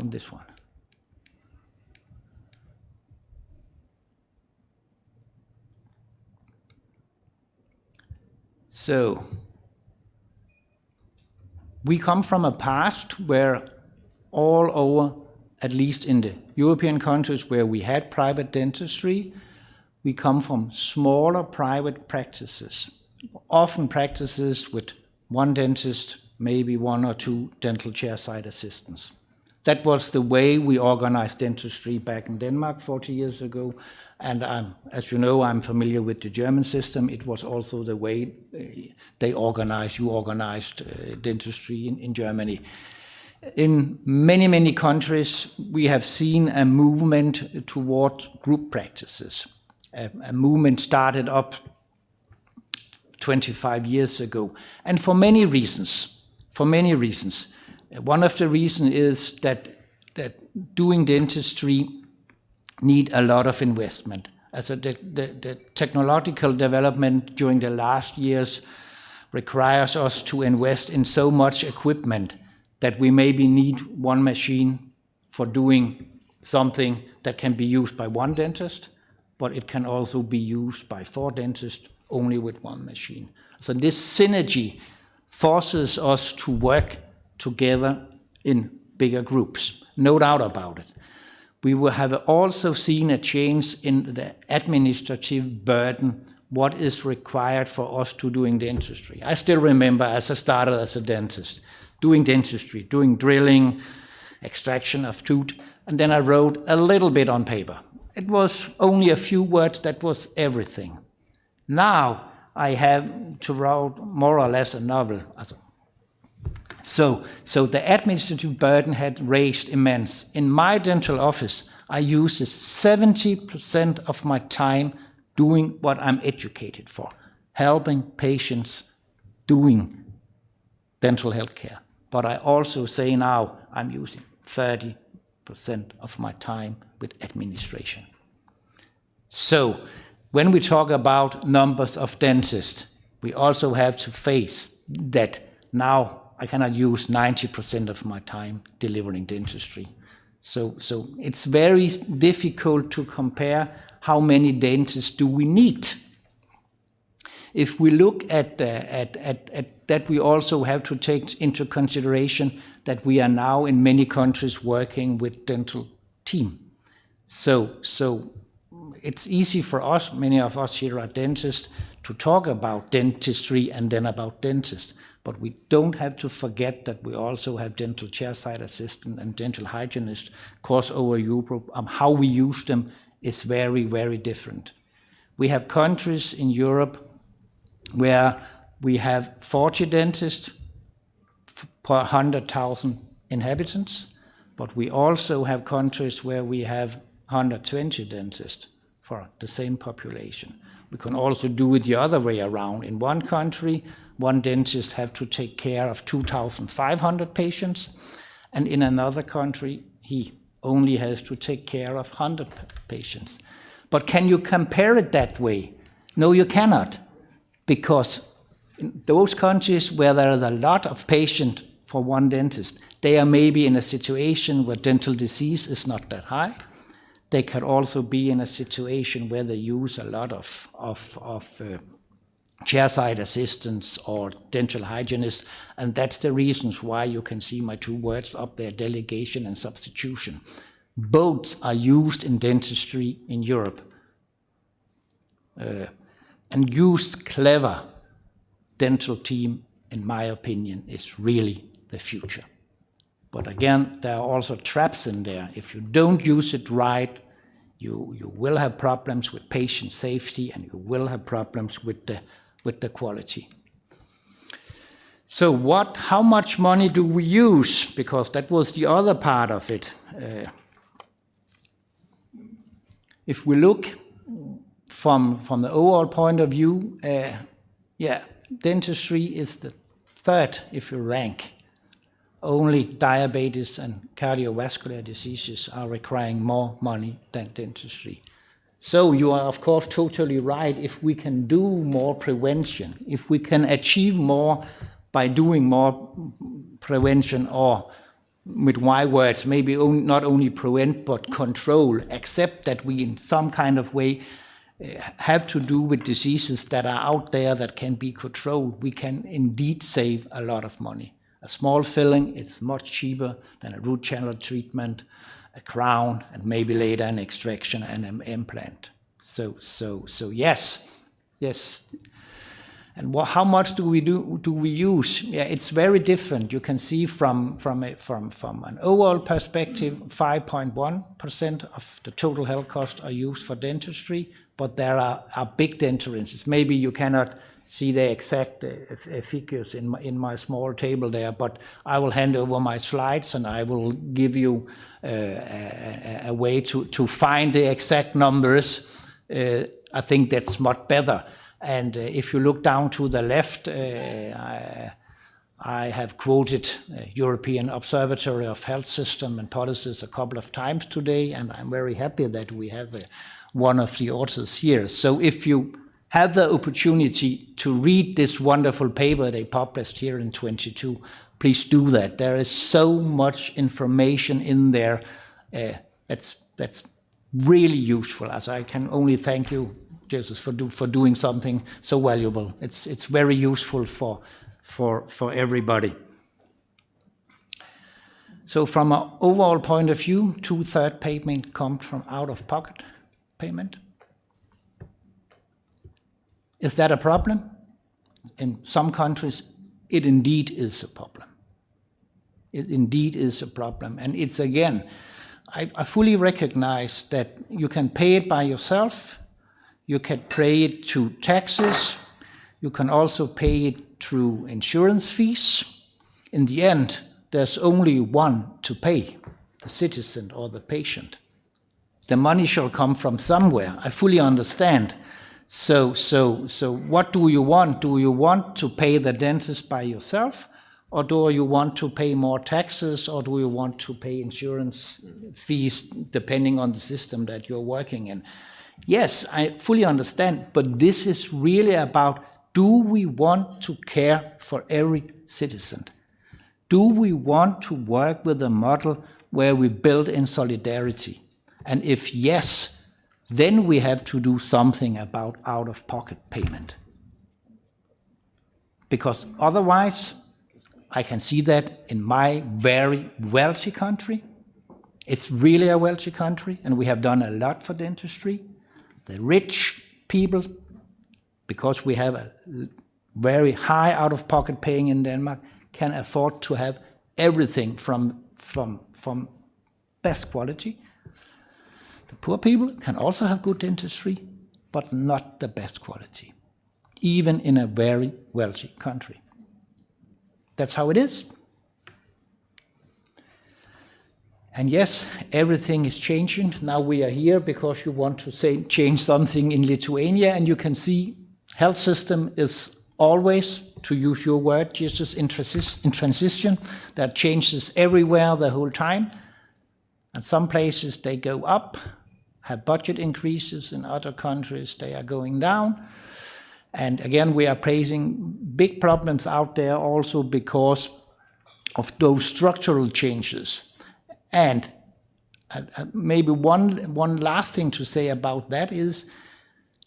found this one. So, we come from a past where all over, at least in the European countries where we had private dentistry, we come from smaller private practices, often practices with one dentist, maybe one or two dental chairside assistants. That was the way we organized dentistry back in Denmark 40 years ago. And as you know, I'm familiar with the German system. It was also the way you organized dentistry in Germany. In many, many countries, we have seen a movement toward group practices. A movement started up 25 years ago, and for many reasons. One of the reasons is that doing dentistry need a lot of investment. Also the technological development during the last years requires us to invest in so much equipment that we maybe need one machine for doing something that can be used by one dentist, but it can also be used by 4 dentists only with one machine. So this synergy forces us to work together in bigger groups, no doubt about it. We will have also seen a change in the administrative burden, what is required for us to doing dentistry. I still remember as I started as a dentist, doing dentistry, doing drilling, extraction of tooth, and then I wrote a little bit on paper. It was only a few words, that was everything. Now I have to write more or less a novel. So the administrative burden had raised immense. In my dental office, I use 70% of my time doing what I'm educated for, helping patients doing dental health care. But I also say now I'm using 30% of my time with administration. So when we talk about numbers of dentists, we also have to face that now I cannot use 90% of my time delivering dentistry. So it's very difficult to compare how many dentists do we need. If we look at that, we also have to take into consideration that we are now in many countries working with dental team. So it's easy for us, many of us here are dentists, to talk about dentistry and then about dentists. But we don't have to forget that we also have dental chairside assistant and dental hygienist course over Europe. How we use them is very, very different. We have countries in Europe where we have 40 dentists per 100,000 inhabitants, but we also have countries where we have 120 dentists for the same population. We can also do it the other way around. In one country, one dentist have to take care of 2,500 patients, and in another country, he only has to take care of 100 patients. But can you compare it that way? No, you cannot, because in those countries where there is a lot of patients for one dentist, they are maybe in a situation where dental disease is not that high. They could also be in a situation where they use a lot of chairside assistants or dental hygienists, and that's the reasons why you can see my 2 words up there, delegation and substitution. Both are used in dentistry in Europe. And used clever, dental team, in my opinion, is really the future. But again, there are also traps in there. If you don't use it right, you will have problems with patient safety, and you will have problems with the quality. So how much money do we use? Because that was the other part of it. If we look from the overall point of view, dentistry is the 3rd if you rank. Only diabetes and cardiovascular diseases are requiring more money than dentistry. So you are, of course, totally right. If we can do more prevention, if we can achieve more by doing more prevention or with my words, maybe not only prevent but control, accept that we in some kind of way have to do with diseases that are out there that can be controlled, we can indeed save a lot of money. A small filling is much cheaper than a root channel treatment, a crown, and maybe later an extraction and an implant. So yes. And how much do we use? Yeah, it's very different. You can see from an overall perspective, 5.1% of the total health costs are used for dentistry, but there are big differences. Maybe you cannot see the exact figures in my small table there, but I will hand over my slides and I will give you a way to find the exact numbers. I think that's much better. And if you look down to the left, I have quoted European Observatory of Health System and Policies a couple of times today, and I'm very happy that we have one of the authors here. So if you have the opportunity to read this wonderful paper they published here in 22, please do that. There is so much information in there that's really useful. As I can only thank you, Jesus, for doing something so valuable. It's very useful for everybody. So from an overall point of view, 2/3 payment comes from out-of-pocket payment. Is that a problem? In some countries, it indeed is a problem. It indeed is a problem. And it's again, I fully recognize that you can pay it by yourself. You can pay it through taxes. You can also pay it through insurance fees. In the end, there's only one to pay, the citizen or the patient. The money shall come from somewhere. I fully understand. So what do you want? Do you want to pay the dentist by yourself? Or do you want to pay more taxes? Or do you want to pay insurance fees depending on the system that you're working in? Yes, I fully understand, but this is really about, do we want to care for every citizen? Do we want to work with a model where we build in solidarity? And if yes, then we have to do something about out-of-pocket payment. Because otherwise, I can see that in my very wealthy country. It's really a wealthy country, and we have done a lot for dentistry. The rich people, because we have a very high out-of-pocket paying in Denmark, can afford to have everything from best quality. The poor people can also have good dentistry, but not the best quality, even in a very wealthy country. That's how it is. And yes, everything is changing. Now we are here because you want to change something in Lithuania, and you can see health system is always, to use your word, Jesus, in transition. There are changes everywhere the whole time. And some places they go up, have budget increases. In other countries they are going down. And again, we are facing big problems out there also because of those structural changes. And maybe one last thing to say about that is,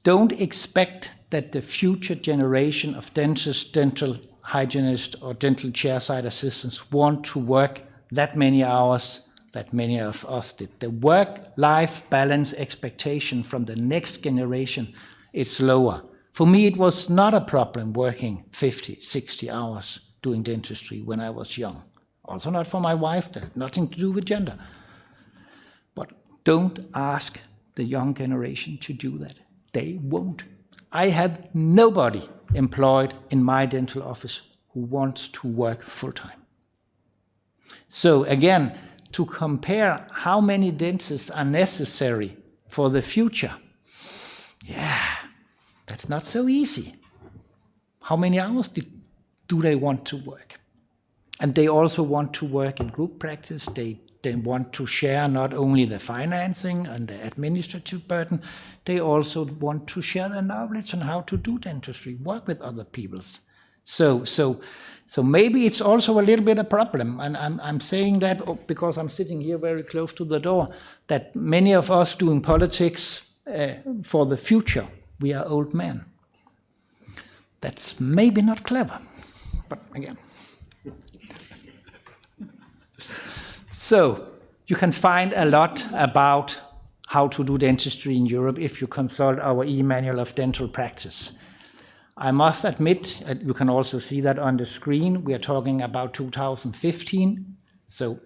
don't expect that the future generation of dentists, dental hygienists, or dental chairside assistants want to work that many hours that many of us did. The work-life balance expectation from the next generation is lower. For me, it was not a problem working 50, 60 hours doing dentistry when I was young. Also not for my wife, that had nothing to do with gender. But don't ask the young generation to do that. They won't. I have nobody employed in my dental office who wants to work full-time. So again, to compare how many dentists are necessary for the future, that's not so easy. How many hours do they want to work? And they also want to work in group practice. They want to share not only the financing and the administrative burden, they also want to share their knowledge on how to do dentistry, work with other peoples. So maybe it's also a little bit a problem, and I'm saying that because I'm sitting here very close to the door, that many of us doing politics for the future, we are old men. That's maybe not clever, but again. So you can find a lot about how to do dentistry in Europe if you consult our e-manual of dental practice. I must admit, you can also see that on the screen, we are talking about 2015, so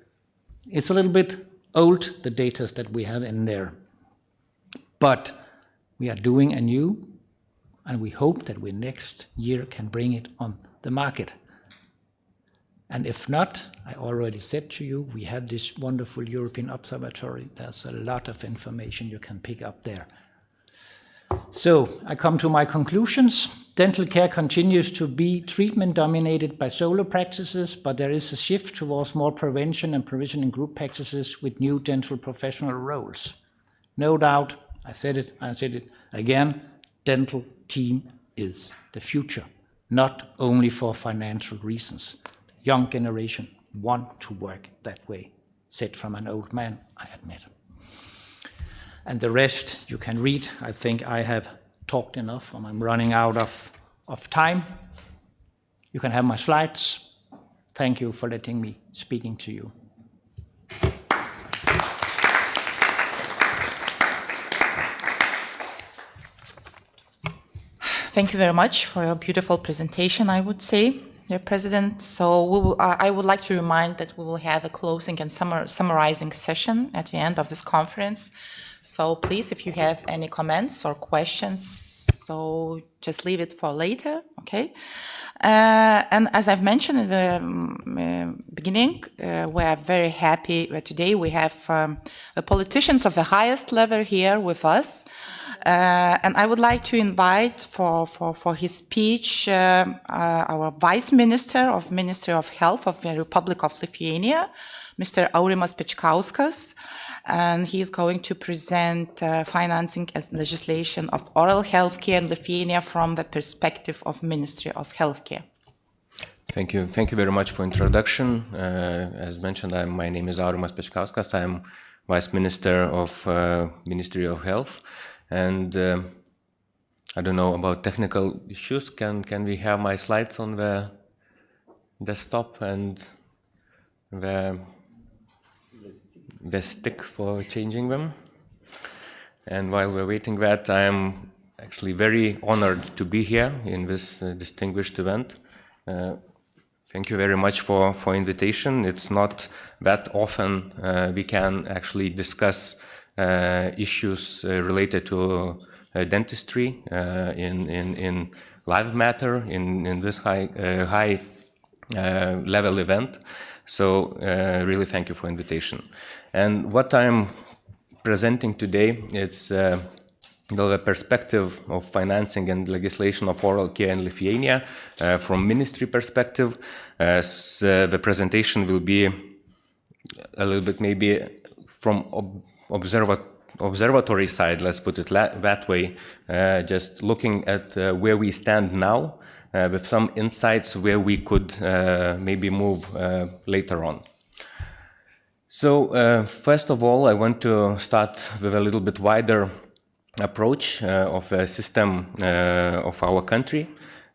it's a little bit old, the data that we have in there. But we are doing anew, and we hope that we next year can bring it on the market. And if not, I already said to you, we have this wonderful European Observatory. There's a lot of information you can pick up there. So I come to my conclusions. Dental care continues to be treatment dominated by solo practices, but there is a shift towards more prevention and provision in group practices with new dental professional roles. No doubt, I said it again, dental team is the future, not only for financial reasons. The young generation want to work that way, said from an old man, I admit. And the rest you can read. I think I have talked enough, and I'm running out of time. You can have my slides. Thank you for letting me speaking to you. Thank you very much for your beautiful presentation, I would say, Dear President. So I would like to remind that we will have a closing and summarizing session at the end of this conference. So please, if you have any comments or questions, so just leave it for later, okay? And as I've mentioned in the beginning, we are very happy that today we have the politicians of the highest level here with us. And I would like to invite for his speech our Vice Minister of Ministry of Health of the Republic of Lithuania, Mr. Aurimas Pečkauskas, and he is going to present financing and legislation of oral health care in Lithuania from the perspective of Ministry of Healthcare. Thank you very much for introduction. As mentioned, my name is Aurimas Pečkauskas. I am Vice Minister of Ministry of Health. And I don't know about technical issues. Can we have my slides on the desktop and the stick for changing them? And while we're waiting that, I am actually very honored to be here in this distinguished event. Thank you very much for invitation. It's not that often we can actually discuss issues related to dentistry in live matter in this high level event. So really thank you for invitation. And what I'm presenting today is the perspective of financing and legislation of oral care in Lithuania from ministry perspective. The presentation will be a little bit maybe from observatory side, let's put it that way, just looking at where we stand now with some insights where we could maybe move later on. So first of all, I want to start with a little bit wider approach of a system of our country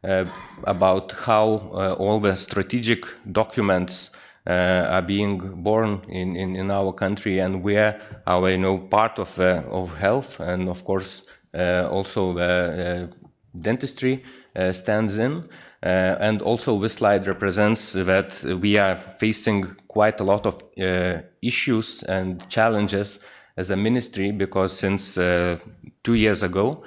about how all the strategic documents are being born in our country and where our part of health and of course also dentistry stands in. And also this slide represents that we are facing quite a lot of issues and challenges as a ministry, because since 2 years ago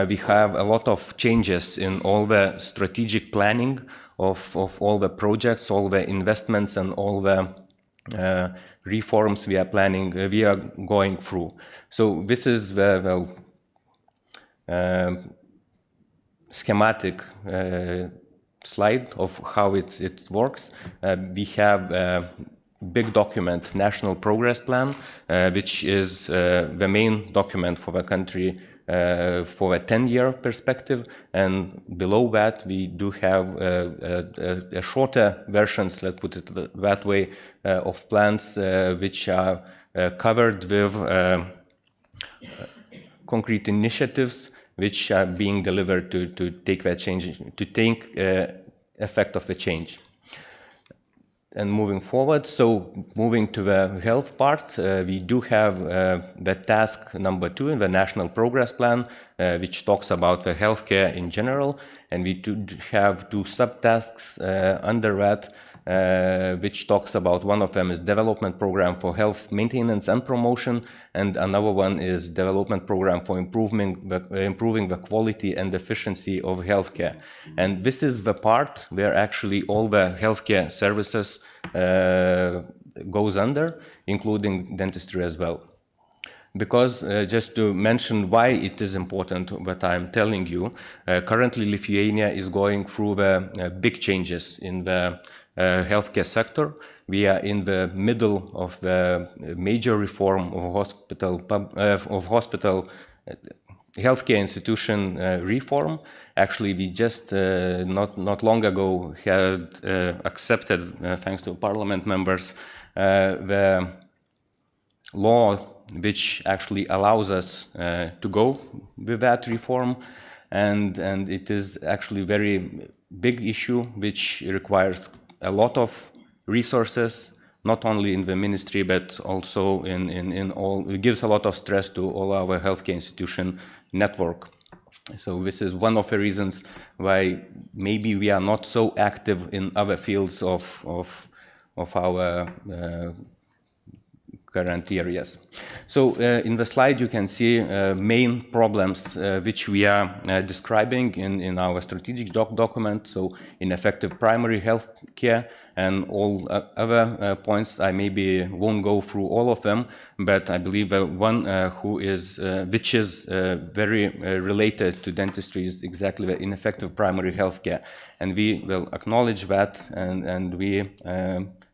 we have a lot of changes in all the strategic planning of all the projects, all the investments and all the reforms we are planning, we are going through. So this is the schematic slide of how it works. We have a big document, National Progress Plan, which is the main document for the country for a 10-year perspective, and below that we do have a shorter versions, let's put it that way, of plans which are covered with concrete initiatives which are being delivered to take that change, to take effect of the change. And moving forward, so moving to the health part, we do have the task number 2 in the National Progress Plan, which talks about the healthcare in general, and we do have 2 subtasks under that, which talks about, one of them is development program for health maintenance and promotion, and another one is development program for improving the quality and efficiency of healthcare. And this is the part where actually all the healthcare services goes under, including dentistry as well. Because just to mention why it is important what I'm telling you, currently Lithuania is going through the big changes in the healthcare sector. We are in the middle of the major reform of hospital healthcare institution reform. Actually, we just not long ago had accepted, thanks to parliament members, the law which actually allows us to go with that reform, and it is actually a very big issue which requires a lot of resources, not only in the ministry but also in all. It gives a lot of stress to all our healthcare institution network. So this is one of the reasons why maybe we are not so active in other fields of our current areas. So in the slide you can see main problems which we are describing in our strategic document. So ineffective primary health care and all other points. I maybe won't go through all of them, but I believe one which is very related to dentistry is exactly the ineffective primary health care. And we will acknowledge that, and we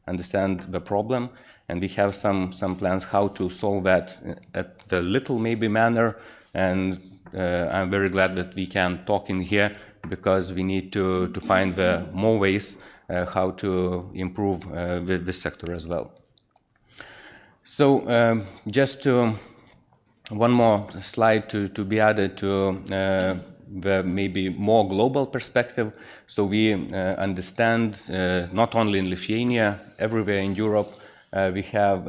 understand the problem, and we have some plans how to solve that at the little maybe manner, and I'm very glad that we can talk in here, because we need to find more ways how to improve this sector as well. So just one more slide to be added to the maybe more global perspective. So we understand not only in Lithuania, everywhere in Europe, we have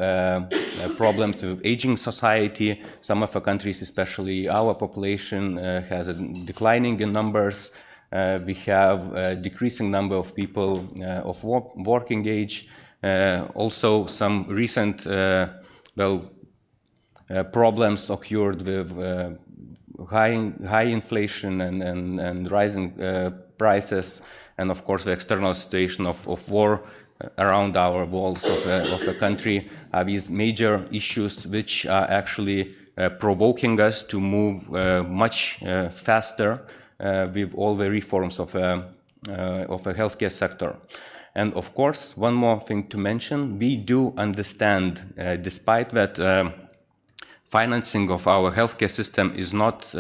problems with aging society. Some of the countries, especially our population, has a declining in numbers. We have a decreasing number of people of working age. Also, some recent problems occurred with high inflation and rising prices, and of course the external situation of war around our walls of the country are these major issues which are actually provoking us to move much faster with all the reforms of a healthcare sector. And of course, one more thing to mention, we do understand, despite that financing of our healthcare system is not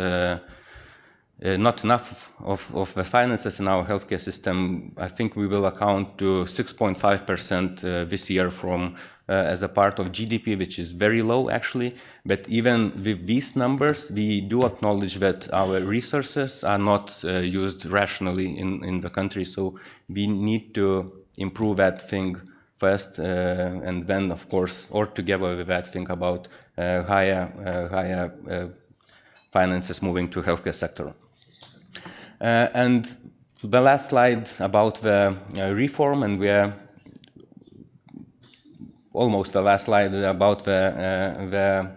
enough of the finances in our healthcare system. I think we will account to 6.5% this year from as a part of GDP, which is very low actually. But even with these numbers, we do acknowledge that our resources are not used rationally in the country. So we need to improve that thing first, and then, of course, or together with that, think about higher finances moving to healthcare sector. And the last slide about the reform, and we are almost the last slide about the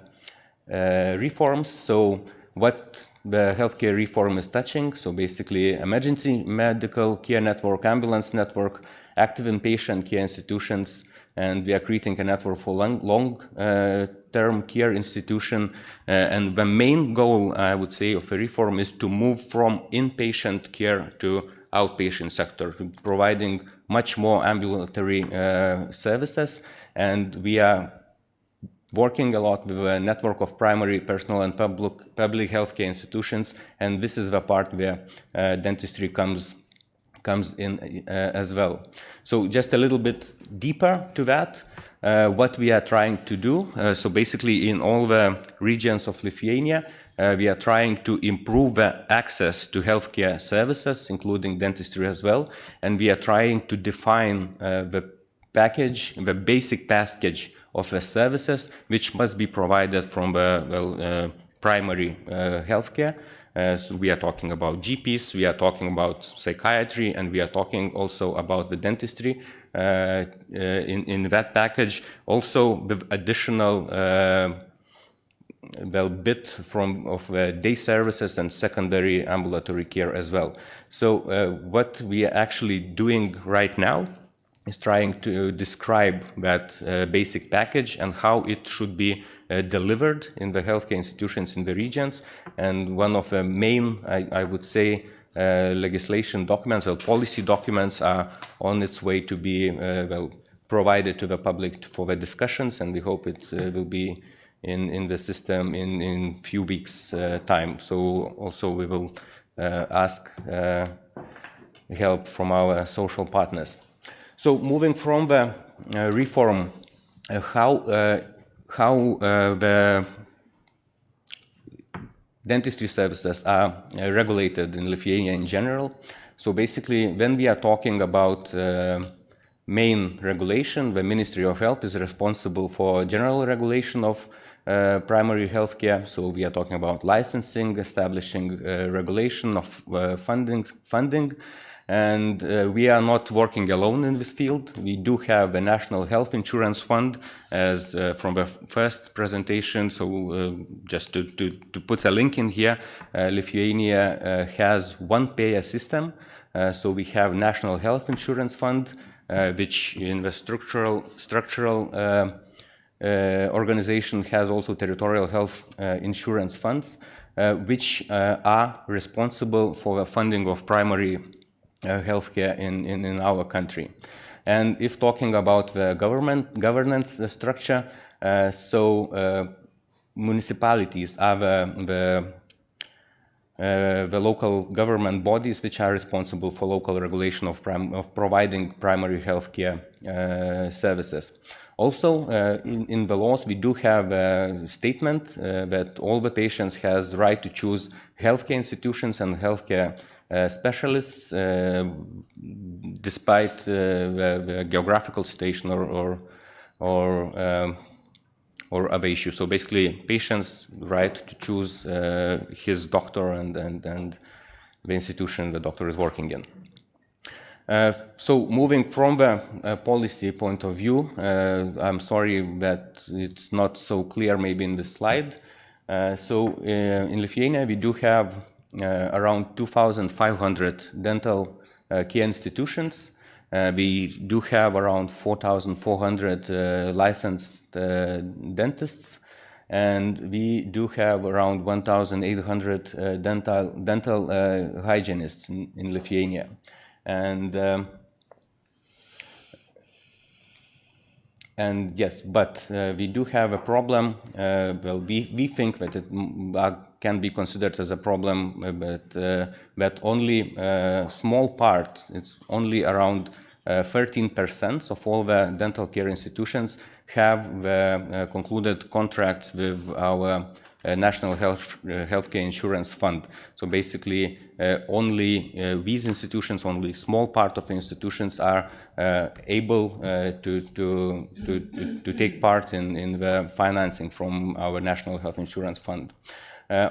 reforms. So what the healthcare reform is touching, so basically emergency medical care network, ambulance network, active inpatient care institutions, and we are creating a network for long-term care institution. And the main goal, I would say, of the reform is to move from inpatient care to outpatient sector, to providing much more ambulatory services. And we are working a lot with a network of primary, personal, and public healthcare institutions, and this is the part where dentistry comes in as well. So just a little bit deeper to that, what we are trying to do. So basically in all the regions of Lithuania, we are trying to improve the access to healthcare services, including dentistry as well, and we are trying to define the basic package of the services which must be provided from the primary healthcare. So we are talking about GPs, we are talking about psychiatry, and we are talking also about the dentistry in that package. Also with additional bit of day services and secondary ambulatory care as well. So what we are actually doing right now is trying to describe that basic package and how it should be delivered in the healthcare institutions in the regions. And one of the main, I would say, legislation documents or policy documents are on its way to be provided to the public for the discussions, and we hope it will be in the system in few weeks' time. So also we will ask help from our social partners. So moving from the reform, how the dentistry services are regulated in Lithuania in general. So basically, when we are talking about main regulation, the Ministry of Health is responsible for general regulation of primary healthcare. So we are talking about licensing, establishing regulation of funding. And we are not working alone in this field. We do have the National Health Insurance Fund as from the first presentation. So just to put a link in here, Lithuania has one payer system. So we have National Health Insurance Fund, which in the structural organization has also territorial health insurance funds, which are responsible for the funding of primary healthcare in our country. And if talking about the governance structure, municipalities are the local government bodies which are responsible for local regulation of providing primary healthcare services. Also, in the laws, we do have a statement that all the patients has right to choose healthcare institutions and healthcare specialists, despite the geographical station or other issues. So basically, patient's right to choose his doctor and the institution the doctor is working in. So moving from the policy point of view, I'm sorry that it's not so clear maybe in this slide. In Lithuania, we do have around 2,500 dental care institutions. We do have around 4,400 licensed dentists, and we do have around 1,800 dental hygienists in Lithuania. And yes, but we do have a problem. We think that it can be considered as a problem, but only a small part, it's only around 13% of all the dental care institutions have concluded contracts with our National Healthcare Insurance Fund. So basically, only these institutions, only small part of the institutions are able to take part in the financing from our National Health Insurance Fund.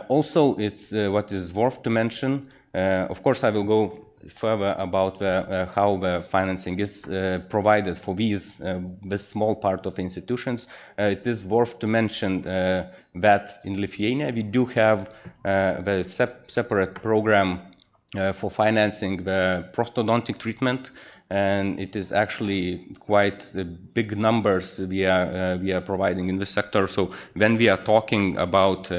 Also, it's what is worth to mention. Of course, I will go further about how the financing is provided for this small part of institutions. It is worth to mention that in Lithuania we do have the separate program for financing the prosthodontic treatment, and it is actually quite big numbers we are providing in this sector. So when we are talking about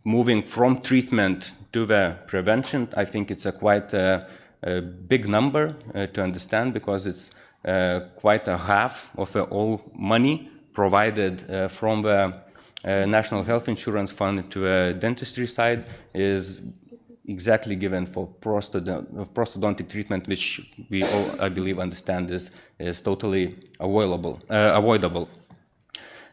moving from treatment to the prevention, I think it's a quite a big number to understand, because it's quite a half of all money provided from the National Health Insurance Fund to a dentistry side is exactly given for prosthodontic treatment, which we all, I believe, understand is totally avoidable.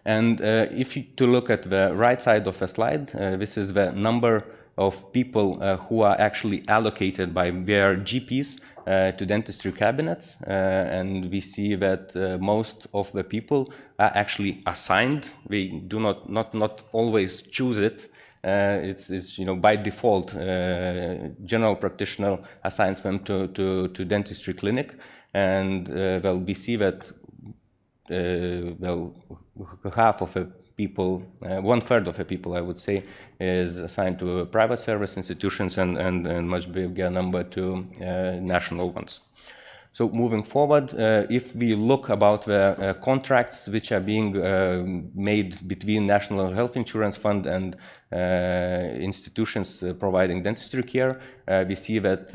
And if you to look at the right side of the slide, this is the number of people who are actually allocated by their GPs to dentistry cabinets, and we see that most of the people are actually assigned. We do not always choose it. It's by default, general practitioner assigns them to dentistry clinic, and well, we see that half of the people, 1/3 of the people, I would say, is assigned to private service institutions, and much bigger number to national ones. So moving forward, if we look about the contracts which are being made between National Health Insurance Fund and institutions providing dentistry care, we see that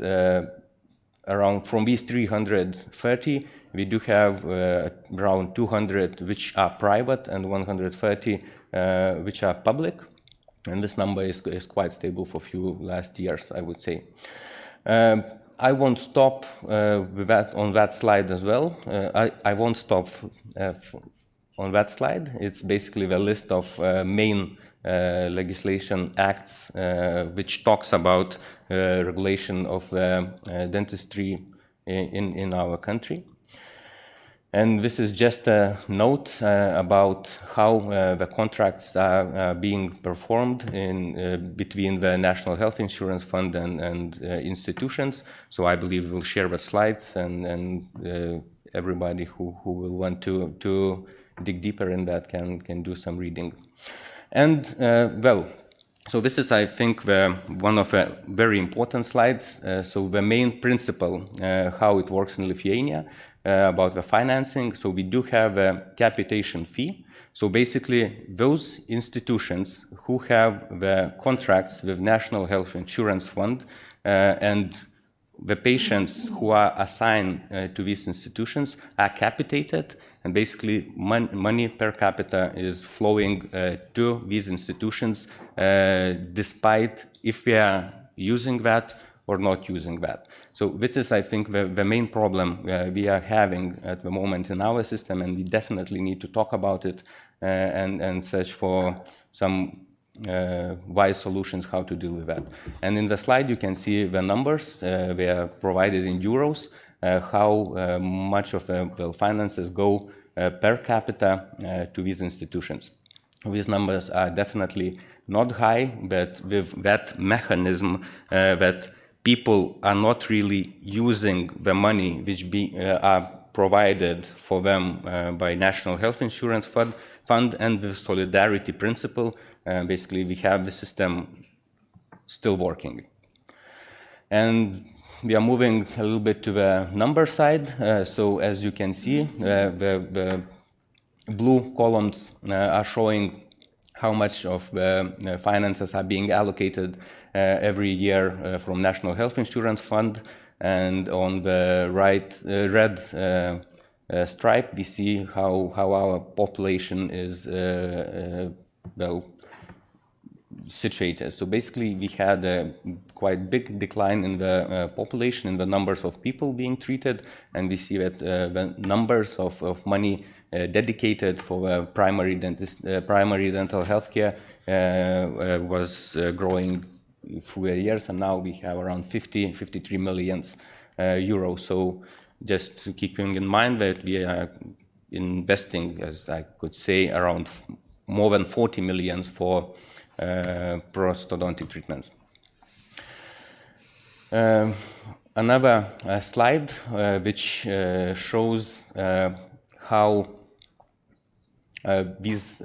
around from these 330, we do have around 200 which are private and 130 which are public. And this number is quite stable for a few last years, I would say. I won't stop with that on that slide as well. I won't stop on that slide. It's basically the list of main legislation acts which talks about regulation of dentistry in our country. And this is just a note about how the contracts are being performed in between the National Health Insurance Fund and institutions. So I believe we'll share the slides, and everybody who will want to dig deeper in that can do some reading. And well, so this is, I think, one of the very important slides. So the main principle, how it works in Lithuania, about the financing. So we do have a capitation fee. So basically, those institutions who have the contracts with National Health Insurance Fund and the patients who are assigned to these institutions are capitated, and basically money per capita is flowing to these institutions despite if we are using that or not using that. So this is, I think, the main problem we are having at the moment in our system, and we definitely need to talk about it and search for some wise solutions how to deal with that. And in the slide you can see the numbers, they are provided in euros, how much of the finances go per capita to these institutions. These numbers are definitely not high, but with that mechanism that people are not really using the money which are provided for them by National Health Insurance Fund and the solidarity principle, basically we have the system still working. And we are moving a little bit to the number side. So as you can see, the blue columns are showing how much of the finances are being allocated every year from National Health Insurance Fund. And on the right red stripe, we see how our population is well situated. So basically, we had a quite big decline in the population, in the numbers of people being treated, and we see that the numbers of money dedicated for primary dental health care was growing through the years, and now we have around 53 million euros. So just keeping in mind that we are investing, as I could say, around more than 40 million for prosthodontic treatments. Another slide which shows how these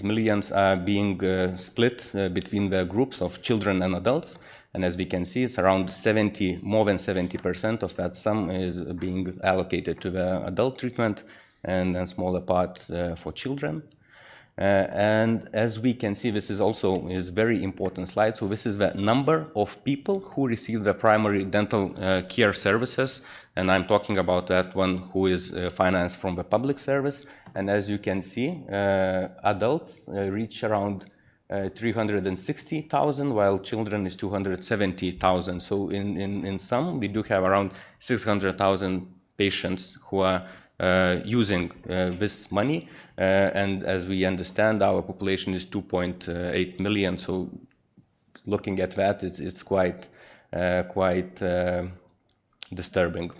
millions are being split between the groups of children and adults. And as we can see, it's around more than 70% of that sum is being allocated to the adult treatment, and a smaller part for children. And as we can see, this is also a very important slide. So this is the number of people who receive the primary dental care services. And I'm talking about that one who is financed from the public service. And as you can see, adults reach around 360,000, while children is 270,000. So in sum, we do have around 600,000 patients who are using this money, and as we understand, our population is 2.8 million. So, looking at that, it's quite disturbing.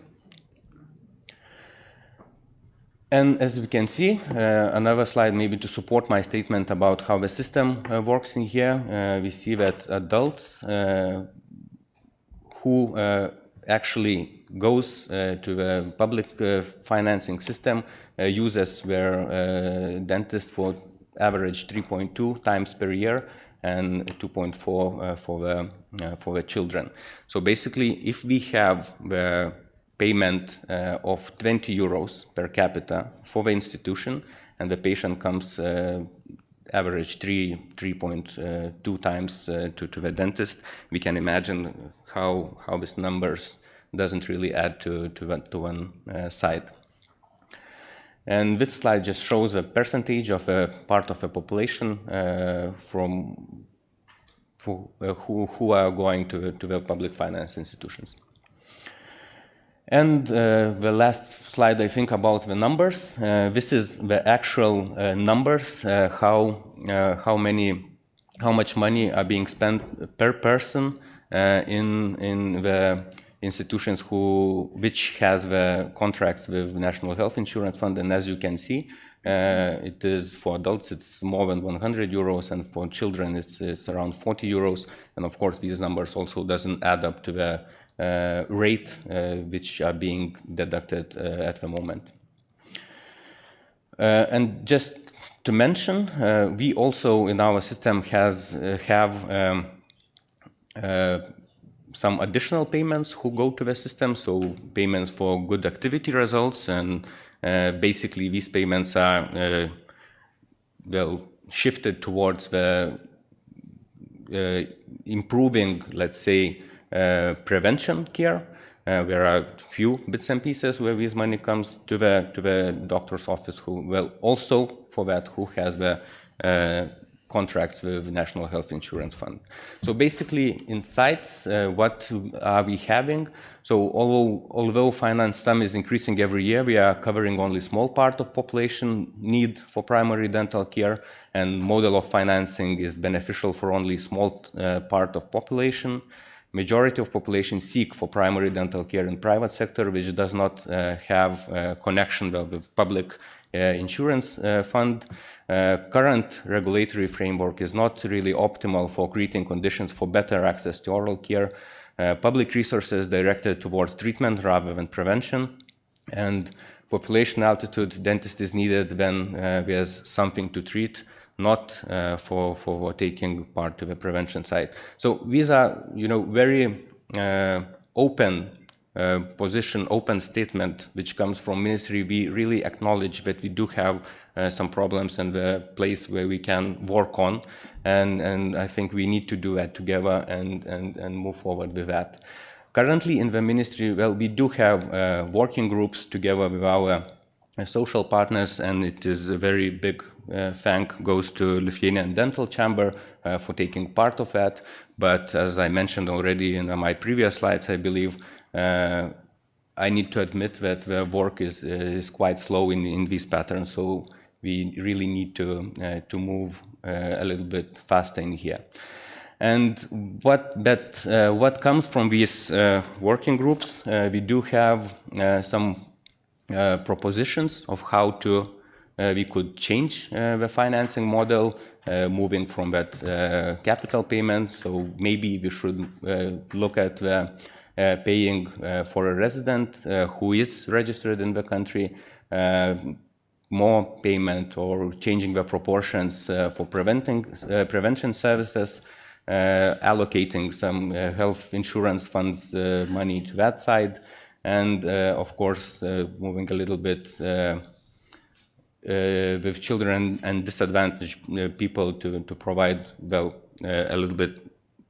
And as we can see, another slide maybe to support my statement about how the system works in here. We see that adults who actually goes to the public financing system uses their dentist for average 3.2 times per year and 2.4 for the children. So basically, if we have the payment of 20 euros per capita for the institution, and the patient comes average 3.2 times to the dentist, we can imagine how these numbers doesn't really add to one side. And this slide just shows a percentage of a part of a population who are going to the public finance institutions. And the last slide, I think, about the numbers. This is the actual numbers, how much money are being spent per person in the institutions which has the contracts with National Health Insurance Fund. And as you can see, it is for adults, it's more than 100 euros, and for children, it's around 40 euros. And of course, these numbers also doesn't add up to the rate which are being deducted at the moment. And just to mention, we also in our system have some additional payments who go to the system, so payments for good activity results, and basically these payments are shifted towards the improving, let's say, prevention care. There are few bits and pieces where this money comes to the doctor's office, who also for that who has the contracts with National Health Insurance Fund. So basically, in sites, what are we having? So although finance sum is increasing every year, we are covering only small part of population need for primary dental care, and model of financing is beneficial for only small part of population. Majority of population seek for primary dental care in private sector, which does not have connection with public insurance fund. Current regulatory framework is not really optimal for creating conditions for better access to oral care. Public resources directed towards treatment rather than prevention, and population altitude dentist is needed when there's something to treat, not for taking part to the prevention side. So these are, very open position, open statement which comes from ministry. We really acknowledge that we do have some problems in the place where we can work on, and I think we need to do that together and move forward with that. Currently in the ministry, we do have working groups together with our social partners, and it is a very big thank goes to Lithuanian Dental Chamber for taking part of that. But as I mentioned already in my previous slides, I believe I need to admit that the work is quite slow in these patterns, so we really need to move a little bit faster in here. And what comes from these working groups, we do have some propositions of how we could change the financing model, moving from that capital payment. So maybe we should look at the paying for a resident who is registered in the country, more payment, or changing the proportions for prevention services, allocating some health insurance funds money to that side, and of course moving a little bit with children and disadvantaged people to provide, well, a little bit,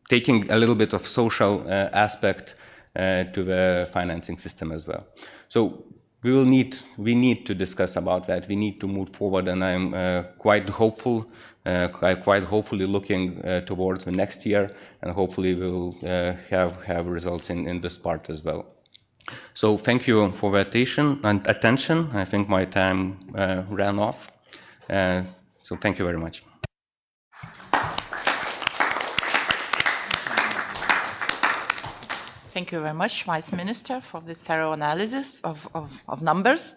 taking a little bit of social aspect to the financing system as well. So we need to discuss about that. We need to move forward, and I'm quite hopeful, quite hopefully looking towards the next year, and hopefully we will have results in this part as well. So thank you for the attention. I think my time ran off. So thank you very much. Thank you very much, Vice Minister, for this thorough analysis of numbers.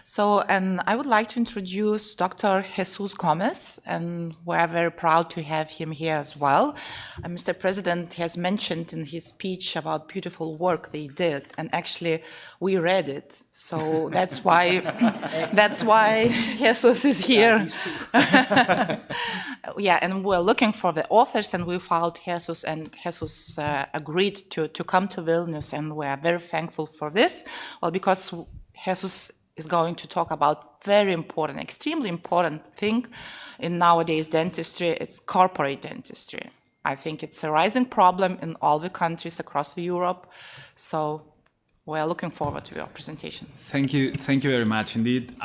So, and I would like to introduce Dr. Jesus Gomez, and we're very proud to have him here as well. And Mr. President has mentioned in his speech about beautiful work they did, and actually we read it. So that's why Jesus is here. Yeah, and we're looking for the authors, and we found Jesus, and Jesus agreed to come to Vilnius, and we are very thankful for this. Well, because Jesus is going to talk about very important, extremely important thing in nowadays dentistry. It's corporate dentistry. I think it's a rising problem in all the countries across Europe. So we're looking forward to your presentation. Thank you very much indeed.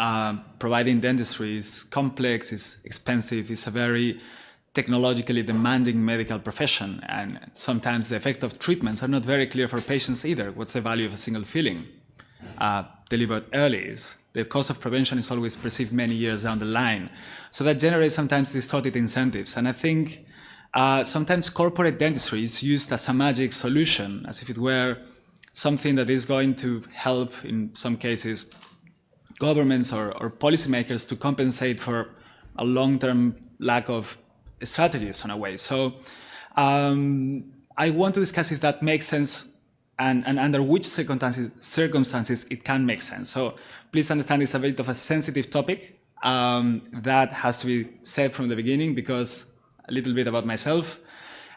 Providing dentistry is complex, is expensive, it's a very technologically demanding medical profession, and sometimes the effect of treatments are not very clear for patients either. What's the value of a single filling? Delivered early is. The cost of prevention is always perceived many years down the line. So that generates sometimes distorted incentives. And I think sometimes corporate dentistry is used as a magic solution, as if it were something that is going to help, in some cases, governments or policymakers to compensate for a long-term lack of strategies in a way. So I want to discuss if that makes sense and under which circumstances it can make sense. So please understand it's a bit of a sensitive topic that has to be said from the beginning, because a little bit about myself.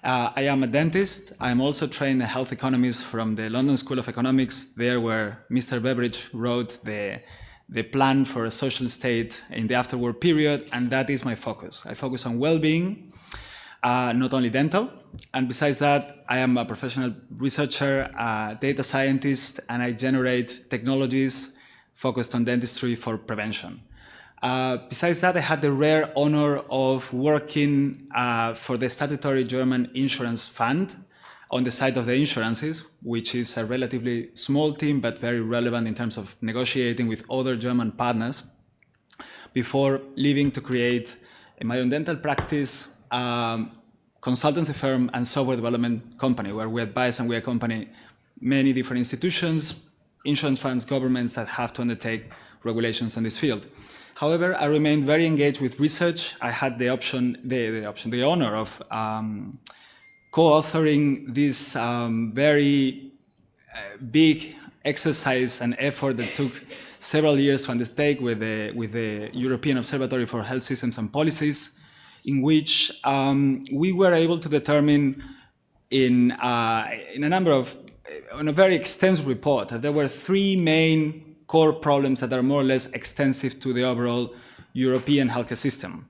I am a dentist. I'm also trained a health economist from the London School of Economics, there where Mr. Beveridge wrote the plan for a social state in the afterwar period, and that is my focus. I focus on well-being, not only dental, and besides that, I am a professional researcher, data scientist, and I generate technologies focused on dentistry for prevention. Besides that, I had the rare honor of working for the statutory German insurance fund on the side of the insurances, which is a relatively small team, but very relevant in terms of negotiating with other German partners, before leaving to create my own dental practice, consultancy firm, and software development company, where we advise and we accompany many different institutions, insurance funds, governments that have to undertake regulations in this field. However, I remained very engaged with research. I had the honor of co-authoring this very big exercise and effort that took several years to undertake with the European Observatory for Health Systems and Policies, in which we were able to determine in a very extensive report that there were three main core problems that are more or less extensive to the overall European healthcare system.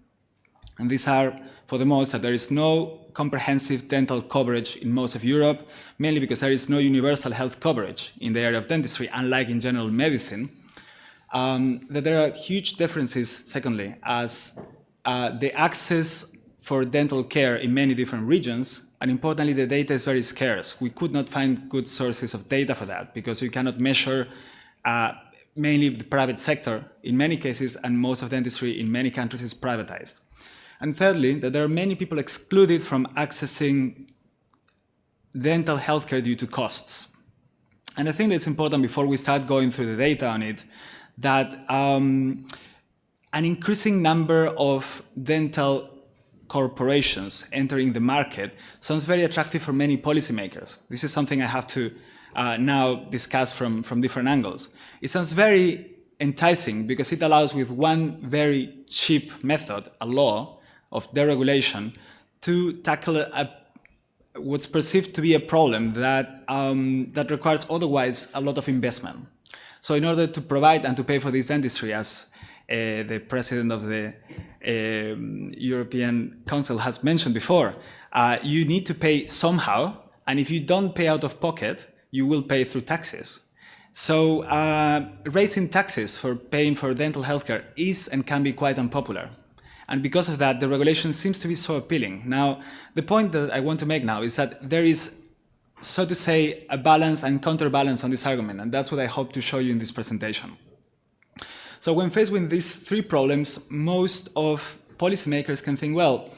And these are, for the most, that there is no comprehensive dental coverage in most of Europe, mainly because there is no universal health coverage in the area of dentistry, unlike in general medicine. That there are huge differences, secondly, as the access for dental care in many different regions, and importantly, the data is very scarce. We could not find good sources of data for that, because you cannot measure mainly the private sector in many cases, and most of dentistry in many countries is privatized. And thirdly, that there are many people excluded from accessing dental healthcare due to costs. And I think that's important, before we start going through the data on it, that an increasing number of dental corporations entering the market sounds very attractive for many policymakers. This is something I have to now discuss from different angles. It sounds very enticing because it allows, with one very cheap method, a law of deregulation, to tackle what's perceived to be a problem that, that requires otherwise a lot of investment. So in order to provide and to pay for this dentistry, as the president of the European Council has mentioned before. You need to pay somehow, and if you don't pay out of pocket, you will pay through taxes. So raising taxes for paying for dental healthcare is and can be quite unpopular. And because of that, the regulation seems to be so appealing. Now, the point that I want to make now is that there is, so to say, a balance and counterbalance on this argument, and that's what I hope to show you in this presentation. So when faced with these three problems, most of policymakers can think, well,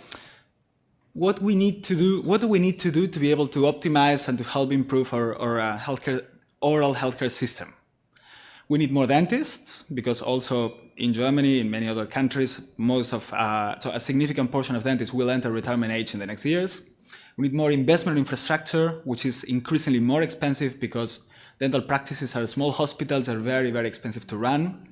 what do we need to do to be able to optimize and to help improve our oral healthcare system? We need more dentists, because also in Germany, in many other countries, so a significant portion of dentists will enter retirement age in the next years. We need more investment in infrastructure, which is increasingly more expensive because dental practices are small hospitals, are very, very expensive to run.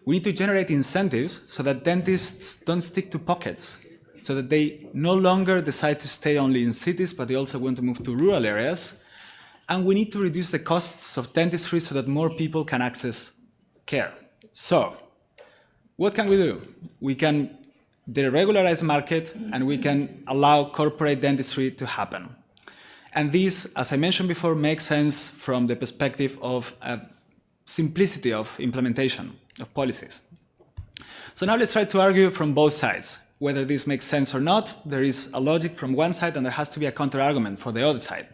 We need to generate incentives so that dentists don't stick to pockets, so that they no longer decide to stay only in cities, but they also want to move to rural areas. And we need to reduce the costs of dentistry so that more people can access care. So, what can we do? We can deregularize the market, and we can allow corporate dentistry to happen. And this, as I mentioned before, makes sense from the perspective of simplicity of implementation of policies. So now let's try to argue from both sides. Whether this makes sense or not, there is a logic from one side, and there has to be a counter-argument for the other side.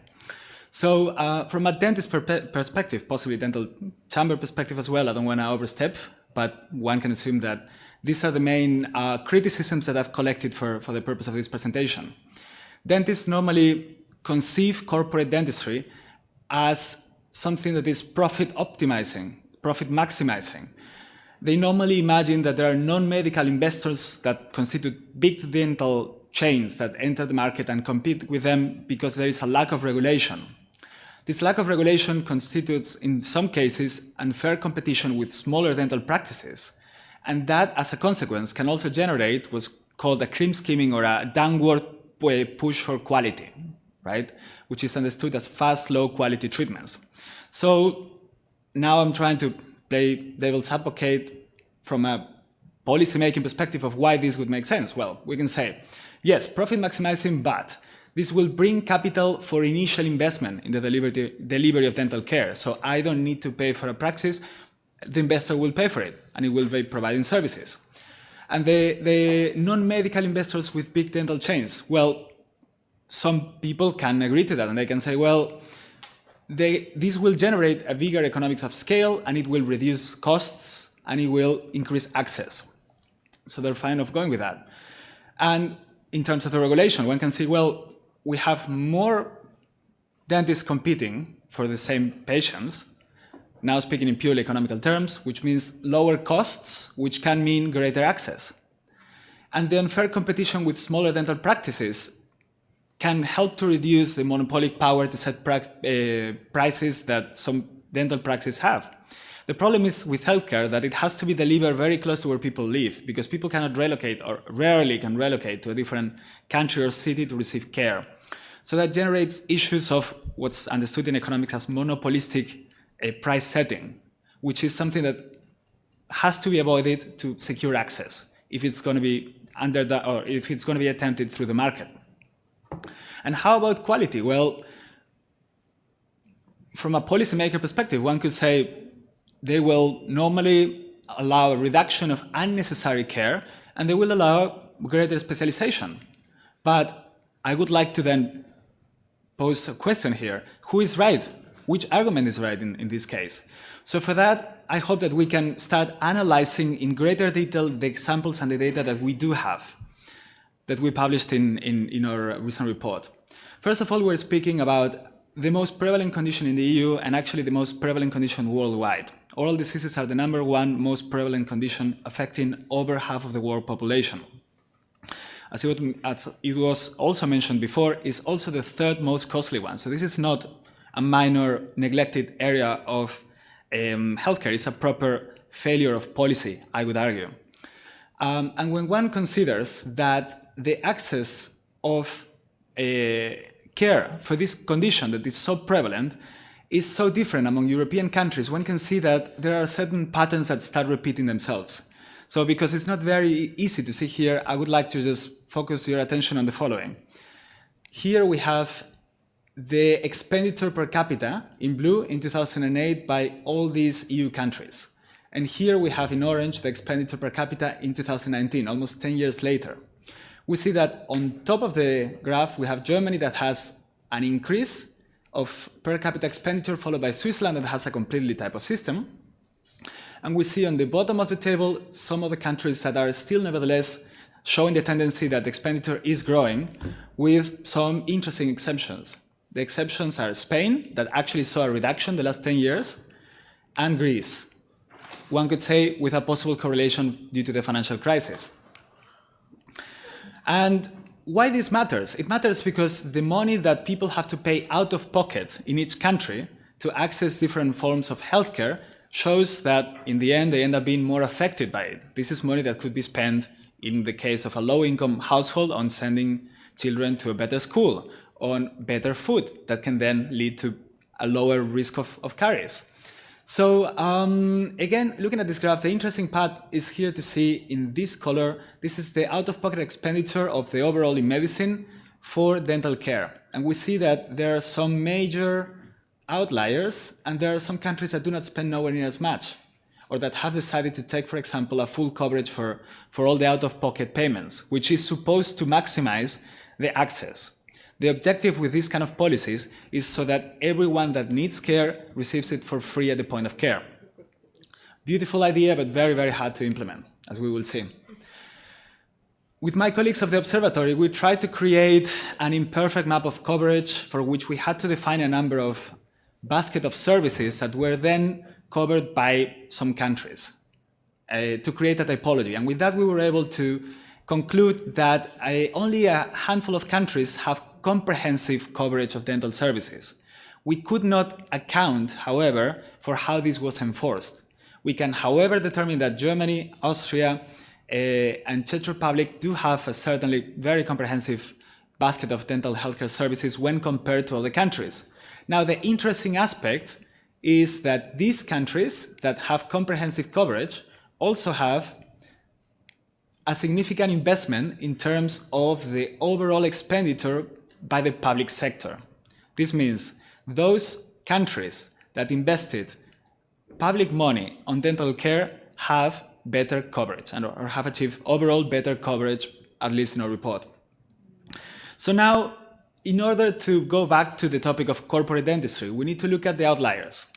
So from a dentist perspective, possibly dental chamber perspective as well, I don't want to overstep, but one can assume that these are the main criticisms that I've collected for the purpose of this presentation. Dentists normally conceive corporate dentistry as something that is profit optimizing, profit maximizing. They normally imagine that there are non-medical investors that constitute big dental chains that enter the market and compete with them because there is a lack of regulation. This lack of regulation constitutes, in some cases, unfair competition with smaller dental practices. And that, as a consequence, can also generate what's called a cream skimming or a downward push for quality, right? Which is understood as fast, low-quality treatments. So now I'm trying to play devil's advocate from a policy-making perspective of why this would make sense. Well, we can say, yes, profit maximizing, but this will bring capital for initial investment in the delivery of dental care. So I don't need to pay for a praxis. The investor will pay for it, and it will be providing services. And the non-medical investors with big dental chains, well, some people can agree to that, and they can say, well, this will generate a bigger economics of scale, and it will reduce costs, and it will increase access. So they're fine of going with that. And in terms of the regulation, one can see, well, we have more dentists competing for the same patients, now speaking in purely economical terms, which means lower costs, which can mean greater access. And the unfair competition with smaller dental practices can help to reduce the monopolistic power to set prices that some dental practices have. The problem is with healthcare that it has to be delivered very close to where people live, because people cannot relocate, or rarely can relocate, to a different country or city to receive care. So that generates issues of what's understood in economics as monopolistic price setting, which is something that has to be avoided to secure access if it's going to be if it's going to be attempted through the market. And how about quality? Well, from a policymaker perspective, one could say they will normally allow a reduction of unnecessary care, and they will allow greater specialization. But I would like to then pose a question here. Who is right? Which argument is right in this case? So for that, I hope that we can start analyzing in greater detail the examples and the data that we do have, that we published in our recent report. First of all, we're speaking about the most prevalent condition in the EU and actually the most prevalent condition worldwide. Oral diseases are the #1 most prevalent condition affecting over half of the world population. As it was also mentioned before, is also the third most costly one. So this is not a minor neglected area of healthcare. It's a proper failure of policy, I would argue. And when one considers that the access of care for this condition that is so prevalent is so different among European countries, one can see that there are certain patterns that start repeating themselves. So because it's not very easy to see here, I would like to just focus your attention on the following. Here we have the expenditure per capita in blue in 2008 by all these EU countries. And here we have in orange the expenditure per capita in 2019, almost 10 years later. We see that on top of the graph, we have Germany that has an increase of per capita expenditure, followed by Switzerland that has a completely type of system. And we see on the bottom of the table some of the countries that are still nevertheless showing the tendency that expenditure is growing, with some interesting exceptions. The exceptions are Spain, that actually saw a reduction the last 10 years, and Greece. One could say with a possible correlation due to the financial crisis. And why this matters? It matters because the money that people have to pay out of pocket in each country to access different forms of healthcare shows that in the end they end up being more affected by it. This is money that could be spent in the case of a low-income household on sending children to a better school, on better food that can then lead to a lower risk of caries. So again, looking at this graph, the interesting part is here to see in this color, this is the out-of-pocket expenditure of the overall in medicine for dental care. And we see that there are some major outliers, and there are some countries that do not spend nowhere near as much, or that have decided to take, for example, a full coverage for all the out-of-pocket payments, which is supposed to maximize the access. The objective with these kind of policies is so that everyone that needs care receives it for free at the point of care. Beautiful idea, but very, very hard to implement, as we will see. With my colleagues of the observatory, we tried to create an imperfect map of coverage for which we had to define a number of basket of services that were then covered by some countries to create a typology. And with that, we were able to conclude that only a handful of countries have comprehensive coverage of dental services. We could not account, however, for how this was enforced. We can, however, determine that Germany, Austria, and Czech Republic do have a certainly very comprehensive basket of dental healthcare services when compared to other countries. Now, the interesting aspect is that these countries that have comprehensive coverage also have a significant investment in terms of the overall expenditure by the public sector. This means those countries that invested public money on dental care have better coverage or have achieved overall better coverage, at least in our report. So now, in order to go back to the topic of corporate dentistry, we need to look at the outliers.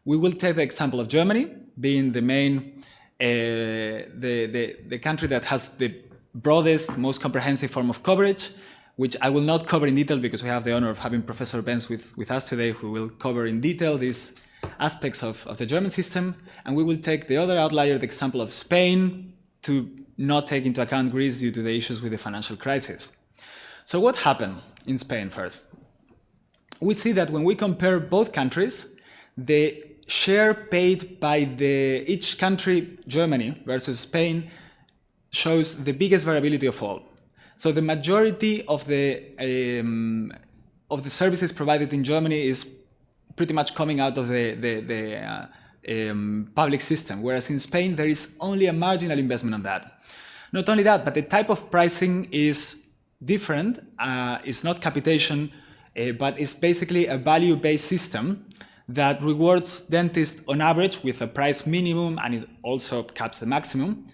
We will take the example of Germany, being the main, the country that has the broadest, most comprehensive form of coverage, which I will not cover in detail because we have the honor of having Professor Benz with us today, who will cover in detail these aspects of the German system. And we will take the other outlier, the example of Spain, to not take into account Greece due to the issues with the financial crisis. So what happened in Spain first? We see that when we compare both countries, the share paid by each country, Germany versus Spain, shows the biggest variability of all. So the majority of the services provided in Germany is pretty much coming out of the public system, whereas in Spain there is only a marginal investment on that. Not only that, but the type of pricing is different. It's not capitation, but it's basically a value-based system that rewards dentists on average with a price minimum, and it also caps the maximum,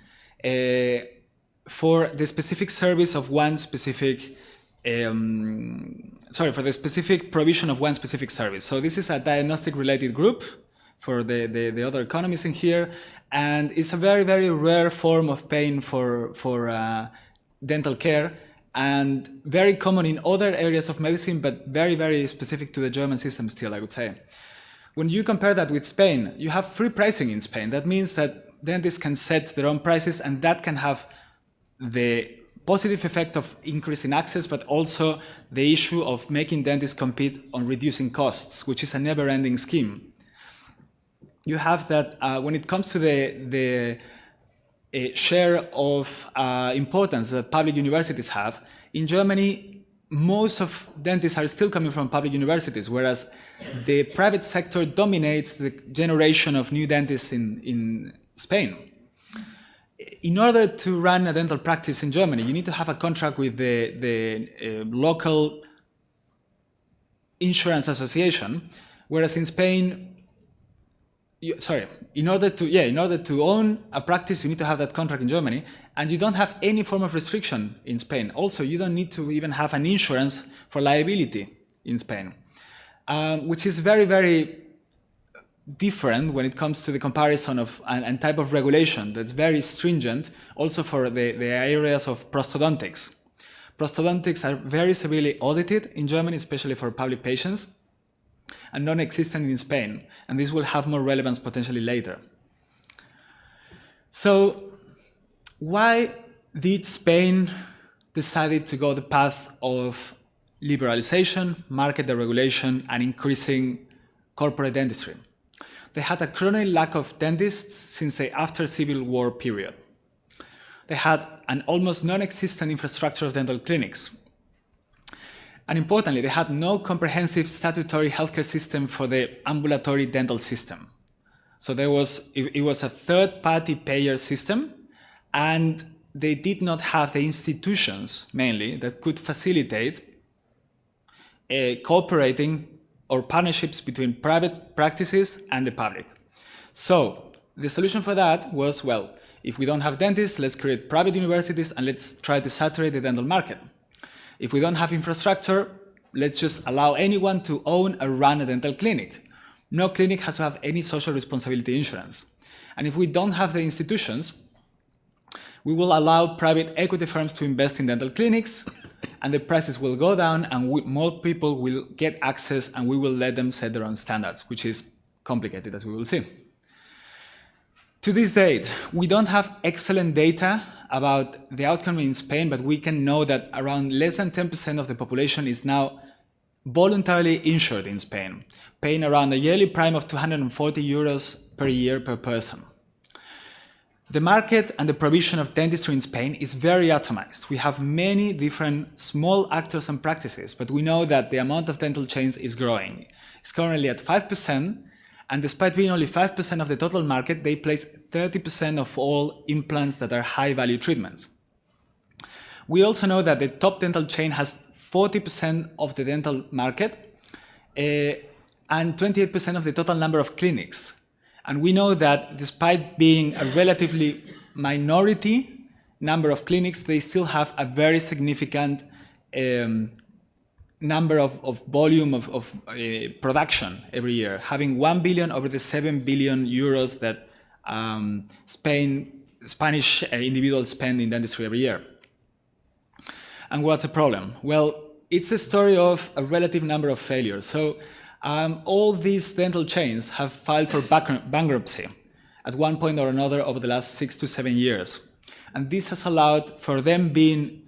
for the specific service of one specific, for the specific provision of one specific service. So this is a diagnostic-related group for the other economies in here, and it's a very, very rare form of paying for dental care, and very common in other areas of medicine, but very, very specific to the German system still, I would say. When you compare that with Spain, you have free pricing in Spain. That means that dentists can set their own prices, and that can have the positive effect of increasing access, but also the issue of making dentists compete on reducing costs, which is a never-ending scheme. You have that when it comes to the share of importance that public universities have. In Germany, most of dentists are still coming from public universities, whereas the private sector dominates the generation of new dentists in Spain. in order to run a dental practice in Germany, you need to have a contract with the local insurance association, whereas in Spain, in order to own a practice, you need to have that contract in Germany, and you don't have any form of restriction in Spain. Also, you don't need to even have an insurance for liability in Spain, which is very, very different when it comes to the comparison of and type of regulation that's very stringent, also for the areas of prosthodontics. Prosthodontics are very severely audited in Germany, especially for public patients, and non-existent in Spain, and this will have more relevance potentially later. So why did Spain decide to go the path of liberalization, market deregulation, and increasing corporate dentistry? They had a chronic lack of dentists since the after Civil War period. They had an almost non-existent infrastructure of dental clinics. And importantly, they had no comprehensive statutory healthcare system for the ambulatory dental system. So it was a third-party payer system, and they did not have the institutions, mainly, that could facilitate cooperating or partnerships between private practices and the public. So the solution for that was, well, if we don't have dentists, let's create private universities and let's try to saturate the dental market. If we don't have infrastructure, let's just allow anyone to own or run a dental clinic. No clinic has to have any social responsibility insurance. And if we don't have the institutions, we will allow private equity firms to invest in dental clinics, and the prices will go down, and more people will get access, and we will let them set their own standards, which is complicated, as we will see. To this date, we don't have excellent data about the outcome in Spain, but we can know that around less than 10% of the population is now voluntarily insured in Spain, paying around a yearly prime of 240 euros per year per person. The market and the provision of dentistry in Spain is very atomized. We have many different small actors and practices, but we know that the amount of dental chains is growing. It's currently at 5%, and despite being only 5% of the total market, they place 30% of all implants that are high-value treatments. We also know that the top dental chain has 40% of the dental market and 28% of the total number of clinics. And we know that despite being a relatively minority number of clinics, they still have a very significant number of volume of production every year, having 1 billion over the 7 billion euros that Spanish individuals spend in dentistry every year. And what's the problem? Well, it's a story of a relative number of failures. So all these dental chains have filed for bankruptcy at one point or another over the last 6 to 7 years. And this has allowed for them being,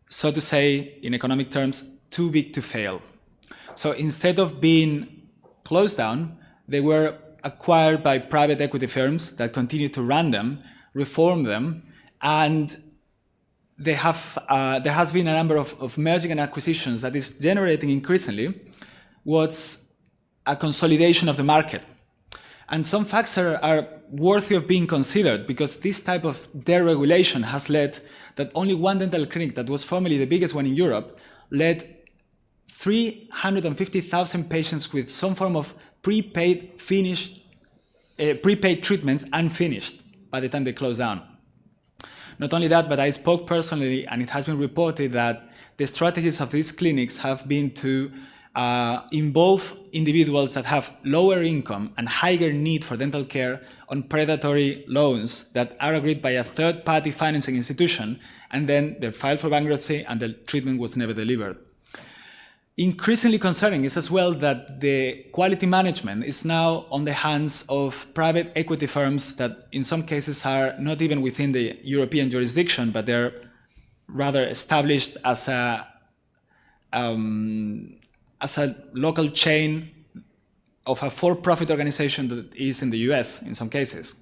so to say, in economic terms, too big to fail. So instead of being closed down, they were acquired by private equity firms that continue to run them, reform them, and there has been a number of merging and acquisitions that is generating increasingly what's a consolidation of the market. And some facts are worthy of being considered, because this type of deregulation has led that only one dental clinic that was formerly the biggest one in Europe led 350,000 patients with some form of prepaid treatments unfinished by the time they closed down. Not only that, but I spoke personally, and it has been reported that the strategies of these clinics have been to involve individuals that have lower income and higher need for dental care on predatory loans that are agreed by a third-party financing institution, and then they filed for bankruptcy and the treatment was never delivered. Increasingly concerning is as well that the quality management is now on the hands of private equity firms that in some cases are not even within the European jurisdiction, but they're rather established as a local chain of a for-profit organization that is in the US in some cases.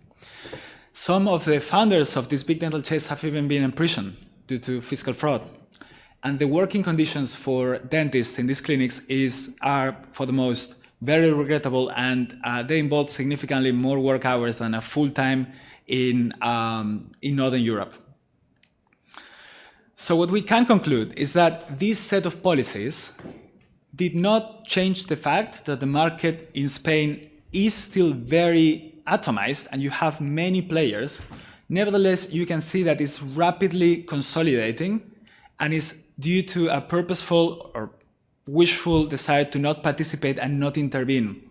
Some of the founders of these big dental chains have even been in prison due to fiscal fraud. And the working conditions for dentists in these clinics are, for the most, very regrettable, and they involve significantly more work hours than a full-time in Northern Europe. So what we can conclude is that this set of policies did not change the fact that the market in Spain is still very atomized and you have many players. Nevertheless, you can see that it's rapidly consolidating and is due to a purposeful or wishful desire to not participate and not intervene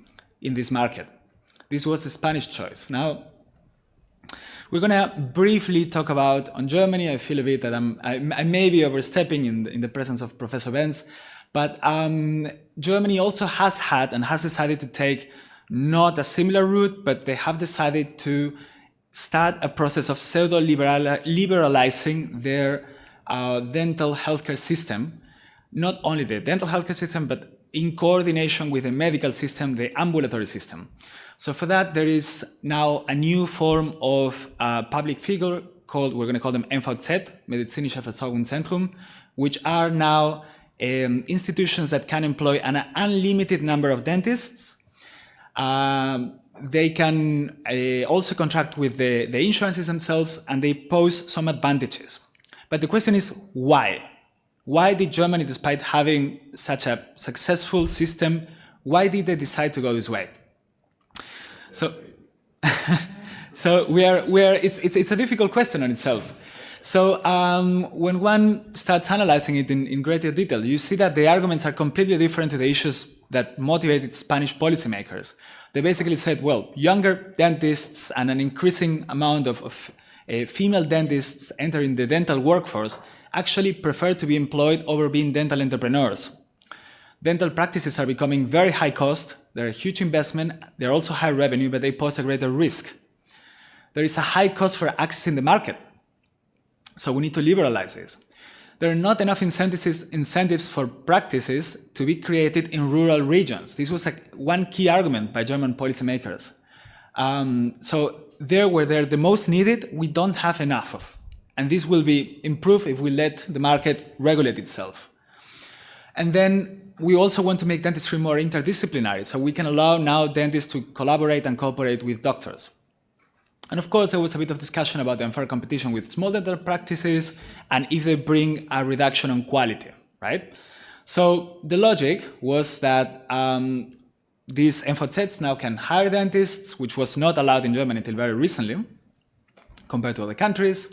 in this market. This was the Spanish choice. Now, we're going to briefly talk about on Germany. I feel a bit that I may be overstepping in the presence of Professor Benz, but Germany also has had and has decided to take not a similar route, but they have decided to start a process of pseudo-liberalizing their dental healthcare system, not only the dental healthcare system, but in coordination with the medical system, the ambulatory system. So for that, there is now a new form of public figure called, we're going to call them MVZ, Medizinische Versorgungszentrum, which are now institutions that can employ an unlimited number of dentists. They can also contract with the insurances themselves, and they pose some advantages. But the question is, why? Why did Germany, despite having such a successful system, why did they decide to go this way? So, it's a difficult question on itself. So when one starts analyzing it in greater detail, you see that the arguments are completely different to the issues that motivated Spanish policymakers. They basically said, well, younger dentists and an increasing amount of female dentists entering the dental workforce actually prefer to be employed over being dental entrepreneurs. Dental practices are becoming very high cost, they're a huge investment, they're also high revenue, but they pose a greater risk. There is a high cost for accessing the market, so we need to liberalize this. There are not enough incentives for practices to be created in rural regions. This was one key argument by German policymakers. So there where they're the most needed, we don't have enough of. And this will be improved if we let the market regulate itself. And then we also want to make dentistry more interdisciplinary, so we can allow now dentists to collaborate and cooperate with doctors. And of course, there was a bit of discussion about the unfair competition with small dental practices and if they bring a reduction on quality, right? So the logic was that these MVZs now can hire dentists, which was not allowed in Germany until very recently, compared to other countries.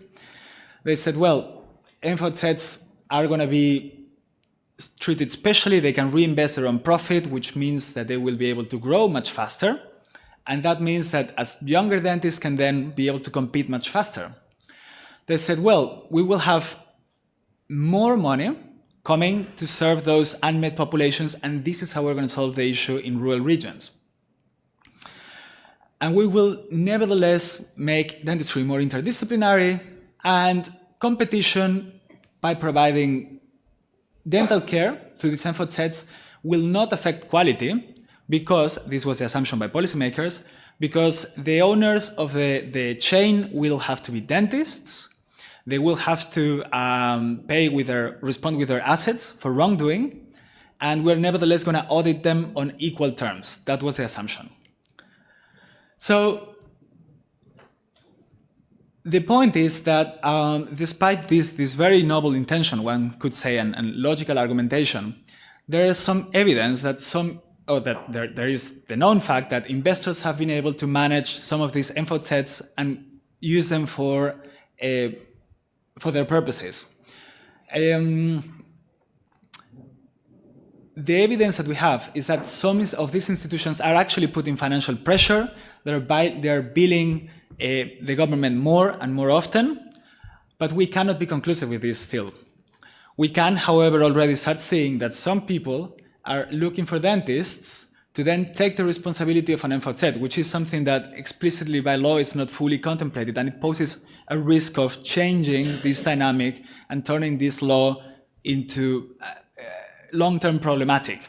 They said, well, MVZs are going to be treated specially. They can reinvest their own profit, which means that they will be able to grow much faster. And that means that as younger dentists can then be able to compete much faster. They said, well, we will have more money coming to serve those unmet populations, and this is how we're going to solve the issue in rural regions. And we will nevertheless make dentistry more interdisciplinary, and competition by providing dental care through these MVZs will not affect quality, because this was the assumption by policymakers, because the owners of the chain will have to be dentists, they will have to respond with their assets for wrongdoing, and we're nevertheless going to audit them on equal terms. That was the assumption. So the point is that despite this very noble intention, one could say, and logical argumentation, there is some evidence that there is the known fact that investors have been able to manage some of these MVZs and use them for their purposes. The evidence that we have is that some of these institutions are actually putting financial pressure. They're billing the government more and more often, but we cannot be conclusive with this still. We can, however, already start seeing that some people are looking for dentists to then take the responsibility of an MVZ, which is something that explicitly by law is not fully contemplated, and it poses a risk of changing this dynamic and turning this law into long-term problematic.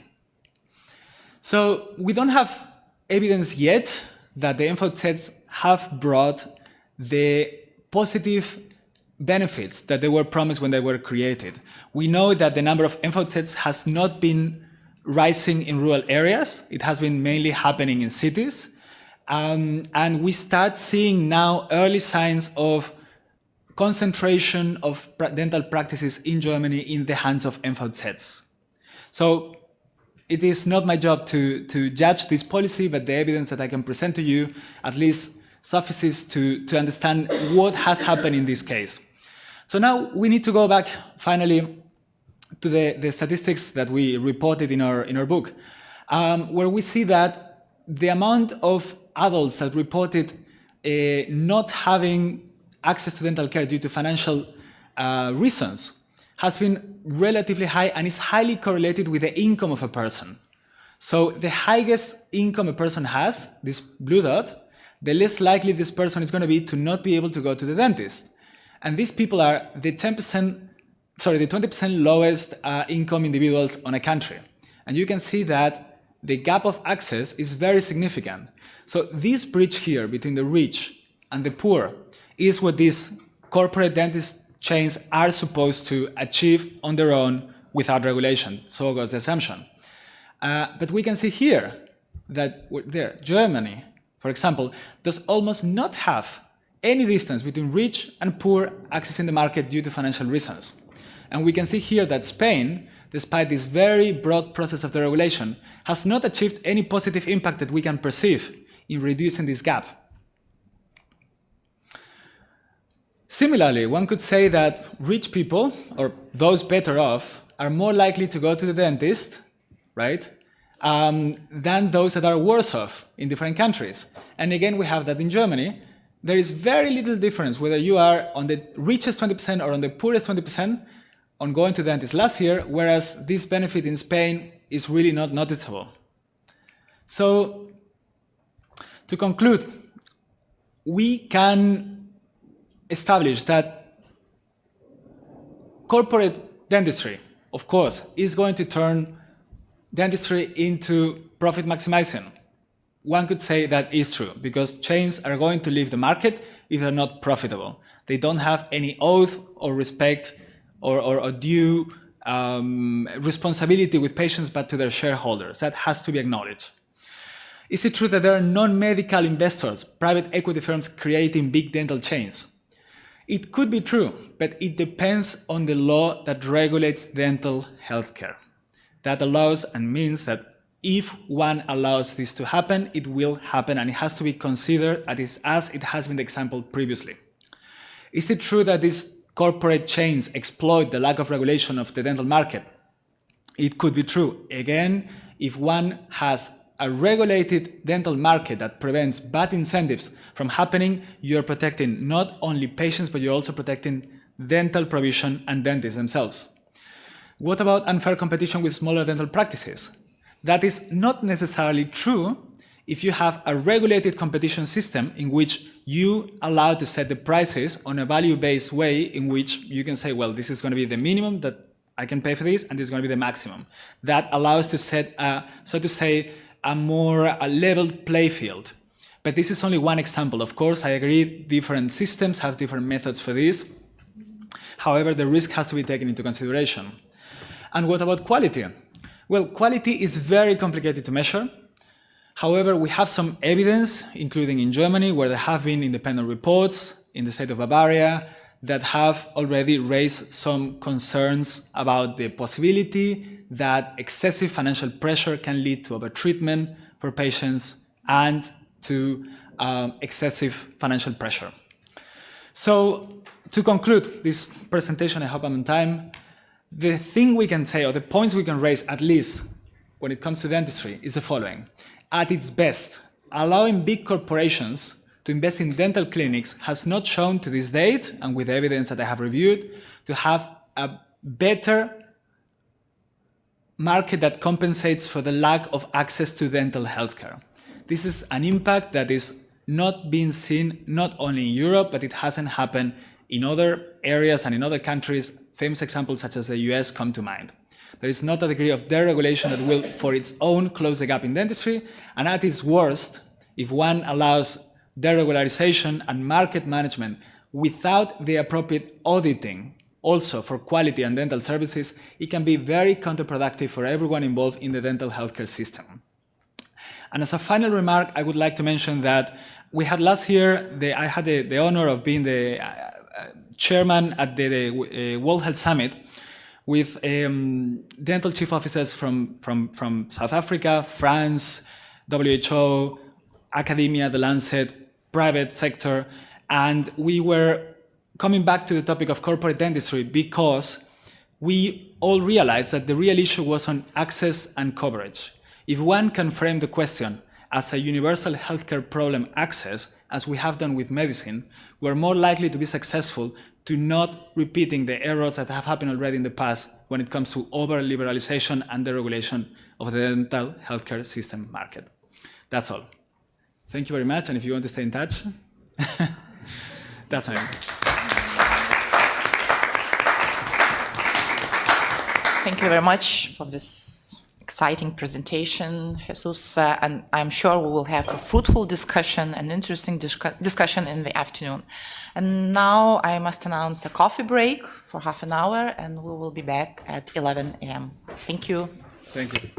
So we don't have evidence yet that the MVZs have brought the positive benefits that they were promised when they were created. We know that the number of MVZs has not been rising in rural areas. It has been mainly happening in cities. And we start seeing now early signs of concentration of dental practices in Germany in the hands of MVZs. So it is not my job to judge this policy, but the evidence that I can present to you at least suffices to understand what has happened in this case. So now we need to go back finally to the statistics that we reported in our book, where we see that the amount of adults that reported not having access to dental care due to financial reasons has been relatively high and is highly correlated with the income of a person. So the highest income a person has, this blue dot, the less likely this person is going to be to not be able to go to the dentist. And these people are the 20% lowest income individuals on a country. And you can see that the gap of access is very significant. So this bridge here between the rich and the poor is what these corporate dentist chains are supposed to achieve on their own without regulation. So goes the assumption. But we can see here that Germany, for example, does almost not have any distance between rich and poor accessing the market due to financial reasons. And we can see here that Spain, despite this very broad process of deregulation, has not achieved any positive impact that we can perceive in reducing this gap. Similarly, one could say that rich people, or those better off, are more likely to go to the dentist, right, than those that are worse off in different countries. And again, we have that in Germany. There is very little difference whether you are on the richest 20% or on the poorest 20% on going to the dentist last year, whereas this benefit in Spain is really not noticeable. So, to conclude, we can establish that corporate dentistry, of course, is going to turn dentistry into profit maximizing. One could say that is true, because chains are going to leave the market if they're not profitable. They don't have any oath or respect or due responsibility with patients, but to their shareholders. That has to be acknowledged. Is it true that there are non-medical investors, private equity firms creating big dental chains? It could be true, but it depends on the law that regulates dental healthcare. That allows and means that if one allows this to happen, it will happen, and it has to be considered as it has been the example previously. Is it true that these corporate chains exploit the lack of regulation of the dental market? It could be true. Again, if one has a regulated dental market that prevents bad incentives from happening, you're protecting not only patients, but you're also protecting dental provision and dentists themselves. What about unfair competition with smaller dental practices? That is not necessarily true if you have a regulated competition system in which you allow to set the prices on a value-based way in which you can say, well, this is going to be the minimum that I can pay for this, and this is going to be the maximum. That allows to set, so to say, a more level play field. But this is only one example. Of course, I agree, different systems have different methods for this. However, the risk has to be taken into consideration. And what about quality? Well, quality is very complicated to measure. However, we have some evidence, including in Germany, where there have been independent reports in the state of Bavaria that have already raised some concerns about the possibility that excessive financial pressure can lead to overtreatment for patients and to excessive financial pressure. So, to conclude this presentation, I hope I'm on time, the thing we can say, or the points we can raise, at least when it comes to dentistry, is the following. At its best, allowing big corporations to invest in dental clinics has not shown to this date, and with the evidence that I have reviewed, to have a better market that compensates for the lack of access to dental healthcare. This is an impact that is not being seen not only in Europe, but it hasn't happened in other areas and in other countries. Famous examples such as the US come to mind. There is not a degree of deregulation that will, for its own, close the gap in dentistry, and at its worst, if one allows deregularization and market management without the appropriate auditing, also for quality and dental services, it can be very counterproductive for everyone involved in the dental healthcare system. And as a final remark, I would like to mention that we had last year, I had the honor of being the chairman at the World Health Summit with dental chief officers from South Africa, France, WHO, academia, the Lancet, private sector, and we were coming back to the topic of corporate dentistry because we all realized that the real issue was on access and coverage. If one can frame the question as a universal healthcare problem access, as we have done with medicine, we're more likely to be successful to not repeating the errors that have happened already in the past when it comes to over-liberalization and deregulation of the dental healthcare system market. That's all. Thank you very much, and if you want to stay in touch, that's my Thank you very much for this exciting presentation, Jesus, and I'm sure we will have a fruitful discussion and interesting discussion in the afternoon. And now I must announce a coffee break for half an hour, and we will be back at 11 a.m. Thank you. Thank you.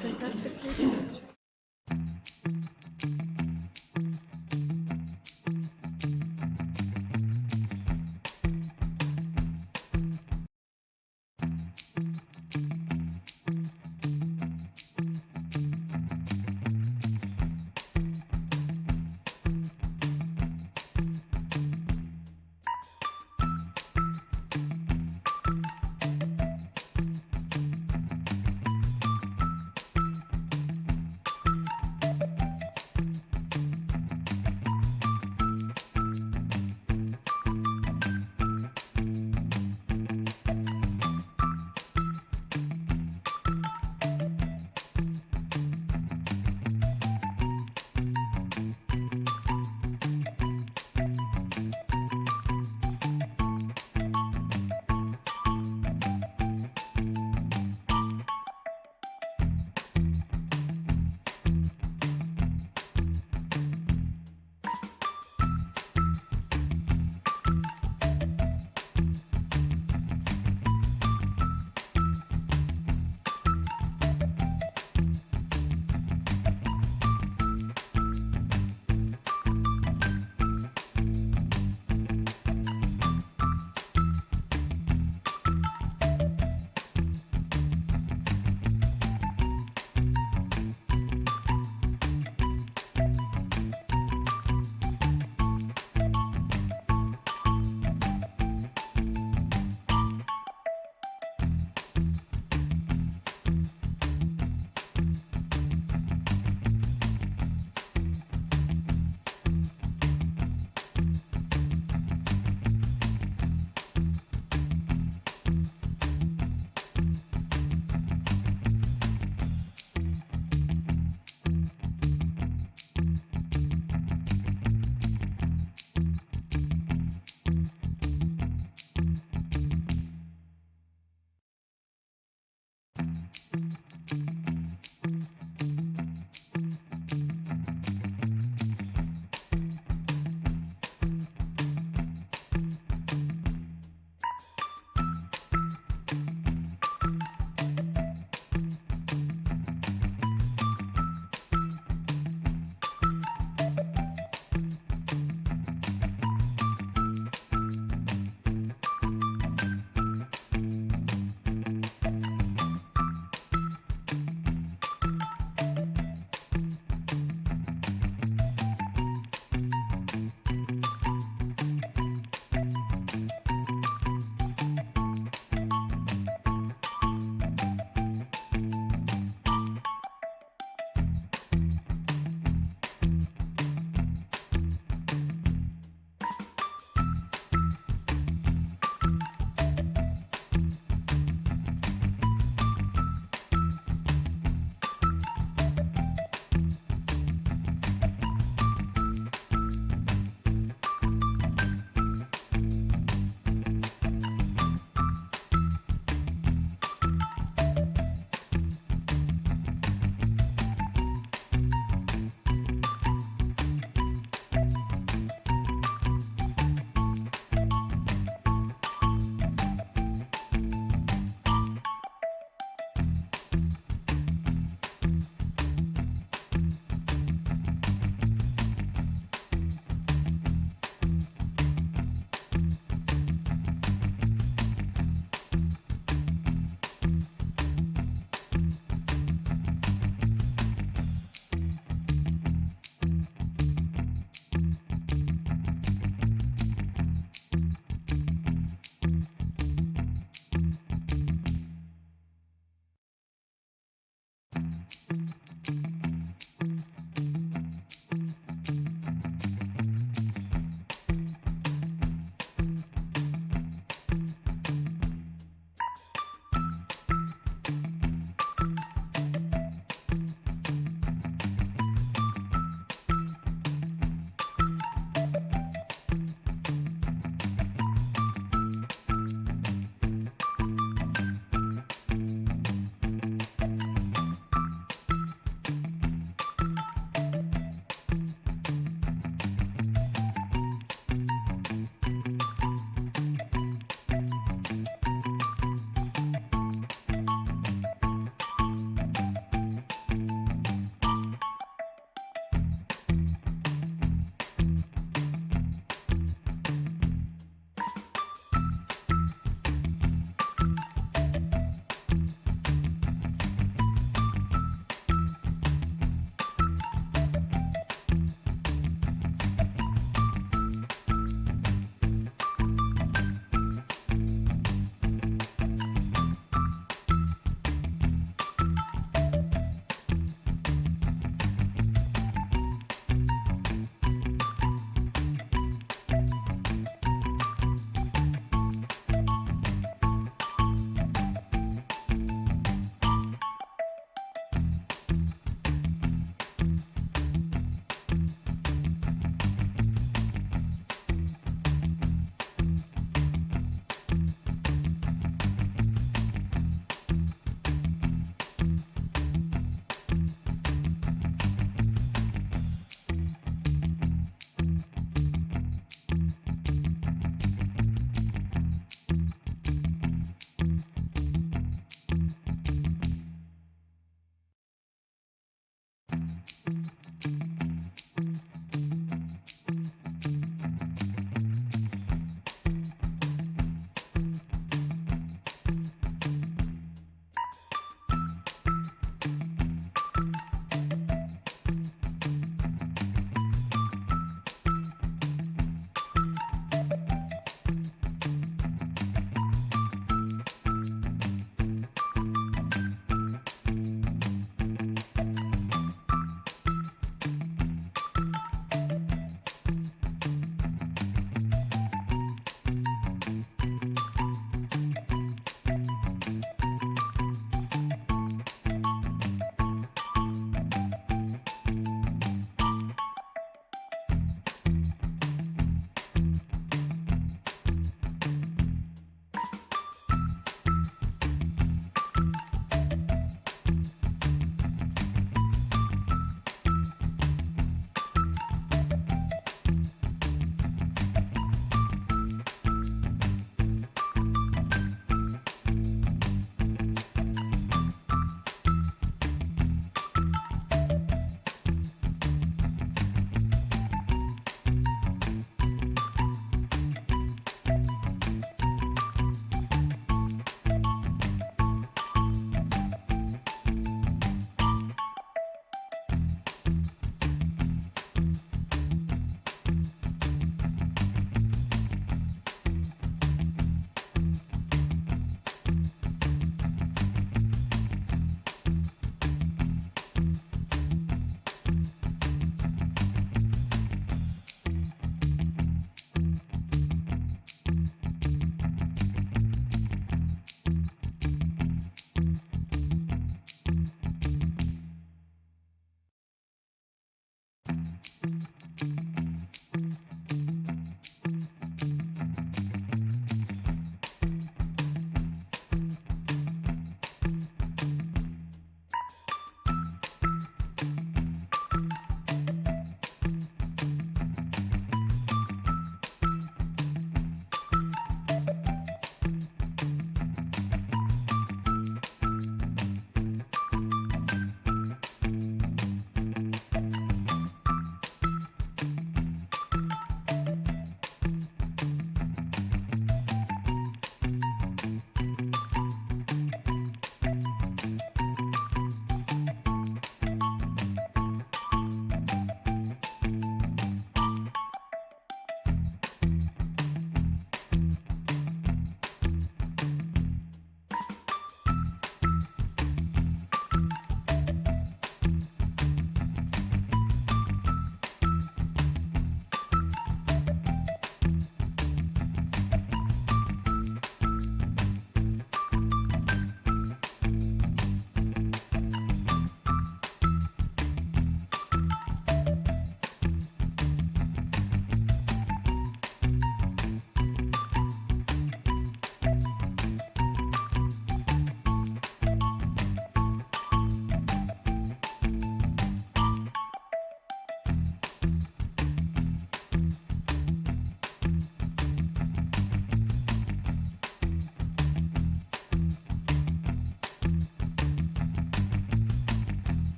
Fantastic research.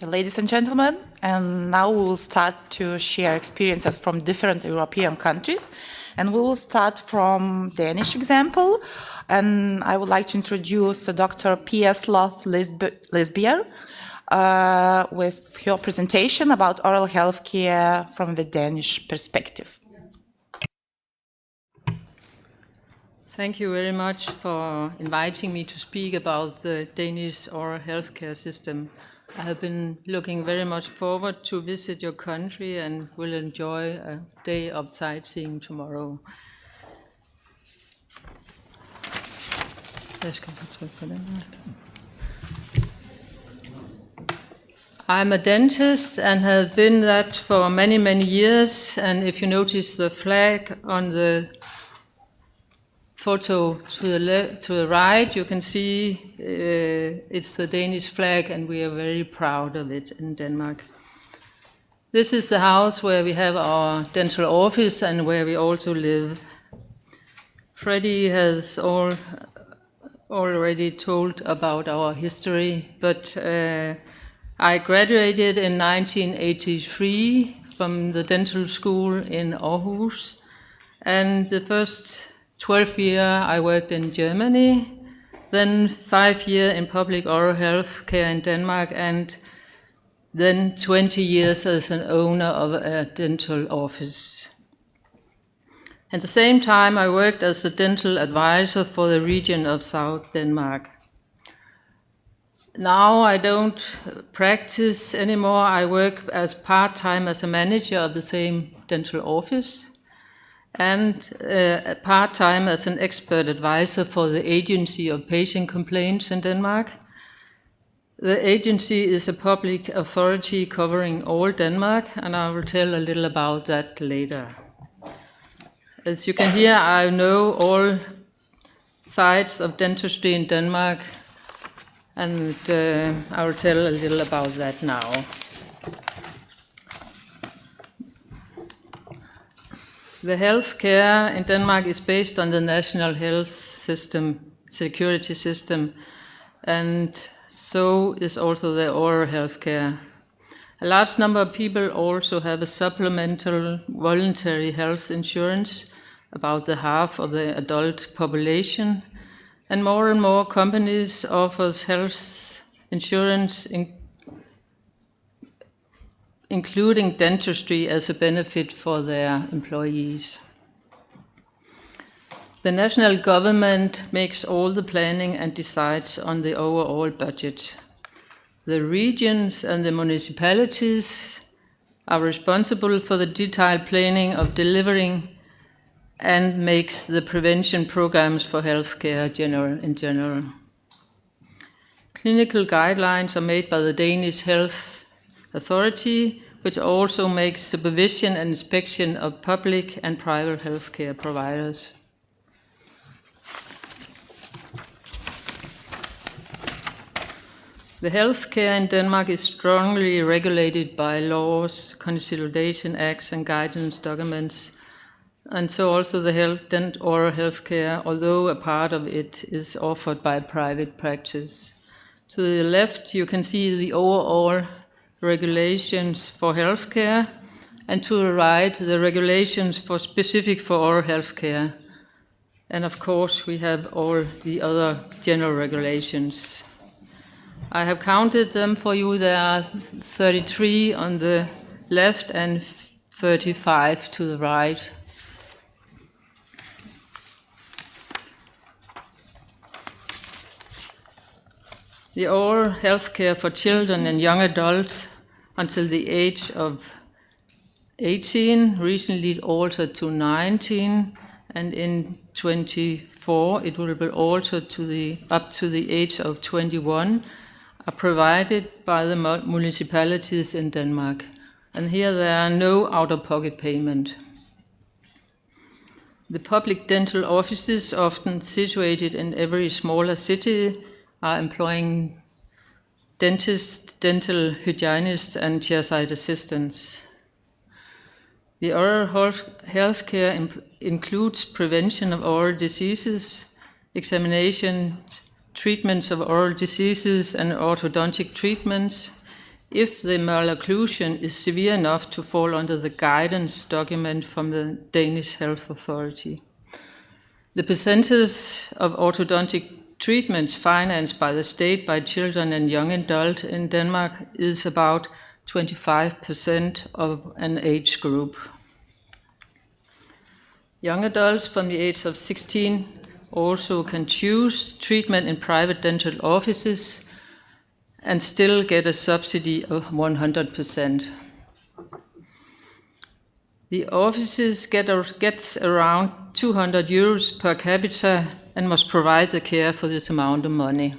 ladies and gentlemen, and now we will start to share experiences from different European countries. And we will start from Danish example. And I would like to introduce Dr. Pia Sloth Lisbier with her presentation about oral health care from the Danish perspective. Thank you very much for inviting me to speak about the Danish oral healthcare system. I have been looking very much forward to visit your country and will enjoy a day of sightseeing tomorrow. I'm a dentist and have been that for many, many years. And if you notice the flag on the photo to the right, you can see it's the Danish flag, and we are very proud of it in Denmark. This is the house where we have our dental office and where we also live. Freddie has already told about our history, but I graduated in 1983 from the dental school in Aarhus, and the first 12 years I worked in Germany, then 5 years in public oral health care in Denmark, and then 20 years as an owner of a dental office. At the same time, I worked as a dental advisor for the region of South Denmark. Now I don't practice anymore. I work as part-time as a manager of the same dental office, and part-time as an expert advisor for the Agency of Patient Complaints in Denmark. The agency is a public authority covering all Denmark, and I will tell a little about that later. As you can hear, I know all sides of dentistry in Denmark, and I will tell a little about that now. The healthcare in Denmark is based on the national health system, security system, and so is also the oral healthcare. A large number of people also have a supplemental voluntary health insurance, about the half of the adult population, and more companies offers health insurance, including dentistry as a benefit for their employees. The national government makes all the planning and decides on the overall budget. The regions and the municipalities are responsible for the detailed planning of delivering and makes the prevention programs for healthcare in general. Clinical guidelines are made by the Danish Health Authority, which also makes supervision and inspection of public and private healthcare providers. The healthcare in Denmark is strongly regulated by laws, consolidation acts, and guidance documents, and so also the oral healthcare, although a part of it is offered by private practice. To the left, you can see the overall regulations for healthcare, and to the right, the regulations specific for oral healthcare. And of course, we have all the other general regulations. I have counted them for you. There are 33 on the left and 35 to the right. The oral healthcare for children and young adults until the age of 18, recently altered to 19, and in 24 it will be altered to up to the age of 21, are provided by the municipalities in Denmark. And here there are no out-of-pocket payment. The public dental offices, often situated in every smaller city, are employing dentists, dental hygienists, and chairside assistants. The oral health care includes prevention of oral diseases, examination, treatments of oral diseases, and orthodontic treatments. if the malocclusion is severe enough to fall under the guidance document from the Danish Health Authority. The percentage of orthodontic treatments financed by the state by children and young adults in Denmark is about 25% of an age group. Young adults from the age of 16 also can choose treatment in private dental offices and still get a subsidy of 100%. The offices gets around 200 euros per capita and must provide the care for this amount of money.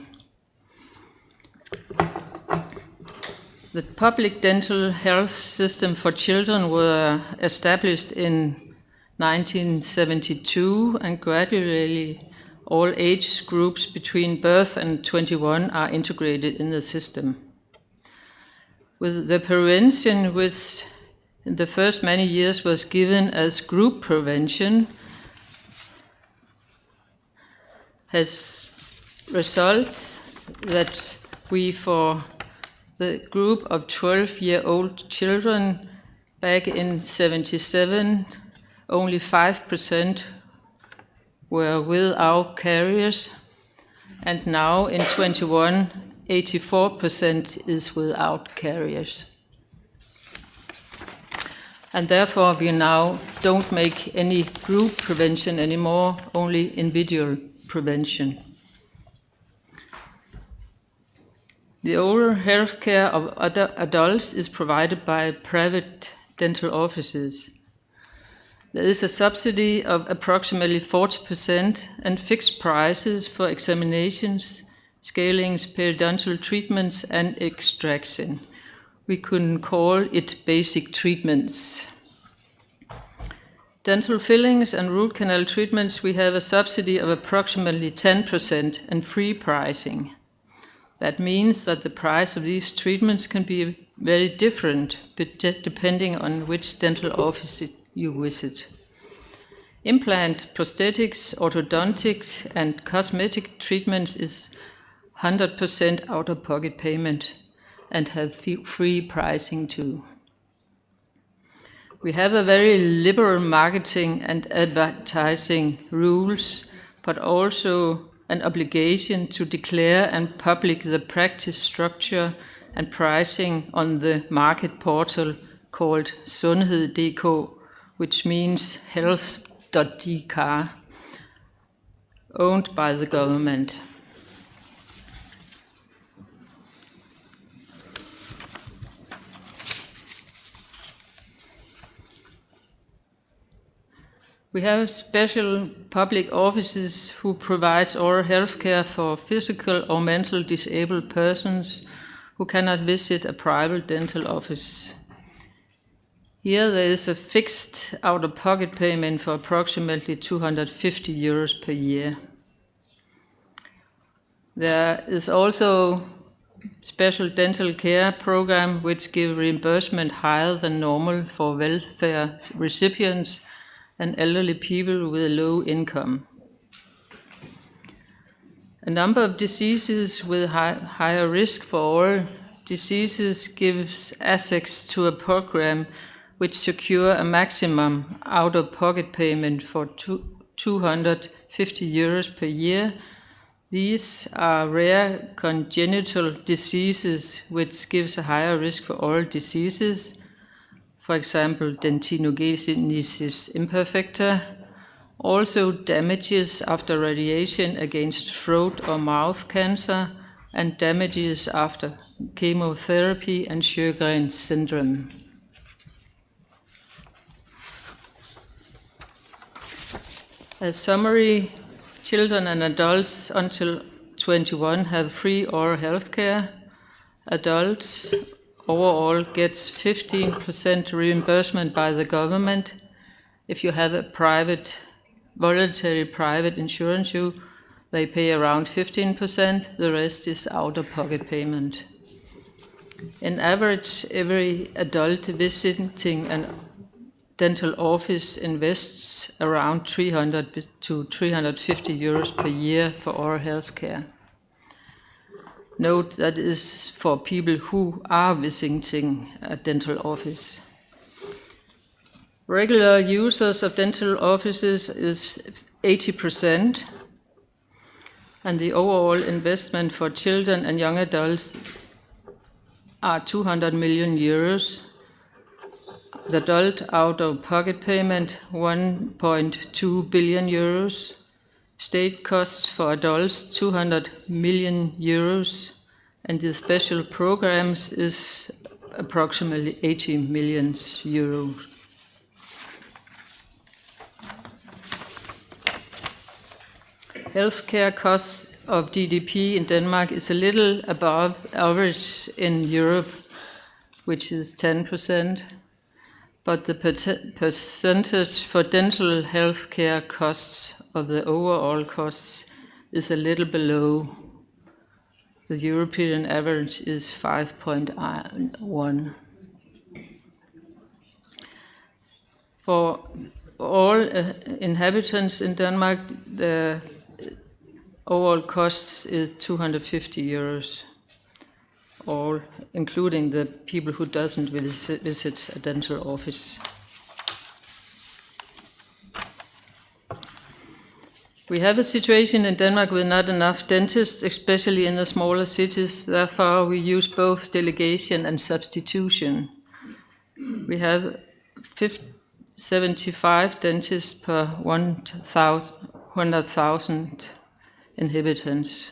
The public dental health system for children were established in 1972, and gradually all age groups between birth and 21 are integrated in the system. With the prevention, which in the first many years was given as group prevention, has resulted that we, for the group of 12-year-old children back in 77, only 5% were without carriers, and now in 21, 84% is without carriers. And therefore we now don't make any group prevention anymore, only individual prevention. The oral health care of adults is provided by private dental offices. There is a subsidy of approximately 40% and fixed prices for examinations, scalings, periodontal treatments, and extraction. We couldn't call it basic treatments. Dental fillings and root canal treatments, we have a subsidy of approximately 10% and free pricing. That means that the price of these treatments can be very different depending on which dental office you visit. Implant, prosthetics, orthodontics, and cosmetic treatments is 100% out-of-pocket payment and have free pricing too. We have a very liberal marketing and advertising rules, but also an obligation to declare and publish the practice structure and pricing on the market portal called Sundhed.dk, which means health.dk, owned by the government. We have special public offices who provide oral health care for physical or mental disabled persons who cannot visit a private dental office. Here there is a fixed out-of-pocket payment for approximately 250 euros per year. There is also special dental care program which give reimbursement higher than normal for welfare recipients and elderly people with a low income. A number of diseases with higher risk for all diseases gives access to a program which secure a maximum out-of-pocket payment for 250 euros per year. These are rare congenital diseases which gives a higher risk for all diseases. For example, dentinogenesis imperfecta, also damages after radiation against throat or mouth cancer, and damages after chemotherapy and Sjögren's syndrome. As summary, children and adults until 21 have free oral health care. Adults overall gets 15% reimbursement by the government. If you have a voluntary private insurance, they pay around 15%, the rest is out-of-pocket payment. In average, every adult visiting a dental office invests around 300 to 350 euros per year for oral health care. Note that is for people who are visiting a dental office. Regular users of dental offices is 80%, and the overall investment for children and young adults are 200 million euros. The adult out-of-pocket payment, 1.2 billion euros. State costs for adults, 200 million euros. And the special programs is approximately 80 million euros. Healthcare costs of GDP in Denmark is a little above average in Europe, which is 10%. But the percentage for dental healthcare costs of the overall costs is a little below. The European average is 5.1. For all inhabitants in Denmark, the overall costs is 250 euros. All, including the people who doesn't visit a dental office. We have a situation in Denmark with not enough dentists, especially in the smaller cities. Therefore, we use both delegation and substitution. We have 75 dentists per 100,000 inhabitants.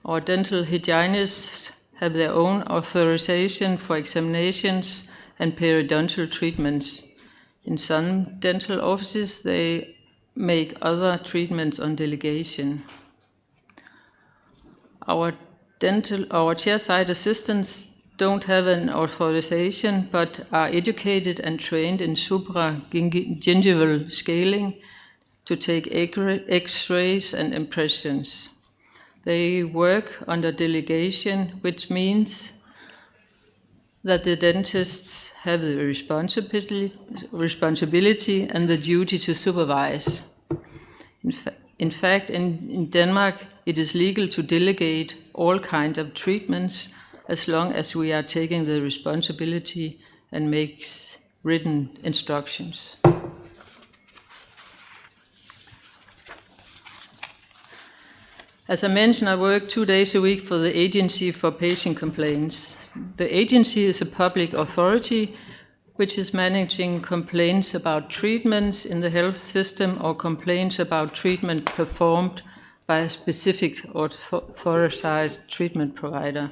Our dental hygienists have their own authorization for examinations and periodontal treatments. In some dental offices, they make other treatments on delegation. Our chairside assistants don't have an authorization, but are educated and trained in supragingival scaling to take X-rays and impressions. They work under delegation, which means that the dentists have the responsibility and the duty to supervise. In fact, in Denmark, it is legal to delegate all kinds of treatments as long as we are taking the responsibility and makes written instructions. As I mentioned, I work 2 days a week for the Agency for Patient Complaints. The agency is a public authority which is managing complaints about treatments in the health system or complaints about treatment performed by a specific authorized treatment provider.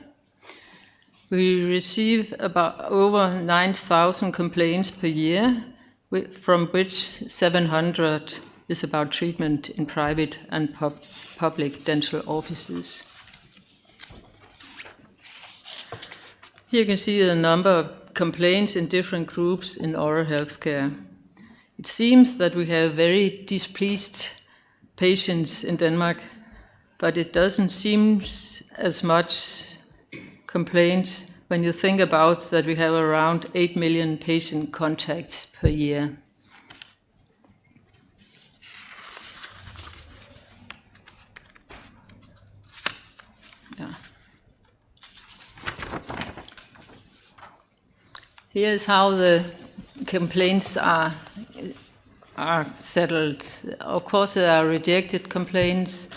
We receive about over 9,000 complaints per year, from which 700 is about treatment in private and public dental offices. Here you can see the number of complaints in different groups in oral healthcare. It seems that we have very displeased patients in Denmark, but it doesn't seem as much complaints when you think about that we have around 8 million patient contacts per year. Here's how the complaints are settled. Of course, there are rejected complaints,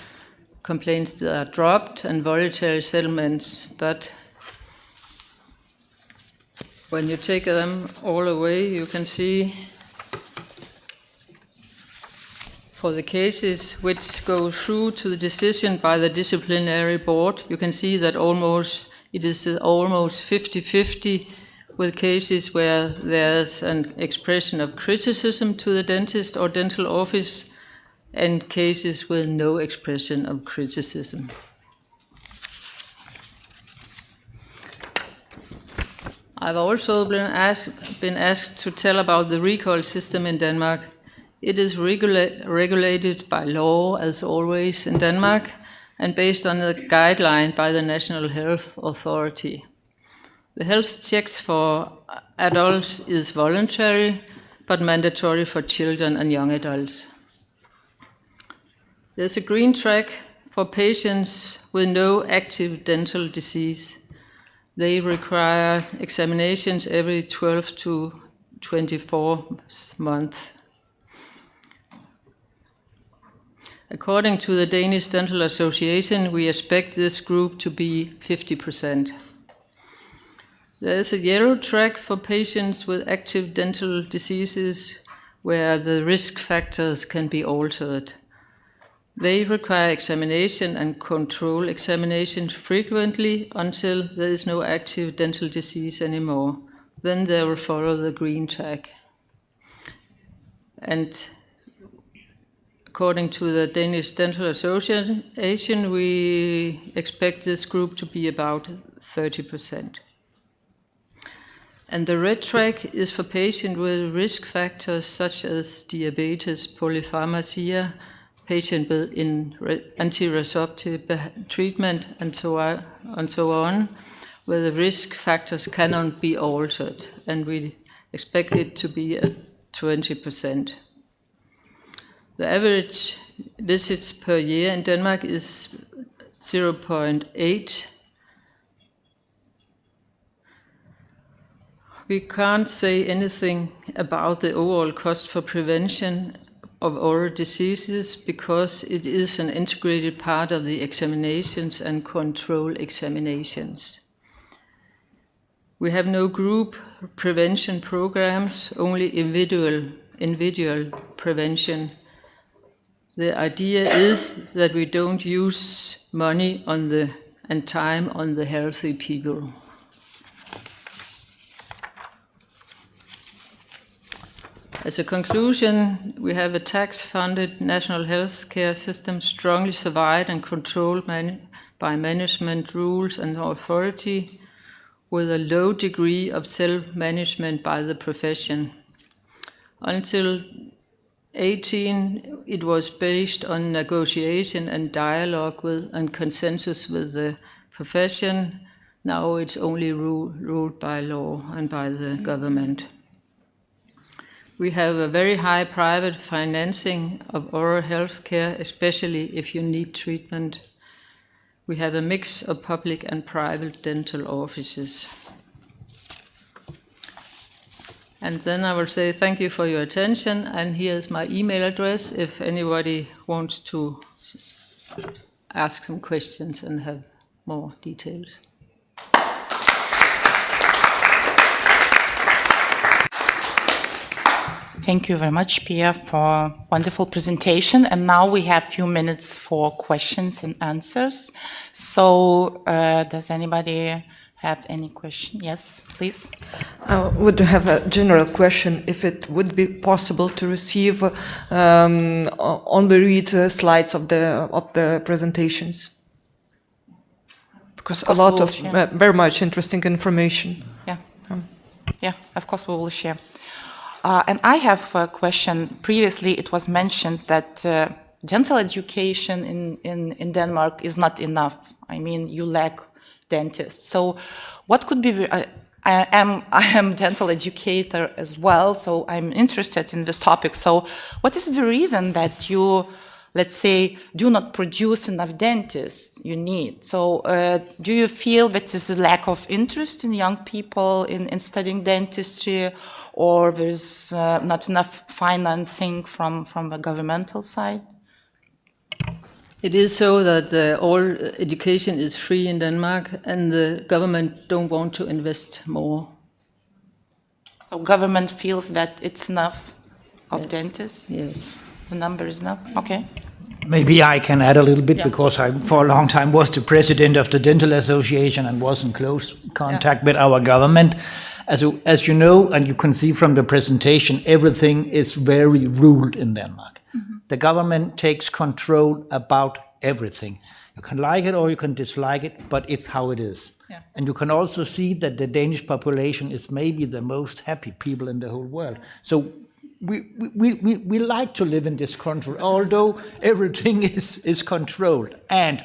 complaints that are dropped, and voluntary settlements. But when you take them all away, you can see for the cases which go through to the decision by the disciplinary board, you can see that it is almost 50-50 with cases where there's an expression of criticism to the dentist or dental office, and cases with no expression of criticism. I've also been asked to tell about the recall system in Denmark. It is regulated by law, as always in Denmark, and based on a guideline by the National Health Authority. The health checks for adults is voluntary, but mandatory for children and young adults. There's a green track for patients with no active dental disease. They require examinations every 12 to 24 months. According to the Danish Dental Association, we expect this group to be 50%. There is a yellow track for patients with active dental diseases where the risk factors can be altered. They require examination and control examination frequently until there is no active dental disease anymore. Then they will follow the green track. And according to the Danish Dental Association, we expect this group to be about 30%. And the red track is for patients with risk factors such as diabetes, polypharmacia, patient with anti-resorptive treatment, and so on, where the risk factors cannot be altered, and we expect it to be at 20%. The average visits per year in Denmark is 0.8. We can't say anything about the overall cost for prevention of oral diseases because it is an integrated part of the examinations and control examinations. We have no group prevention programs, only individual prevention. The idea is that we don't use money and time on the healthy people. As a conclusion, we have a tax-funded national health care system strongly survived and controlled by management rules and authority, with a low degree of self-management by the profession. Until 2018, it was based on negotiation and dialogue and consensus with the profession. Now it's only ruled by law and by the government. We have a very high private financing of oral health care, especially if you need treatment. We have a mix of public and private dental offices. And then I will say thank you for your attention, and here's my email address if anybody wants to ask some questions and have more details. Thank you very much, Pia, for a wonderful presentation. And now we have a few minutes for questions and answers. So does anybody have any question? Yes, please. I would have a general question, if it would be possible to receive on the read slides of the presentations. Because a lot of very much interesting information. Yeah, yeah, of course we will share. And I have a question. Previously, it was mentioned that dental education in Denmark is not enough. I mean, you lack dentists. So what could be... I am dental educator as well, so I'm interested in this topic. So what is the reason that you, let's say, do not produce enough dentists you need? So do you feel that there's a lack of interest in young people in studying dentistry, or there's not enough financing from the governmental side? It is so that all education is free in Denmark, and the government don't want to invest more. So government feels that it's enough of dentists? Yes. The number is enough? Okay. Maybe I can add a little bit, because I, for a long time, was the president of the Dental Association and was in close contact with our government. As you know, and you can see from the presentation, everything is very ruled in Denmark. Mm-hmm. The government takes control about everything. You can like it or you can dislike it, but it's how it is. Yeah. And you can also see that the Danish population is maybe the most happy people in the whole world. So we like to live in this country, although everything is controlled. And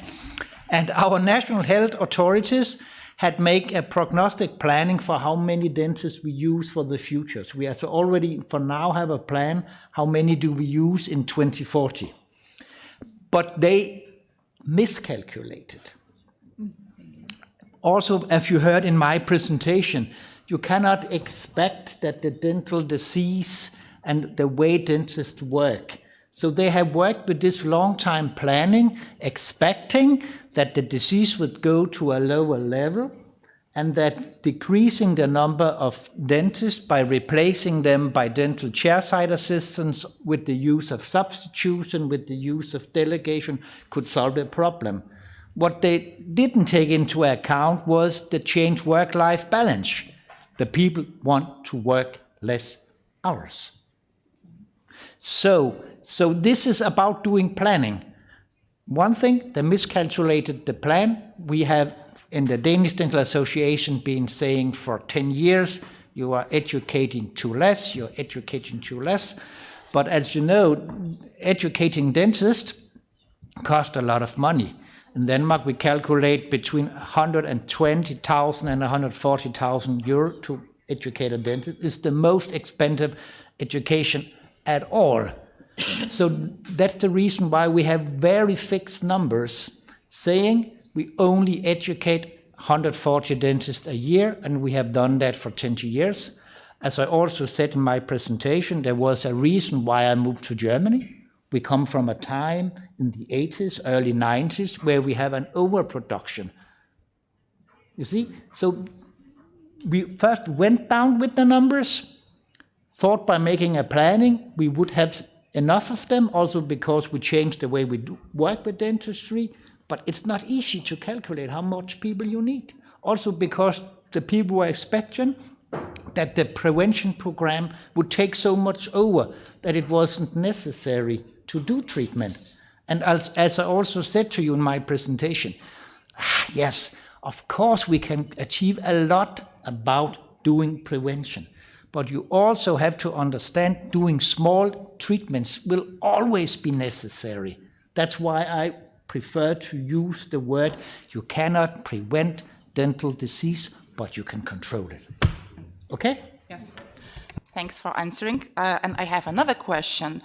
our national health authorities had made a prognostic planning for how many dentists we use for the future. So we also already, for now, have a plan how many do we use in 2040. But they miscalculated. Also, as you heard in my presentation, you cannot expect that the dental disease and the way dentists work. So they have worked with this long-time planning, expecting that the disease would go to a lower level, and that decreasing the number of dentists by replacing them by dental chairside assistants with the use of substitution, with the use of delegation, could solve the problem. What they didn't take into account was the changed work-life balance. The people want to work less hours. So this is about doing planning. One thing, they miscalculated the plan. We have in the Danish Dental Association been saying for 10 years, you are educating too less, you're educating too less. But as you know, educating dentists costs a lot of money. In Denmark, we calculate between 120,000 and 140,000 euro to educate a dentist. It's the most expensive education at all. So that's the reason why we have very fixed numbers saying we only educate 140 dentists a year, and we have done that for 20 years. As I also said in my presentation, there was a reason why I moved to Germany. We come from a time in the 80s, early 90s, where we have an overproduction. You see? So we first went down with the numbers, thought by making a planning we would have enough of them, also because we changed the way we work with dentistry. But it's not easy to calculate how much people you need. Also because the people were expecting that the prevention program would take so much over that it wasn't necessary to do treatment. And as I also said to you in my presentation, yes, of course we can achieve a lot about doing prevention. But you also have to understand doing small treatments will always be necessary. That's why I prefer to use the word, you cannot prevent dental disease, but you can control it. Okay? Yes. Thanks for answering. And I have another question.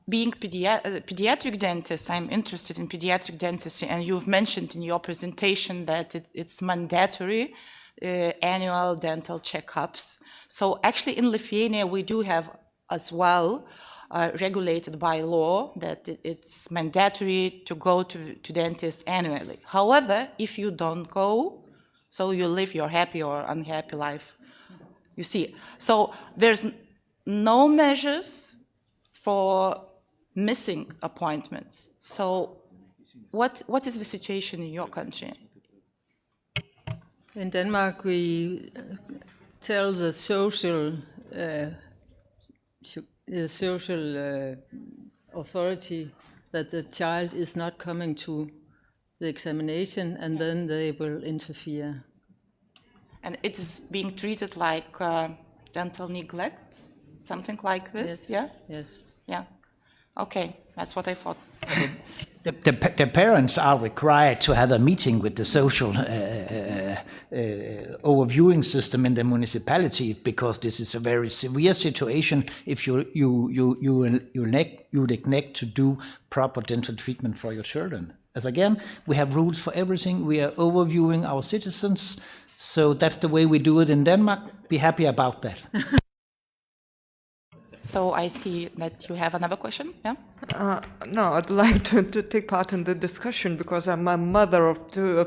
Being pediatric dentist, I'm interested in pediatric dentistry, and you've mentioned in your presentation that it's mandatory annual dental checkups. So actually in Lithuania, we do have as well regulated by law that it's mandatory to go to dentist annually. However, if you don't go, so you live your happy or unhappy life, you see. So there's no measures for missing appointments. So what is the situation in your country? In Denmark, we tell the social authority that the child is not coming to the examination, and then they will interfere. And it is being treated like dental neglect, something like this, Yes. yeah? Yes. Yeah. Okay, that's what I thought. The parents are required to have a meeting with the social overviewing system in the municipality, because this is a very severe situation if you neglect to do proper dental treatment for your children. As again, we have rules for everything. We are overviewing our citizens, so that's the way we do it in Denmark. Be happy about that. So I see that you have another question, yeah? No, I'd like to take part in the discussion because I'm a mother of two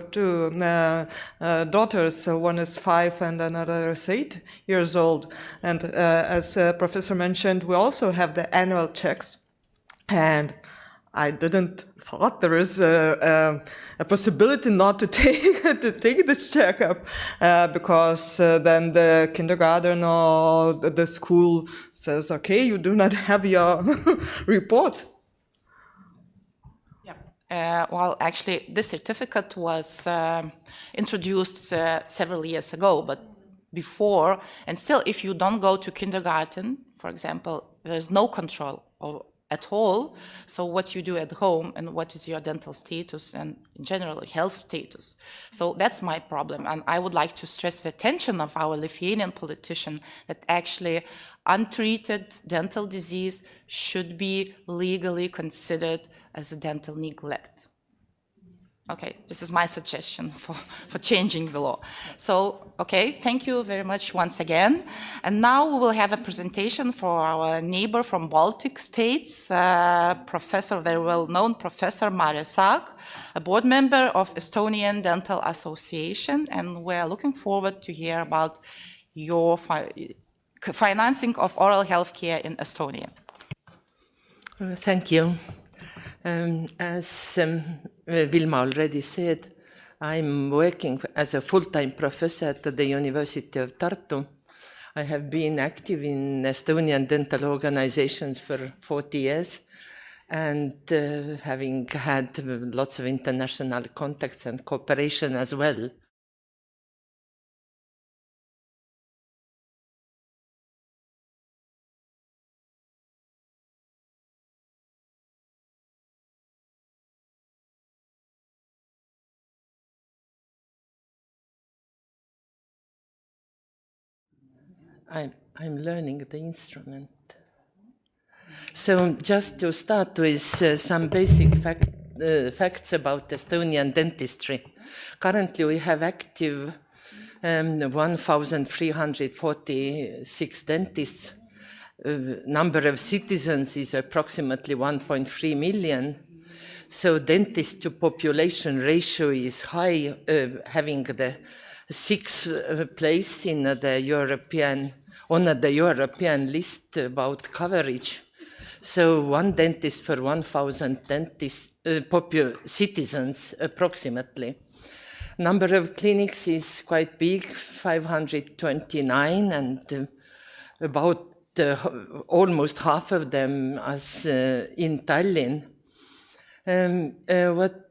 daughters. One is 5 and another is 8 years old. And as Professor mentioned, we also have the annual checks. And I didn't thought there is a possibility not to take this checkup because then the kindergarten or the school says, okay, you do not have your report. Yeah. Well, actually, this certificate was introduced several years ago, but before, and still, if you don't go to kindergarten, for example, there's no control at all. So what you do at home and what is your dental status and in general health status. So that's my problem. And I would like to stress the attention of our Lithuanian politician that actually untreated dental disease should be legally considered as a dental neglect. Okay, this is my suggestion for changing the law. So, okay, thank you very much once again. And now we will have a presentation for our neighbor from Baltic states, very well-known Professor Mare Saag, a board member of Estonian Dental Association, and we're looking forward to hear about your financing of oral health care in Estonia. Thank you. As Vilma already said, I'm working as a full-time professor at the University of Tartu. I have been active in Estonian dental organizations for 40 years and having had lots of international contacts and cooperation as well. I'm learning the instrument. So just to start with some basic facts about Estonian dentistry. Currently we have active 1,346 dentists. Number of citizens is approximately 1.3 million. So dentist to population ratio is high, having the sixth place in on the European list about coverage. So one dentist for 1,000 citizens approximately. Number of clinics is quite big, 529, and about almost half of them as in Tallinn. What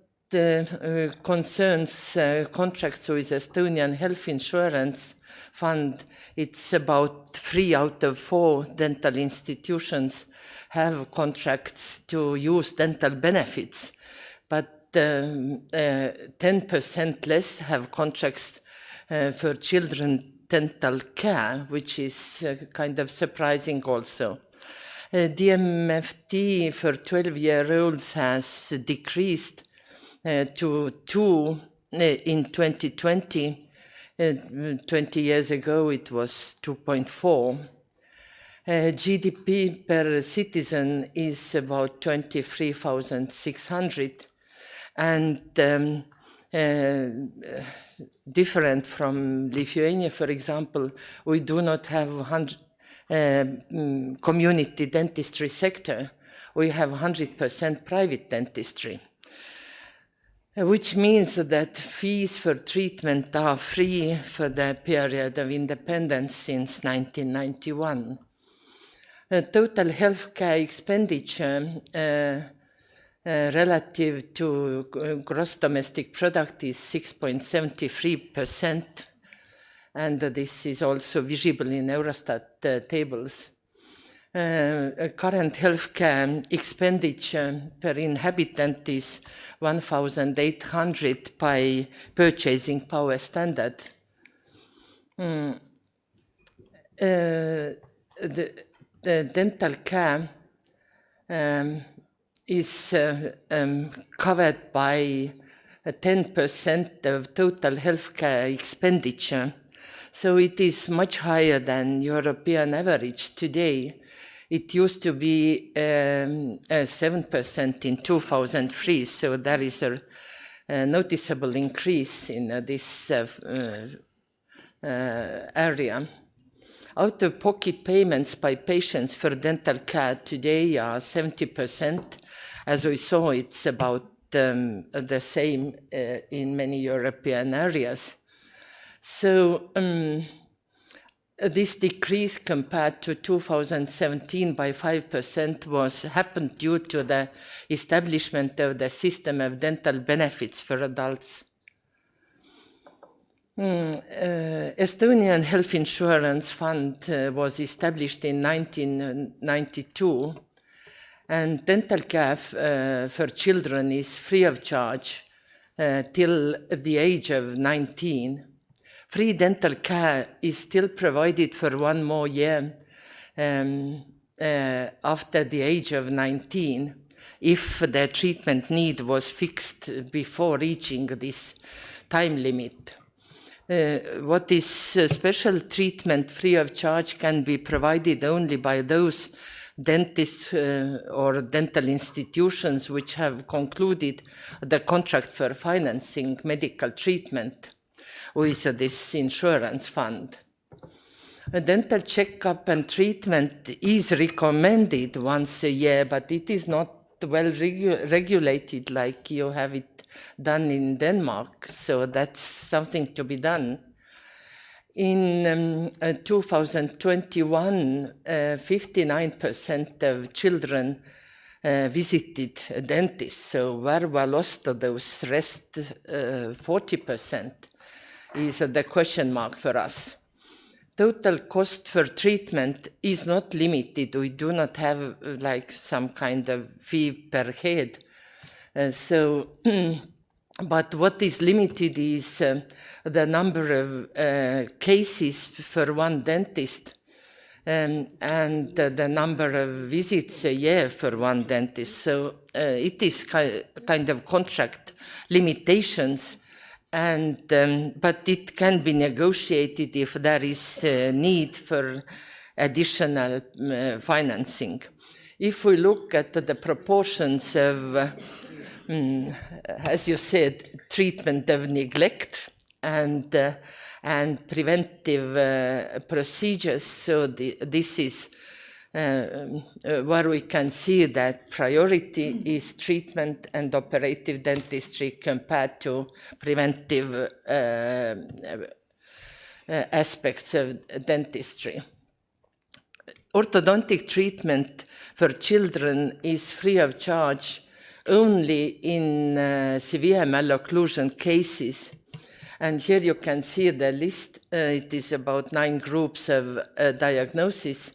concerns contracts with Estonian Health Insurance Fund, it's about 3 out of 4 dental institutions have contracts to use dental benefits, but 10% less have contracts for children dental care, which is kind of surprising also. DMFT for 12-year-olds has decreased to 2 in 2020. 20 years ago it was 2.4. GDP per citizen is about 23,600, and different from Lithuania, for example, we do not have community dentistry sector. We have 100% private dentistry, which means that fees for treatment are free for the period of independence since 1991. Total healthcare expenditure relative to gross domestic product is 6.73%, and this is also visible in Eurostat tables. Current healthcare expenditure per inhabitant is 1,800 by purchasing power standard. The dental care is covered by 10% of total healthcare expenditure. So it is much higher than European average today. It used to be 7% in 2003, so there is a noticeable increase in this area. Out-of-pocket payments by patients for dental care today are 70%. As we saw, it's about the same in many European areas. So this decrease compared to 2017 by 5% happened due to the establishment of the system of dental benefits for adults. Estonian Health Insurance Fund was established in 1992, and dental care for children is free of charge till the age of 19. Free dental care is still provided for 1 more year after the age of 19, if the treatment need was fixed before reaching this time limit. What is special treatment free of charge can be provided only by those dentists or dental institutions which have concluded the contract for financing medical treatment with this insurance fund. A dental checkup and treatment is recommended once a year, but it is not well regulated like you have it done in Denmark, so that's something to be done. In 2021, 59% of children visited a dentist, so where were lost those rest 40% is the question mark for us. Total cost for treatment is not limited. We do not have like some kind of fee per head. But what is limited is the number of cases for one dentist and the number of visits a year for one dentist. So it is kind of contract limitations, and but it can be negotiated if there is a need for additional financing. If we look at the proportions of as you said, treatment of neglect and preventive procedures. So this is where we can see that priority is treatment and operative dentistry compared to preventive aspects of dentistry. Orthodontic treatment for children is free of charge only in severe malocclusion cases. And here you can see the list. It is about 9 groups of diagnosis,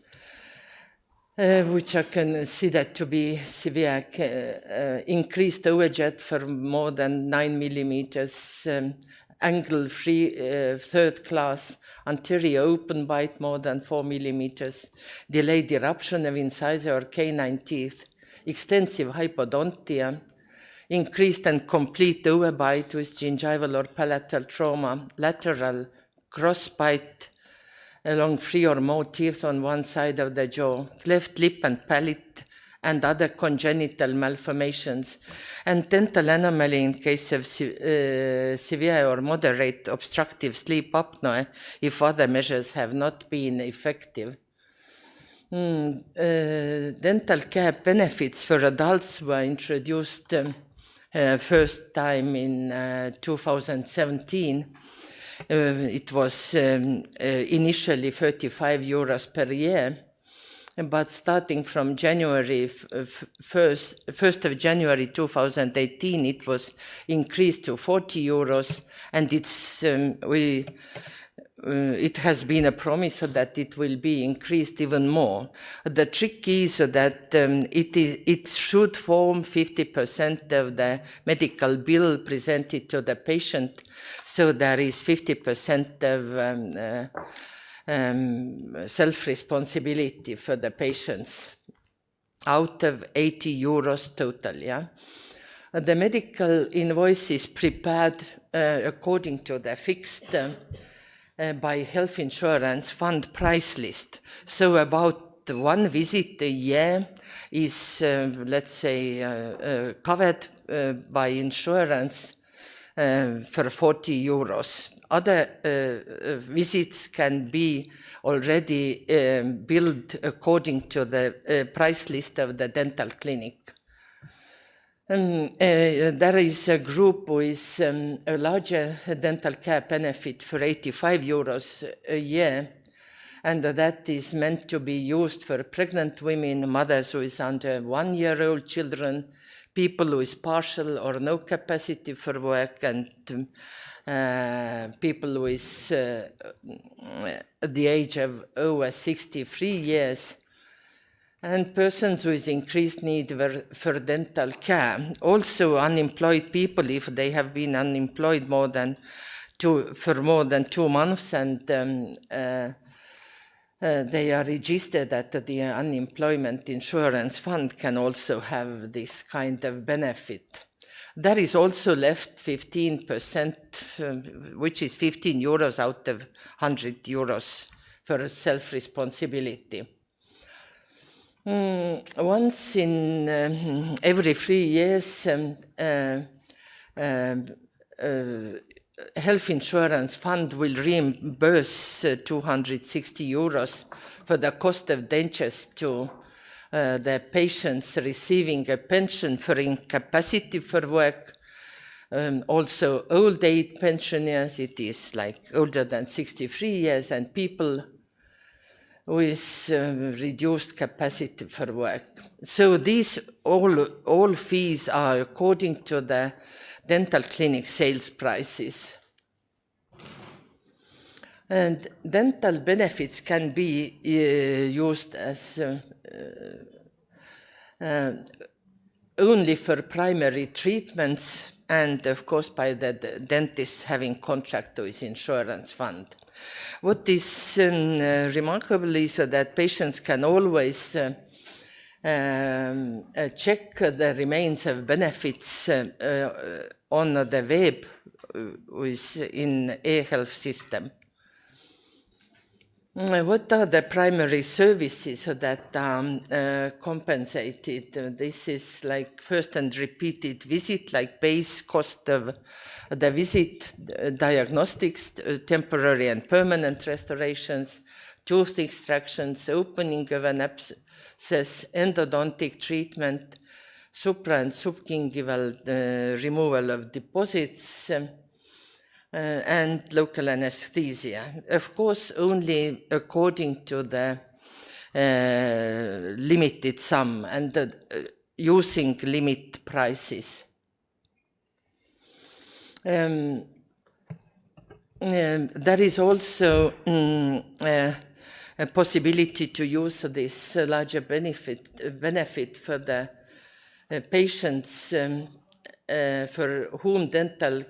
which I consider to be severe. Increased overjet for more than 9 millimeters, angle-free 3rd class, anterior open bite more than 4 millimeters, delayed eruption of incisor or canine teeth, extensive hypodontia, increased and complete overbite with gingival or palatal trauma, lateral crossbite along 3 or more teeth on one side of the jaw, cleft lip and palate, and other congenital malformations, and dental anomaly in case of severe or moderate obstructive sleep apnea if other measures have not been effective. Dental care benefits for adults were introduced first time in 2017. It was initially 35 euros per year, but starting from January 1st of January 2018, it was increased to 40 euros, and it has been a promise that it will be increased even more. The trick is that it should form 50% of the medical bill presented to the patient, so there is 50% of self-responsibility for the patients out of 80 euros total. Yeah? The medical invoice is prepared according to the fixed by health insurance fund price list. So about 1 visit a year is, let's say, covered by insurance for 40 euros. Other visits can be already billed according to the price list of the dental clinic. There is a group with a larger dental care benefit for 85 euros a year, and that is meant to be used for pregnant women, mothers with under 1-year-old children, people with partial or no capacity for work, and people with the age of over 63 years. And persons with increased need for dental care. Also unemployed people, if they have been unemployed for more than 2 months, and they are registered at the unemployment insurance fund can also have this kind of benefit. There is also left 15%, which is 15 euros out of 100 euros for self-responsibility. Once in every 3 years, health insurance fund will reimburse 260 euros for the cost of dentures to the patients receiving a pension for incapacity for work. Also old age pensioners, it is like older than 63 years, and people with reduced capacity for work. So these all fees are according to the dental clinic sales prices. And dental benefits can be used as only for primary treatments, and of course by the dentists having contract with insurance fund. What is remarkable is that patients can always check the remains of benefits on the web in e-health system. What are the primary services that are compensated? This is like first and repeated visit, like base cost of the visit, diagnostics, temporary and permanent restorations, tooth extractions, opening of an abscess, endodontic treatment, supra and subgingival removal of deposits, and local anesthesia. Of course, only according to the limited sum and using limit prices. There is also a possibility to use this larger benefit for the patients for whom dental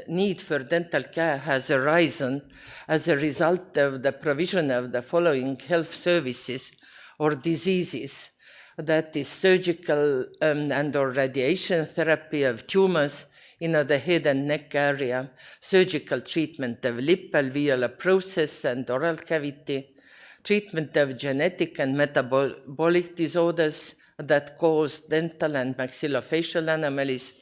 need for dental care has arisen as a result of the provision of the following health services or diseases. That is surgical and or radiation therapy of tumors in the head and neck area, surgical treatment of lip, alveolar process and oral cavity, treatment of genetic and metabolic disorders that cause dental and maxillofacial anomalies,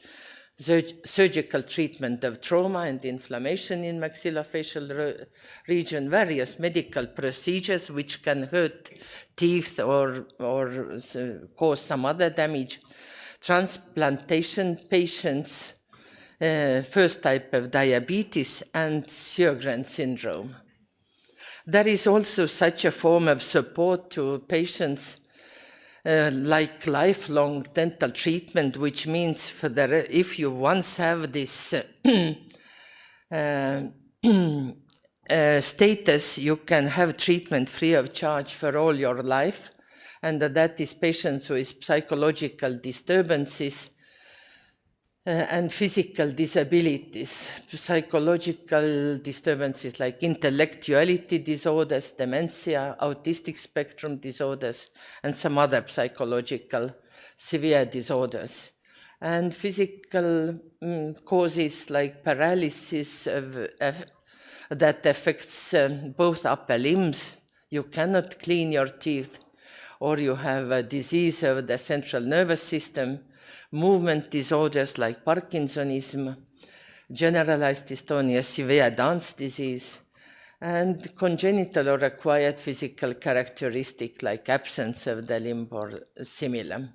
surgical treatment of trauma and inflammation in maxillofacial region, various medical procedures which can hurt teeth or cause some other damage, transplantation patients, first type of diabetes, and Sjögren's syndrome. There is also such a form of support to patients like lifelong dental treatment, which means if you once have this status, you can have treatment free of charge for all your life, and that is patients with psychological disturbances and physical disabilities, psychological disturbances like intellectuality disorders, dementia, autistic spectrum disorders, and some other psychological severe disorders. And physical causes like paralysis that affects both upper limbs. You cannot clean your teeth, or you have a disease of the central nervous system, movement disorders like Parkinsonism, generalized dystonia, severe Down's disease, and congenital or acquired physical characteristic like absence of the limb or similar.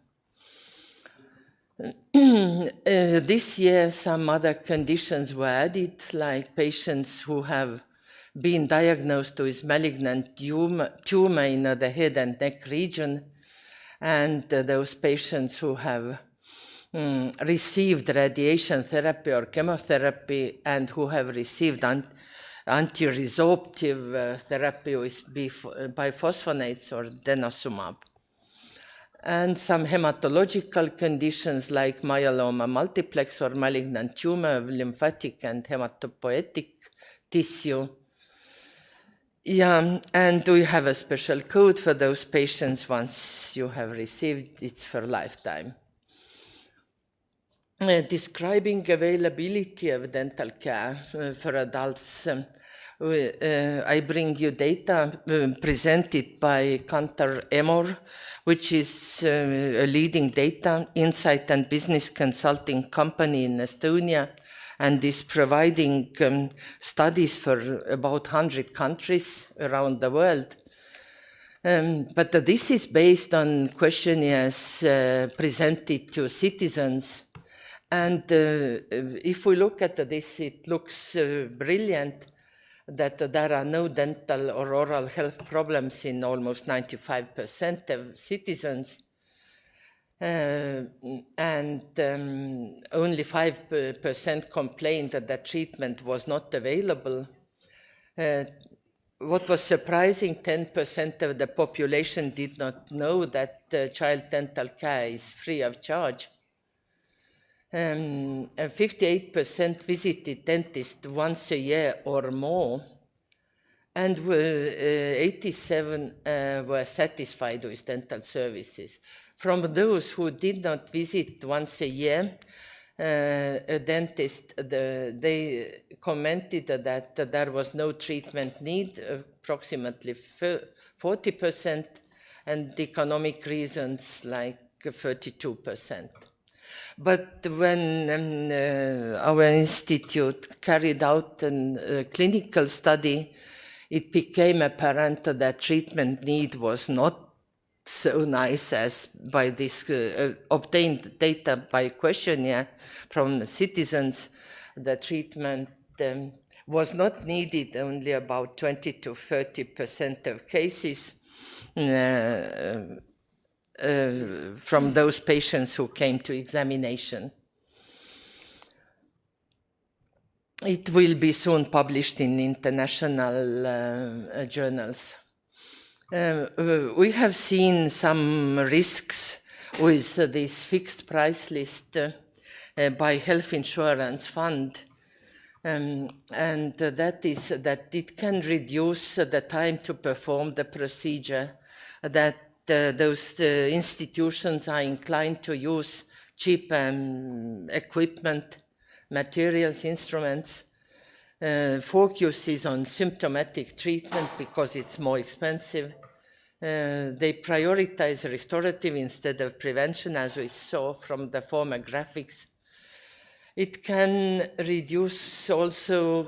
This year, some other conditions were added, like patients who have been diagnosed with malignant tumor in the head and neck region, and those patients who have received radiation therapy or chemotherapy and who have received anti-resorptive therapy with biphosphonates or denosumab. And some hematological conditions like myeloma multiplex or malignant tumor of lymphatic and hematopoietic tissue. Yeah, and we have a special code for those patients. Once you have received, it's for lifetime. Describing availability of dental care for adults, I bring you data presented by Kantar Emor, which is a leading data, insight and business consulting company in Estonia, and is providing studies for about 100 countries around the world. But this is based on questionnaires presented to citizens. And if we look at this, it looks brilliant that there are no dental or oral health problems in almost 95% of citizens. And only 5% complained that treatment was not available. What was surprising, 10% of the population did not know that child dental care is free of charge. 58% visited dentist once a year or more, and 87 were satisfied with dental services. From those who did not visit once a year, a dentist, they commented that there was no treatment need, approximately 40%, and economic reasons like 32%. But when our institute carried out a clinical study, it became apparent that treatment need was not so nice as by this obtained data by questionnaire from citizens. The treatment was not needed, only about 20 to 30% of cases from those patients who came to examination. It will be soon published in international journals. We have seen some risks with this fixed price list by Health Insurance Fund, and that is that it can reduce the time to perform the procedure, that those institutions are inclined to use cheap equipment, materials, instruments, focuses on symptomatic treatment because it's more expensive. They prioritize restorative instead of prevention, as we saw from the former graphics. It can reduce also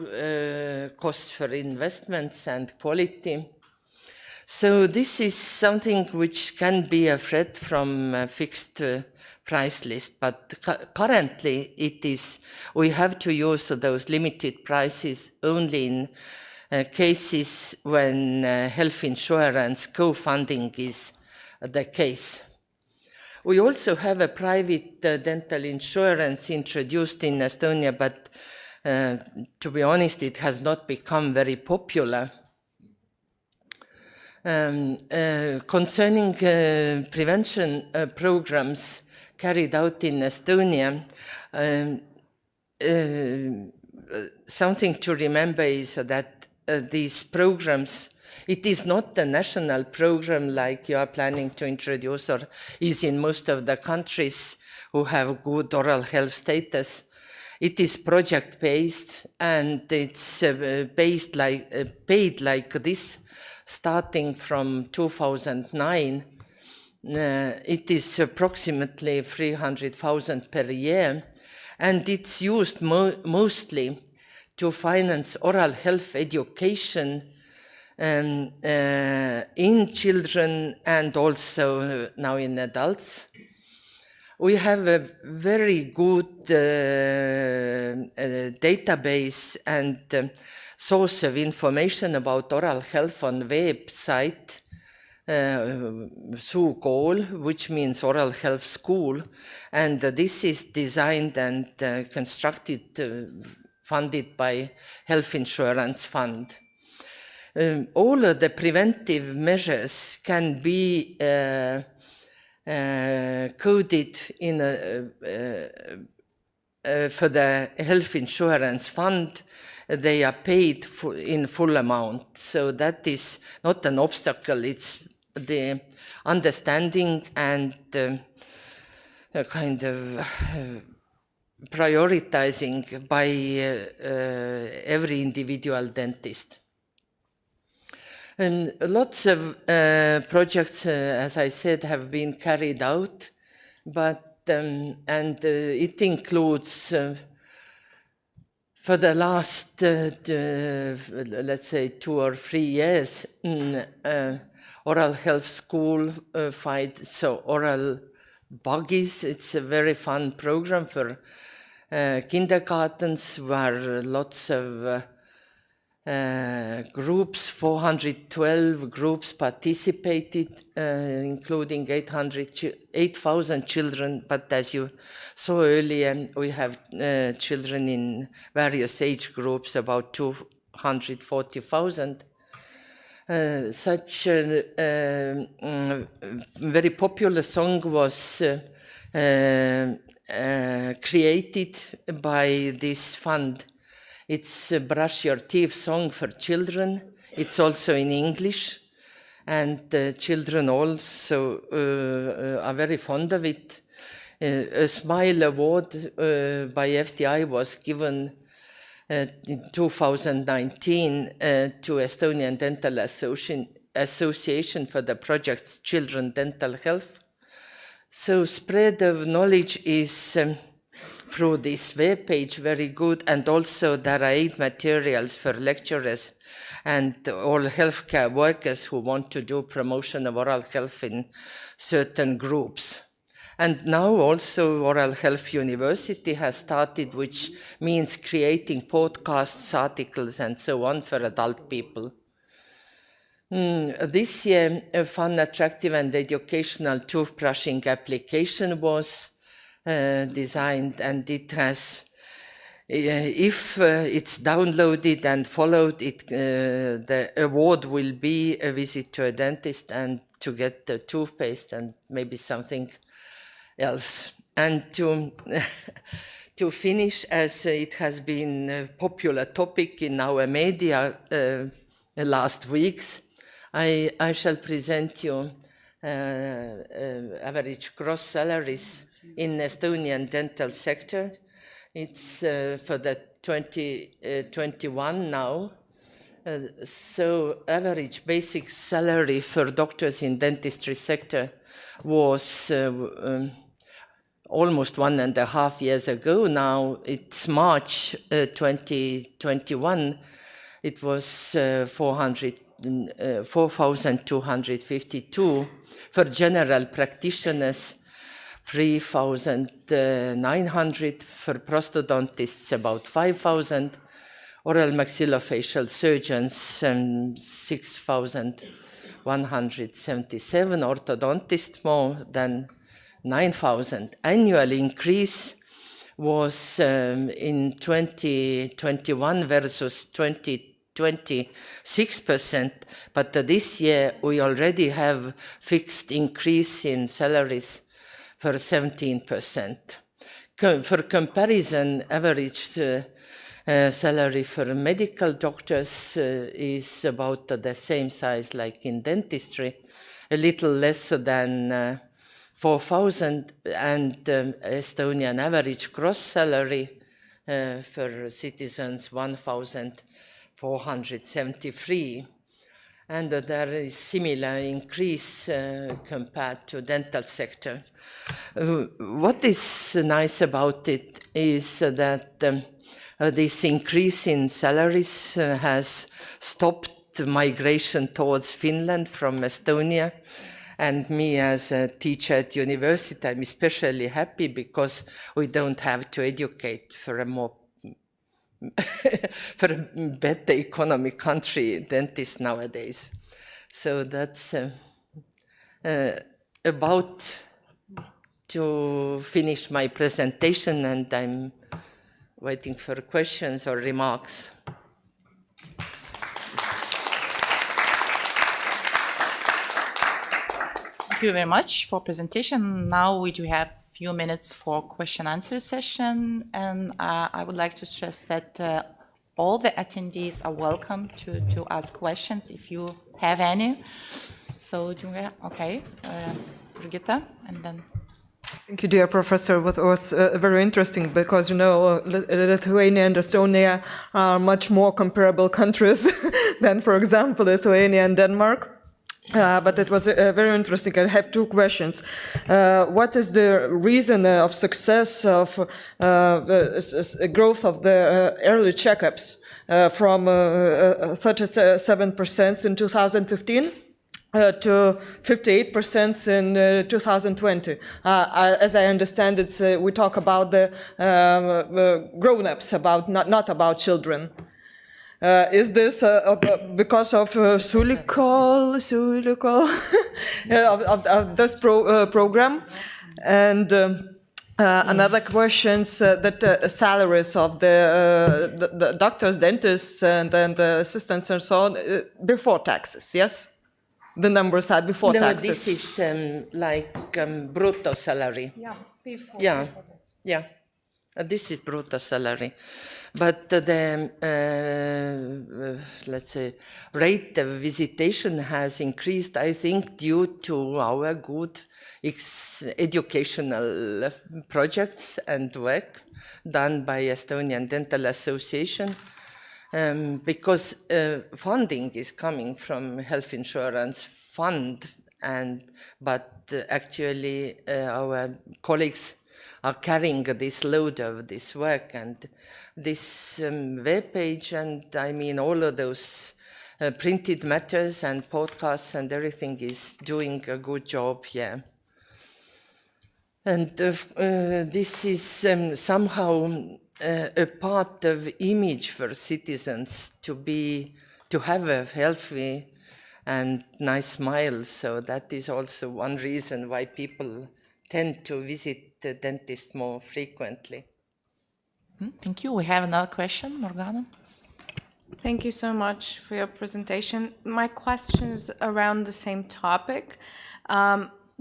costs for investments and quality. So this is something which can be a threat from a fixed price list, but currently we have to use those limited prices only in cases when health insurance co-funding is the case. We also have a private dental insurance introduced in Estonia, but to be honest, it has not become very popular. Concerning prevention programs carried out in Estonia, something to remember is that these programs, it is not a national program like you are planning to introduce or is in most of the countries who have good oral health status. It is project-based, and it's paid like this starting from 2009. It is approximately 300,000 per year, and it's used mostly to finance oral health education in children and also now in adults. We have a very good database and source of information about oral health on website, SuuKool, which means Oral Health School, and this is designed and constructed, funded by Health Insurance Fund. All of the preventive measures can be coded in for the health insurance fund, they are paid in full amount. So that is not an obstacle, it's the understanding and a kind of prioritizing by every individual dentist. And lots of projects, as I said, have been carried out, but it includes for the last, let's say, 2 or 3 years, oral health school fight, so oral buggies. It's a very fun program for kindergartens where lots of groups, 412 groups participated, including 8,000 children. But as you saw earlier, we have children in various age groups, about 240,000. Such a very popular song was created by this fund. It's a Brush Your Teeth song for children. It's also in English, and children also are very fond of it. A Smile Award by FTI was given in 2019 to Estonian Dental Association for the project's Children Dental Health. So spread of knowledge is through this webpage very good, and also there are aid materials for lecturers and all healthcare workers who want to do promotion of oral health in certain groups. And now also Oral Health University has started, which means creating podcasts, articles, and so on for adult people. This year, a fun, attractive, and educational toothbrushing application was designed, and it has, if it's downloaded and followed, the award will be a visit to a dentist and to get the toothpaste and maybe something else. And to finish, as it has been a popular topic in our media last weeks, I shall present you average gross salaries in Estonian dental sector. It's for the 2021 now. So average basic salary for doctors in dentistry sector was almost 1.5 years ago now. It's March 2021. It was 4,252 for general practitioners, 3,900 for prosthodontists, about 5,000, oral maxillofacial surgeons, 6,177, orthodontists more than 9,000. Annual increase was in 2021 versus 2020, 6%, but this year we already have fixed increase in salaries for 17%. For comparison, average salary for medical doctors is about the same size like in dentistry, a little less than 4,000, and Estonian average gross salary for citizens 1,473. And there is similar increase compared to dental sector. What is nice about it is that this increase in salaries has stopped migration towards Finland from Estonia. And me as a teacher at university, I'm especially happy because we don't have to educate for a more for a better economic country dentists nowadays. So that's about to finish my presentation, and I'm waiting for questions or remarks. Thank you very much for presentation. Now we do have few minutes for question-answer session. And I would like to stress that all the attendees are welcome to ask questions if you have any. So, okay, Brigitta, and then. Thank you, dear Professor. It was very interesting because, you know, Lithuania and Estonia are much more comparable countries than, for example, Lithuania and Denmark. But it was very interesting. I have two questions. What is the reason of success of growth of the early checkups from 37% in 2015? To 58% in 2020. As I understand it, we talk about the grown-ups, about not about children. Is this because of Sulikohl of this program? And another question that salaries of the doctors, dentists, and assistants and so on before taxes, yes? The numbers are before taxes. This is like brutto salary. Yeah, before. Yeah. This is brutto salary. But the, let's say, rate of visitation has increased, I think, due to our good educational projects and work done by Estonian Dental Association. Because funding is coming from health insurance fund, but actually our colleagues are carrying this load of this work, and this web page, and I mean all of those printed matters and podcasts and everything is doing a good job here. And this is somehow a part of image for citizens to have a healthy and nice smile. So that is also one reason why people tend to visit the dentist more frequently. Thank you. We have another question, Morgana. Thank you so much for your presentation. My question is around the same topic.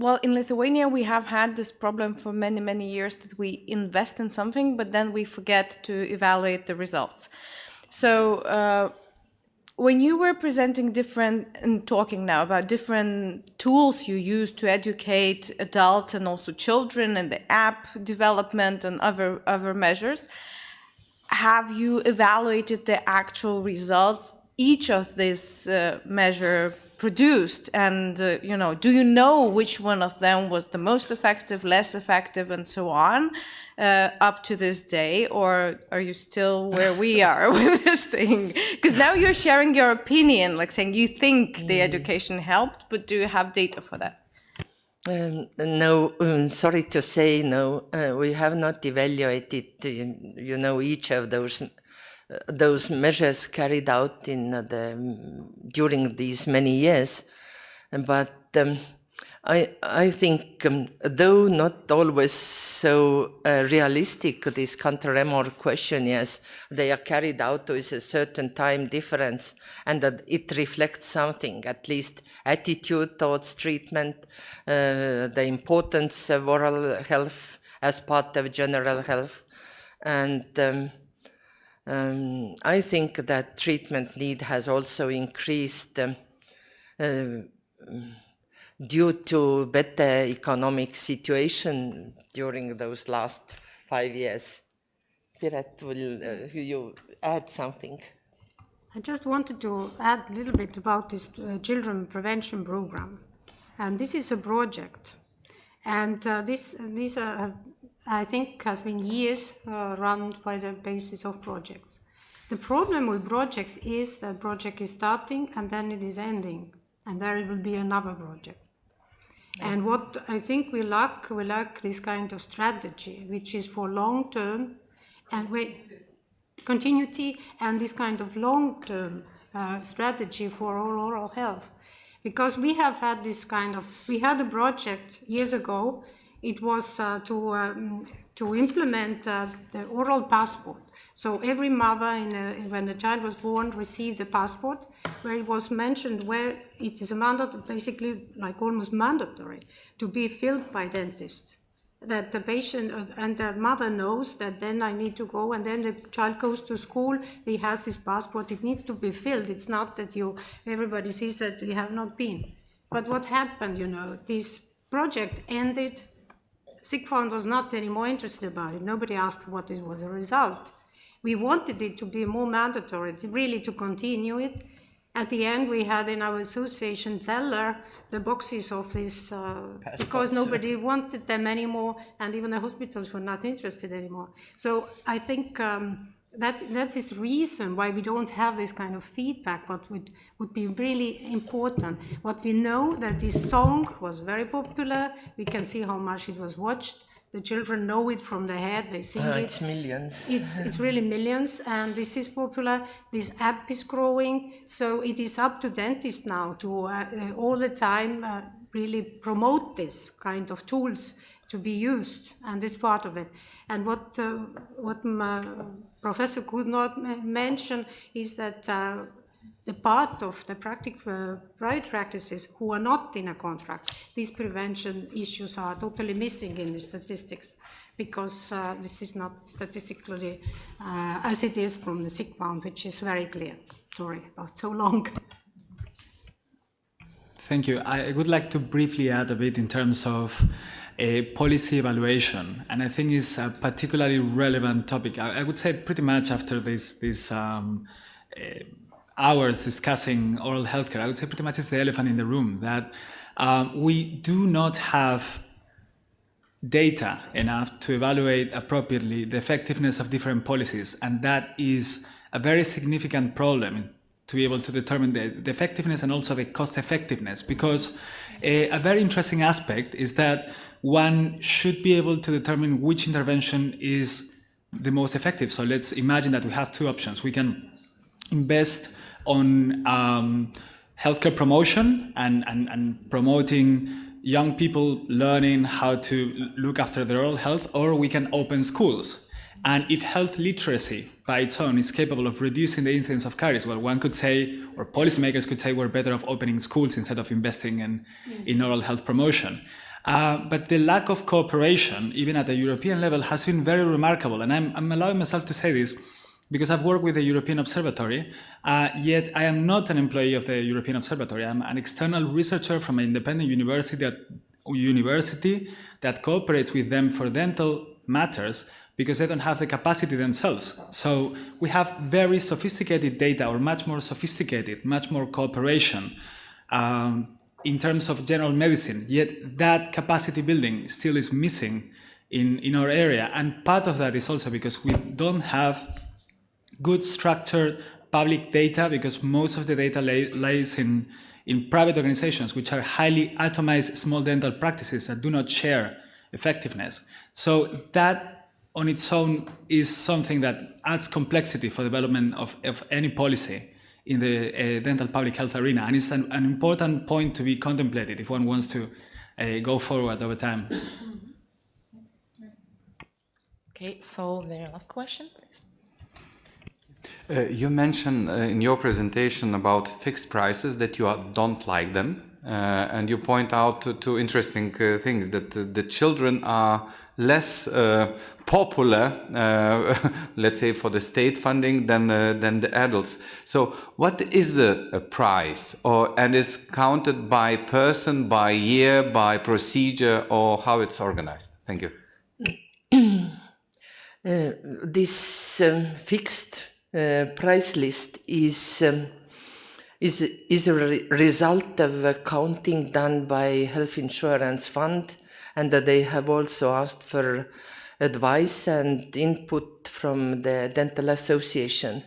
Well, in Lithuania, we have had this problem for many, many years that we invest in something, but then we forget to evaluate the results. So when you were presenting and talking now about different tools you use to educate adults and also children and the app development and other measures, have you evaluated the actual results each of these measure produced, and do you know which one of them was the most effective, less effective, and so on up to this day, or are you still where we are with this thing? Because now you're sharing your opinion, like saying you think the education helped, but do you have data for that? No, sorry to say no. We have not evaluated, each of those measures carried out during these many years. But I think, though not always so realistic, these counter-remor questionnaires, they are carried out with a certain time difference, and that it reflects something, at least attitude towards treatment, the importance of oral health as part of general health. And I think that treatment need has also increased due to better economic situation during those last 5 years. Piret, will you add something? I just wanted to add a little bit about this children prevention program. And this is a project. And this I think has been years run by the basis of projects. The problem with projects is that project is starting and then it is ending, and there will be another project. And what I think we lack this kind of strategy, which is for long-term and continuity, and this kind of long-term strategy for oral health. Because we have had we had a project years ago. It was to implement the oral passport. So every mother, when the child was born, received a passport where it was mentioned where it is basically like almost mandatory to be filled by dentist. that the patient and the mother knows that then I need to go, and then the child goes to school, he has this passport, it needs to be filled. It's not that everybody sees that we have not been. But what happened, this project ended. Sick Fund was not anymore interested about it. Nobody asked what was the result. We wanted it to be more mandatory, really to continue it. At the end, we had in our association teller the boxes of this because nobody wanted them anymore, and even the hospitals were not interested anymore. So I think that's this reason why we don't have this kind of feedback. What would be really important. What we know that this song was very popular. We can see how much it was watched. The children know it from their head, they sing it. It's millions. It's really millions, and this is popular. This app is growing, so it is up to dentists now to all the time really promote this kind of tools to be used, and this part of it. And what Professor could not mention is that the part of the private practices who are not in a contract, these prevention issues are totally missing in the statistics, because this is not statistically as it is from the Sick Fund, which is very clear. Sorry about so long. Thank you. I would like to briefly add a bit in terms of policy evaluation, and I think it's a particularly relevant topic. I would say pretty much after this hours discussing oral healthcare, I would say pretty much it's the elephant in the room, that we do not have data enough to evaluate appropriately the effectiveness of different policies, and that is a very significant problem to be able to determine the effectiveness and also the cost effectiveness, because a very interesting aspect is that one should be able to determine which intervention is the most effective. So let's imagine that we have two options. We can invest on healthcare promotion and promoting young people learning how to look after their oral health, or we can open schools. And if health literacy by its own is capable of reducing the incidence of caries, well, one could say, or policymakers could say, we're better off opening schools instead of investing in oral health promotion. But the lack of cooperation, even at the European level, has been very remarkable. And I'm allowing myself to say this because I've worked with the European Observatory, yet I am not an employee of the European Observatory. I'm an external researcher from an independent university that cooperates with them for dental matters because they don't have the capacity themselves. So we have very sophisticated data, or much more sophisticated, much more cooperation in terms of general medicine, yet that capacity building still is missing in our area. And part of that is also because we don't have good structured public data, because most of the data lays in private organizations, which are highly atomized small dental practices that do not share effectiveness. So that on its own is something that adds complexity for development of any policy in the dental public health arena. And it's an important point to be contemplated if one wants to go forward over time. Okay, so the last question, please. You mentioned in your presentation about fixed prices that you don't like them, and you point out two interesting things, that the children are less popular, let's say, for the state funding than the adults. So what is a price, and is counted by person, by year, by procedure, or how it's organized? Thank you. This fixed price list is a result of accounting done by Health Insurance Fund, and that they have also asked for advice and input from the Dental Association.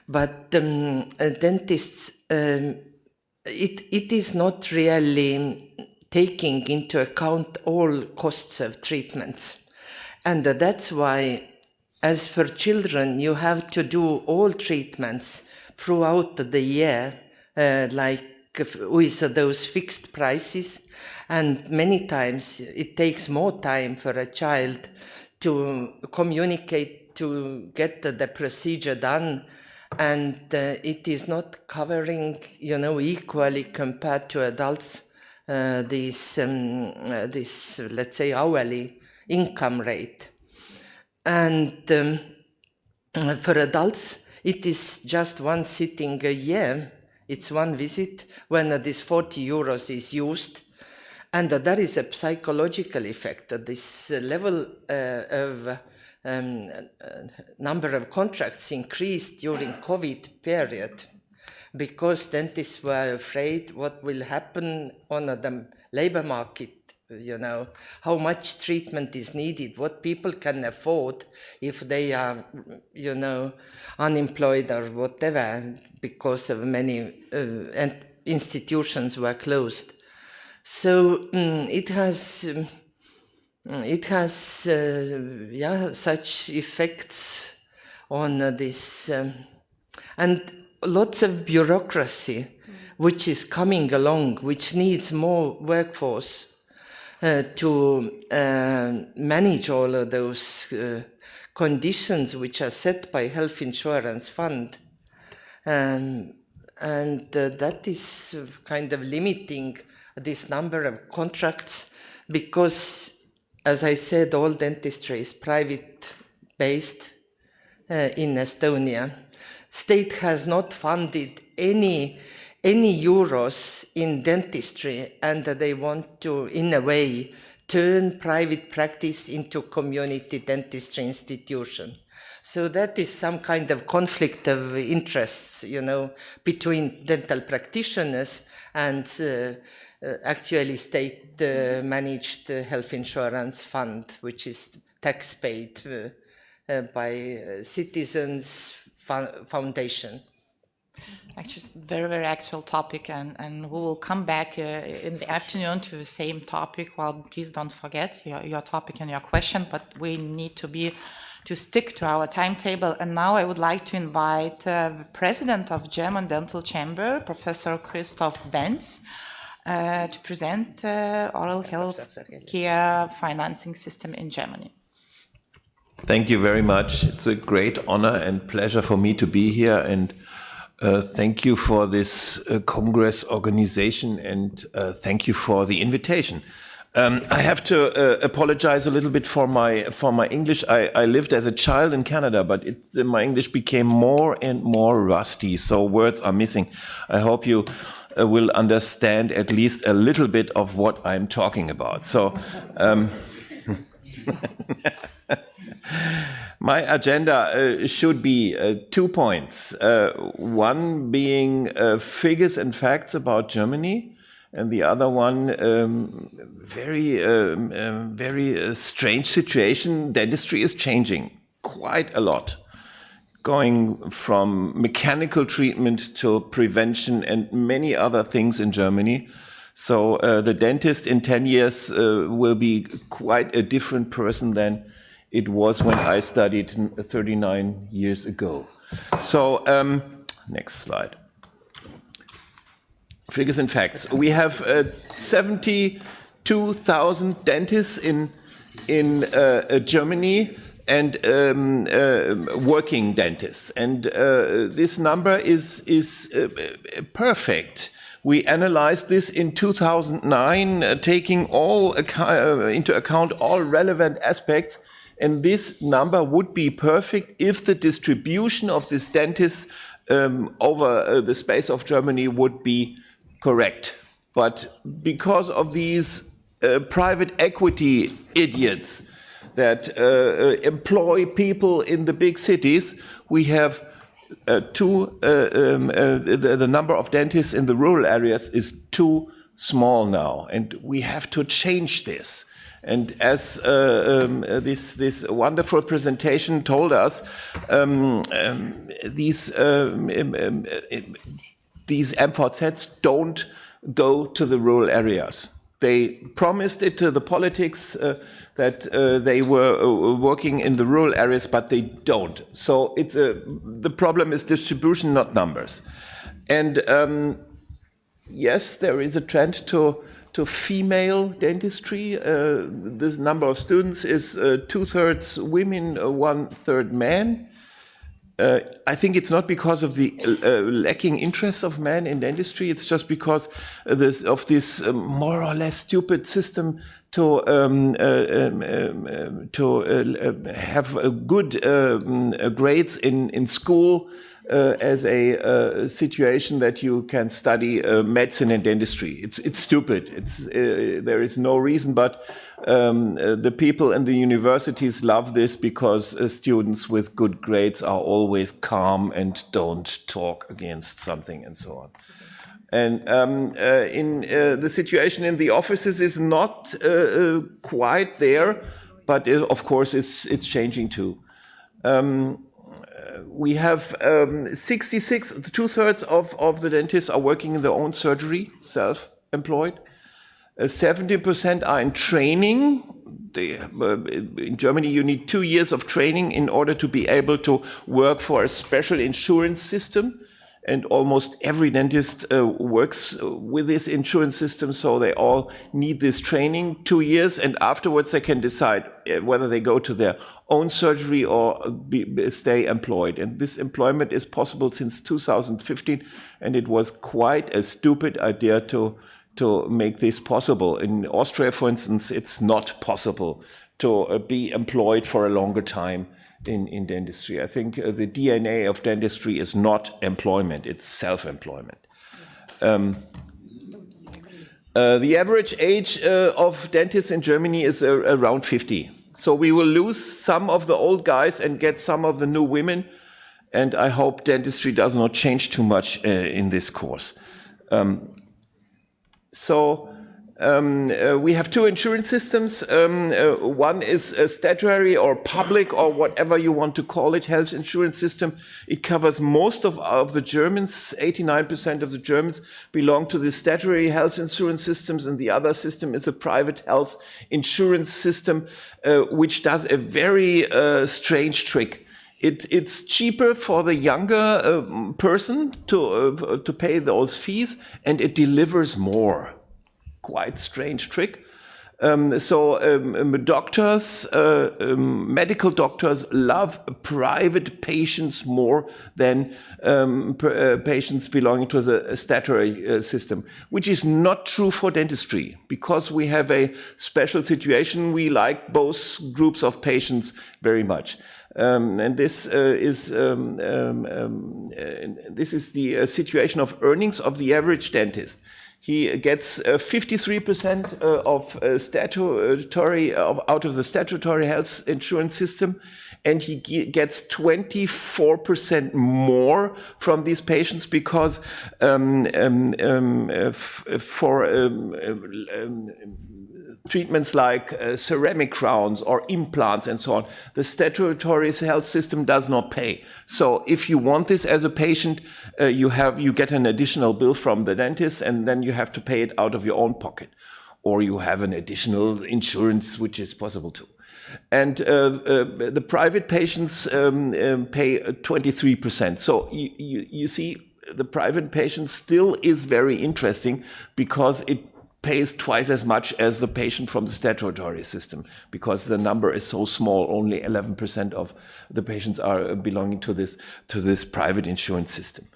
But dentists, it is not really taking into account all costs of treatments. And that's why, as for children, you have to do all treatments throughout the year, like with those fixed prices. And many times it takes more time for a child to communicate, to get the procedure done. And it is not covering, equally compared to adults, this, let's say, hourly income rate. And for adults, it is just one sitting a year. It's one visit when this 40 euros is used. And there is a psychological effect. This level of number of contracts increased during COVID period because dentists were afraid what will happen on the labor market, you know, how much treatment is needed, what people can afford if they are, you know, unemployed or whatever, because of many institutions were closed. So it has such effects on this, and lots of bureaucracy, which is coming along, which needs more workforce to manage all of those conditions which are set by health insurance fund. And that is kind of limiting this number of contracts because, as I said, all dentistry is private-based in Estonia. State has not funded any euros in dentistry, and they want to, in a way, turn private practice into community dentistry institution. So that is some kind of conflict of interests, you know, between dental practitioners and actually state-managed health insurance fund, which is tax-paid by citizens' foundation. Actually, it's a very, very actual topic, and we will come back in the afternoon to the same topic. Well, please don't forget your topic and your question, but we need to stick to our timetable. And now I would like to invite the president of German Dental Chamber, Professor Christoph Benz, to present oral health care financing system in Germany. Thank you very much. It's a great honor and pleasure for me to be here, and thank you for this Congress organization, and thank you for the invitation. I have to apologize a little bit for my English. I lived as a child in Canada, but my English became more and more rusty, so words are missing. I hope you will understand at least a little bit of what I'm talking about. So. My agenda should be 2 points. One being figures and facts about Germany, and the other one very strange situation. Dentistry is changing quite a lot, going from mechanical treatment to prevention and many other things in Germany. So the dentist in 10 years will be quite a different person than it was when I studied 39 years ago. So, next slide. Figures and facts. We have 72,000 dentists in Germany, and working dentists. And this number is perfect. We analyzed this in 2009, taking into account all relevant aspects. And this number would be perfect if the distribution of these dentists over the space of Germany would be correct. But because of these private equity idiots that employ people in the big cities, we have the number of dentists in the rural areas is too small now, and we have to change this. And as this wonderful presentation told us, these MVZs don't go to the rural areas. They promised it to the politics that they were working in the rural areas, but they don't. So the problem is distribution, not numbers. And yes, there is a trend to female dentistry. The number of students is 2/3 women, 1/3 men. I think it's not because of the lacking interest of men in dentistry. It's just because of this more or less stupid system to have good grades in school as a situation that you can study medicine and dentistry. It's stupid. There is no reason, but the people in the universities love this because students with good grades are always calm and don't talk against something and so on. And the situation in the offices is not quite there, but of course it's changing too. We have 66, 2/3 of the dentists are working in their own surgery, self-employed. 70% are in training. In Germany, you need 2 years of training in order to be able to work for a special insurance system. And almost every dentist works with this insurance system, so they all need this training, 2 years, and afterwards they can decide whether they go to their own surgery or stay employed. And this employment is possible since 2015, and it was quite a stupid idea to make this possible. In Austria, for instance, it's not possible to be employed for a longer time in dentistry. I think the DNA of dentistry is not employment, it's self-employment. The average age of dentists in Germany is around 50. So we will lose some of the old guys and get some of the new women. And I hope dentistry does not change too much in this course. We have 2 insurance systems. One is a statutory or public or whatever you want to call it, health insurance system. It covers most of the Germans. 89% of the Germans belong to the statutory health insurance systems, and the other system is a private health insurance system, which does a very strange trick. It's cheaper for the younger person to pay those fees, and it delivers more. Quite strange trick. Doctors, medical doctors love private patients more than patients belonging to the statutory system, which is not true for dentistry. Because we have a special situation, we like both groups of patients very much. And this is the situation of earnings of the average dentist. He gets 53% of statutory out of the statutory health insurance system, and he gets 24% more from these patients because for treatments like ceramic crowns or implants and so on, the statutory health system does not pay. So if you want this as a patient, you get an additional bill from the dentist, and then you have to pay it out of your own pocket, or you have an additional insurance, which is possible too. And the private patients pay 23%. So you see, the private patient still is very interesting because it pays twice as much as the patient from the statutory system, because the number is so small. Only 11% of the patients are belonging to this private insurance system.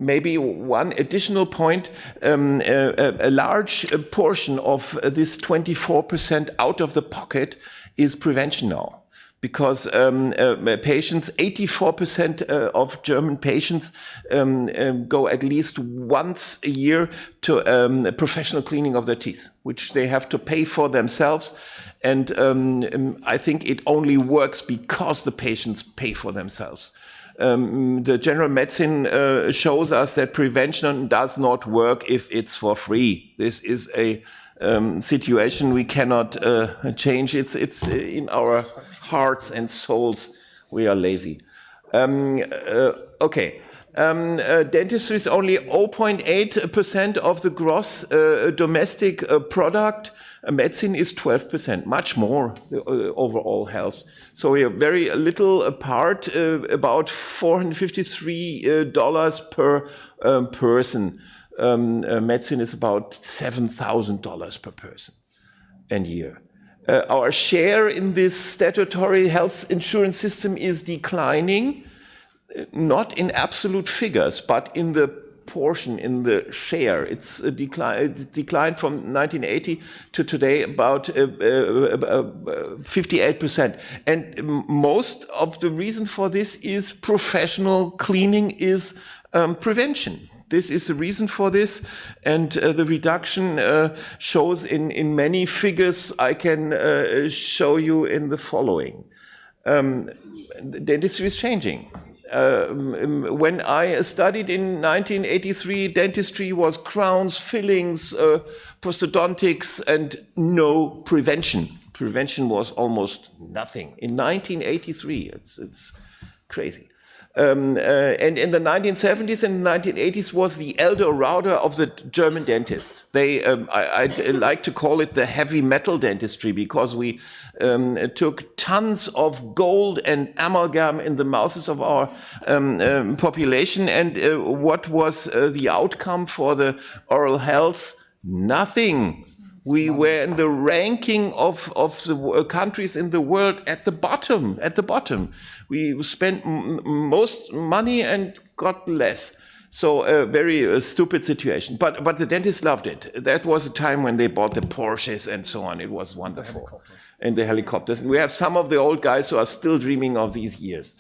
Maybe one additional point, a large portion of this 24% out of the pocket is prevention now. Because patients, 84% of German patients go at least once a year to a professional cleaning of their teeth, which they have to pay for themselves. And I think it only works because the patients pay for themselves. The general medicine shows us that prevention does not work if it's for free. This is a situation we cannot change. It's in our hearts and souls. We are lazy. Okay. Dentistry is only 0.8% of the gross domestic product. Medicine is 12%, much more overall health. So we are very little apart, about $453 per person. Medicine is about $7,000 per person and year. Our share in this statutory health insurance system is declining, not in absolute figures, but in the portion, in the share. It's a declined from 1980 to today about 58%. And most of the reason for this is professional cleaning is prevention. This is the reason for this, and the reduction shows in many figures. I can show you in the following. Dentistry is changing. When I studied in 1983, dentistry was crowns, fillings, prosthodontics, and no prevention. Prevention was almost nothing. In 1983, it's crazy. And in the 1970s and 1980s was the El Dorado of the German dentists. I'd like to call it the heavy metal dentistry, because we took tons of gold and amalgam in the mouths of our population. And what was the outcome for the oral health? Nothing. We were in the ranking of the countries in the world at the bottom. We spent most money and got less. So a very stupid situation. But the dentists loved it. That was a time when they bought the Porsches and so on. It was wonderful. And the helicopters. And we have some of the old guys who are still dreaming of these years.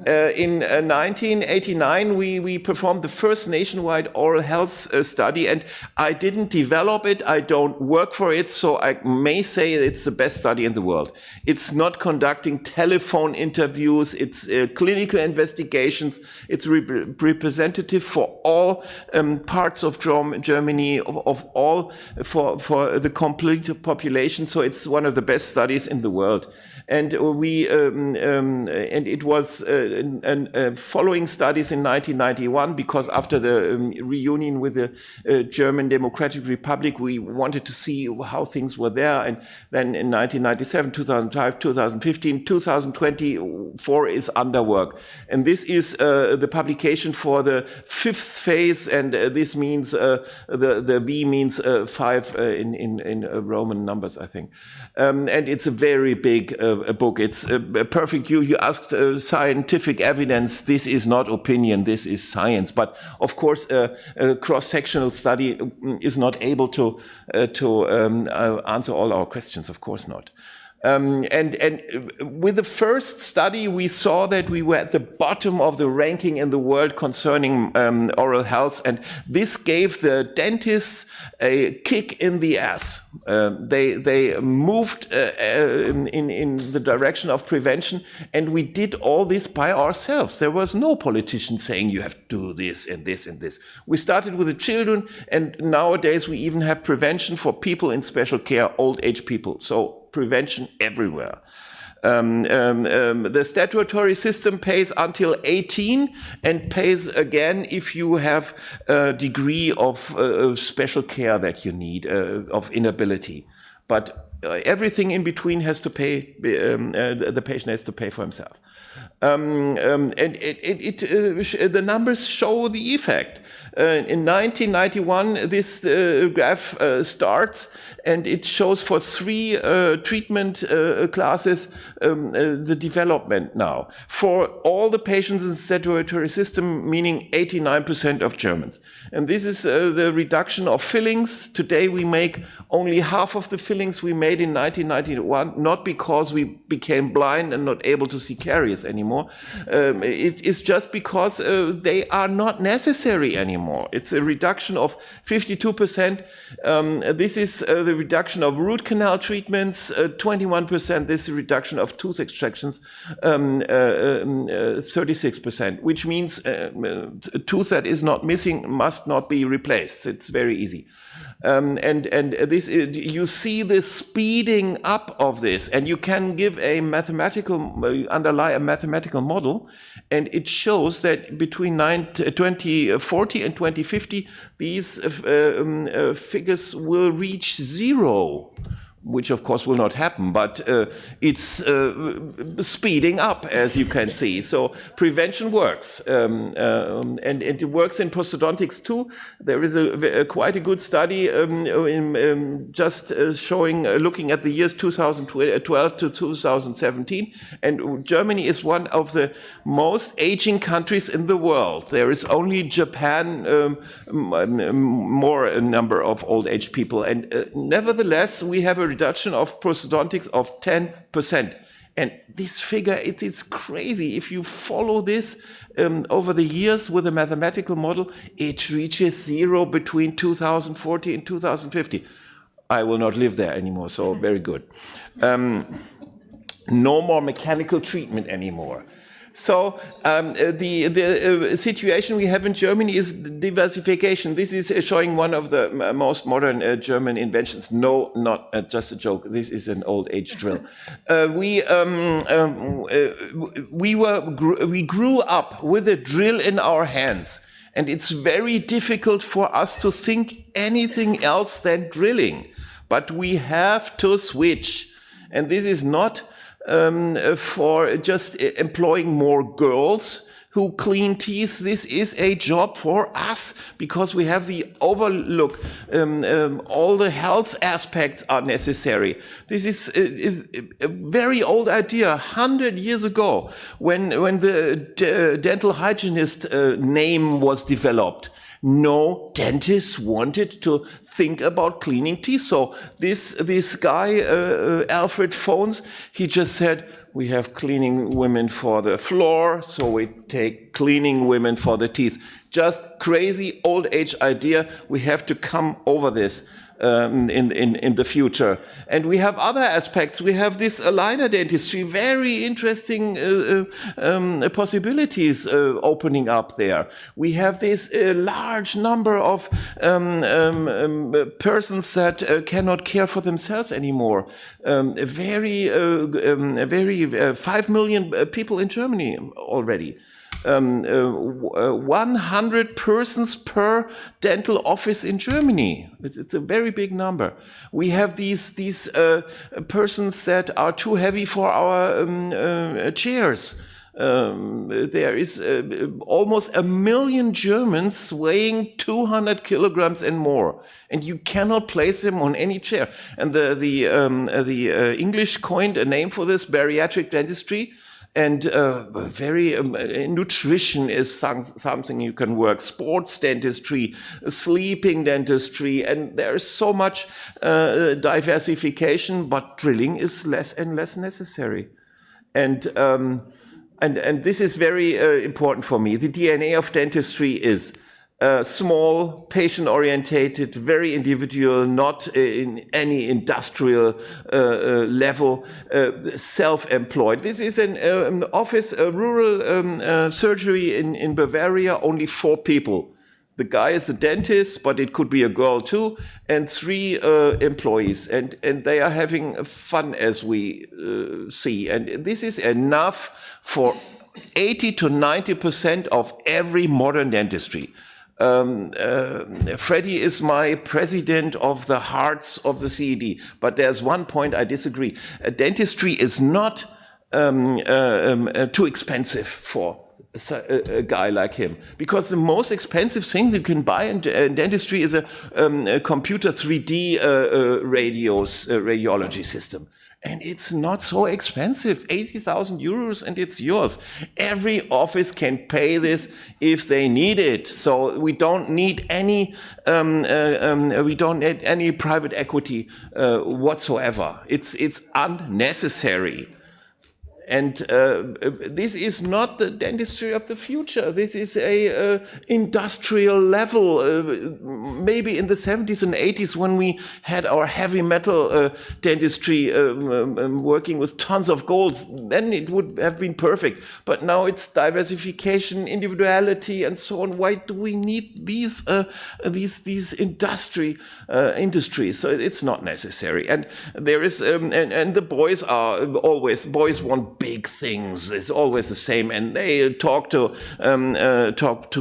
In 1989, we performed the first nationwide oral health study, and I didn't develop it, I don't work for it, so I may say it's the best study in the world. It's not conducting telephone interviews, it's clinical investigations, it's representative for all parts of Germany, of all, for the complete population, so it's one of the best studies in the world. And and it was following studies in 1991, because after the reunion with the German Democratic Republic, we wanted to see how things were there. And then in 1997, 2005, 2015, 2024 is under work. And this is the publication for the 5th phase, and this means the V means 5 in Roman numbers, I think. And it's a very big book. It's perfect. You asked scientific evidence. This is not opinion. This is science. But of course, a cross-sectional study is not able to answer all our questions. Of course not. And with the first study, we saw that we were at the bottom of the ranking in the world concerning oral health, and this gave the dentists a kick in the ass. They moved in the direction of prevention, and we did all this by ourselves. There was no politician saying you have to do this and this and this. We started with the children, and nowadays we even have prevention for people in special care, old age people. So prevention everywhere. The statutory system pays until 18 and pays again if you have a degree of special care that you need, of inability. But everything in between has to pay, the patient has to pay for himself. And the numbers show the effect. In 1991, this graph starts, and it shows for 3 treatment classes the development now. For all the patients in the statutory system, meaning 89% of Germans. And this is the reduction of fillings. Today we make only half of the fillings we made in 1991, not because we became blind and not able to see caries anymore. It is just because they are not necessary anymore. It's a reduction of 52%. This is the reduction of root canal treatments, 21%. This is a reduction of tooth extractions, 36%, which means a tooth that is not missing must not be replaced. It's very easy. And this is, you see the speeding up of this, and you can give a underlie a mathematical model, and it shows that between 2040 and 2050, these figures will reach 0. which of course will not happen, but it's speeding up, as you can see. So prevention works, and it works in prosthodontics too. There is quite a good study just showing, looking at the years 2012 to 2017, and Germany is one of the most aging countries in the world. There is only Japan more a number of old age people, and nevertheless we have a reduction of prosthodontics of 10%. And this figure, it's crazy. If you follow this over the years with a mathematical model, it reaches zero between 2040 and 2050. I will not live there anymore, so very good. No more mechanical treatment anymore. So the situation we have in Germany is diversification. This is showing one of the most modern German inventions. No, not just a joke. This is an old age drill. We grew up with a drill in our hands, and it's very difficult for us to think anything else than drilling. But we have to switch, and this is not for just employing more girls who clean teeth. This is a job for us because we have the overlook. All the health aspects are necessary. This is a very old idea. 100 years ago, when the dental hygienist name was developed, no dentists wanted to think about cleaning teeth. So this guy, Alfred Phones, he just said, we have cleaning women for the floor, so we take cleaning women for the teeth. Just crazy old age idea. We have to come over this in the future. And we have other aspects. We have this aligner dentistry, very interesting possibilities opening up there. We have this large number of persons that cannot care for themselves anymore. 5 million people in Germany already. 100 persons per dental office in Germany. It's a very big number. We have these persons that are too heavy for our chairs. There is almost 1 million Germans weighing 200 kilograms and more, and you cannot place them on any chair. And the English coined a name for this, bariatric dentistry. And nutrition is something you can work, sports dentistry, sleeping dentistry, and there's so much diversification, but drilling is less and less necessary. And this is very important for me. The DNA of dentistry is small, patient-orientated, very individual, not in any industrial level, self-employed. This is an office, a rural surgery in Bavaria, only 4 people. The guy is the dentist, but it could be a girl too, and 3 employees. And they are having fun, as we see. And this is enough for 80 to 90% of every modern dentistry. Freddie is my president of the hearts of the CED, but there's one point I disagree. Dentistry is not too expensive for a guy like him, because the most expensive thing you can buy in dentistry is a computer 3D radiology system. And it's not so expensive, 80,000 euros, and it's yours. Every office can pay this if they need it. So we don't need any private equity whatsoever. It's unnecessary. And this is not the dentistry of the future. This is a industrial level. Maybe in the 70s and 80s, when we had our heavy metal dentistry working with tons of golds, then it would have been perfect. But now it's diversification, individuality, and so on. Why do we need these industries? So it's not necessary. And there is, and the boys want big things. It's always the same, and they talk to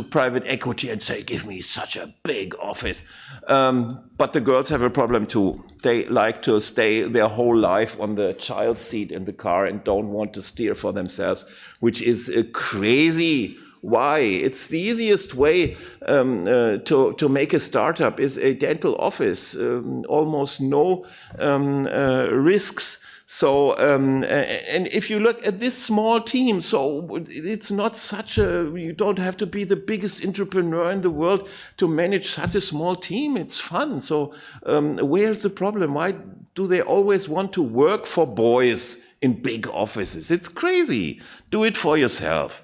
private equity and say, "Give me such a big office." But the girls have a problem too. They like to stay their whole life on the child's seat in the car and don't want to steer for themselves, which is crazy. Why? It's the easiest way to make a startup is a dental office. Almost no risks. So, and if you look at this small team, so it's not such a, you don't have to be the biggest entrepreneur in the world to manage such a small team. It's fun. So, where's the problem? Why do they always want to work for boys in big offices? It's crazy. Do it for yourself.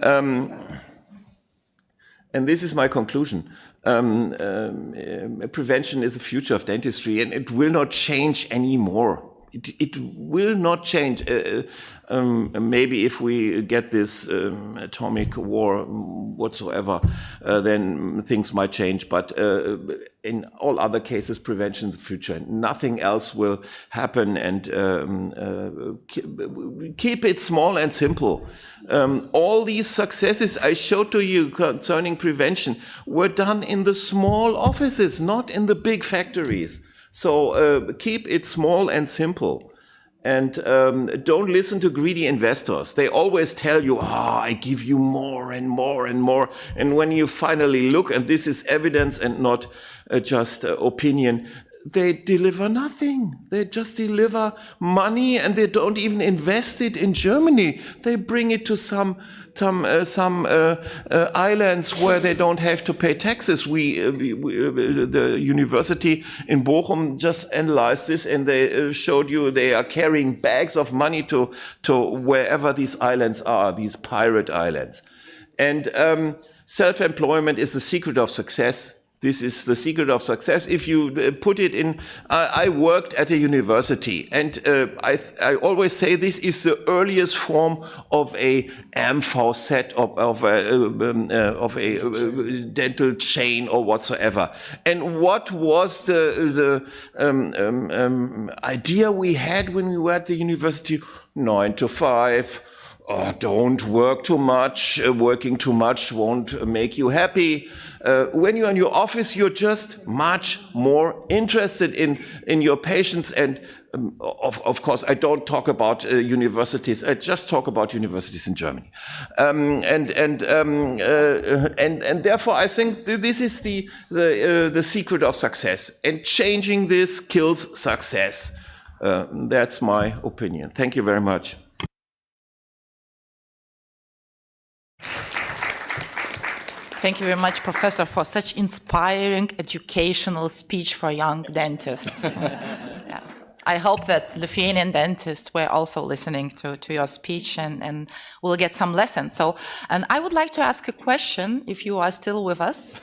And this is my conclusion. Prevention is the future of dentistry, and it will not change anymore. It will not change. Maybe if we get this atomic war whatsoever, then things might change. But in all other cases, prevention is the future. Nothing else will happen. And keep it small and simple. All these successes I showed to you concerning prevention were done in the small offices, not in the big factories. So keep it small and simple. And don't listen to greedy investors. They always tell you, I give you more and more and more. And when you finally look, and this is evidence and not just opinion, they deliver nothing. They just deliver money, and they don't even invest it in Germany. They bring it to some islands where they don't have to pay taxes. The university in Bochum just analyzed this, and they showed you they are carrying bags of money to wherever these islands are, these pirate islands. And self-employment is the secret of success. This is the secret of success. If you put it in, I worked at a university, and I always say this is the earliest form of a AMV set of a dental chain or whatsoever. And what was the idea we had when we were at the university? 9 to 5. Don't work too much. Working too much won't make you happy. When you're in your office, you're just much more interested in your patients. And of course, I don't talk about universities. I just talk about universities in Germany. And therefore, I think this is the secret of success. And changing this kills success. That's my opinion. Thank you very much. Thank you very much, Professor, for such inspiring educational speech for young dentists. Yeah. I hope that Lithuanian dentists were also listening to your speech and will get some lessons. So, and I would like to ask a question, if you are still with us.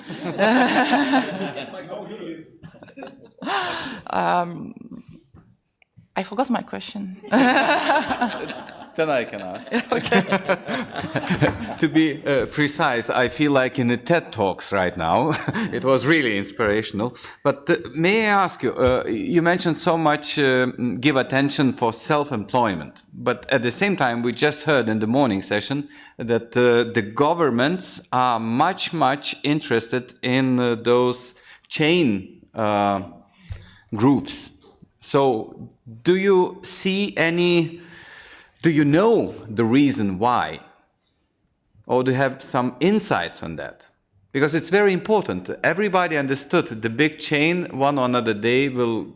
I forgot my question. Then I can ask. Okay. To be precise, I feel like in the TED Talks right now. It was really inspirational. But may I ask you, you mentioned so much give attention for self-employment. But at the same time, we just heard in the morning session that the governments are much interested in those chain groups. So do you see any... Do you know the reason why? Or do you have some insights on that? Because it's very important. Everybody understood the big chain one or another day will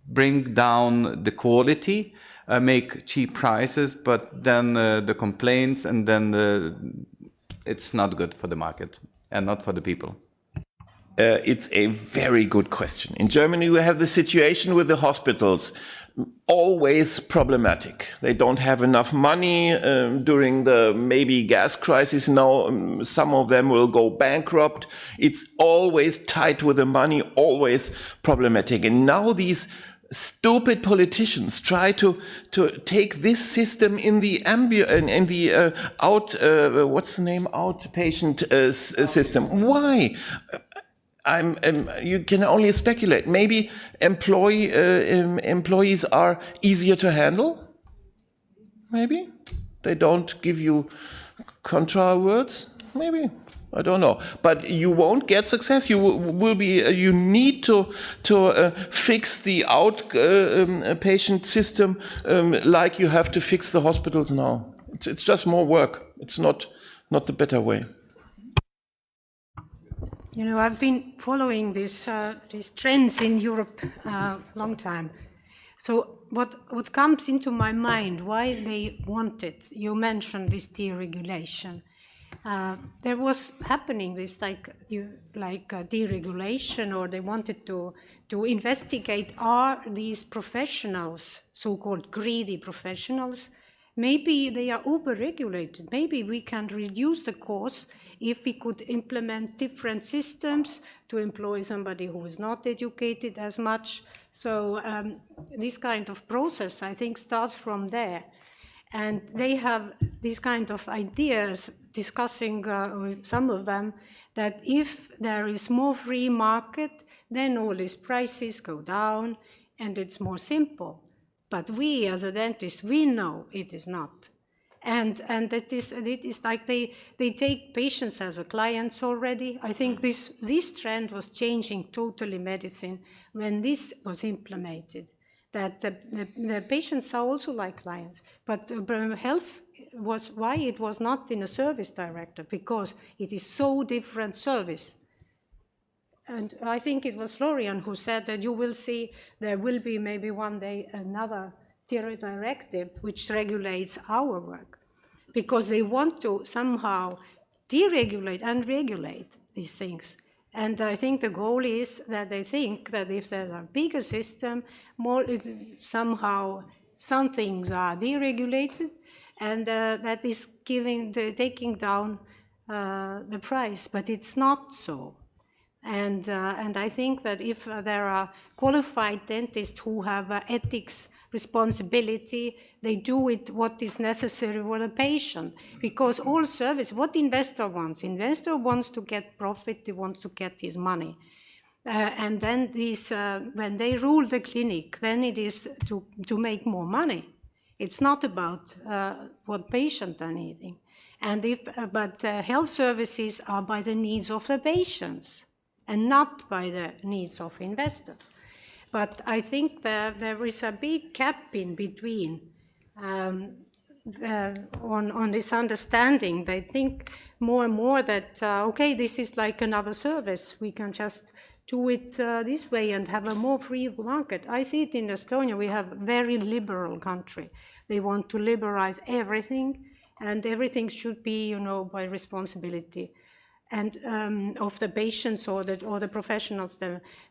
bring down the quality, make cheap prices, but then the complaints, and then it's not good for the market and not for the people. It's a very good question. In Germany, we have the situation with the hospitals, always problematic. They don't have enough money during the maybe gas crisis. Now, some of them will go bankrupt. It's always tight with the money, always problematic. And now these stupid politicians try to take this system in the outpatient system. Why? You can only speculate. Maybe employees are easier to handle. Maybe They don't give you contra words? Maybe. I don't know. But you won't get success. You will be. You need to fix the outpatient system like you have to fix the hospitals now. It's just more work. It's not the better way. You know, I've been following these trends in Europe long time. So what comes into my mind, why they want it? You mentioned this deregulation. There was happening this deregulation, or they wanted to investigate, are these professionals, so-called greedy professionals, maybe they are over-regulated. Maybe we can reduce the cost if we could implement different systems to employ somebody who is not educated as much. So this kind of process, I think, starts from there. And they have these kind of ideas, discussing with some of them, that if there is more free market, then all these prices go down and it's more simple. But we, as a dentist, we know it is not. And it is like they take patients as a clients already. I think this trend was changing totally medicine when this was implemented, that the patients are also like clients. But health was why it was not in a service directive, because it is so different service. And I think it was Florian who said that you will see there will be maybe one day another directive which regulates our work, because they want to somehow deregulate and regulate these things. And I think the goal is that they think that if there's a bigger system, somehow some things are deregulated, and that is taking down the price. But it's not so. And I think that if there are qualified dentists who have ethics responsibility, they do it what is necessary for the patient. Because all service, what investor wants to get profit, he wants to get his money. And then when they rule the clinic, then it is to make more money. It's not about what patients are needing. But health services are by the needs of the patients, and not by the needs of investors. But I think that there is a big gap in between on this understanding. They think more and more that, okay, this is like another service. We can just do it this way and have a more free market. I see it in Estonia. We have a very liberal country. They want to liberalize everything, and everything should be, by responsibility and of the patients or the professionals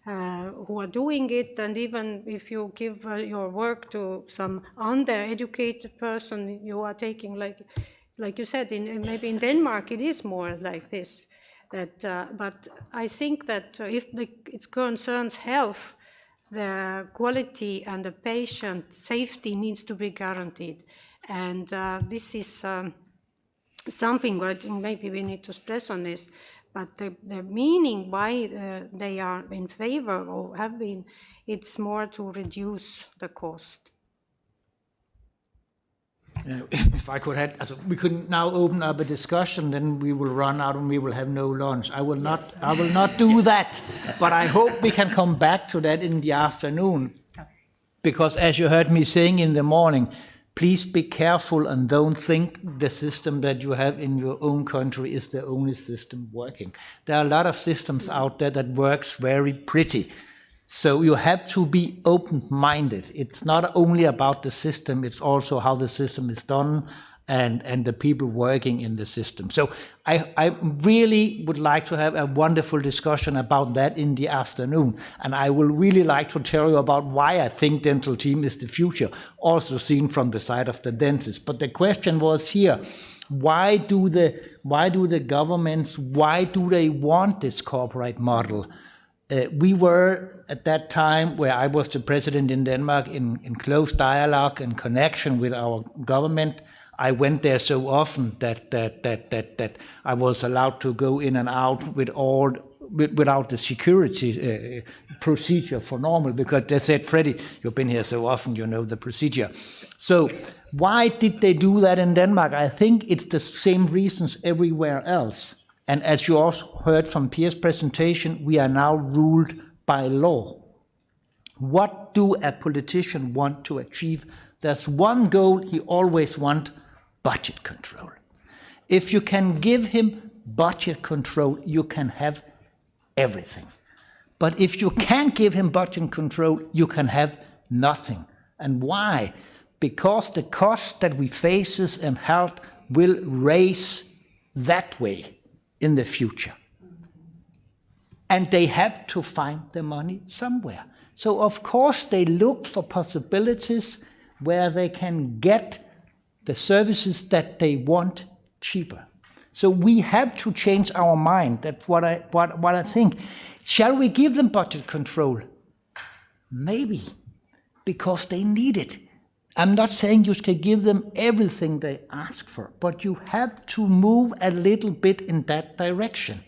who are doing it. And even if you give your work to some undereducated person, you are taking, like you said, maybe in Denmark it is more like this. But I think that if it concerns health, the quality and the patient safety needs to be guaranteed. And this is something that maybe we need to stress on this, but the meaning why they are in favor or have been, it's more to reduce the cost. If I could add, we could now open up a discussion, then we will run out and we will have no lunch. I will not do that, but I hope we can come back to that in the afternoon, because as you heard me saying in the morning, please be careful and don't think the system that you have in your own country is the only system working. There are a lot of systems out there that works very pretty. So you have to be open-minded. It's not only about the system, it's also how the system is done and the people working in the system. So I really would like to have a wonderful discussion about that in the afternoon. And I will really like to tell you about why I think dental team is the future, also seen from the side of the dentist. But the question was here, why do the governments, why do they want this corporate model? We were at that time, where I was the president in Denmark, in close dialogue and connection with our government. I went there so often that I was allowed to go in and out with all without the security procedure for normal, because they said, Freddie, you've been here so often, you know the procedure. So why did they do that in Denmark? I think it's the same reasons everywhere else. And as you also heard from Pier's presentation, we are now ruled by law. What do a politician want to achieve? There's one goal he always wants: budget control. If you can give him budget control, you can have everything. But if you can't give him budget control, you can have nothing. And why? Because the cost that we faces in health will raise that way in the future. And they have to find the money somewhere. So of course they look for possibilities where they can get the services that they want cheaper. So we have to change our mind. That's what I think. Shall we give them budget control? Maybe, because they need it. I'm not saying you should give them everything they ask for, but you have to move a little bit in that direction.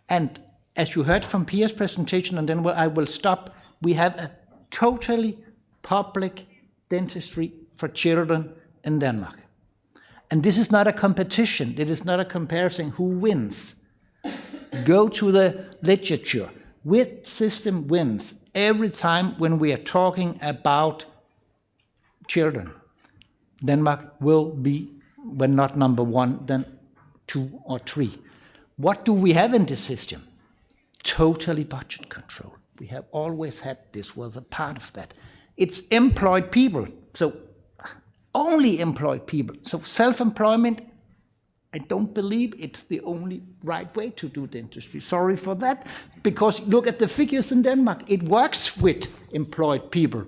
And as you heard from Pier's presentation, and then I will stop, we have a totally public dentistry for children in Denmark. And this is not a competition. It is not a comparison who wins. Go to the literature. Which system wins every time when we are talking about children? Denmark will be, when not number one, then 2 or 3. What do we have in this system? Totally budget control. We have always had this, was a part of that. It's employed people, so only employed people. So self-employment, I don't believe it's the only right way to do dentistry. Sorry for that, because look at the figures in Denmark. It works with employed people.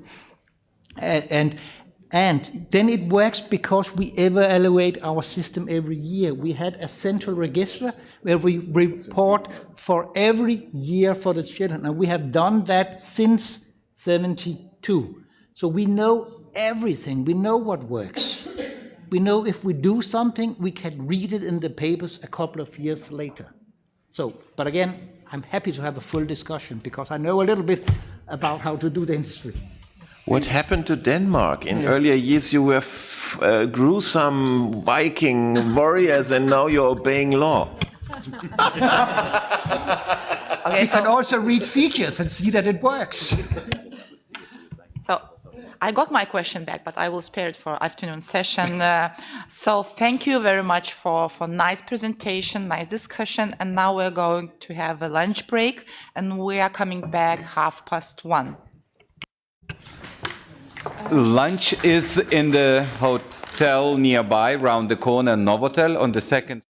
And then it works because we evaluate our system every year. We had a central register where we report for every year for the children, and we have done that since 1972. So we know everything. We know what works. We know if we do something, we can read it in the papers a couple of years later. So, but again, I'm happy to have a full discussion because I know a little bit about how to do dentistry. What happened to Denmark? In earlier years, you were gruesome Viking warriors, and now you're obeying law. Okay, We can also read features and see that it works. So I got my question back, but I will spare it for afternoon session. So thank you very much for nice presentation, nice discussion. And now we're going to have a lunch break, and we are coming back 1:30. Lunch is in the hotel nearby, round the corner, Novotel, on the second.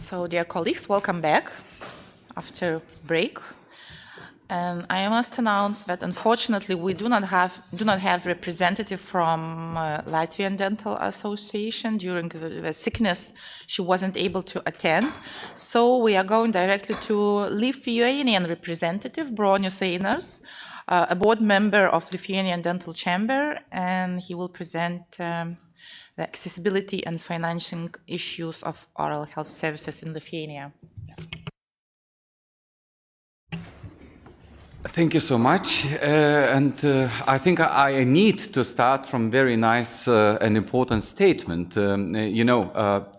So, dear colleagues, welcome back after break. And I must announce that unfortunately we do not have representative from Latvian Dental Association. During the sickness, she wasn't able to attend. So we are going directly to Lithuanian representative, Bronius Einars, a board member of Lithuanian Dental Chamber, and he will present the accessibility and financing issues of oral health services in Lithuania. Thank you so much. I think I need to start from very nice and important statement.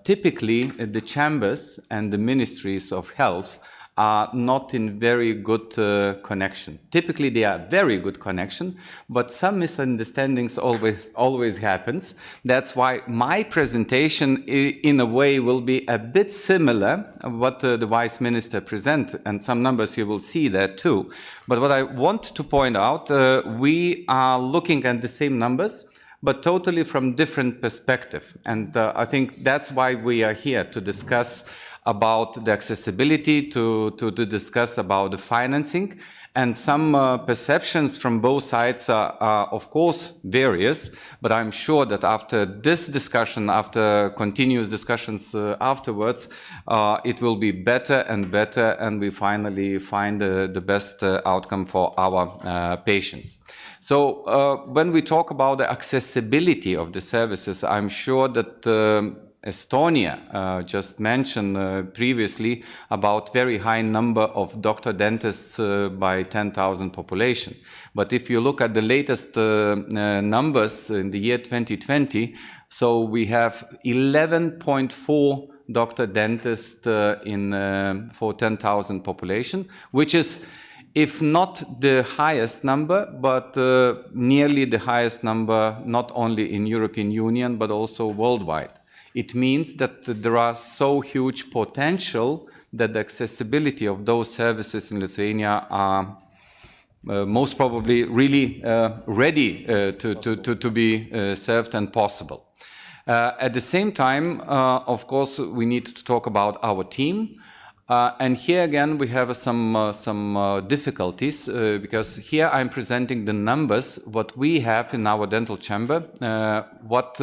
Typically the chambers and the ministries of health are not in very good connection. Typically they are very good connection, but some misunderstandings always happens. That's why my presentation in a way will be a bit similar what the Vice Minister present, and some numbers you will see there too. But what I want to point out, we are looking at the same numbers, but totally from different perspective. And I think that's why we are here to discuss about the accessibility, to discuss about the financing. And some perceptions from both sides are of course various, but I'm sure that after this discussion, after continuous discussions afterwards, it will be better and better, and we finally find the best outcome for our patients. So when we talk about the accessibility of the services, I'm sure that Estonia just mentioned previously about very high number of doctor dentists by 10,000 population. But if you look at the latest numbers in the year 2020, so we have 11.4 doctor dentists for 10,000 population, which is, if not the highest number, but nearly the highest number, not only in European Union, but also worldwide. It means that there are so huge potential that the accessibility of those services in Lithuania are most probably really ready to be served and possible. At the same time, of course, we need to talk about our team. And here again, we have some difficulties because here I'm presenting the numbers, what we have in our dental chamber, what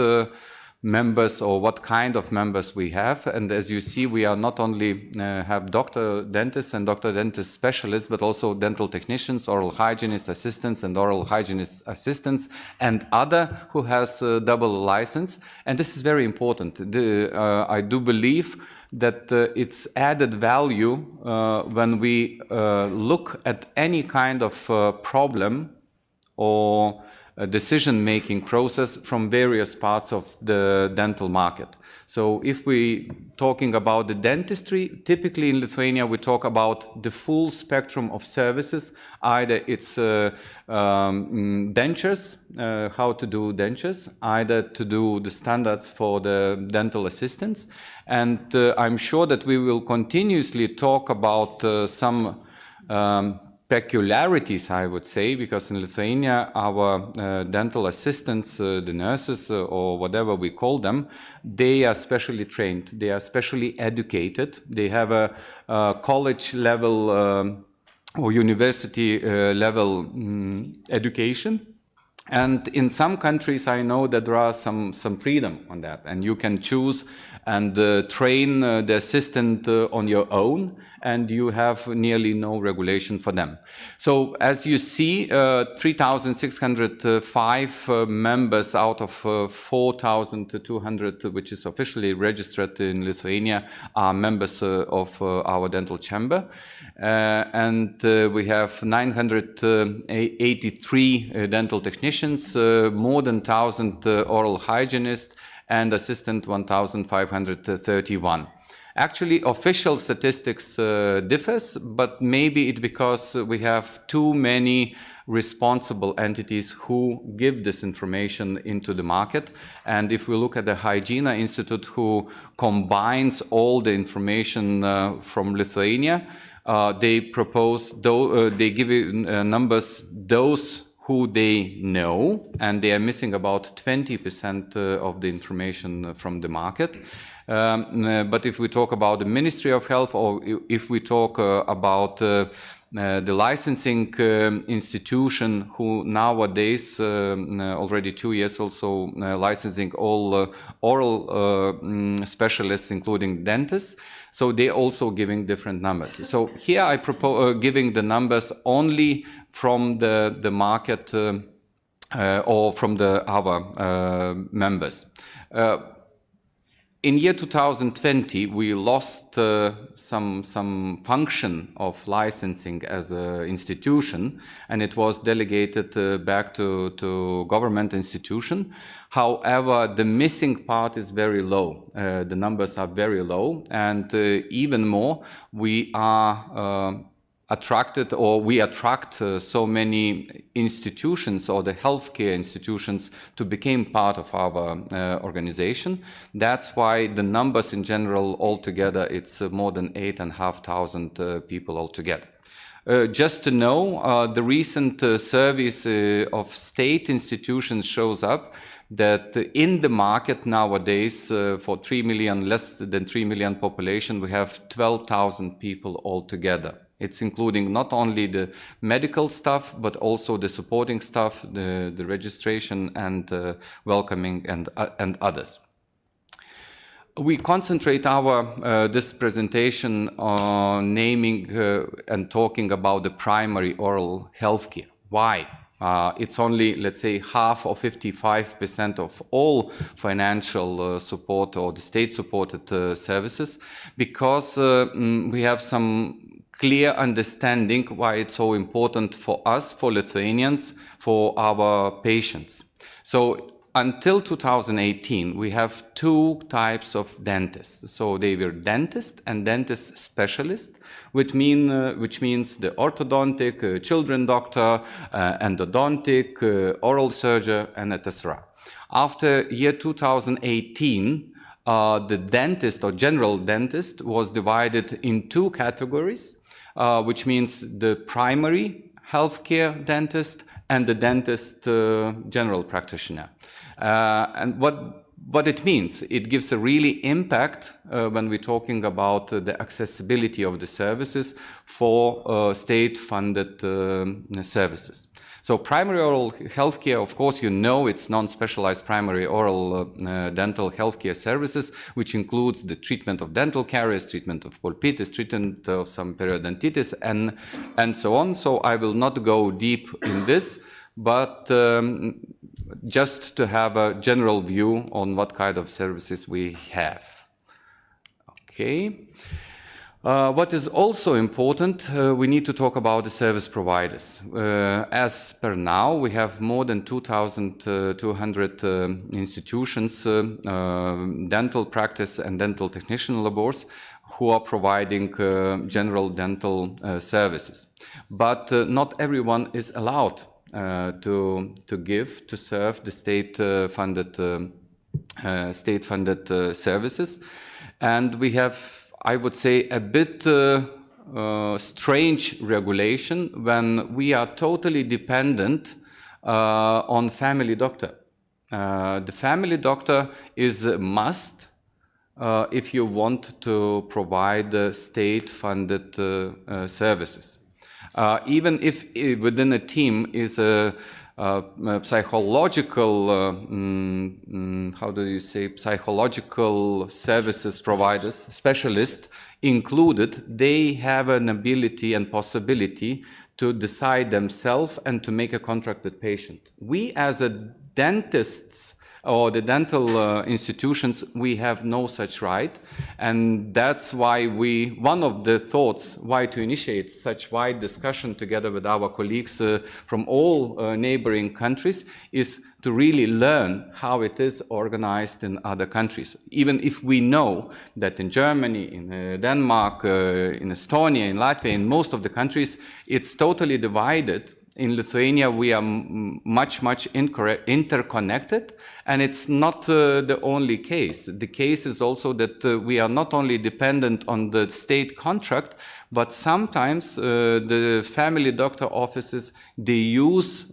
members or what kind of members we have. And as you see, we are not only have doctor dentists and doctor dentist specialists, but also dental technicians, oral hygienist assistants and oral hygienist assistants, and other who has double license. And this is very important. I do believe that it's added value when we look at any kind of problem or a decision-making process from various parts of the dental market. So if we talking about the dentistry, typically in Lithuania we talk about the full spectrum of services. Either it's dentures, how to do dentures, either to do the standards for the dental assistants. And I'm sure that we will continuously talk about some peculiarities, I would say, because in Lithuania, our dental assistants, the nurses or whatever we call them, they are specially trained, they are specially educated, they have a college level or university level education. And in some countries, I know that there are some freedom on that, and you can choose and train the assistant on your own, and you have nearly no regulation for them. So as you see, 3,605 members out of 4,200, which is officially registered in Lithuania, are members of our dental chamber. And we have 983 dental technicians, more than 1,000 oral hygienists, and assistant 1,531. Actually, official statistics differs, but maybe it's because we have too many responsible entities who give this information into the market. And if we look at the Hygiena Institute, who combines all the information from Lithuania, they propose, they give numbers, those who they know, and they are missing about 20% of the information from the market. But if we talk about the Ministry of Health, or if we talk about the licensing institution, who nowadays, already 2 years also licensing all oral specialists, including dentists, so they're also giving different numbers. So here I propose giving the numbers only from the market or from our members. In year 2020, we lost some function of licensing as an institution, and it was delegated back to government institution. However, the missing part is very low. The numbers are very low, and even more, we are attracted, or we attract so many institutions or the healthcare institutions to become part of our organization. That's why the numbers in general altogether, it's more than 8,500 people altogether. Just to know, the recent surveys of state institutions shows up that in the market nowadays, for 3 million, less than 3 million population, we have 12,000 people altogether. It's including not only the medical stuff, but also the supporting stuff, the registration and welcoming and others. We concentrate our this presentation on naming and talking about the primary oral healthcare. Why? It's only, let's say, half or 55% of all financial support or the state-supported services, because we have some clear understanding why it's so important for us, for Lithuanians, for our patients. So until 2018, we have two types of dentists. So they were dentist and dentist specialist, which means the orthodontic, children doctor, endodontic, oral surgeon, and etc. After year 2018, the dentist or general dentist was divided in two categories, which means the primary healthcare dentist and the dentist general practitioner. And what it means, it gives a really impact when we're talking about the accessibility of the services for state-funded services. So primary oral healthcare, of course, you know, it's non-specialized primary oral dental healthcare services, which includes the treatment of dental caries, treatment of pulpitis, treatment of some periodontitis, and so on. So I will not go deep in this, but just to have a general view on what kind of services we have. Okay. What is also important, we need to talk about the service providers. As per now, we have more than 2,200 institutions, dental practice and dental technician labors, who are providing general dental services. But not everyone is allowed to serve the state-funded services, and we have, I would say, a bit strange regulation when we are totally dependent on family doctor. The family doctor is a must if you want to provide the state-funded services. Even if within a team is a psychological, psychological services providers, specialists included, they have an ability and possibility to decide themselves and to make a contract with patient. We as a dentists or the dental institutions, we have no such right, and that's why one of the thoughts why to initiate such wide discussion together with our colleagues from all neighboring countries is to really learn how it is organized in other countries. Even if we know that in Germany, in Denmark, in Estonia, in Latvia, in most of the countries, it's totally divided in Lithuania, we are much interconnected, and it's not the only case. The case is also that we are not only dependent on the state contract, but sometimes the family doctor offices, they use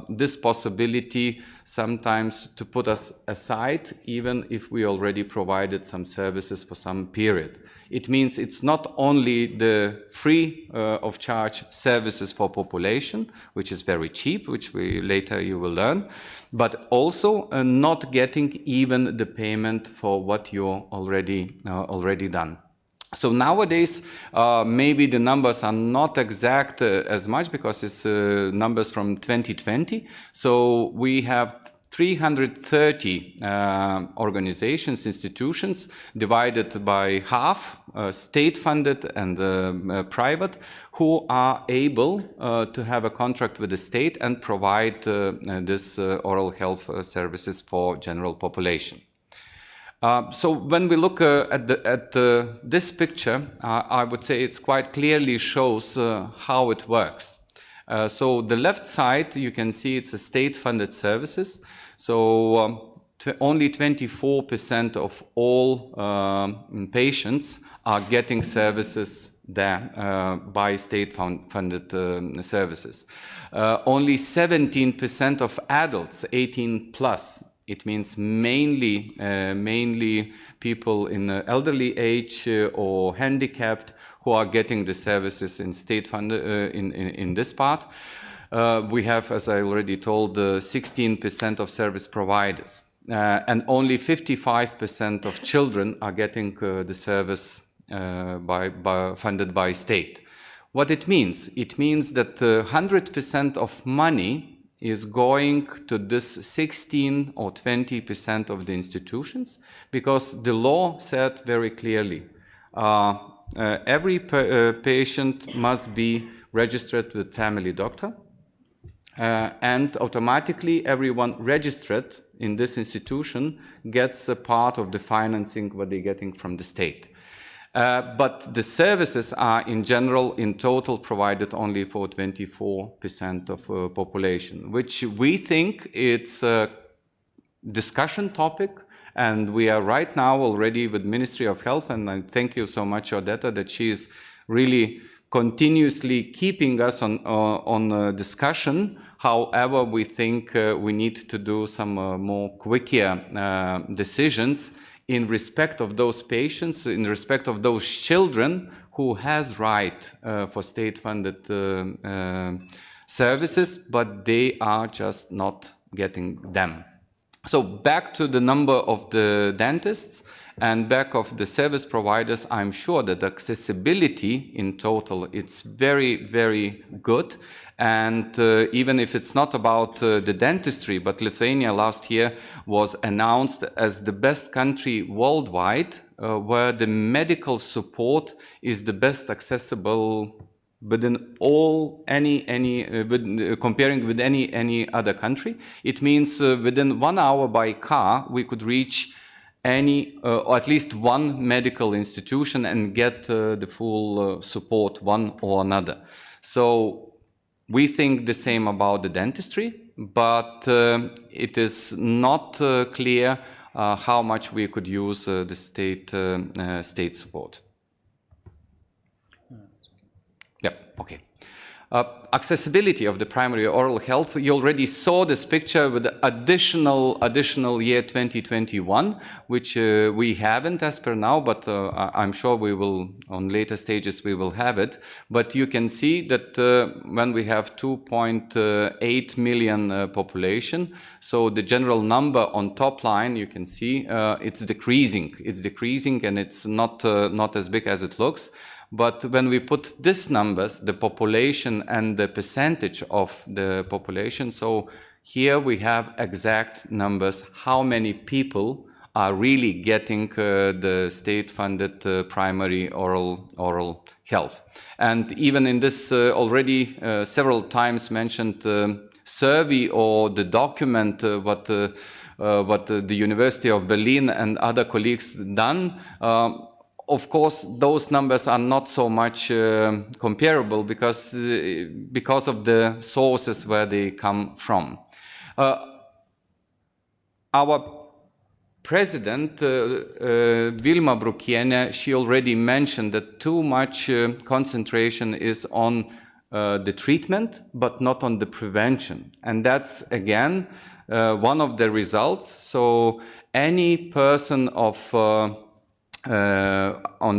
this possibility sometimes to put us aside, even if we already provided some services for some period. It means it's not only the free of charge services for population, which is very cheap, which later you will learn, but also not getting even the payment for what you already done. So nowadays, maybe the numbers are not exact as much because it's numbers from 2020. So we have 330 organizations, institutions, divided by half, state-funded and private, who are able to have a contract with the state and provide this oral health services for general population. So when we look at this picture, I would say it's quite clearly shows how it works. So the left side, you can see it's a state-funded services. So only 24% of all patients are getting services there by state-funded services. Only 17% of adults, 18 plus, it means mainly people in elderly age or handicapped who are getting the services in state-funded in this part. We have, as I already told, 16% of service providers, and only 55% of children are getting the service funded by state. What it means? It means that 100% of money is going to this 16 or 20% of the institutions, because the law said very clearly, every patient must be registered with family doctor, and automatically everyone registered in this institution gets a part of the financing what they're getting from the state. But the services are in general, in total, provided only for 24% of population, which we think it's a discussion topic. And we are right now already with Ministry of Health, and I thank you so much, Odeta, that she is really continuously keeping us on discussion. However, we think we need to do some more quicker decisions in respect of those patients, in respect of those children who has right for state-funded services, but they are just not getting them. So back to the number of the dentists and back of the service providers, I'm sure that accessibility in total, it's very, very good. And even if it's not about the dentistry, but Lithuania last year was announced as the best country worldwide where the medical support is the best accessible within all comparing with any other country. It means within 1 hour by car we could reach any or at least one medical institution and get the full support, one or another. So we think the same about the dentistry, but it is not clear how much we could use the state support. Yep, okay. Accessibility of the primary oral health, you already saw this picture with the additional year 2021, which we haven't as per now, but I'm sure we will, on later stages, we will have it. But you can see that when we have 2.8 million population, so the general number on top line, you can see it's decreasing. It's decreasing and it's not as big as it looks. But when we put these numbers, the population and the percentage of the population, so here we have exact numbers, how many people are really getting the state-funded primary oral health. And even in this already several times mentioned survey or the document what the University of Berlin and other colleagues done, of course, those numbers are not so much comparable because of the sources where they come from. Our President, Vilma Brukiene, she already mentioned that too much concentration is on the treatment, but not on the prevention. And that's, again, one of the results. So any person on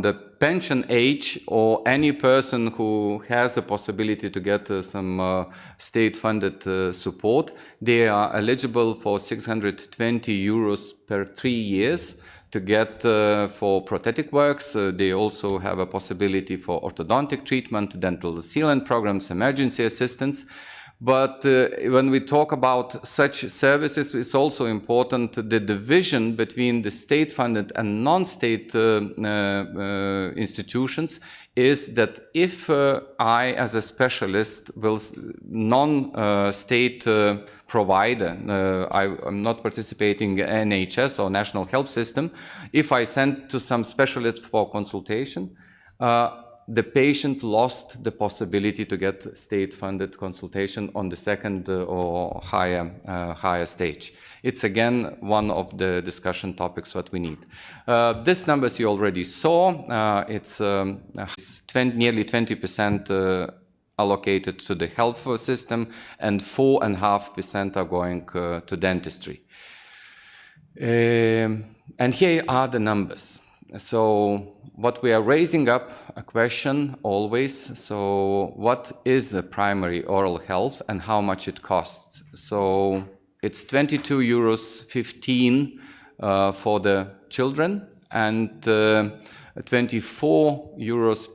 the pension age, or any person who has a possibility to get some state-funded support, they are eligible for 620 euros per 3 years to get for prosthetic works. They also have a possibility for orthodontic treatment, dental sealant programs, emergency assistance. But when we talk about such services, it's also important the division between the state-funded and non-state institutions is that if I, as a specialist, will non-state provider, I'm not participating in NHS or National Health System, if I send to some specialist for consultation, the patient lost the possibility to get state-funded consultation on the second or higher stage. It's again one of the discussion topics that we need. These numbers you already saw. It's nearly 20% allocated to the health system, and 4.5% are going to dentistry. And here are the numbers. So what we are raising up a question always, so what is a primary oral health and how much it costs? So it's 22.15 euros for the children, and 24.2 euros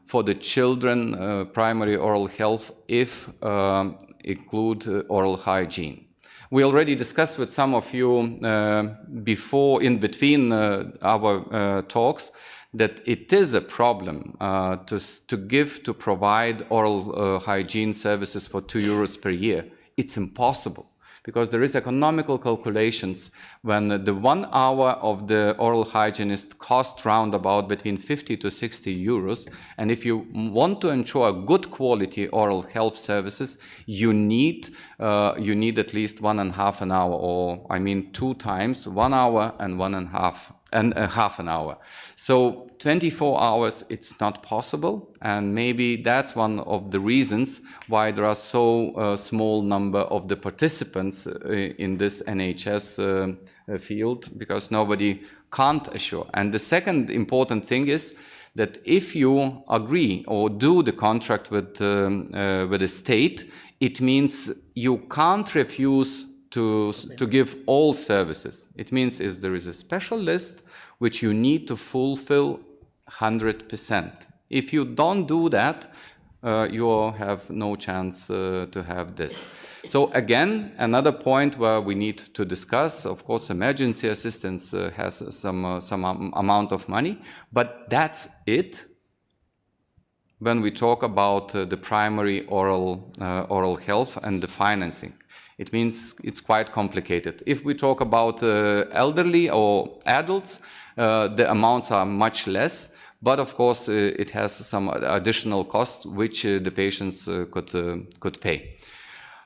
for the children primary oral health if include oral hygiene. We already discussed with some of you before, in between our talks, that it is a problem to provide oral hygiene services for 2 euros per year. It's impossible, because there is economical calculations when the 1 hour of the oral hygienist costs round about between 50 to 60 euros. And if you want to ensure good quality oral health services, you need at least 1.5 an hour, or I mean 2 times, 1 hour and 1.5 an hour. So 24 hours, it's not possible, and maybe that's one of the reasons why there are so small number of the participants in this NHS field, because nobody can't assure. And the second important thing is that if you agree or do the contract with the state, it means you can't refuse to give all services. It means there is a special list which you need to fulfill 100%. If you don't do that, you have no chance to have this. So again, another point where we need to discuss, of course, emergency assistance has some amount of money, but that's it. When we talk about the primary oral health and the financing, it means it's quite complicated. If we talk about elderly or adults, the amounts are much less, but of course it has some additional costs which the patients could pay.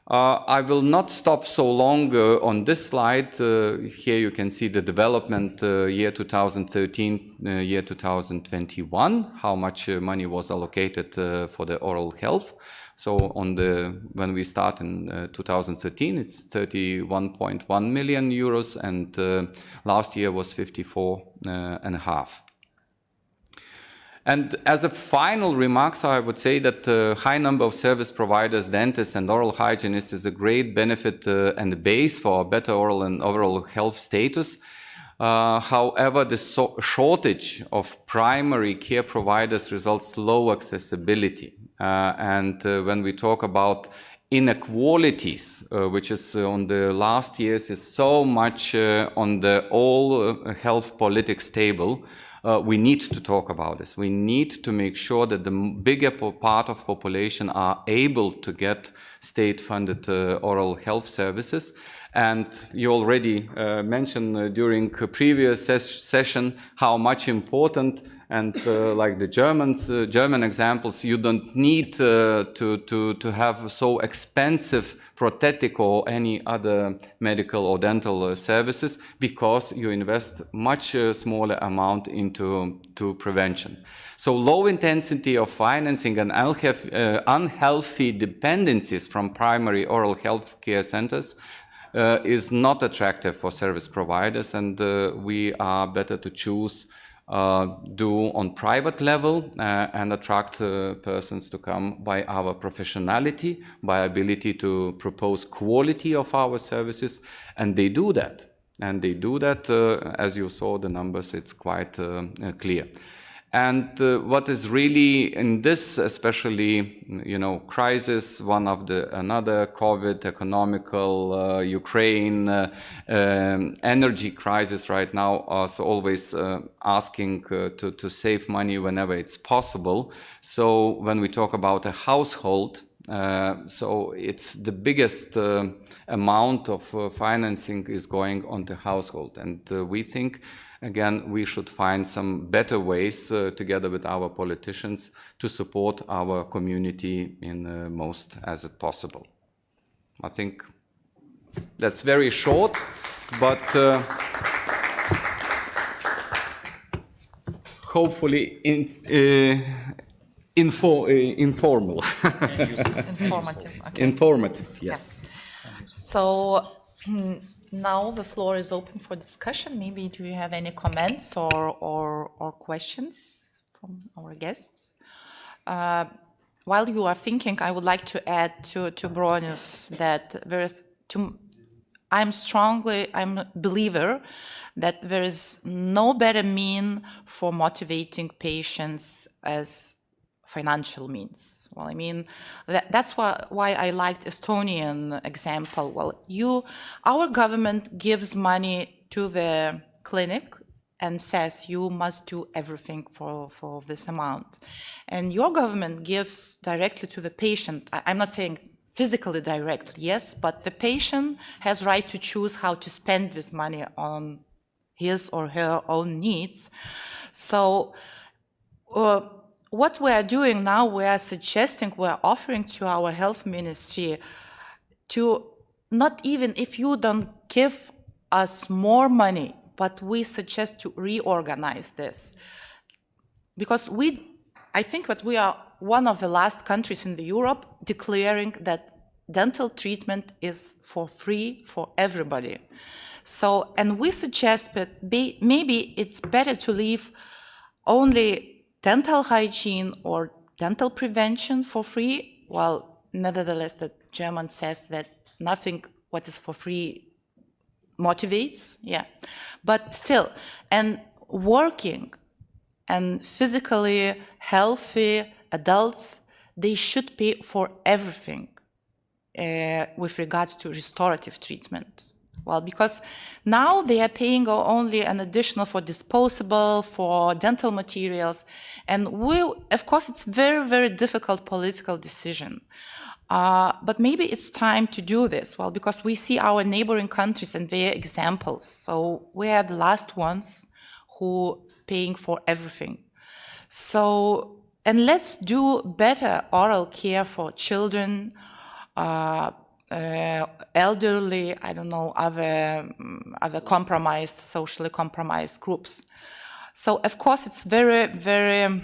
I will not stop so long on this slide. Here you can see the development year 2013, year 2021, how much money was allocated for the oral health. So when we start in 2013, it's 31.1 million euros, and last year was 54.5. And as a final remarks, I would say that the high number of service providers, dentists and oral hygienists is a great benefit and the base for a better oral and overall health status. However, the shortage of primary care providers results in low accessibility. And when we talk about inequalities, which is on the last years is so much on the all health politics table, we need to talk about this. We need to make sure that the bigger part of population are able to get state-funded oral health services. And you already mentioned during a previous session how much important, and like the German examples, you don't need to have so expensive prosthetic or any other medical or dental services, because you invest much smaller amount into prevention. So low intensity of financing and unhealthy dependencies from primary oral health care centers is not attractive for service providers, and we are better to choose do on private level and attract persons to come by our professionality, by ability to propose quality of our services, and they do that. And they do that, as you saw the numbers, it's quite clear. And what is really in this, especially, crisis, one of another COVID, economical, Ukraine, energy crisis right now, also always asking to save money whenever it's possible. So when we talk about a household, so it's the biggest amount of financing is going on the household, and we think, again, we should find some better ways together with our politicians to support our community in most as it possible. I think that's very short, but hopefully informal. Informative. Okay. Informative, yes. So now the floor is open for discussion. Maybe do you have any comments or questions from our guests? While you are thinking, I would like to add to Bronius that I'm a believer that there is no better mean for motivating patients as financial means. Well, I mean, that's why I liked Estonian example. Well, our government gives money to the clinic and says you must do everything for this amount. And your government gives directly to the patient. I'm not saying physically directly, yes, but the patient has right to choose how to spend this money on his or her own needs. So what we are doing now, we are offering to our health ministry to not even, if you don't give us more money, but we suggest to reorganize this. Because I think that we are one of the last countries in Europe declaring that dental treatment is for free for everybody. So, and we suggest that maybe it's better to leave only dental hygiene or dental prevention for free. Well, nevertheless, the German says that nothing what is for free motivates, yeah. But still, and working and physically healthy adults, they should pay for everything with regards to restorative treatment. Well, because now they are paying only an additional for disposable, for dental materials, and of course, it's very, very difficult political decision. But maybe it's time to do this, well, because we see our neighboring countries and their examples. So we are the last ones who paying for everything. So, and let's do better oral care for children, elderly, I don't know, other compromised, socially compromised groups. So of course it's very, very,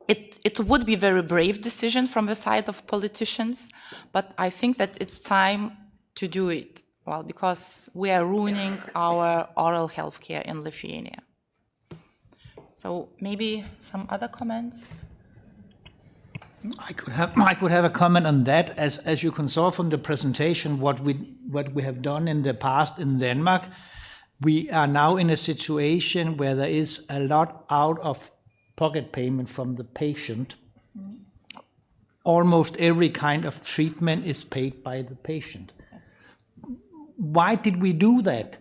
it would be a very brave decision from the side of politicians, but I think that it's time to do it. Well, because we are ruining our oral health care in Lithuania. So maybe some other comments? I could have a comment on that. As you can saw from the presentation, what we have done in the past in Denmark, we are now in a situation where there is a lot out of pocket payment from the patient. Almost every kind of treatment is paid by the patient. Why did we do that?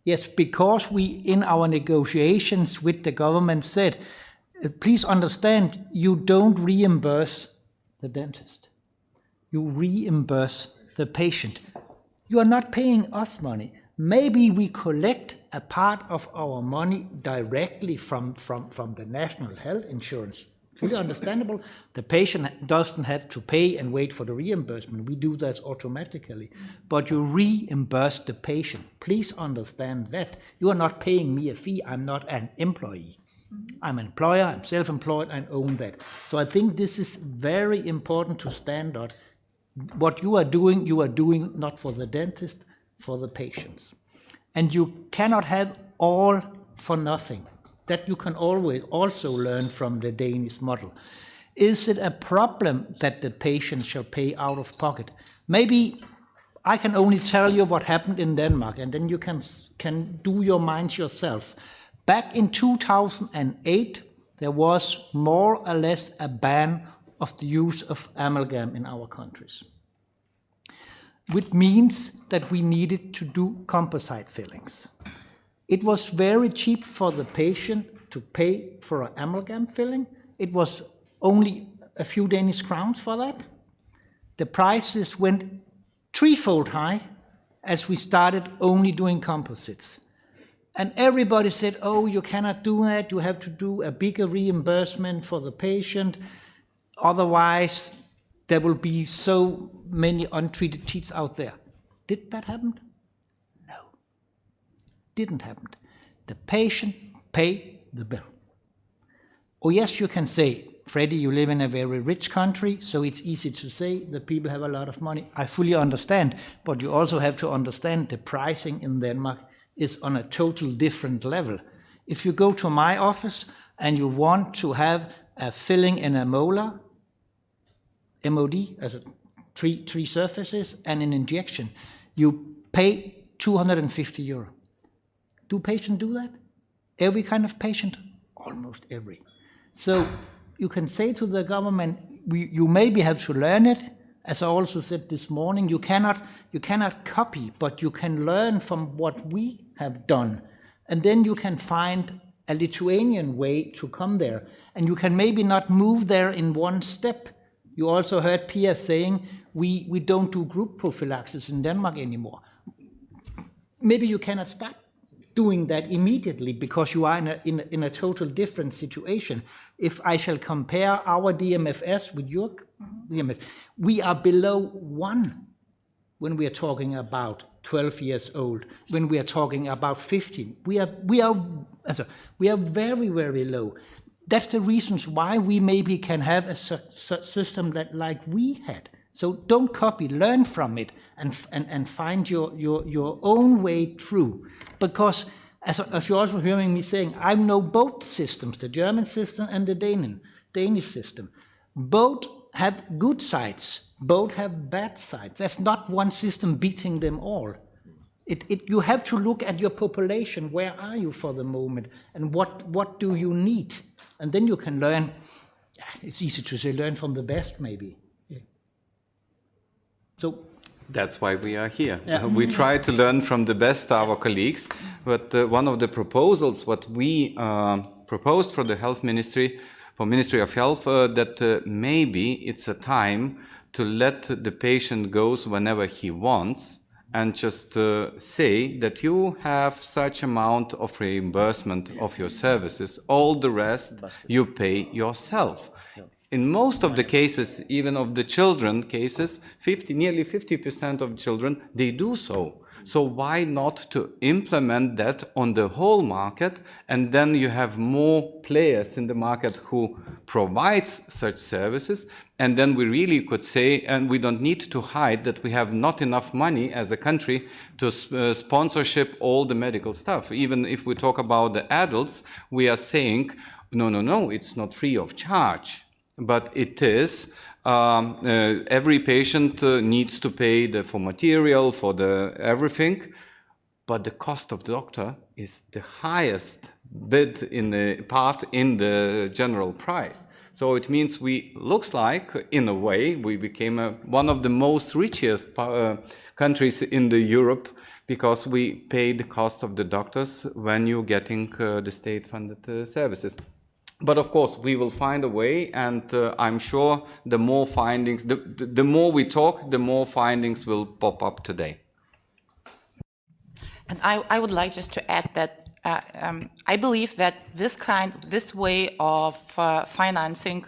Yes, because we, in our negotiations with the government, said, please understand, you don't reimburse the dentist. You reimburse the patient. You are not paying us money. Maybe we collect a part of our money directly from the national health insurance. Fully understandable. The patient doesn't have to pay and wait for the reimbursement. We do that automatically. But you reimburse the patient. Please understand that. You are not paying me a fee. I'm not an employee. I'm an employer, I'm self-employed, I own that. So I think this is very important to stand on. What you are doing not for the dentist, for the patients. And you cannot have all for nothing. That you can always also learn from the Danish model. Is it a problem that the patient shall pay out of pocket? Maybe I can only tell you what happened in Denmark, and then you can do your minds yourself. Back in 2008, there was more or less a ban of the use of amalgam in our countries, which means that we needed to do composite fillings. It was very cheap for the patient to pay for an amalgam filling. It was only a few Danish crowns for that. The prices went threefold high as we started only doing composites. And everybody said, oh, you cannot do that. You have to do a bigger reimbursement for the patient. Otherwise, there will be so many untreated teeth out there. Did that happen? No. Didn't happen. The patient paid the bill. Oh, yes, you can say, Freddie, you live in a very rich country, so it's easy to say that people have a lot of money. I fully understand, but you also have to understand the pricing in Denmark is on a total different level. If you go to my office and you want to have a filling in a molar, MOD, as a three surfaces, and an injection, you pay 250 euro. Do patients do that? Every kind of patient? Almost every. So you can say to the government, you maybe have to learn it. As I also said this morning, you cannot copy, but you can learn from what we have done. And then you can find a Lithuanian way to come there. And you can maybe not move there in one step. You also heard Pia saying, we don't do group prophylaxis in Denmark anymore. Maybe you cannot start doing that immediately because you are in a total different situation. If I shall compare our DMFS with your DMFS, we are below 1 when we are talking about 12 years old. When we are talking about 15, we are very, very low. That's the reasons why we maybe can have a system like we had. So don't copy, learn from it, and find your own way through. Because as you're also hearing me saying, I know both systems, the German system and the Danish system. Both have good sides, both have bad sides. There's not one system beating them all. You have to look at your population. Where are you for the moment? And what do you need? And then you can learn. It's easy to say learn from the best, maybe. Yeah. So that's why we are here. Yeah. We try to learn from the best our colleagues. But one of the proposals, what we proposed for the Health Ministry, for Ministry of Health, that maybe it's a time to let the patient go whenever he wants, and just say that you have such amount of reimbursement of your services, all the rest you pay yourself. In most of the cases, even of the children cases, nearly 50% of children, they do so. So why not to implement that on the whole market, and then you have more players in the market who provides such services, and then we really could say, and we don't need to hide that we have not enough money as a country to sponsorship all the medical stuff. Even if we talk about the adults, we are saying, no, it's not free of charge. But it is, every patient needs to pay for material, for everything, but the cost of the doctor is the highest bid in the general price. So it means looks like, in a way, we became one of the most richest countries in Europe because we pay the cost of the doctors when you're getting the state-funded services. But of course, we will find a way, and I'm sure the more findings, the more we talk, the more findings will pop up today. And I would like just to add that I believe that this way of financing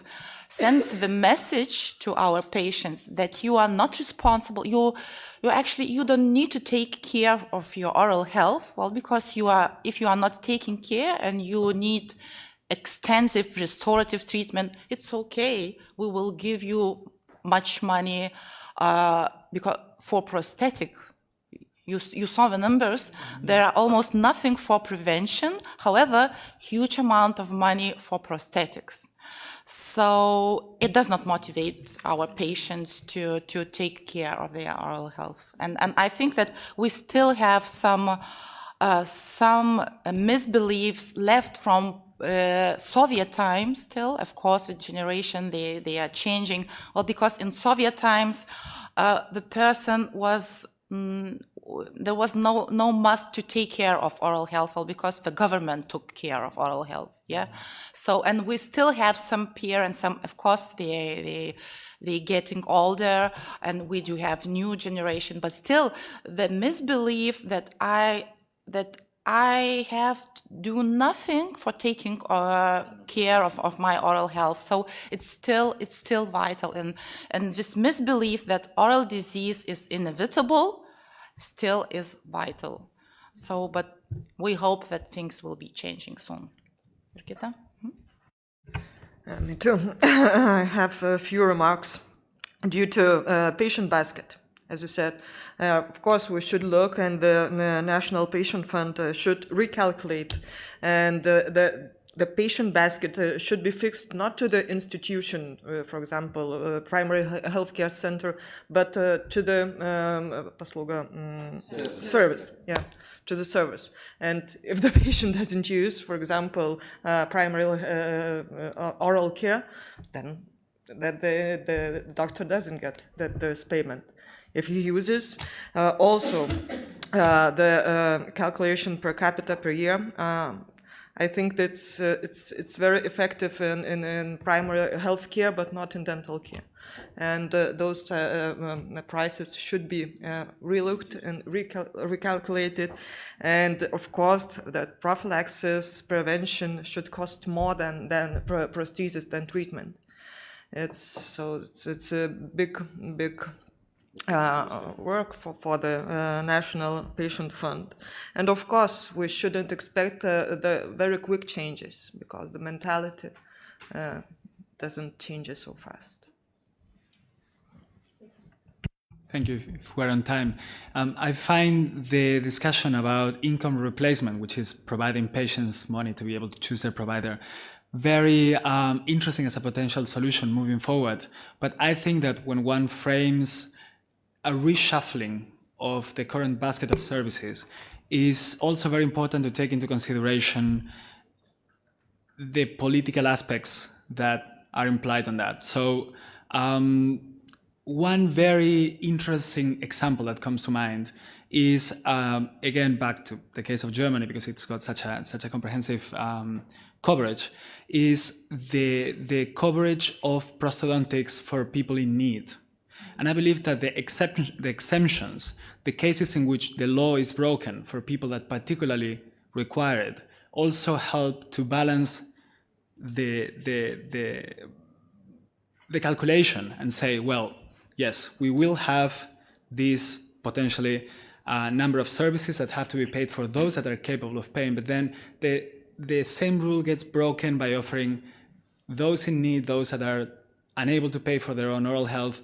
sends the message to our patients that you are not responsible. You don't need to take care of your oral health. Well, because if you are not taking care and you need extensive restorative treatment, it's okay. We will give you much money because for prosthetic. You saw the numbers. There are almost nothing for prevention. However, huge amount of money for prosthetics. So it does not motivate our patients to take care of their oral health. And I think that we still have some misbeliefs left from Soviet times still. Of course, with generation, they are changing. Well, because in Soviet times, the person was... there was no must to take care of oral health, well, because the government took care of oral health. Yeah. So, and we still have some peer and some, of course, they getting older, and we do have new generation, but still the misbelief that I have to do nothing for taking care of my oral health. So it's still vital, and this misbelief that oral disease is inevitable still is vital. So, but we hope that things will be changing soon. Birgitta? Me too. I have a few remarks due to patient basket. As you said, of course, we should look, and the National Patient Fund should recalculate, and the patient basket should be fixed not to the institution, for example, primary healthcare center, but to the service. Yeah, to the service. And if the patient doesn't use, for example, primary oral care, then that the doctor doesn't get this payment. If he uses also the calculation per capita per year, I think that's it's very effective in primary health care, but not in dental care. And those prices should be relooked and recalculated. And of course, that prophylaxis prevention should cost more than prosthesis than treatment. It's a big work for the National Patient Fund. And of course, we shouldn't expect the very quick changes, because the mentality doesn't change so fast. Thank you. If we're on time, I find the discussion about income replacement, which is providing patients money to be able to choose their provider, very interesting as a potential solution moving forward. But I think that when one frames a reshuffling of the current basket of services, is also very important to take into consideration the political aspects that are implied on that. So one very interesting example that comes to mind is, again, back to the case of Germany, because it's got such a comprehensive coverage, is the coverage of prosthodontics for people in need. And I believe that the exemptions, the cases in which the law is broken for people that particularly require it, also help to balance the calculation and say, well, yes, we will have these potentially number of services that have to be paid for those that are capable of paying, but then the same rule gets broken by offering those in need, those that are unable to pay for their own oral health,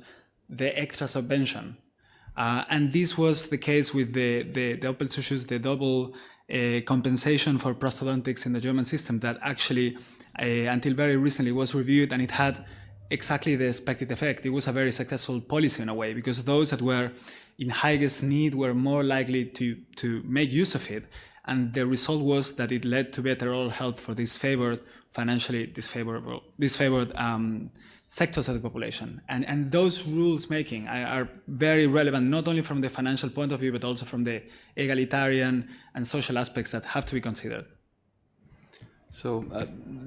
the extra subvention. And this was the case with the Doppelzuschuss, the double compensation for prosthodontics in the German system, that actually, until very recently, was reviewed, and it had exactly the expected effect. It was a very successful policy in a way, because those that were in highest need were more likely to make use of it. And the result was that it led to better oral health for financially disfavored sectors of the population. And those rules making are very relevant, not only from the financial point of view, but also from the egalitarian and social aspects that have to be considered. So,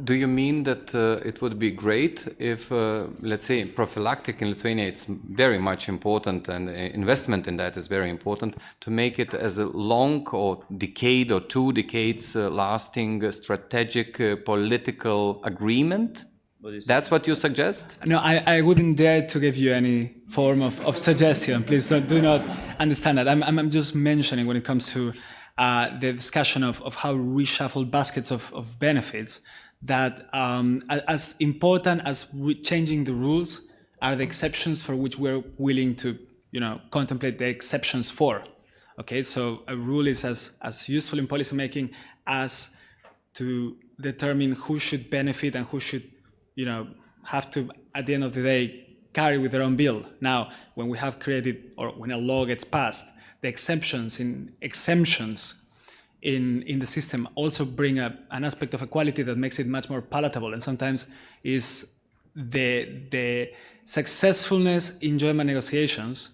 do you mean that it would be great if, let's say, prophylactic in Lithuania, it's very much important and investment in that is very important, to make it as a long or decade or 2 decades lasting strategic political agreement? That's what you suggest? No, I wouldn't dare to give you any form of suggestion. Please do not understand that. I'm just mentioning when it comes to the discussion of how we reshuffle baskets of benefits, that as important as changing the rules are the exceptions for which we're willing to, contemplate the exceptions for. Okay, so a rule is as useful in policymaking as to determine who should benefit and who should, have to, at the end of the day, carry with their own bill. Now, when we have created, or when a law gets passed, the exemptions in the system also bring an aspect of equality that makes it much more palatable, and sometimes is the successfulness in German negotiations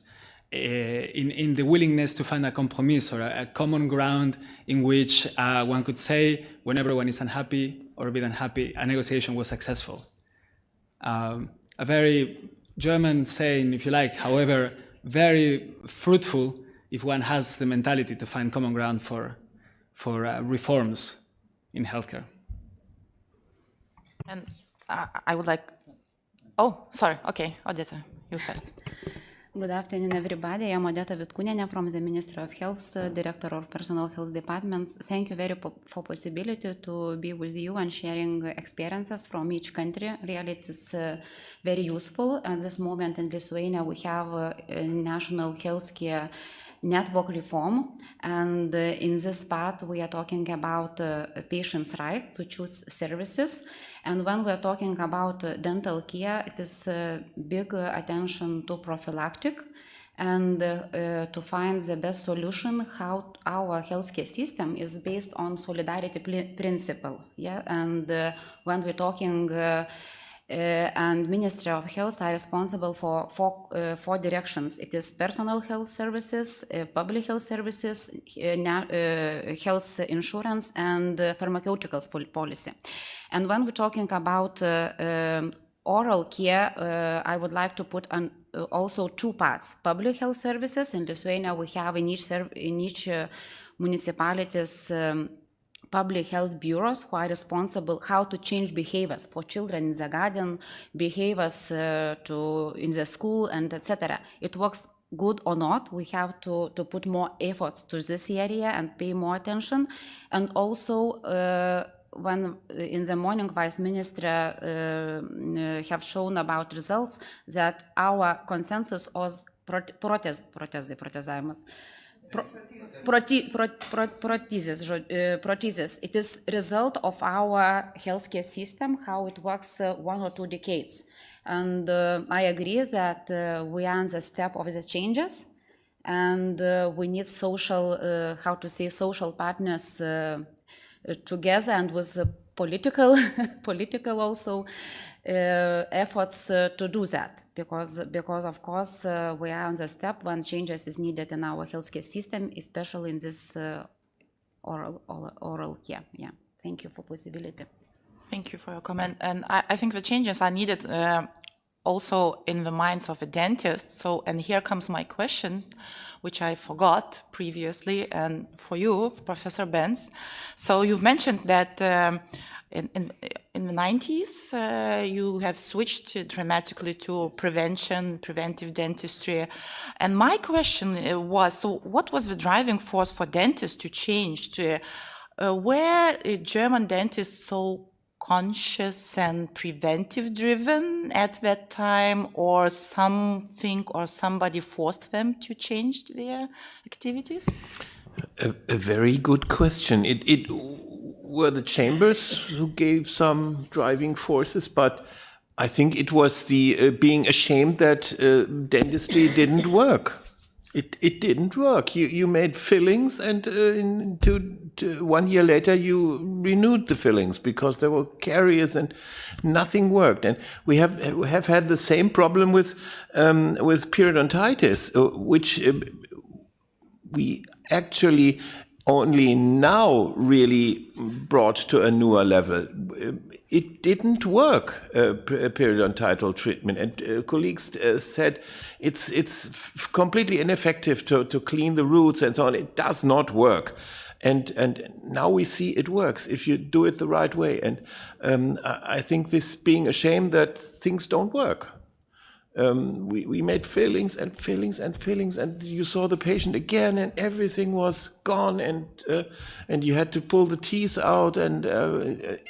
in the willingness to find a compromise or a common ground in which one could say when everyone is unhappy or a bit unhappy, a negotiation was successful. A very German saying, if you like, however, very fruitful if one has the mentality to find common ground for reforms in healthcare. And I would like... Oh, sorry. Okay, Odeta, you first. Good afternoon, everybody. I'm Odeta Vitkūnienė from the Ministry of Health, Director of Personal Health Departments. Thank you very for possibility to be with you and sharing experiences from each country. Really, it is very useful. At this moment in Lithuania, we have a national healthcare network reform, and in this part we are talking about patients' right to choose services. And when we are talking about dental care, it is big attention to prophylactic and to find the best solution how our healthcare system is based on solidarity principle. Yeah, and when we're talking and Ministry of Health are responsible for four directions. It is personal health services, public health services, health insurance, and pharmaceuticals policy. And when we're talking about oral care, I would like to put on also 2 parts. Public health services in Lithuania, we have in each municipalities public health bureaus who are responsible how to change behaviors for children in the garden, behaviors in the school, and etc. It works good or not. We have to put more efforts to this area and pay more attention. And also, when in the morning Vice Minister have shown about results that our consensus was prosthesis. It is result of our healthcare system, how it works 1 or 2 decades. And I agree that we are on the step of the changes, and we need social, social partners together, and with political also efforts to do that, because of course we are on the step when changes is needed in our healthcare system, especially in this oral care. Yeah, thank you for possibility. Thank you for your comment. And I think the changes are needed also in the minds of a dentist. So, and here comes my question, which I forgot previously, and for you, Professor Benz. So you've mentioned that in the 90s, you have switched dramatically to preventive dentistry. And my question was, so what was the driving force for dentists to change? Were German dentists so conscious and preventive driven at that time, or something or somebody forced them to change their activities? A very good question. It were the chambers who gave some driving forces, but I think it was the being ashamed that dentistry didn't work. It didn't work. You made fillings, and 1 year later you renewed the fillings because there were caries and nothing worked. And we have had the same problem with periodontitis, which we actually only now really brought to a newer level. It didn't work, periodontal treatment, and colleagues said it's completely ineffective to clean the roots and so on. It does not work. And now we see it works if you do it the right way. And I think this being a shame that things don't work. We made fillings and fillings and fillings, and you saw the patient again, and everything was gone, and you had to pull the teeth out, and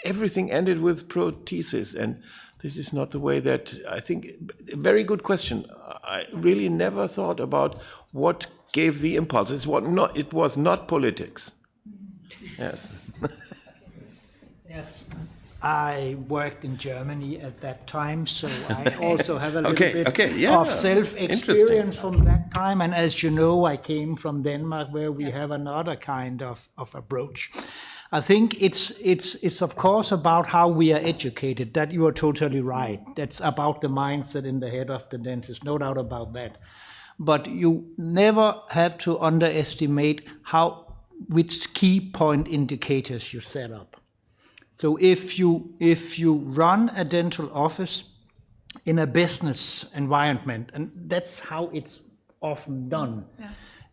everything ended with prosthesis. And this is not the way that I think. A very good question. I really never thought about what gave the impulse. It was not politics. Yes. Yes. I worked in Germany at that time, so I also have a little bit of self-experience from that time. And as you know, I came from Denmark, where we have another kind of approach. I think it's of course about how we are educated. That you are totally right. That's about the mindset in the head of the dentist, no doubt about that. But you never have to underestimate which key point indicators you set up. So if you run a dental office in a business environment, and that's how it's often done,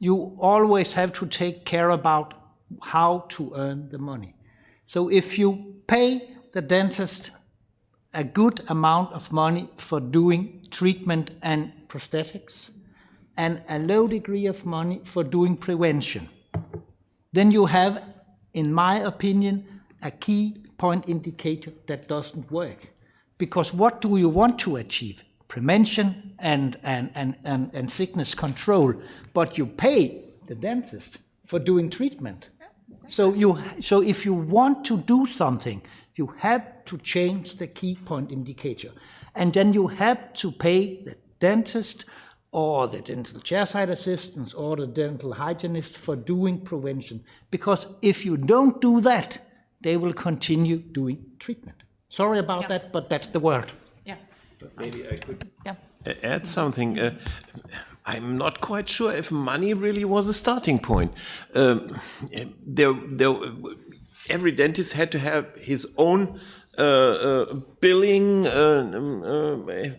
you always have to take care about how to earn the money. So if you pay the dentist a good amount of money for doing treatment and prosthetics, and a low degree of money for doing prevention, then you have, in my opinion, a key point indicator that doesn't work. Because what do you want to achieve? Prevention and sickness control, but you pay the dentist for doing treatment. So if you want to do something, you have to change the key point indicator. And then you have to pay the dentist or the dental chairside assistants or the dental hygienist for doing prevention. Because if you don't do that, they will continue doing treatment. Sorry about that, but that's the word. Yeah. Maybe I could add something. I'm not quite sure if money really was a starting point. Every dentist had to have his own billing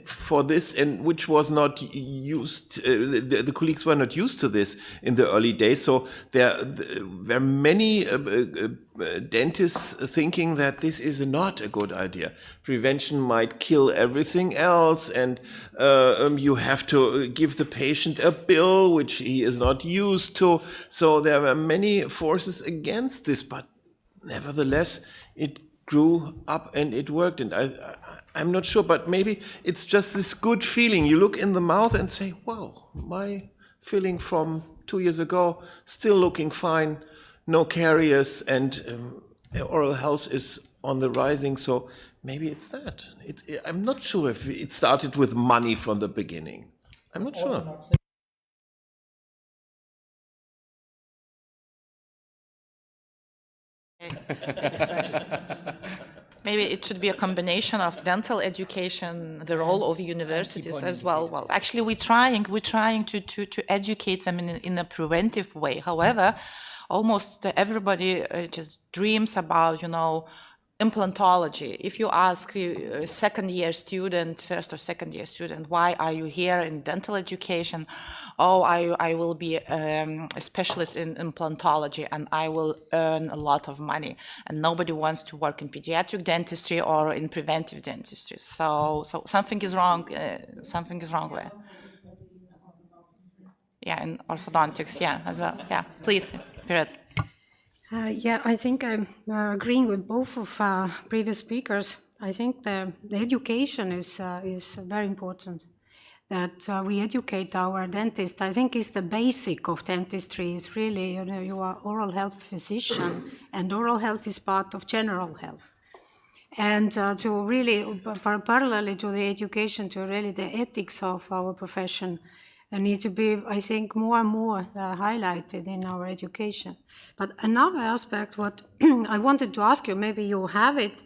for this, and which was not used. The colleagues were not used to this in the early days. So there were many dentists thinking that this is not a good idea. Prevention might kill everything else, and you have to give the patient a bill which he is not used to. So there were many forces against this, but nevertheless, it grew up and it worked. And I'm not sure, but maybe it's just this good feeling. You look in the mouth and say, wow, my filling from 2 years ago, still looking fine, no caries, and oral health is on the rising. So maybe it's that. I'm not sure if it started with money from the beginning. I'm not sure. Maybe it should be a combination of dental education, the role of universities as well. Well, actually, we're trying to educate them in a preventive way. However, almost everybody just dreams about, implantology. If you ask a second-year student, first or second-year student, why are you here in dental education? Oh, I will be a specialist in implantology and I will earn a lot of money. And nobody wants to work in pediatric dentistry or in preventive dentistry. So something is wrong. Something is wrong with. Yeah, in orthodontics, as well. Yeah, please, Piret. I think I'm agreeing with both of previous speakers. I think the education is very important, that we educate our dentists. I think it's the basic of dentistry is really, you are oral health physician, and oral health is part of general health. And to really, parallelly to the education, to really the ethics of our profession, need to be, I think, more and more highlighted in our education. But another aspect, what I wanted to ask you, maybe you have it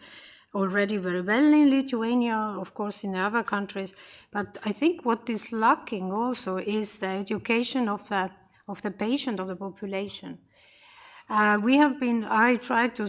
already very well in Lithuania, of course in other countries, but I think what is lacking also is the education of the patient, of the population. I tried to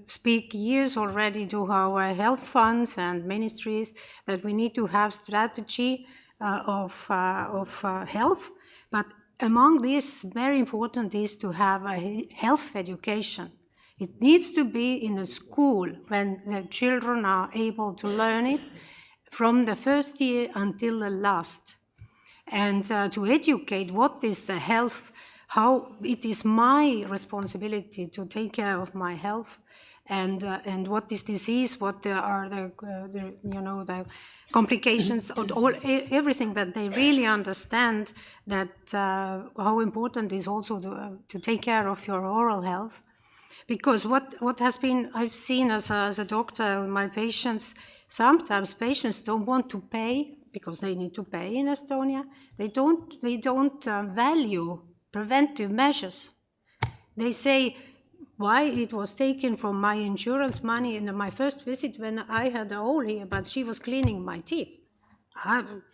speak years already to our health funds and ministries that we need to have strategy of health, but among these, very important is to have a health education. It needs to be in a school when the children are able to learn it from the first year until the last. And to educate what is the health, how it is my responsibility to take care of my health, and what is disease, what are the complications, everything that they really understand that how important is also to take care of your oral health. Because what has been, I've seen as a doctor, my patients, sometimes patients don't want to pay because they need to pay in Estonia. They don't value preventive measures. They say, why it was taken from my insurance money in my first visit when I had a hole here, but she was cleaning my teeth.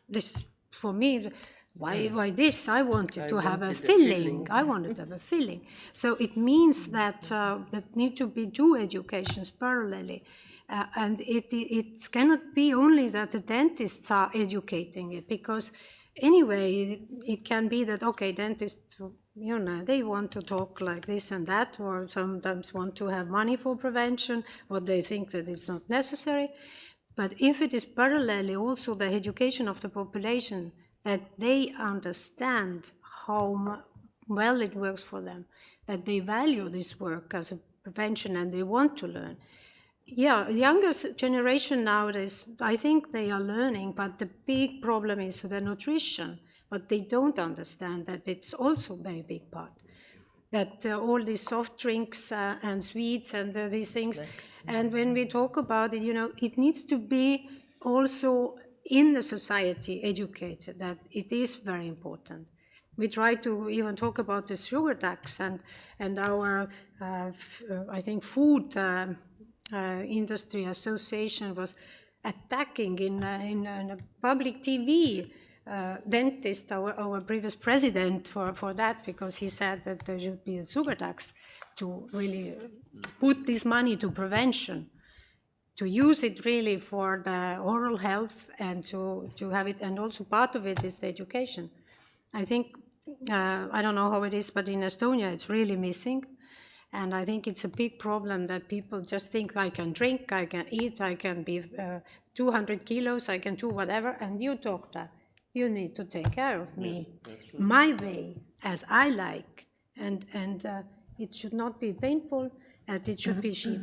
This, for me, why this? I wanted to have a filling. I wanted to have a filling. So it means that there need to be two educations parallelly. And it cannot be only that the dentists are educating it, because anyway, it can be that, okay, dentists, they want to talk like this and that, or sometimes want to have money for prevention, or they think that it's not necessary. But if it is parallelly also the education of the population, that they understand how well it works for them, that they value this work as a prevention and they want to learn. Yeah, the younger generation nowadays, I think they are learning, but the big problem is the nutrition. But they don't understand that it's also a very big part. That all these soft drinks and sweets and these things. And when we talk about it, it needs to be also in the society educated, that it is very important. We try to even talk about the sugar tax and our, I think, food industry association was attacking in a public TV dentist, our previous president, for that, because he said that there should be a sugar tax to really put this money to prevention, to use it really for the oral health and to have it, and also part of it is the education. I think, I don't know how it is, but in Estonia it's really missing. And I think it's a big problem that people just think, I can drink, I can eat, I can be 200 kilos, I can do whatever, and you, doctor, you need to take care of me my way, as I like, and it should not be painful, and it should be cheap.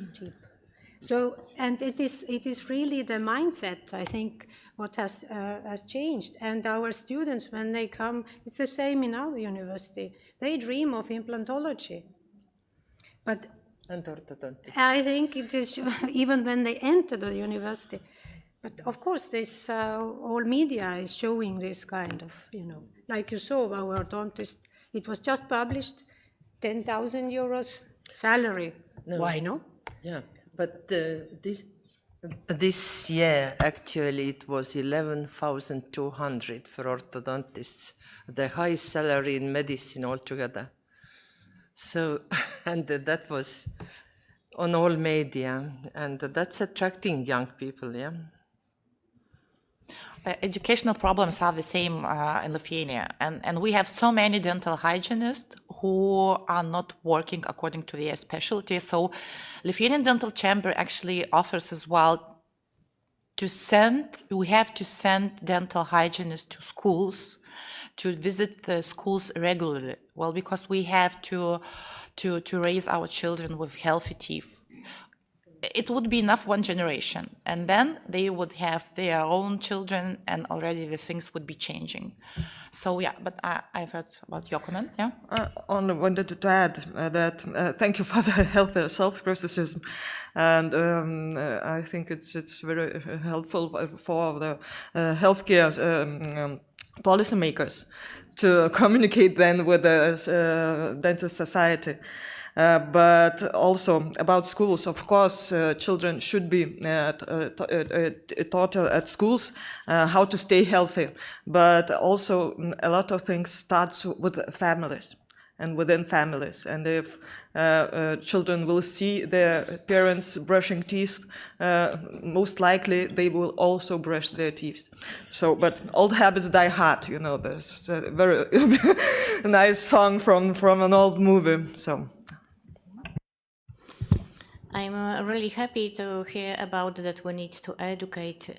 So, and it is really the mindset, I think, what has changed. And our students, when they come, it's the same in our university. They dream of implantology. But and orthodontics. I think it is even when they enter the university. But of course, this all media is showing this kind of, like you saw our orthodontist. It was just published, 10,000 euros salary. No. Why no? Yeah, but this year actually it was 11,200 for orthodontists, the highest salary in medicine altogether. So, and that was on all media, and that's attracting young people, yeah. Educational problems are the same in Lithuania, and we have so many dental hygienists who are not working according to their specialty. So Lithuanian Dental Chamber actually offers as well we have to send dental hygienists to schools, to visit the schools regularly. Well, because we have to raise our children with healthy teeth. It would be enough one generation, and then they would have their own children, and already the things would be changing. So yeah, but I've heard about your comment, yeah? Only wanted to add that thank you for the health self-criticism, and I think it's very helpful for the healthcare policymakers to communicate then with the dentist society. But also about schools, of course, children should be taught at schools how to stay healthy. But also a lot of things starts with families. and within families. And if children will see their parents brushing teeth, most likely they will also brush their teeth. So, but old habits die hard, you know, there's a very nice song from an old movie, so. I'm really happy to hear about that we need to educate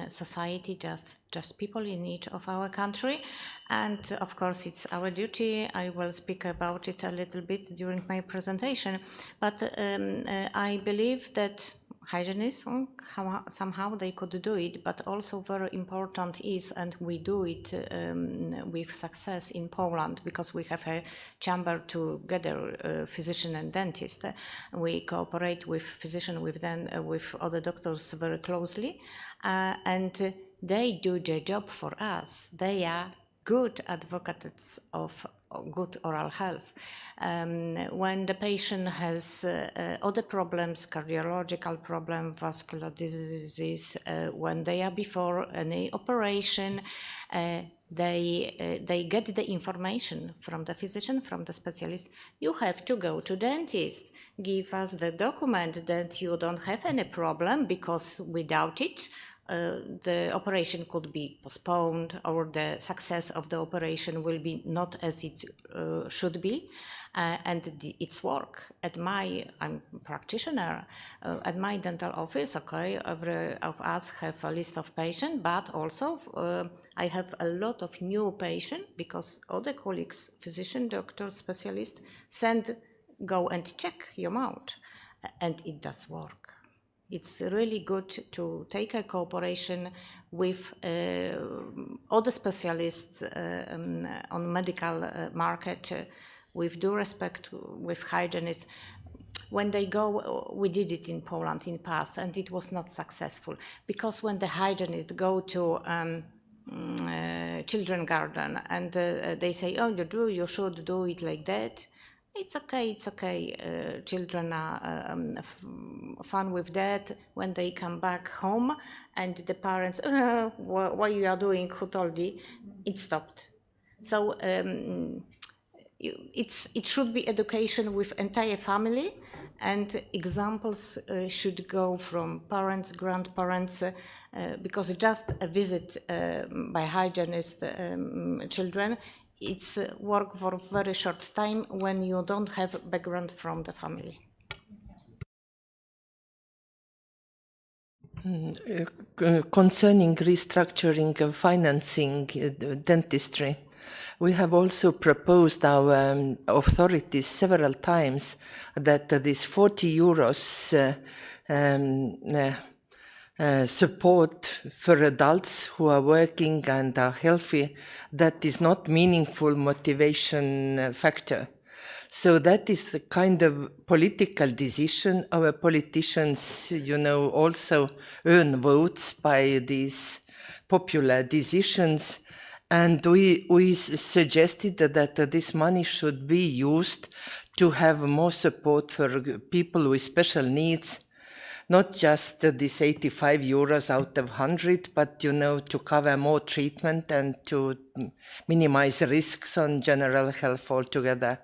society, just people in each of our country. And of course, it's our duty. I will speak about it a little bit during my presentation. But I believe that hygienists, somehow they could do it, but also very important is, and we do it with success in Poland, because we have a chamber together, physician and dentist. We cooperate with physician, with other doctors very closely, and they do their job for us. They are good advocates of good oral health. When the patient has other problems, cardiological problem, vascular disease, when they are before any operation, they get the information from the physician, from the specialist. You have to go to dentist. Give us the document that you don't have any problem, because without it, the operation could be postponed, or the success of the operation will be not as it should be, and it's work. I'm a practitioner, at my dental office, okay, every of us have a list of patients, but also I have a lot of new patients, because other colleagues, physician, doctors, specialists, go and check your mouth, and it does work. It's really good to take a cooperation with other specialists on medical market, with due respect, with hygienists. When they go, we did it in Poland in past, and it was not successful, because when the hygienists go to children garden and they say, oh, you should do it like that. It's okay. Children are fun with that. When they come back home and the parents, what you are doing, who told you? It stopped. So it should be education with entire family, and examples should go from parents, grandparents, because just a visit by hygienist children, it's work for a very short time when you don't have background from the family. Concerning restructuring of financing dentistry, we have also proposed our authorities several times that this 40 euros support for adults who are working and are healthy, that is not meaningful motivation factor. So that is a kind of political decision. Our politicians, also earn votes by these popular decisions. And we suggested that this money should be used to have more support for people with special needs, not just this 85 euros out of 100, but, to cover more treatment and to minimize risks on general health altogether.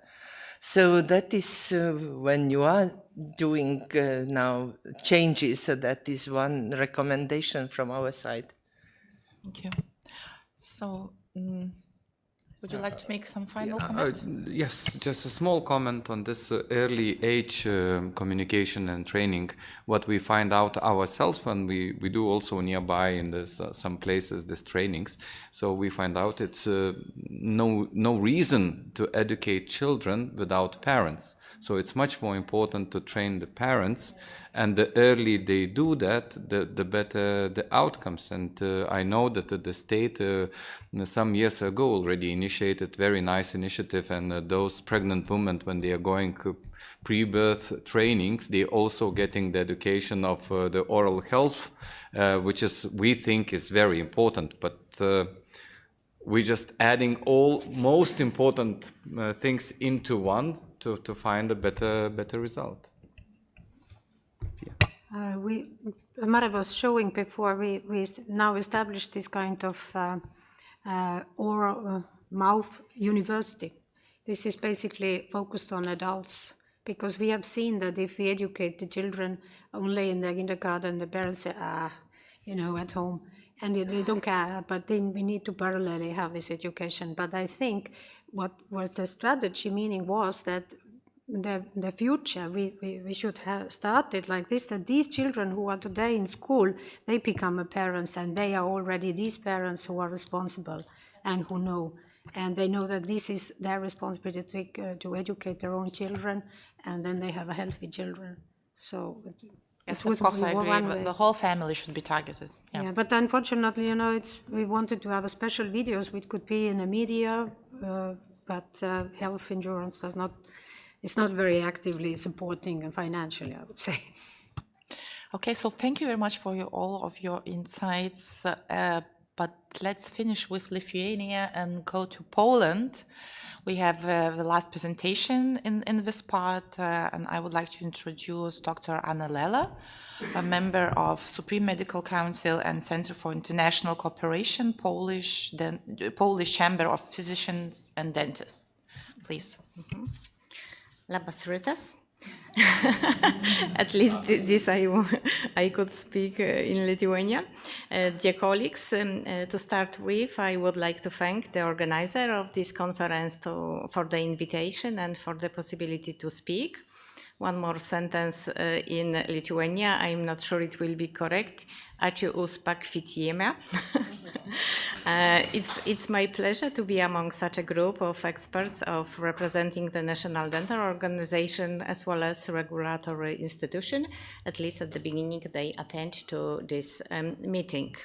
So that is when you are doing now changes, that is one recommendation from our side. Thank you. So, would you like to make some final comments? Yes, just a small comment on this early age communication and training. What we find out ourselves when we do also nearby in some places these trainings. So we find out it's no reason to educate children without parents. So it's much more important to train the parents, and the early they do that, the better the outcomes. And I know that the state some years ago already initiated very nice initiative, and those pregnant women, when they are going pre-birth trainings, they also getting the education of the oral health, which we think is very important. But we're just adding all most important things into one to find a better result. Mare was showing before, we now established this kind of oral mouth university This is basically focused on adults, because we have seen that if we educate the children only in the kindergarten, the parents say, at home, and they don't care, but then we need to parallelly have this education. But I think what was the strategy meaning was that the future, we should have started like this, that these children who are today in school, they become parents, and they are already these parents who are responsible and who know. And they know that this is their responsibility to educate their own children, and then they have a healthy children. So yes, of course, I agree. But the whole family should be targeted. Yeah, but unfortunately, we wanted to have a special videos which could be in the media, but health insurance it's not very actively supporting financially, I would say. Okay, so thank you very much for all of your insights. But let's finish with Lithuania and go to Poland. We have the last presentation in this part, and I would like to introduce Dr. Anna Lela, a member of Supreme Medical Council and Center for International Cooperation, Polish Chamber of Physicians and Dentists. Please. Labas rytas. At least this I could speak in Lithuania. Dear colleagues, to start with, I would like to thank the organizer of this conference for the invitation and for the possibility to speak. One more sentence in Lithuania. I'm not sure it will be correct. Ačiū už pakvietimą. It's my pleasure to be among such a group of experts of representing the National Dental Organization as well as regulatory institution. At least at the beginning, they attend to this meeting.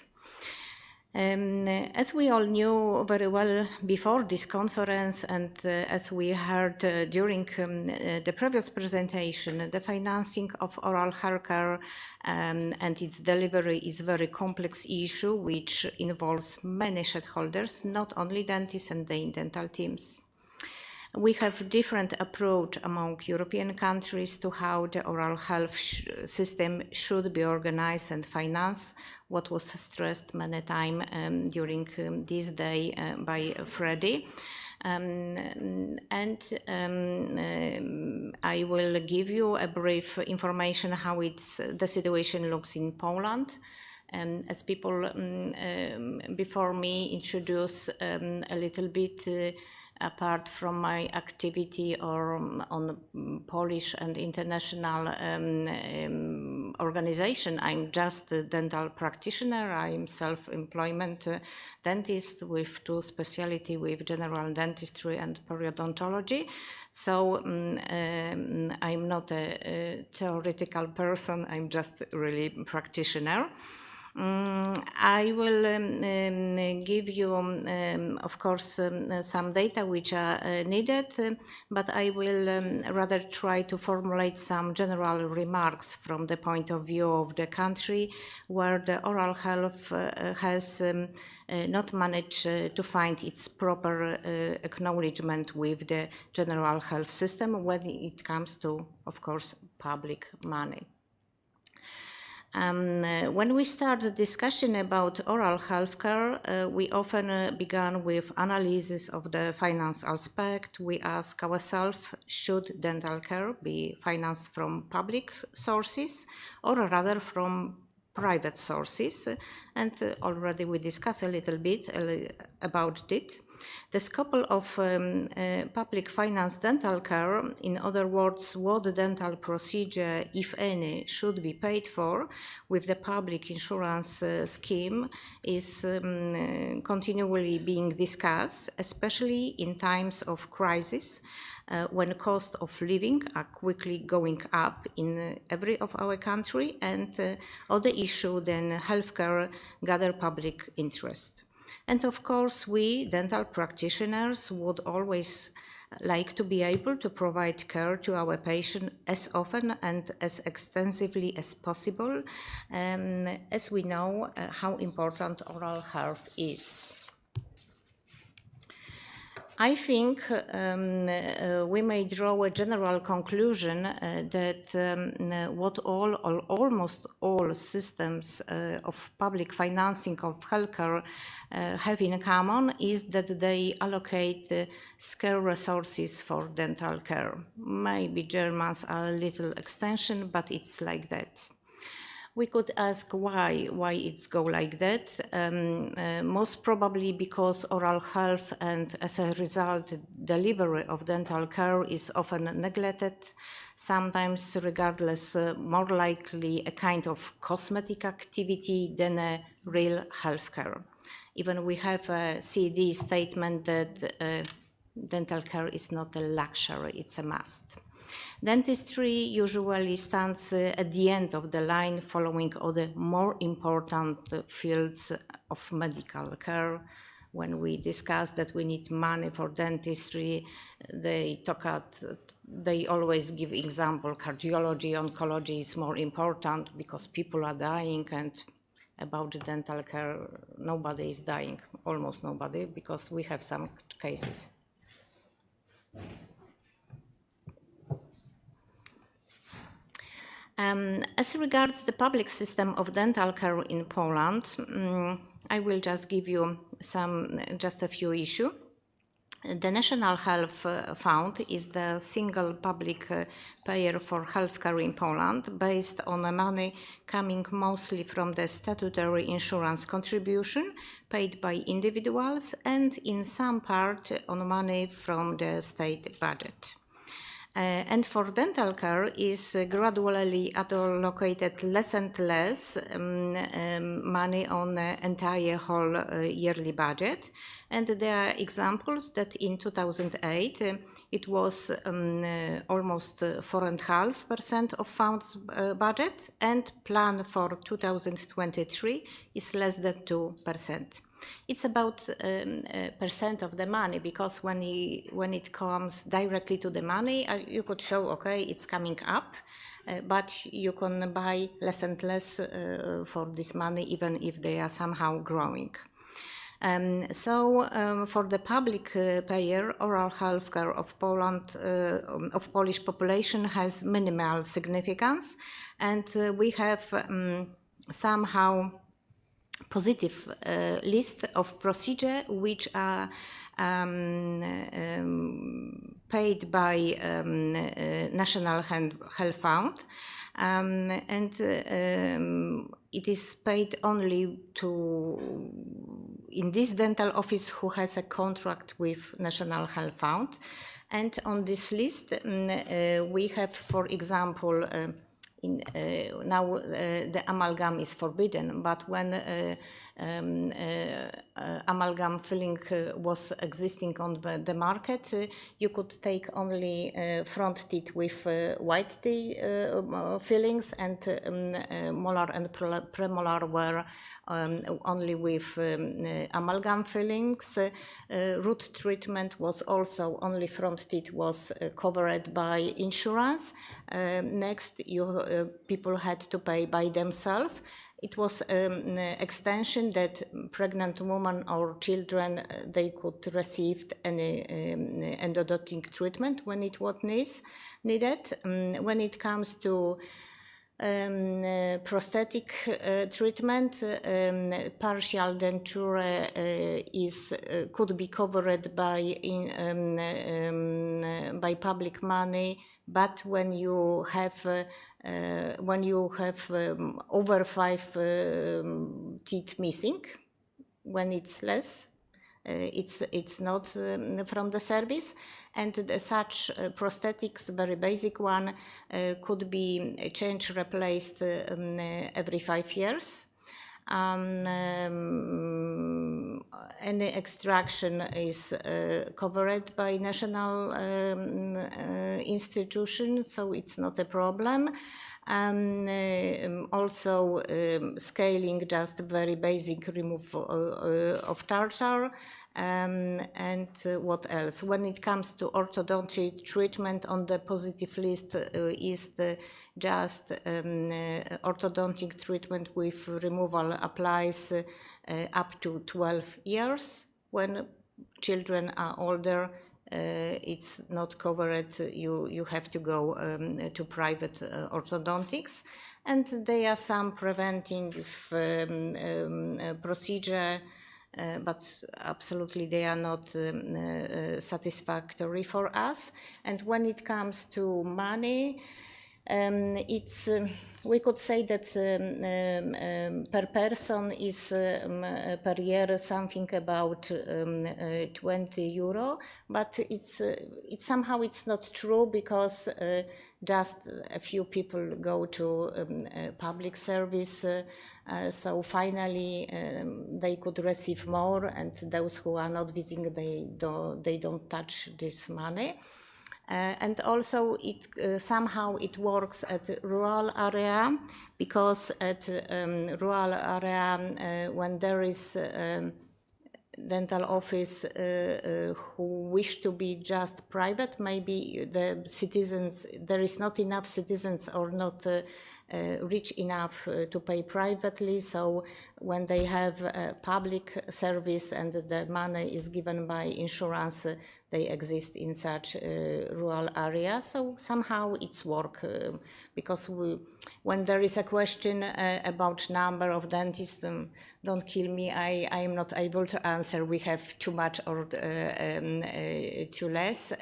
As we all knew very well before this conference, and as we heard during the previous presentation, the financing of oral health care and its delivery is a very complex issue which involves many stakeholders, not only dentists and the dental teams. We have different approach among European countries to how the oral health system should be organized and financed, what was stressed many times during this day by Freddie. I will give you a brief information how the situation looks in Poland. As people before me introduce a little bit apart from my activity on Polish and international organization, I'm just a dental practitioner. I'm self-employment dentist with two specialty with general dentistry and periodontology. So I'm not a theoretical person, I'm just really practitioner. I will give you, of course, some data which are needed, but I will rather try to formulate some general remarks from the point of view of the country where the oral health has not managed to find its proper acknowledgement with the general health system when it comes to, of course, public money. When we start the discussion about oral health care, we often begin with analysis of the finance aspect. We ask ourselves, should dental care be financed from public sources or rather from private sources? And already we discussed a little bit about it. The scope of public finance dental care, in other words, what dental procedure, if any, should be paid for with the public insurance scheme is continually being discussed, especially in times of crisis, when cost of living are quickly going up in every of our country, and other issue than healthcare gather public interest. And of course, we dental practitioners would always like to be able to provide care to our patient as often and as extensively as possible, as we know how important oral health is. I think we may draw a general conclusion that almost all systems of public financing of healthcare have in common is that they allocate scarce resources for dental care. Maybe Germans are a little extension, but it's like that. We could ask why it's go like that. Most probably because oral health and as a result delivery of dental care is often neglected, sometimes regardless, more likely a kind of cosmetic activity than a real health care. Even we have a CD statement that dental care is not a luxury, it's a must. Dentistry usually stands at the end of the line following other more important fields of medical care. When we discuss that we need money for dentistry, they always give example, cardiology, oncology is more important because people are dying, and about dental care, nobody is dying, almost nobody, because we have some cases. As regards the public system of dental care in Poland, I will just give you just a few issues. The National Health Fund is the single public payer for healthcare in Poland, based on the money coming mostly from the statutory insurance contribution paid by individuals and in some part on money from the state budget. And for dental care is gradually allocated less and less money on the entire whole yearly budget. And there are examples that in 2008 it was almost 4.5% of funds budget, and plan for 2023 is less than 2%. It's about percent of the money, because when it comes directly to the money, you could show, okay, it's coming up, but you can buy less and less for this money, even if they are somehow growing. For the public payer, oral health care of Poland, of Polish population has minimal significance, and we have somehow positive list of procedure which are paid by National Health Fund, and it is paid only in this dental office who has a contract with National Health Fund. And on this list we have, for example, now the amalgam is forbidden, but when amalgam filling was existing on the market, you could take only front teeth with white teeth fillings, and molar and premolar were only with amalgam fillings. Root treatment was also only front teeth was covered by insurance. Next, people had to pay by themselves. It was an extension that pregnant women or children, they could receive any endodontic treatment when it was needed. When it comes to prosthetic treatment, partial denture could be covered by public money, but when you have over 5 teeth missing, when it's less, it's not from the service, and such prosthetics, very basic one, could be changed, replaced every 5 years. Any extraction is covered by national institution, so it's not a problem. Also scaling, just very basic removal of tartar. And what else? When it comes to orthodontic treatment, on the positive list is just orthodontic treatment with removal applies up to 12 years. When children are older, it's not covered. You have to go to private orthodontics, and there are some preventive procedure, but absolutely they are not satisfactory for us. And when it comes to money, it's we could say that per person is per year something about 20 euro, but it's somehow it's not true, because just a few people go to public service, so finally they could receive more, and those who are not visiting, they don't touch this money. And also somehow it works at rural area, because at rural area when there is dental office who wish to be just private, maybe the citizens, there is not enough citizens or not rich enough to pay privately, so when they have a public service and the money is given by insurance, they exist in such rural areas. So somehow it's work, because when there is a question about number of dentists, don't kill me, I am not able to answer. We have too much or too less.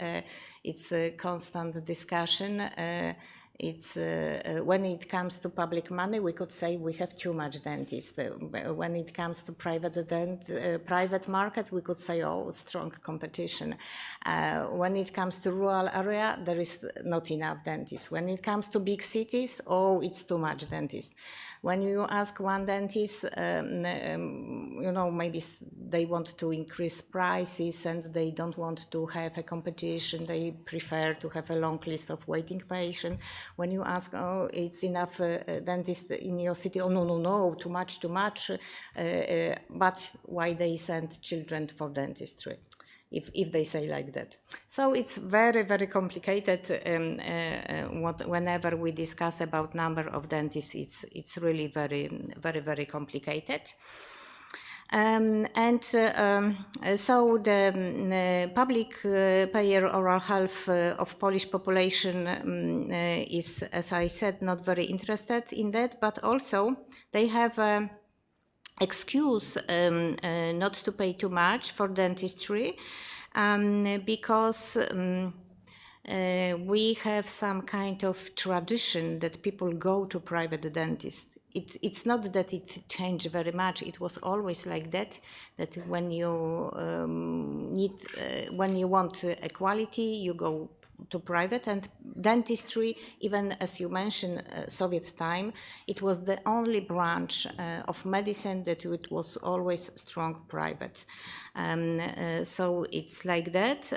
It's a constant discussion. It's when it comes to public money, we could say we have too much dentists. When it comes to private market, we could say, oh, strong competition. When it comes to rural area, there is not enough dentists. When it comes to big cities, oh, it's too much dentists. When you ask one dentist, you know, maybe they want to increase prices and they don't want to have a competition. They prefer to have a long list of waiting patients. When you ask, oh, it's enough dentists in your city, oh, no, too much. But why they send children for dentistry? If they say like that. So it's very, very complicated. Whenever we discuss about number of dentists, it's really very, very, very complicated. So the public payer oral health of Polish population is, as I said, not very interested in that, but also they have excuse not to pay too much for dentistry, because we have some kind of tradition that people go to private dentists. It's not that it changed very much. It was always like that. That when you when you want equality, you go to private, and dentistry, even as you mentioned, Soviet time, it was the only branch of medicine that it was always strong private. So it's like that,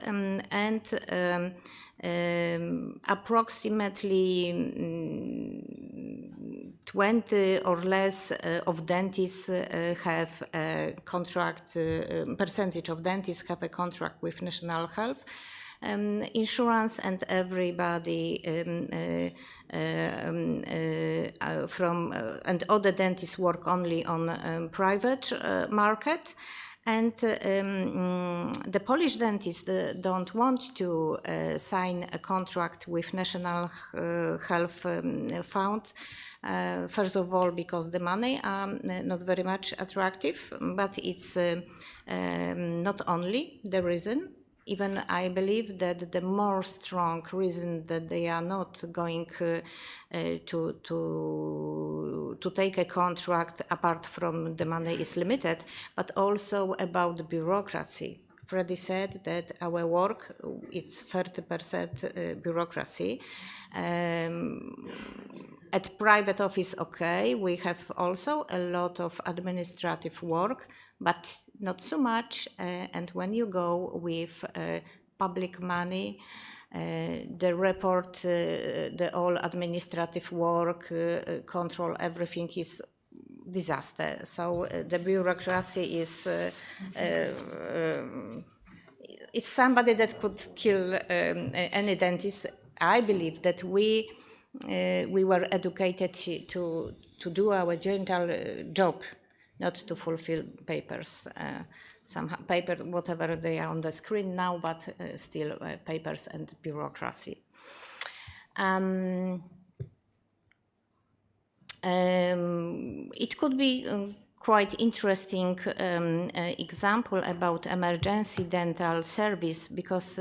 approximately 20 or less of dentists have a contract, percentage of dentists have a contract with National Health Insurance, and everybody and other dentists work only on private market. And the Polish dentists don't want to sign a contract with National Health Fund. First of all, because the money are not very much attractive, but it's not only the reason. Even I believe that the more strong reason that they are not going to take a contract, apart from the money is limited, but also about bureaucracy. Freddie said that our work is 30% bureaucracy. At private office, okay, we have also a lot of administrative work, but not so much. And when you go with public money, the report, the all administrative work, control, everything is disaster. So the bureaucracy is somebody that could kill any dentist. I believe that we were educated to do our dental job not to fulfill papers. Somehow, paper, whatever they are on the screen now, but still papers and bureaucracy. It could be quite interesting example about emergency dental service, because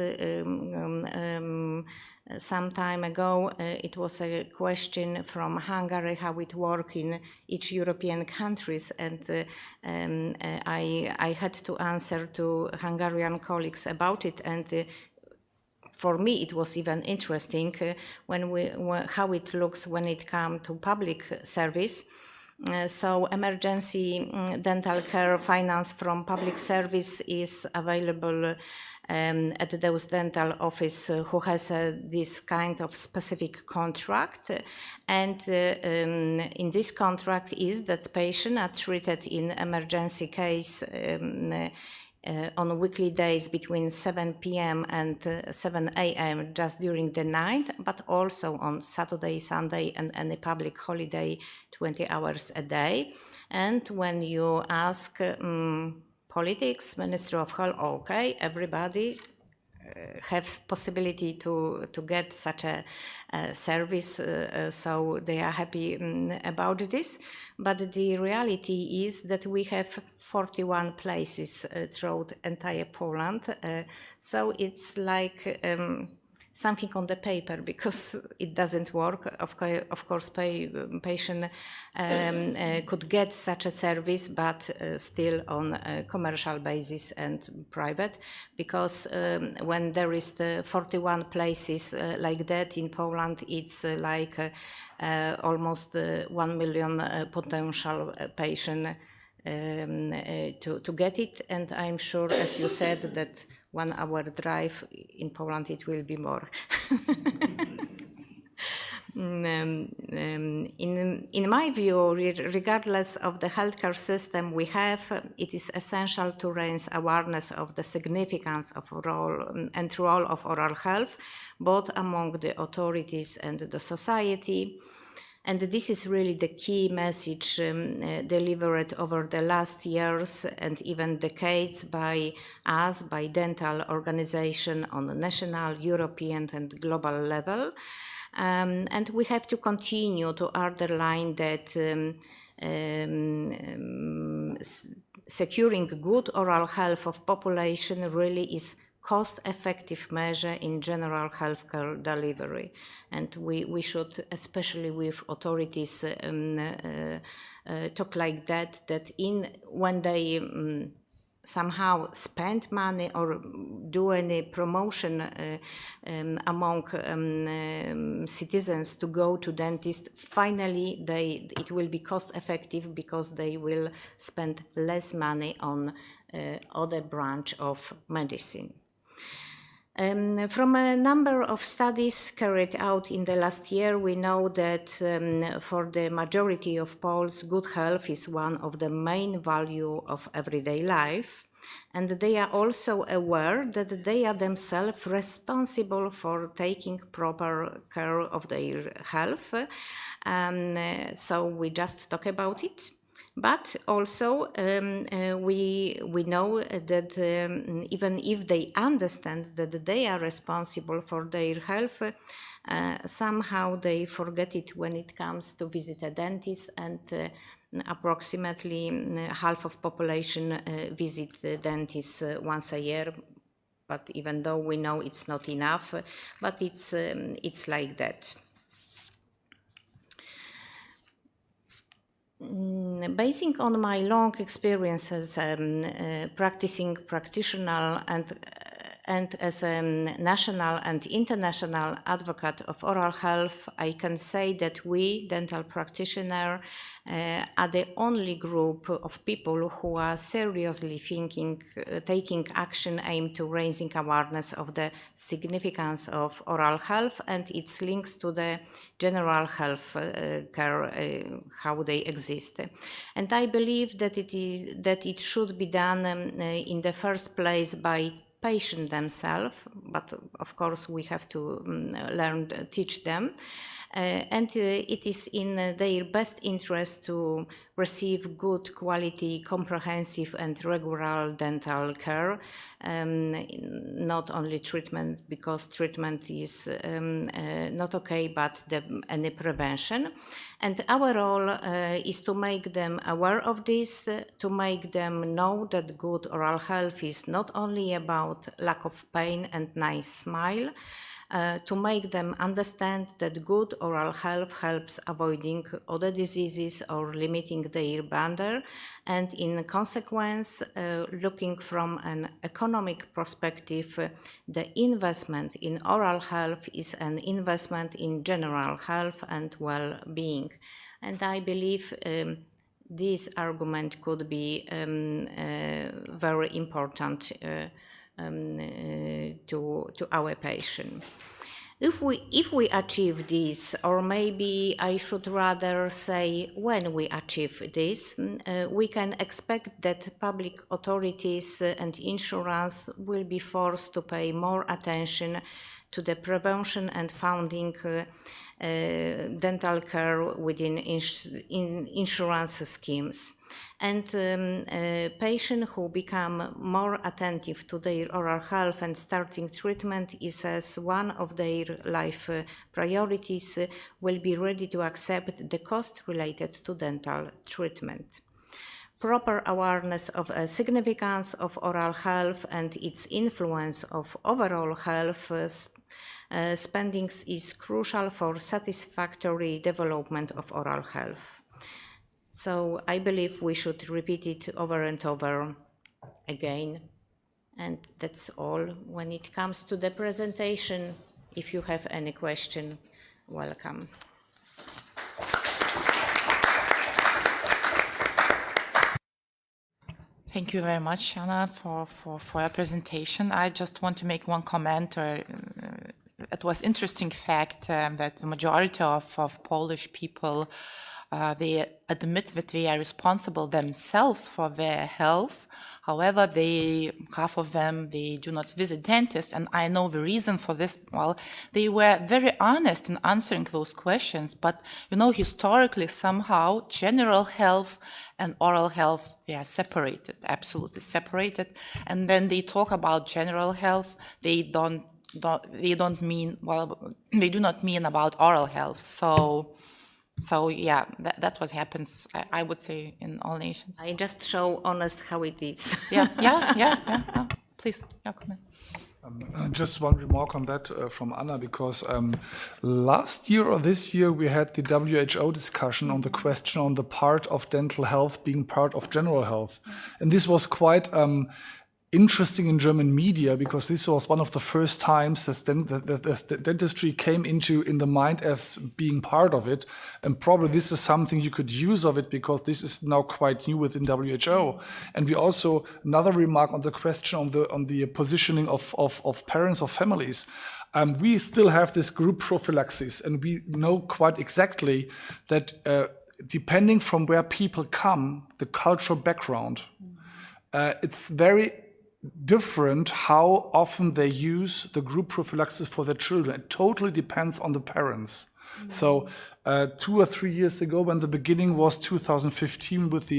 some time ago it was a question from Hungary how it works in each European countries, and I had to answer to Hungarian colleagues about it, and for me, it was even interesting how it looks when it comes to public service. So emergency dental care finance from public service is available at those dental office who has this kind of specific contract. And in this contract is that patients are treated in emergency case on weekly days between 7 p.m. and 7 a.m. just during the night, but also on Saturday, Sunday, and any public holiday, 20 hours a day. And when you ask politics, Ministry of Health, okay, everybody have possibility to get such a service, so they are happy about this. But the reality is that we have 41 places throughout entire Poland, so it's like something on the paper, because it doesn't work. Of course, patient could get such a service, but still on a commercial basis and private, because when there is the 41 places like that in Poland, it's like almost 1 million potential patient to get it, and I'm sure, as you said, that 1 hour drive in Poland it will be more. In my view, regardless of the healthcare system we have, it is essential to raise awareness of the significance of role of oral health, both among the authorities and the society. And this is really the key message delivered over the last years and even decades by us, by dental organization on a national, European and global level. And we have to continue to underline that securing good oral health of population really is cost-effective measure in general healthcare delivery, and we should, especially with authorities, talk like that. That when they somehow spend money or do any promotion among citizens to go to dentist, finally it will be cost-effective, because they will spend less money on other branch of medicine. From a number of studies carried out in the last year, we know that for the majority of Poles, good health is one of the main values of everyday life. And they are also aware that they are themselves responsible for taking proper care of their health. So we just talk about it. But also we know that even if they understand that they are responsible for their health, somehow they forget it when it comes to visit a dentist, and approximately half of population visit the dentist once a year. But even though we know it's not enough, but it's like that. Basing on my long experiences practicing practitioner and as a national and international advocate of oral health, I can say that we, dental practitioners, are the only group of people who are seriously taking action aimed to raising awareness of the significance of oral health and its links to the general health care, how they exist. And I believe that it should be done in the first place by patients themselves, but of course we have to teach them. and it is in their best interest to receive good quality, comprehensive and regular dental care, not only treatment, because treatment is not okay, but any prevention. And our role is to make them aware of this, to make them know that good oral health is not only about lack of pain and nice smile, to make them understand that good oral health helps avoiding other diseases or limiting their bother, and in consequence, looking from an economic perspective, the investment in oral health is an investment in general health and well-being. And I believe this argument could be very important to our patient. If we achieve this, or maybe I should rather say when we achieve this, we can expect that public authorities and insurance will be forced to pay more attention to the prevention and funding dental care within insurance schemes. And patients who become more attentive to their oral health and starting treatment is as one of their life priorities, will be ready to accept the cost related to dental treatment. Proper awareness of a significance of oral health and its influence of overall health spendings is crucial for satisfactory development of oral health. So I believe we should repeat it over and over again. And that's all when it comes to the presentation. If you have any question, welcome. Thank you very much, Anna, for your presentation. I just want to make one comment. It was interesting fact that the majority of Polish people, they admit that they are responsible themselves for their health. However, half of them, they do not visit dentists, and I know the reason for this. Well, they were very honest in answering those questions, but historically somehow general health and oral health, they are separated, absolutely separated. And then they talk about general health, they do not mean about oral health. So yeah, that's what happens, I would say, in all nations. I just show honest how it is. Yeah. Please, your comment. Just one remark on that from Anna, because last year or this year we had the WHO discussion on the question on the part of dental health being part of general health. And this was quite interesting in German media, because this was one of the first times that dentistry came in the mind as being part of it. And probably this is something you could use of it, because this is now quite new within WHO. And we also, another remark on the question on the positioning of parents or families. We still have this group prophylaxis, and we know quite exactly that depending from where people come, the cultural background, it's very different how often they use the group prophylaxis for their children. It totally depends on the parents. Mm-hmm. So 2 or 3 years ago, when the beginning was 2015 with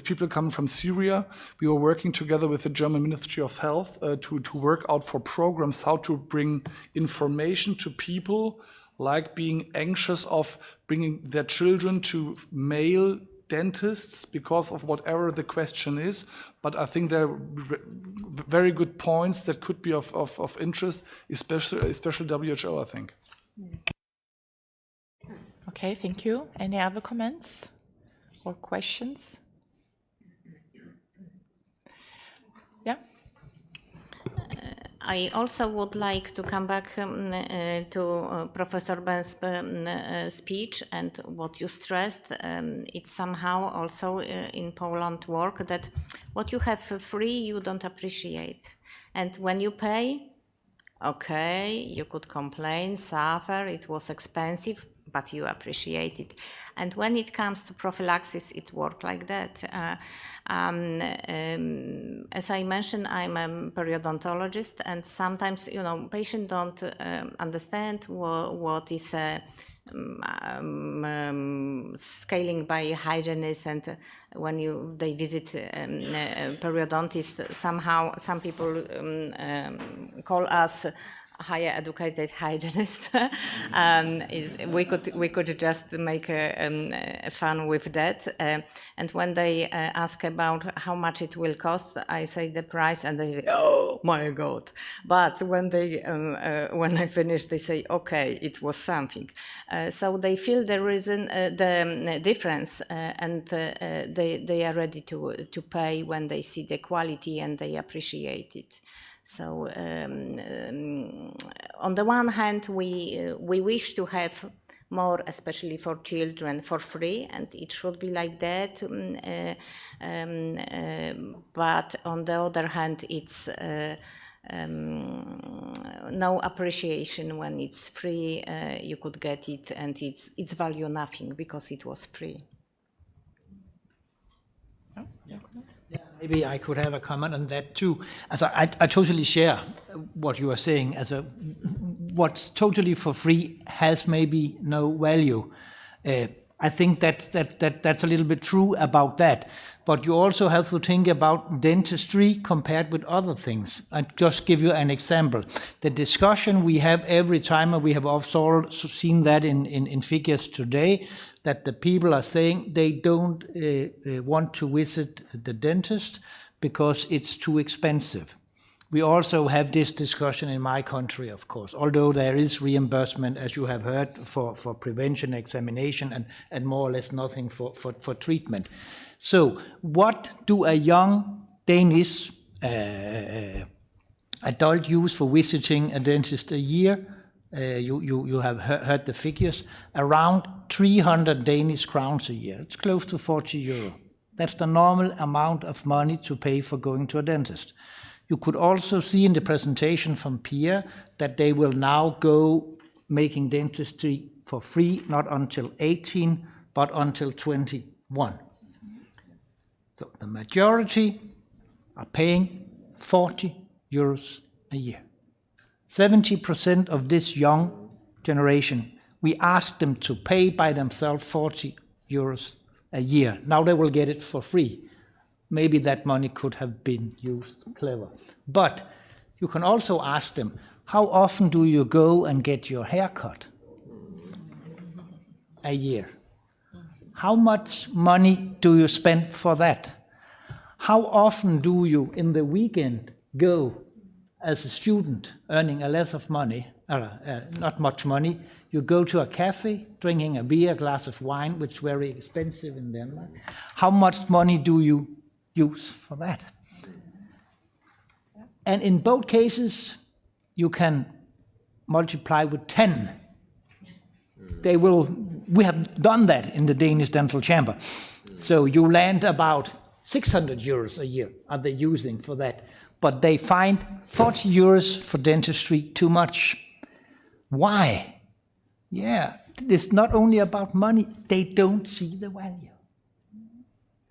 people coming from Syria, we were working together with the German Ministry of Health to work out for programs how to bring information to people, like being anxious of bringing their children to male dentists because of whatever the question is. But I think there are very good points that could be of interest, especially WHO, I think. Okay, thank you. Any other comments or questions? Yeah. I also would like to come back to Professor Ben's speech and what you stressed. It's somehow also in Poland work that what you have for free you don't appreciate. And when you pay, okay, you could complain, suffer, it was expensive, but you appreciate it. And when it comes to prophylaxis, it works like that. As I mentioned, I'm a periodontologist, and sometimes, patients don't understand what is a scaling by hygienists, and when they visit periodontist, somehow some people call us higher educated hygienist. We could just make fun with that. And when they ask about how much it will cost, I say the price, and they say, "Oh my God!" But when I finish, they say, "Okay, it was something." So they feel the reason, the difference, and they are ready to pay when they see the quality and they appreciate it. So on the one hand, we wish to have more, especially for children, for free, and it should be like that. But on the other hand, it's no appreciation when it's free. You could get it, and it's value nothing because it was free. Maybe I could have a comment on that too. As I totally share what you are saying. As what's totally for free has maybe no value. I think that's a little bit true about that. But you also have to think about dentistry compared with other things. I'll just give you an example. The discussion we have every time, and we have also seen that in figures today, that the people are saying they don't want to visit the dentist because it's too expensive. We also have this discussion in my country, of course, although there is reimbursement, as you have heard, for prevention, examination, and more or less nothing for treatment. So what do a young Danish adult use for visiting a dentist a year? You have heard the figures. Around 300 Danish crowns a year. It's close to 40 euro. That's the normal amount of money to pay for going to a dentist. You could also see in the presentation from Pia that they will now go making dentistry for free, not until 18, but until 21. So the majority are paying 40 euros a year. 70% of this young generation, we asked them to pay by themselves 40 euros a year. Now they will get it for free. Maybe that money could have been used clever. But you can also ask them, how often do you go and get your hair cut? A year. How much money do you spend for that? How often do you, in the weekend, go as a student earning a lot of money, not much money, you go to a cafe, drinking a beer, a glass of wine, which is very expensive in Denmark. How much money do you use for that? And in both cases, you can multiply with 10. We have done that in the Danish Dental Chamber. So you land about 600 euros a year are they using for that. But they find 40 euros for dentistry too much. Why? Yeah, it's not only about money, they don't see the value.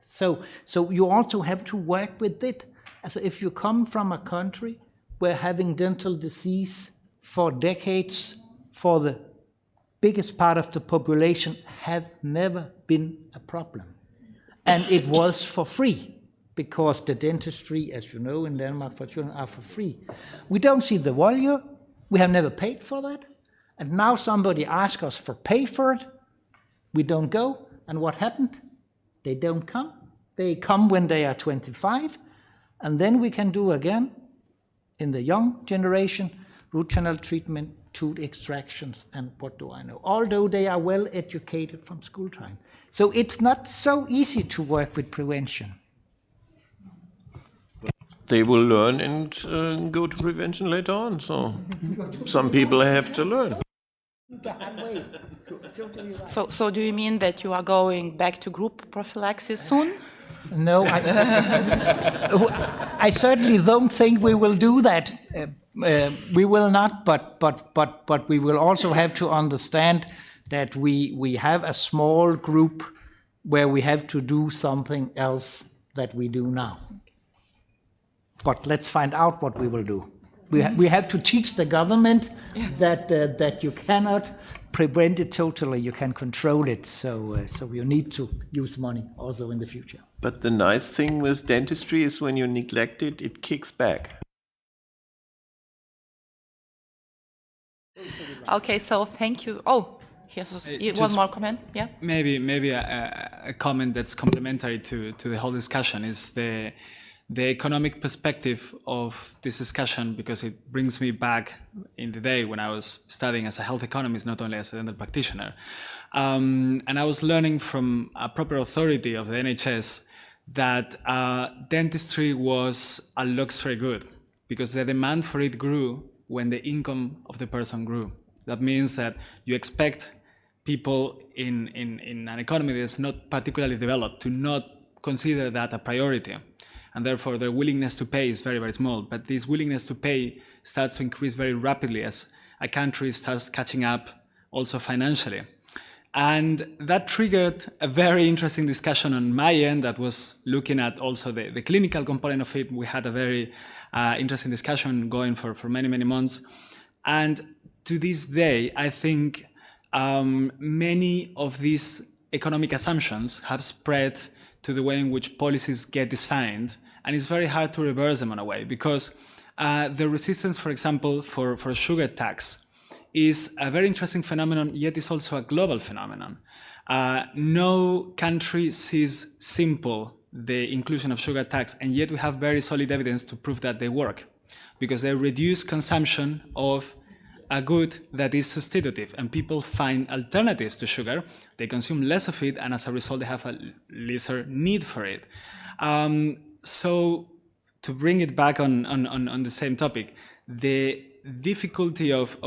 So you also have to work with it. So if you come from a country where having dental disease for decades for the biggest part of the population have never been a problem. And it was for free, because the dentistry, as you know, in Denmark for children are for free. We don't see the value. We have never paid for that. And now somebody asks us for pay for it. We don't go. And what happened? They don't come. They come when they are 25. And then we can do again, in the young generation, root canal treatment, tooth extractions, and what do I know, although they are well educated from school time. So it's not so easy to work with prevention. They will learn and go to prevention later on. So some people have to learn. So do you mean that you are going back to group prophylaxis soon? No, I certainly don't think we will do that. We will not, but we will also have to understand that we have a small group where we have to do something else that we do now. But let's find out what we will do. We have to teach the government that you cannot prevent it totally. You can control it. So you need to use money also in the future. But the nice thing with dentistry is when you neglect it, it kicks back. Okay, so thank you. Oh, here's one more comment. Yeah. Maybe a comment that's complementary to the whole discussion is the economic perspective of this discussion, because it brings me back in the day when I was studying as a health economist, not only as a dental practitioner. And I was learning from a proper authority of the NHS that dentistry was a luxury good, because the demand for it grew when the income of the person grew. That means that you expect people in an economy that is not particularly developed to not consider that a priority. And therefore their willingness to pay is very, very small. But this willingness to pay starts to increase very rapidly as a country starts catching up also financially. And that triggered a very interesting discussion on my end that was looking at also the clinical component of it. We had a very interesting discussion going for many, many months. And to this day, I think many of these economic assumptions have spread to the way in which policies get designed, and it's very hard to reverse them in a way, because the resistance, for example, for sugar tax is a very interesting phenomenon, yet it's also a global phenomenon. No country sees simple the inclusion of sugar tax, and yet we have very solid evidence to prove that they work, because they reduce consumption of a good that is substitutive, and people find alternatives to sugar. They consume less of it, and as a result, they have a lesser need for it. So, to bring it back on the same topic, the difficulty of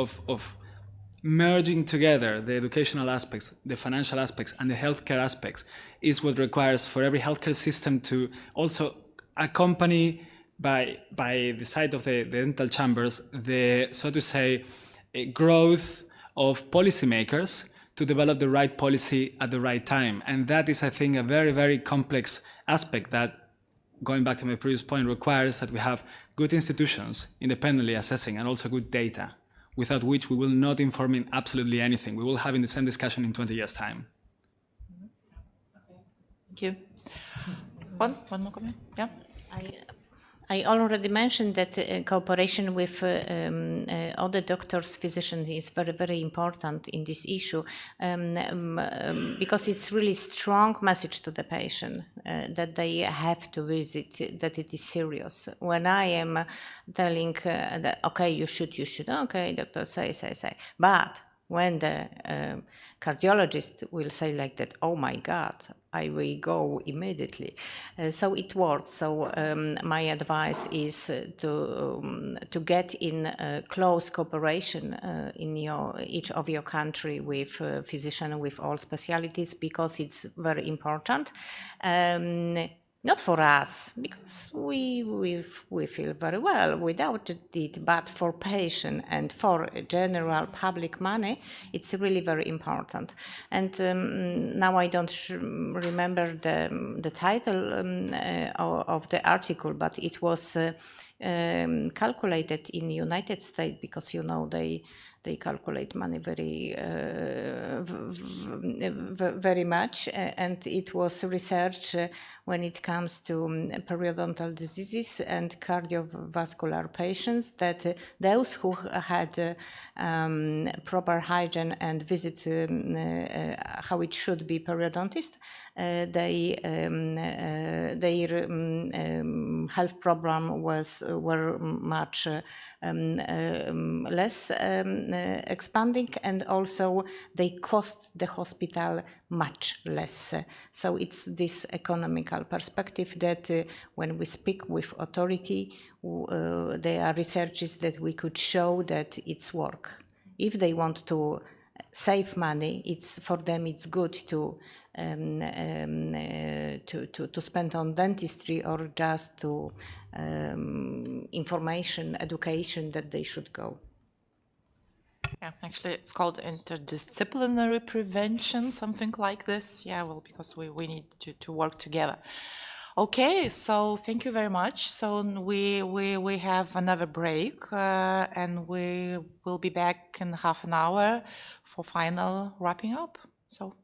merging together the educational aspects, the financial aspects, and the healthcare aspects is what requires for every healthcare system to also accompany by the side of the dental chambers the, so to say, growth of policymakers to develop the right policy at the right time. And that is, I think, a very, very complex aspect that, going back to my previous point, requires that we have good institutions independently assessing and also good data, without which we will not inform in absolutely anything. We will have in the same discussion in 20 years' time. Thank you. One more comment? Yeah. I already mentioned that cooperation with other doctors, physicians is very, very important in this issue, because it's really strong message to the patient that they have to visit, that it is serious. When I am telling that, okay, you should, okay, doctor, say. But when the cardiologist will say like that, oh my God, I will go immediately. So it works. So my advice is to get in close cooperation in each of your country with physician, with all specialties, because it's very important. Not for us, because we feel very well without it, but for patient and for general public money, it's really very important. And now I don't remember the title of the article, but it was calculated in the United States, because they calculate money very much, and it was research when it comes to periodontal diseases and cardiovascular patients, that those who had proper hygiene and visit how it should be periodontist, their health problem were much less expanding, and also they cost the hospital much less. So it's this economical perspective that when we speak with authority, there are researches that we could show that it's work. If they want to save money, for them it's good to spend on dentistry, or just to information, education that they should go. Yeah, actually, it's called interdisciplinary prevention, something like this. Yeah, well, because we need to work together. Okay, so thank you very much. So we have another break, and we will be back in half an hour for final wrapping up. So.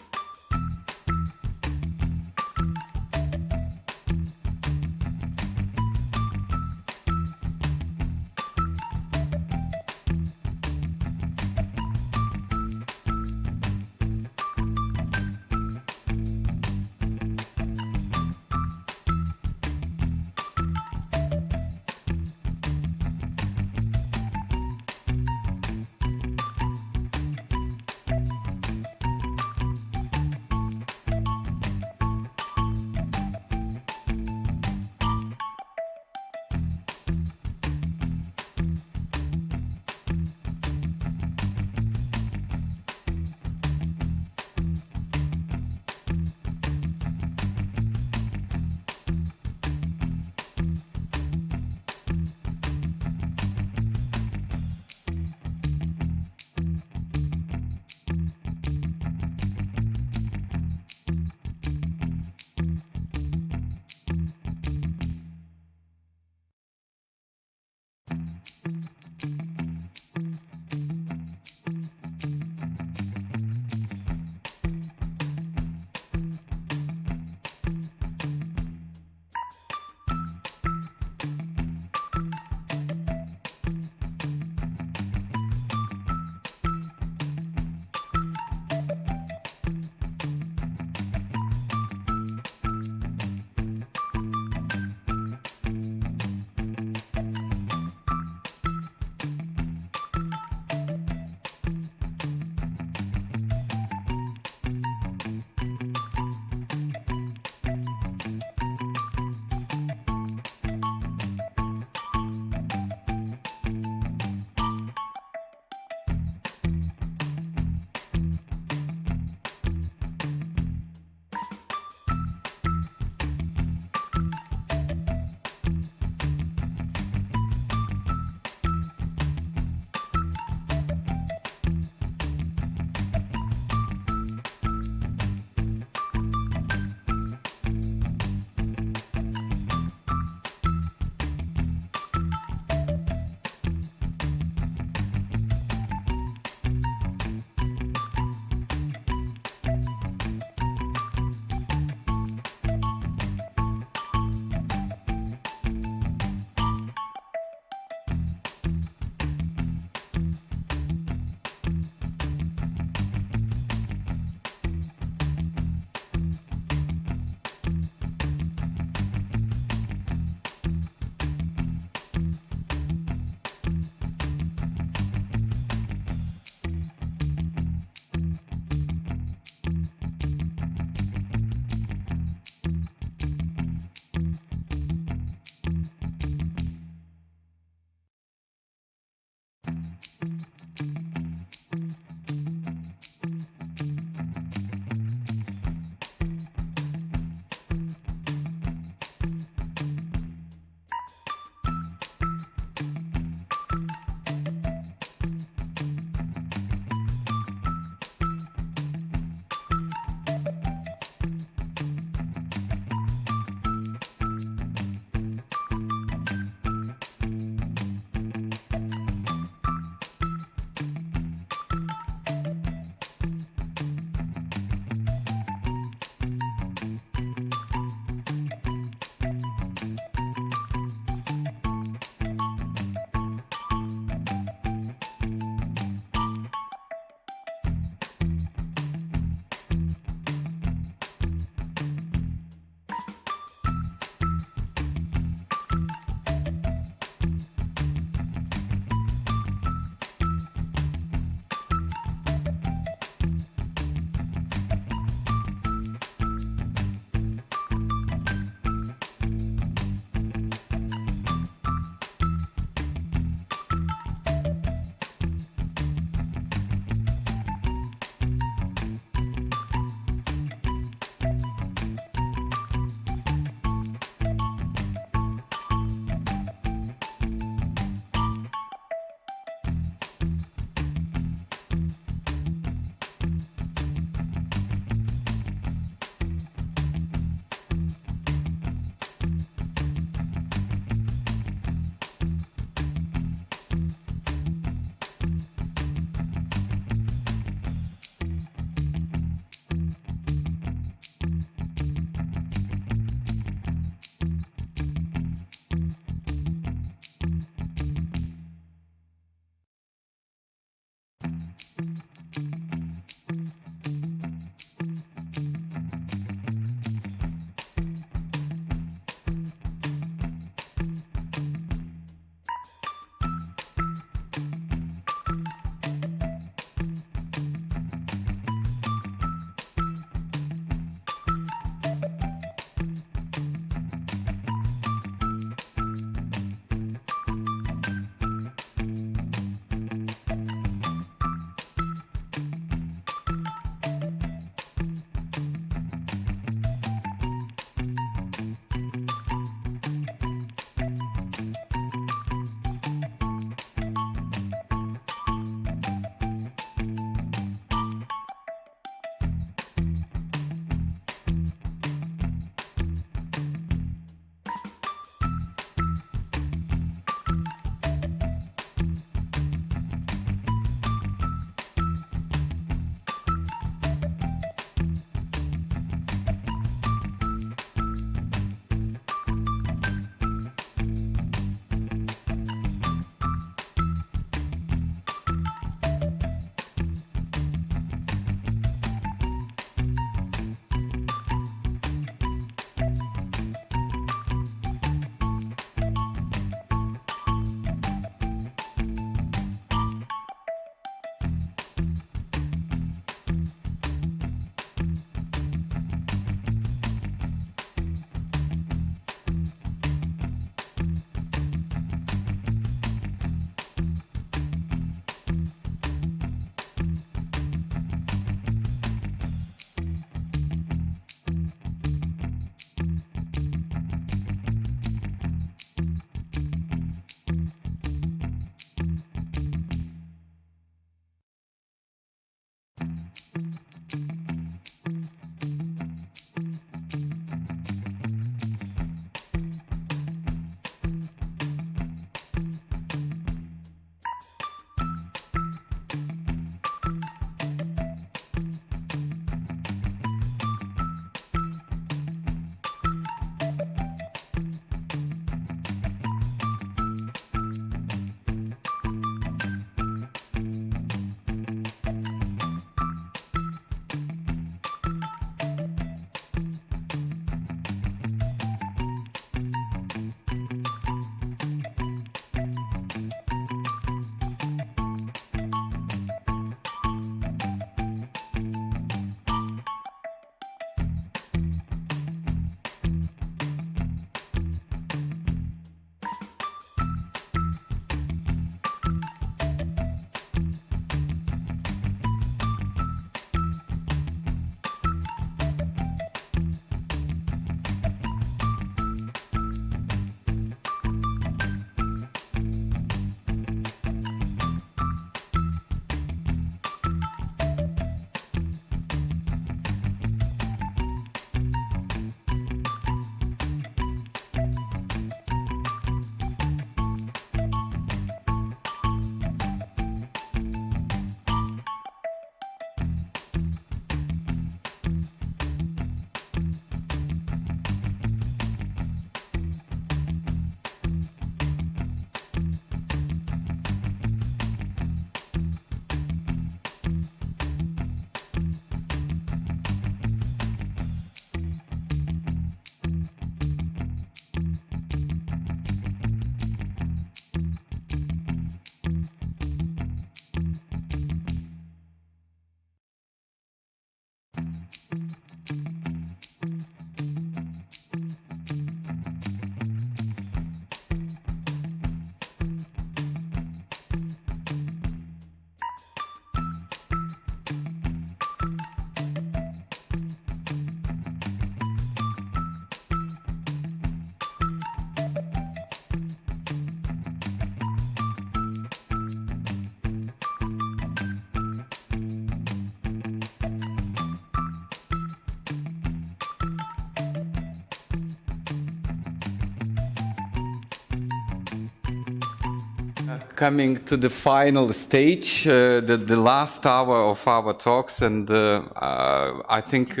coming to the final stage, the last hour of our talks, and I think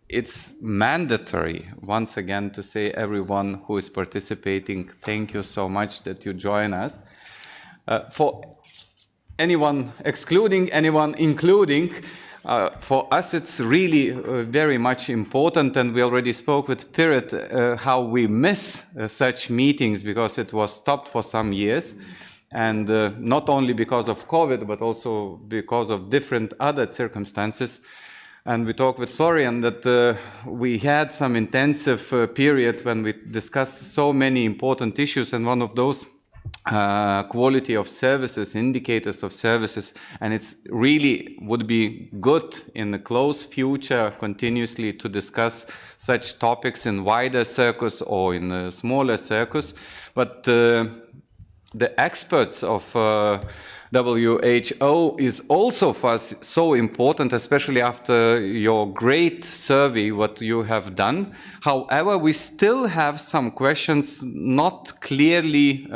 it's mandatory once again to say everyone who is participating, thank you so much that you join us. For anyone excluding, anyone including, for us it's really very much important, and we already spoke with Piret how we miss such meetings because it was stopped for some years, and not only because of COVID but also because of different other circumstances. And we talked with Florian that we had some intensive period when we discussed so many important issues, and one of those quality of services, indicators of services, and it's really would be good in the close future continuously to discuss such topics in wider circles or in a smaller circles. But the experts of WHO is also for us so important, especially after your great survey what you have done. However, we still have some questions not clearly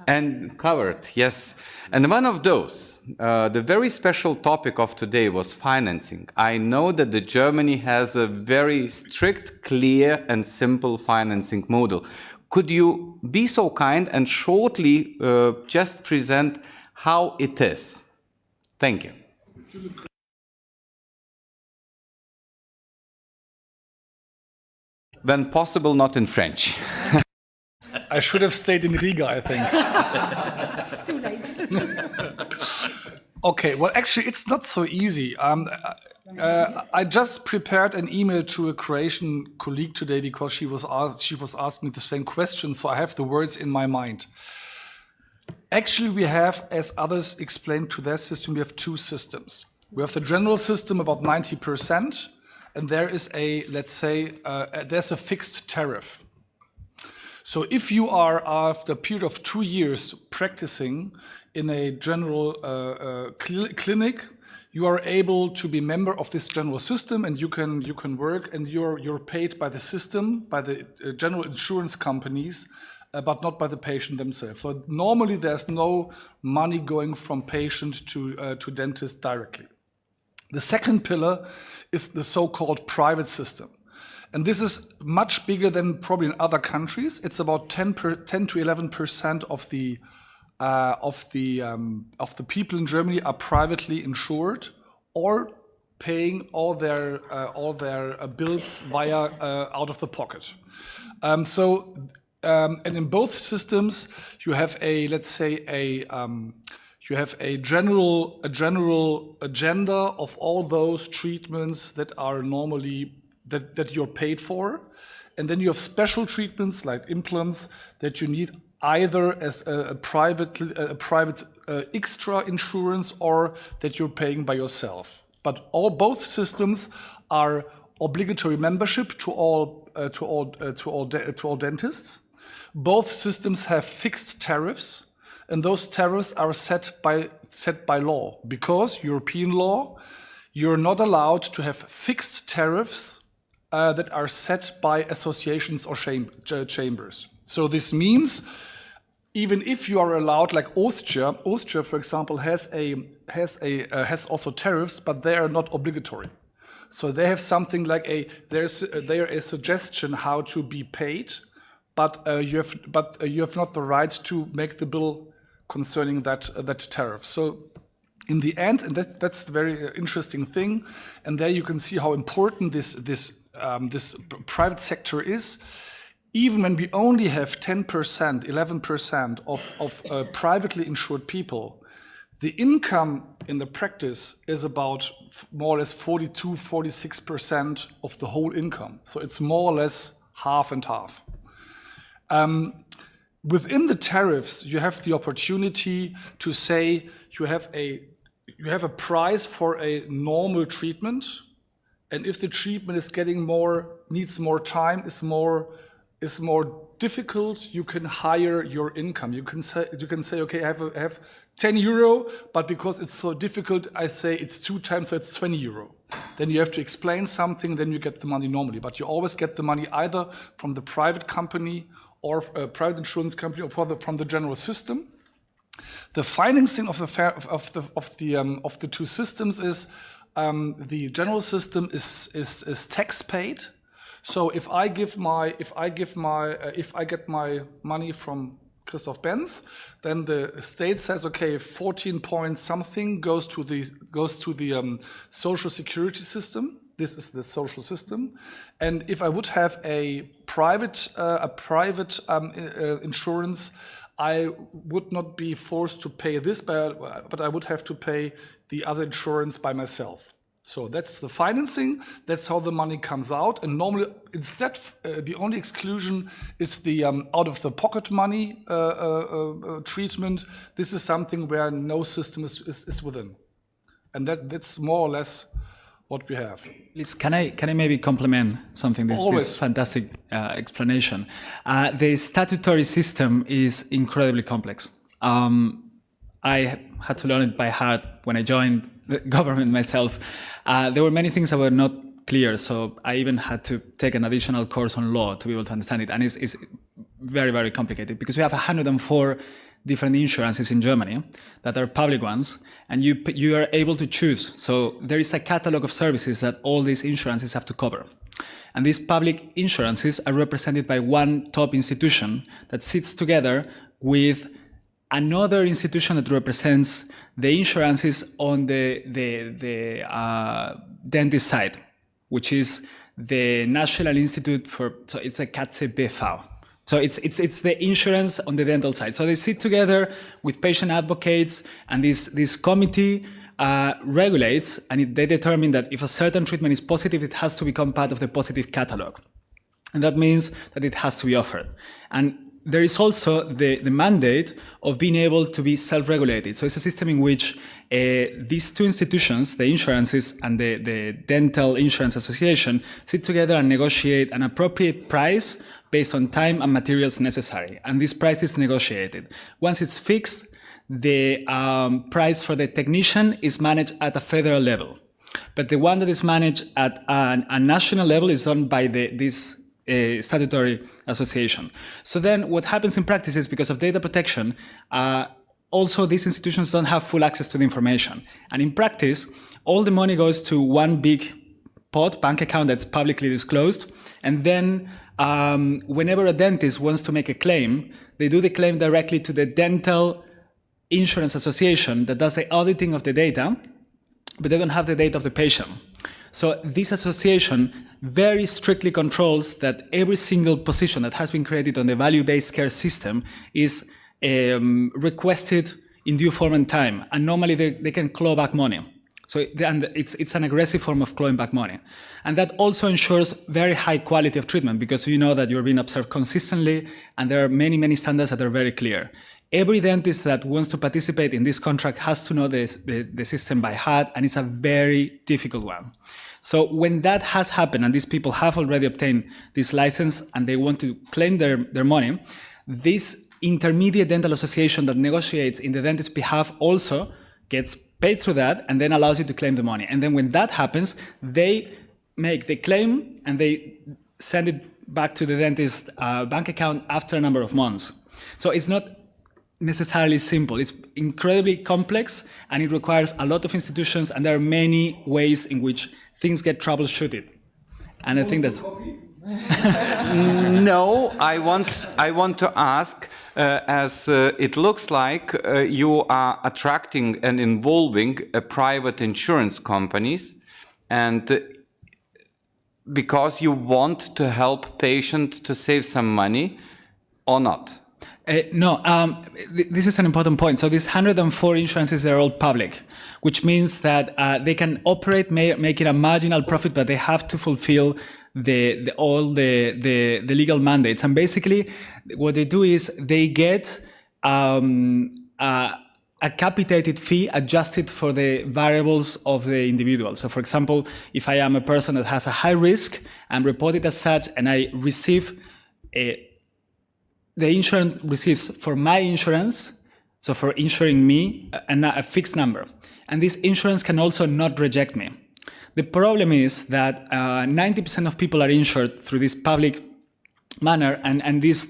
and covered, yes. And one of those, the very special topic of today was financing. I know that Germany has a very strict, clear and simple financing model. Could you be so kind and shortly just present how it is? Thank you. When possible, not in French. I should have stayed in Riga, I think. Too late. Okay, well, actually, it's not so easy. I just prepared an email to a Croatian colleague today because she was asking me the same question, so I have the words in my mind. Actually, we have, as others explained to their system, we have two systems. We have the general system, about 90%, and there is a, let's say, there's a fixed tariff. So if you are, after a period of 2 years practicing in a general clinic, you are able to be member of this general system, and you can work, and you're paid by the system, by the general insurance companies, but not by the patient themselves. So normally there's no money going from patient to dentist directly. The second pillar is the so-called private system. And this is much bigger than probably in other countries. It's about 10 to 11% of the people in Germany are privately insured or paying all their bills via out of the pocket. And in both systems, you have a, let's say, you have a general agenda of all those treatments that are normally that you're paid for, and then you have special treatments like implants that you need either as a private extra insurance or that you're paying by yourself. But both systems are obligatory membership to all dentists. Both systems have fixed tariffs, and those tariffs are set by law. Because European law, you're not allowed to have fixed tariffs that are set by associations or chambers. So this means even if you are allowed, like Austria, for example, has also tariffs, but they are not obligatory. So they have something like there's a suggestion how to be paid, but you have not the right to make the bill concerning that tariff. So in the end, and that's the very interesting thing, and there you can see how important this private sector is. Even when we only have 10%, 11% of privately insured people, the income in the practice is about more or less 42, 46% of the whole income. So it's more or less half and half. Within the tariffs, you have the opportunity to say you have a price for a normal treatment, and if the treatment is needs more time, is more difficult, you can higher your income. You can say, okay, I have 10 euro, but because it's so difficult, I say it's 2 times, so it's 20 euro. Then you have to explain something, then you get the money normally. But you always get the money either from the private company or a private insurance company or from the general system. The financing of the two systems is the general system is tax paid. So if I get my money from Christoph Benz, then the state says, okay, 14 point something goes to the social security system. This is the social system, and if I would have a private insurance, I would not be forced to pay this, but I would have to pay the other insurance by myself. So that's the financing, that's how the money comes out. And normally, instead, the only exclusion is the out-of-the-pocket money treatment. This is something where no system is within. And that's more or less what we have. Please, can I maybe complement something? This fantastic explanation. The statutory system is incredibly complex. I had to learn it by heart when I joined the government myself. There were many things that were not clear, so I even had to take an additional course on law to be able to understand it. And it's very, very complicated because we have 104 different insurances in Germany that are public ones, and you are able to choose. So there is a catalog of services that all these insurances have to cover. And these public insurances are represented by one top institution that sits together with another institution that represents the insurances on the dentist side, which is the National Institute for, so it's a KZBV. So it's the insurance on the dental side. So they sit together with patient advocates, and this committee regulates, and they determine that if a certain treatment is positive, it has to become part of the positive catalog. And that means that it has to be offered. And there is also the mandate of being able to be self-regulated. So it's a system in which these two institutions, the insurances and the Dental Insurance Association, sit together and negotiate an appropriate price based on time and materials necessary. And this price is negotiated. Once it's fixed, the price for the technician is managed at a federal level. But the one that is managed at a national level is done by this statutory association. So then what happens in practice is, because of data protection, also these institutions don't have full access to the information. And in practice, all the money goes to one big bank account that's publicly disclosed. And then whenever a dentist wants to make a claim, they do the claim directly to the Dental Insurance Association that does the auditing of the data, but they don't have the data of the patient. So this association very strictly controls that every single position that has been created on the value-based care system is requested in due form and time. And normally they can claw back money. So it's an aggressive form of clawing back money. And that also ensures very high quality of treatment, because you know that you're being observed consistently, and there are many, many standards that are very clear. Every dentist that wants to participate in this contract has to know the system by heart, and it's a very difficult one. So when that has happened, and these people have already obtained this license and they want to claim their money, this intermediate dental association that negotiates in the dentist's behalf also gets paid through that, and then allows you to claim the money. And then when that happens, they make the claim and they send it back to the dentist's bank account after a number of months. So it's not necessarily simple. It's incredibly complex, and it requires a lot of institutions, and there are many ways in which things get troubleshooted. And I think that's... No, I want to ask, as it looks like you are attracting and involving private insurance companies, and because you want to help patients to save some money, or not? No, this is an important point. So these 104 insurances, they're all public, which means that they can operate making a marginal profit, but they have to fulfill all the legal mandates. And basically, what they do is they get a capitated fee adjusted for the variables of the individual. So for example, if I am a person that has a high risk, I'm reported as such, and I receive the insurance receives for my insurance, so for insuring me, a fixed number. And this insurance can also not reject me. The problem is that 90% of people are insured through these public manner, and this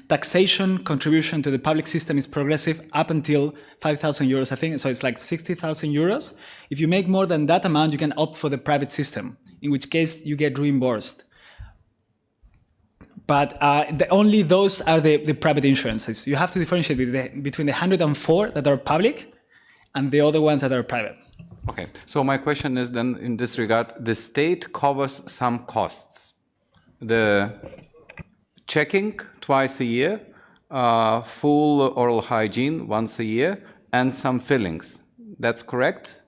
taxation contribution to the public system is progressive up until 5,000 euros, I think. So it's like 60,000 euros. If you make more than that amount, you can opt for the private system, in which case you get reimbursed. But only those are the private insurances. You have to differentiate between the 104 that are public and the other ones that are private. Okay, so my question is then in this regard, the state covers some costs. The checking twice a year, full oral hygiene once a year, and some fillings. That's correct?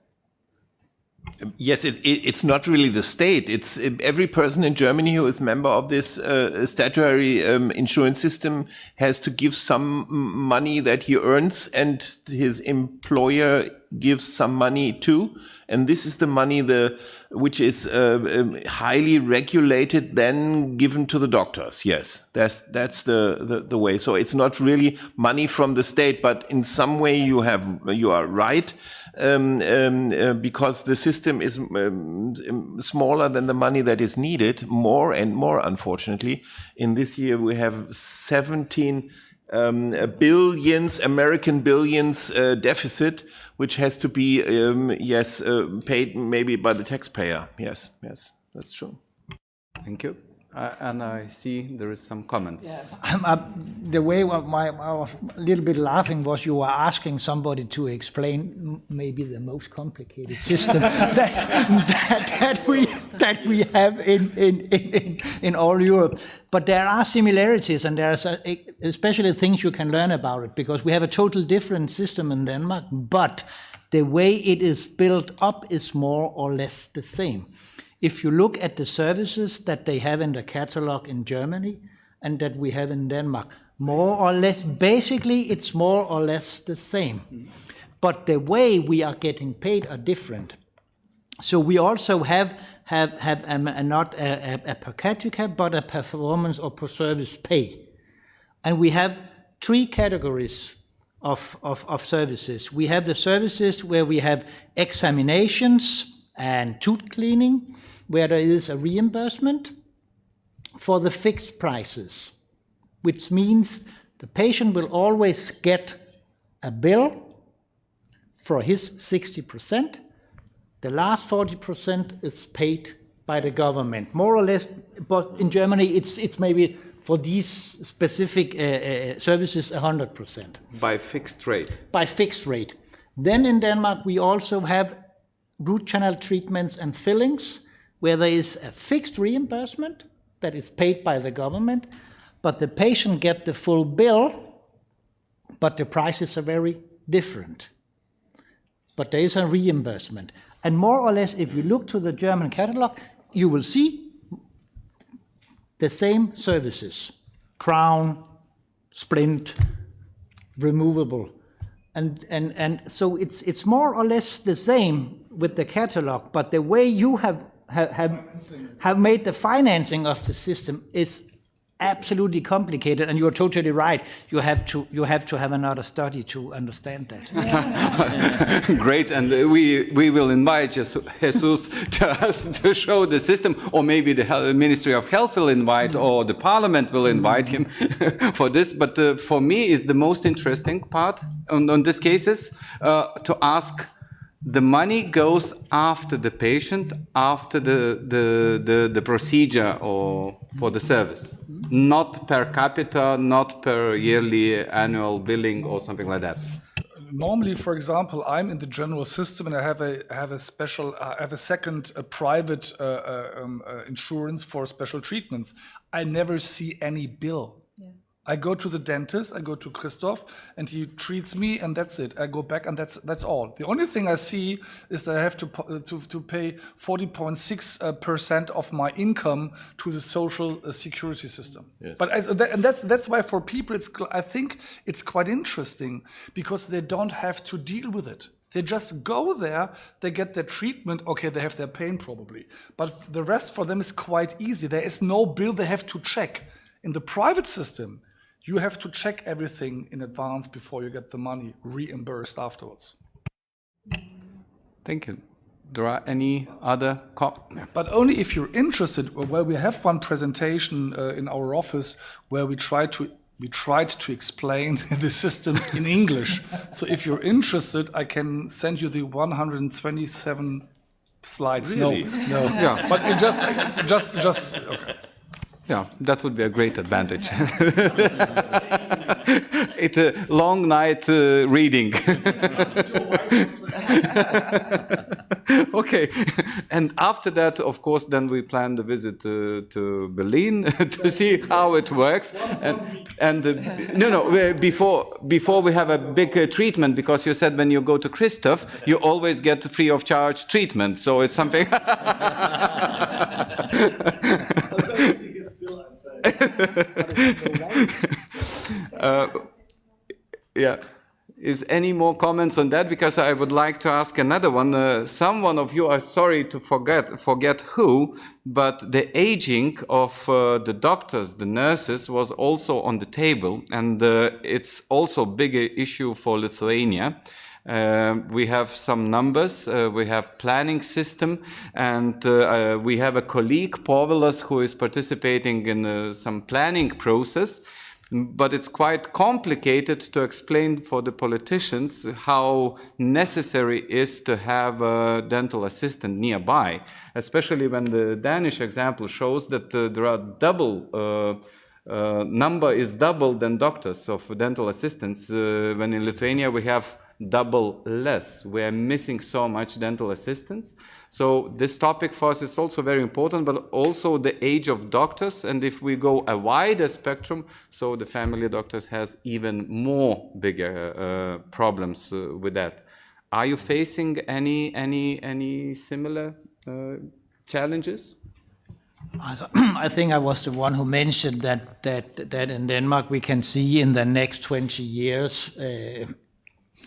Yes, it's not really the state. It's every person in Germany who is member of this statutory insurance system has to give some money that he earns, and his employer gives some money too. And this is the money which is highly regulated, then given to the doctors. Yes, that's the way. So it's not really money from the state, but in some way you are right. Because the system is smaller than the money that is needed, more and more, unfortunately. In this year, we have 17 American billions deficit, which has to be, paid maybe by the taxpayer. Yes, that's true. Thank you. And I see there is some comments. The way I was a little bit laughing was you were asking somebody to explain maybe the most complicated system that we have in all Europe. But there are similarities, and there are especially things you can learn about it, because we have a total different system in Denmark, but the way it is built up is more or less the same. If you look at the services that they have in the catalog in Germany and that we have in Denmark, more or less, basically it's more or less the same. But the way we are getting paid are different. So we also have not a per capita, but a performance or per service pay. And we have three categories of services. We have the services where we have examinations and tooth cleaning, where there is a reimbursement for the fixed prices, which means the patient will always get a bill for his 60%. The last 40% is paid by the government, more or less. But in Germany, it's maybe for these specific services 100%. By fixed rate. By fixed rate. Then in Denmark, we also have root canal treatments and fillings, where there is a fixed reimbursement that is paid by the government, but the patient gets the full bill, but the prices are very different. But there is a reimbursement. And more or less, if you look to the German catalog, you will see the same services: crown, splint, removable. And so it's more or less the same with the catalog, but the way you have made the financing of the system is absolutely complicated, and you're totally right. You have to have another study to understand that. Great, and we will invite Jesus to show the system, or maybe the Ministry of Health will invite, or the Parliament will invite him for this. But for me, is the most interesting part on these cases to ask. The money goes after the patient, after the procedure or for the service, not per capita, not per yearly annual billing or something like that. Normally, for example, I'm in the general system and I have a second private insurance for special treatments. I never see any bill. I go to the dentist, I go to Christoph, and he treats me, and that's it. I go back, and that's all. The only thing I see is that I have to pay 40.6% of my income to the social security system. Yes. But that's why for people, I think it's quite interesting, because they don't have to deal with it. They just go there, they get their treatment, okay, they have their pain probably, but the rest for them is quite easy. There is no bill they have to check. In the private system, you have to check everything in advance before you get the money reimbursed afterwards. Thank you. there are any other But only if you're interested. Well, we have one presentation in our office where we tried to explain the system in English. So if you're interested, I can send you the 127 slides. Really? No. Yeah. But you just okay. Yeah, that would be a great advantage. It's a long night reading. Okay, and after that, of course, then we plan the visit to Berlin to see how it works. Before we have a big treatment, because you said when you go to Christoph, you always get free of charge treatment. So it's something. Yeah. Is any more comments on that? Because I would like to ask another one. Someone of you are sorry to forget who, but the aging of the doctors, the nurses, was also on the table, and it's also a big issue for Lithuania. We have some numbers, we have planning system, and we have a colleague, Povilas, who is participating in some planning process. But it's quite complicated to explain for the politicians how necessary it is to have a dental assistant nearby, especially when the Danish example shows that there are number is double than doctors of dental assistants, when in Lithuania we have double less. We are missing so much dental assistants. So this topic for us is also very important, but also the age of doctors. And if we go a wider spectrum, so the family doctors has even more bigger problems with that. Are you facing any similar challenges? I think I was the one who mentioned that in Denmark we can see in the next 20 years.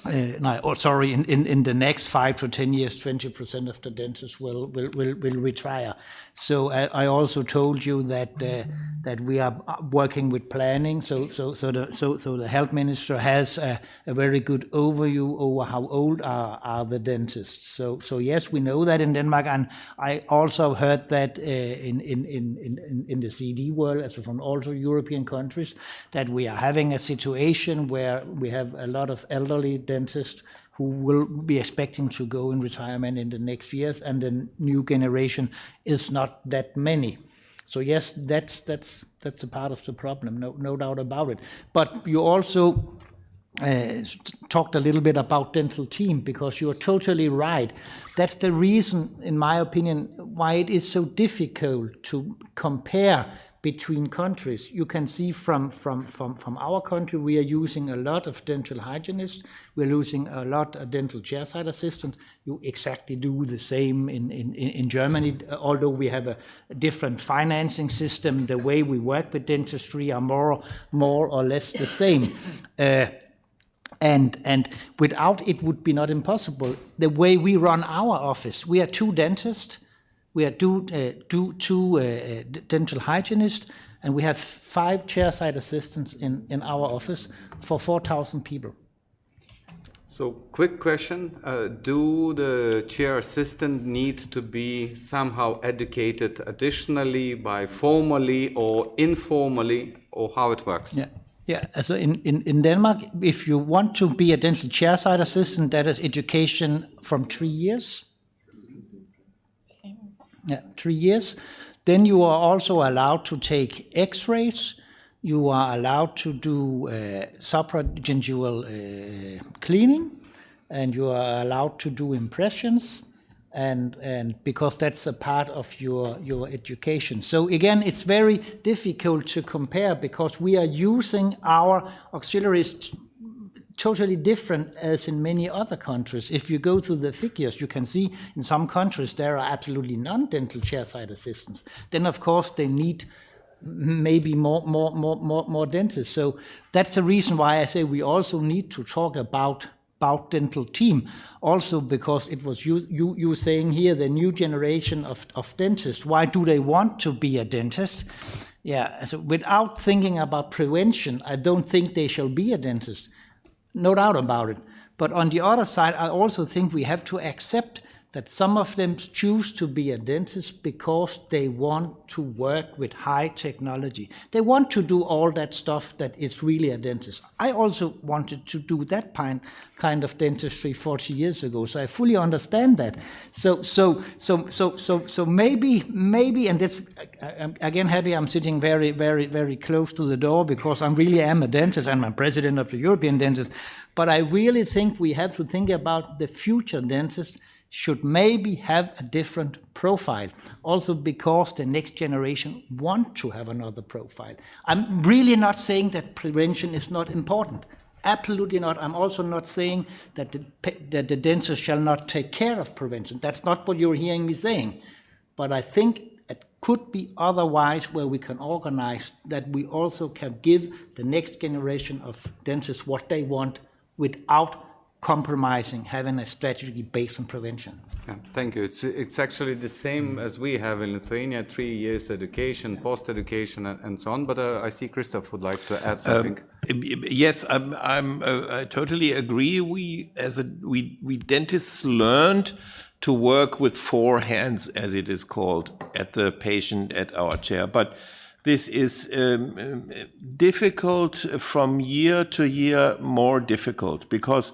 In the next 5 to 10 years, 20% of the dentists will retire. So I also told you that we are working with planning. So the health minister has a very good overview over how old are the dentists. So yes, we know that in Denmark, and I also heard that in the CD world, as from also European countries, that we are having a situation where we have a lot of elderly dentists who will be expecting to go in retirement in the next years, and the new generation is not that many. So yes, that's a part of the problem, no doubt about it. But you also talked a little bit about dental team, because you are totally right. That's the reason, in my opinion, why it is so difficult to compare between countries. You can see from our country, we are using a lot of dental hygienists. We're using a lot of dental chairside assistants. You exactly do the same in Germany, although we have a different financing system. The way we work with dentistry are more or less the same. And without it would be not impossible. The way we run our office, we are 2 dentists, we are two dental hygienists, and we have 5 chairside assistants in our office for 4,000 people. So, quick question: do the chair assistant need to be somehow educated additionally, by formally or informally, or how it works? Yeah. So in Denmark, if you want to be a dental chairside assistant, that is education from 3 years. Yeah, 3 years. Then you are also allowed to take X-rays. You are allowed to do supragingival cleaning, and you are allowed to do impressions, and because that's a part of your education. So again, it's very difficult to compare, because we are using our auxiliaries totally different as in many other countries. If you go to the figures, you can see in some countries there are absolutely non-dental chairside assistants. Then of course they need maybe more dentists. So that's the reason why I say we also need to talk about dental team. Also because it was you saying here, the new generation of dentists, why do they want to be a dentist? Yeah, so without thinking about prevention, I don't think they shall be a dentist. No doubt about it. But on the other side, I also think we have to accept that some of them choose to be a dentist because they want to work with high technology. They want to do all that stuff that is really a dentist. I also wanted to do that kind of dentistry 40 years ago, so I fully understand that. So maybe, and that's, I'm again happy I'm sitting very, very, very close to the door because I really am a dentist and I'm president of the European Dentists. But I really think we have to think about the future dentists should maybe have a different profile, also because the next generation want to have another profile. I'm really not saying that prevention is not important. Absolutely not. I'm also not saying that the dentist shall not take care of prevention. That's not what you're hearing me saying. But I think it could be otherwise where we can organize that we also can give the next generation of dentists what they want without compromising having a strategy based on prevention. Yeah, thank you. It's actually the same as we have in Lithuania, 3 years education, post-education, and so on. But I see Christoph would like to add something. Yes, I totally agree. We dentists learned to work with 4 hands, as it is called, at the patient, at our chair. But this is difficult from year to year, more difficult, because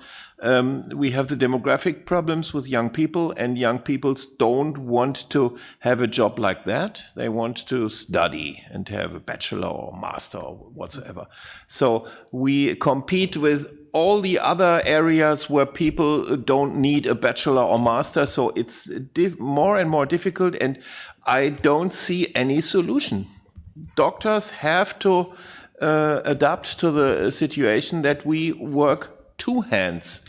we have the demographic problems with young people, and young people don't want to have a job like that. They want to study and have a bachelor or master or whatsoever. So we compete with all the other areas where people don't need a bachelor or master. So it's more and more difficult, and I don't see any solution. Doctors have to adapt to the situation that we work 2 hands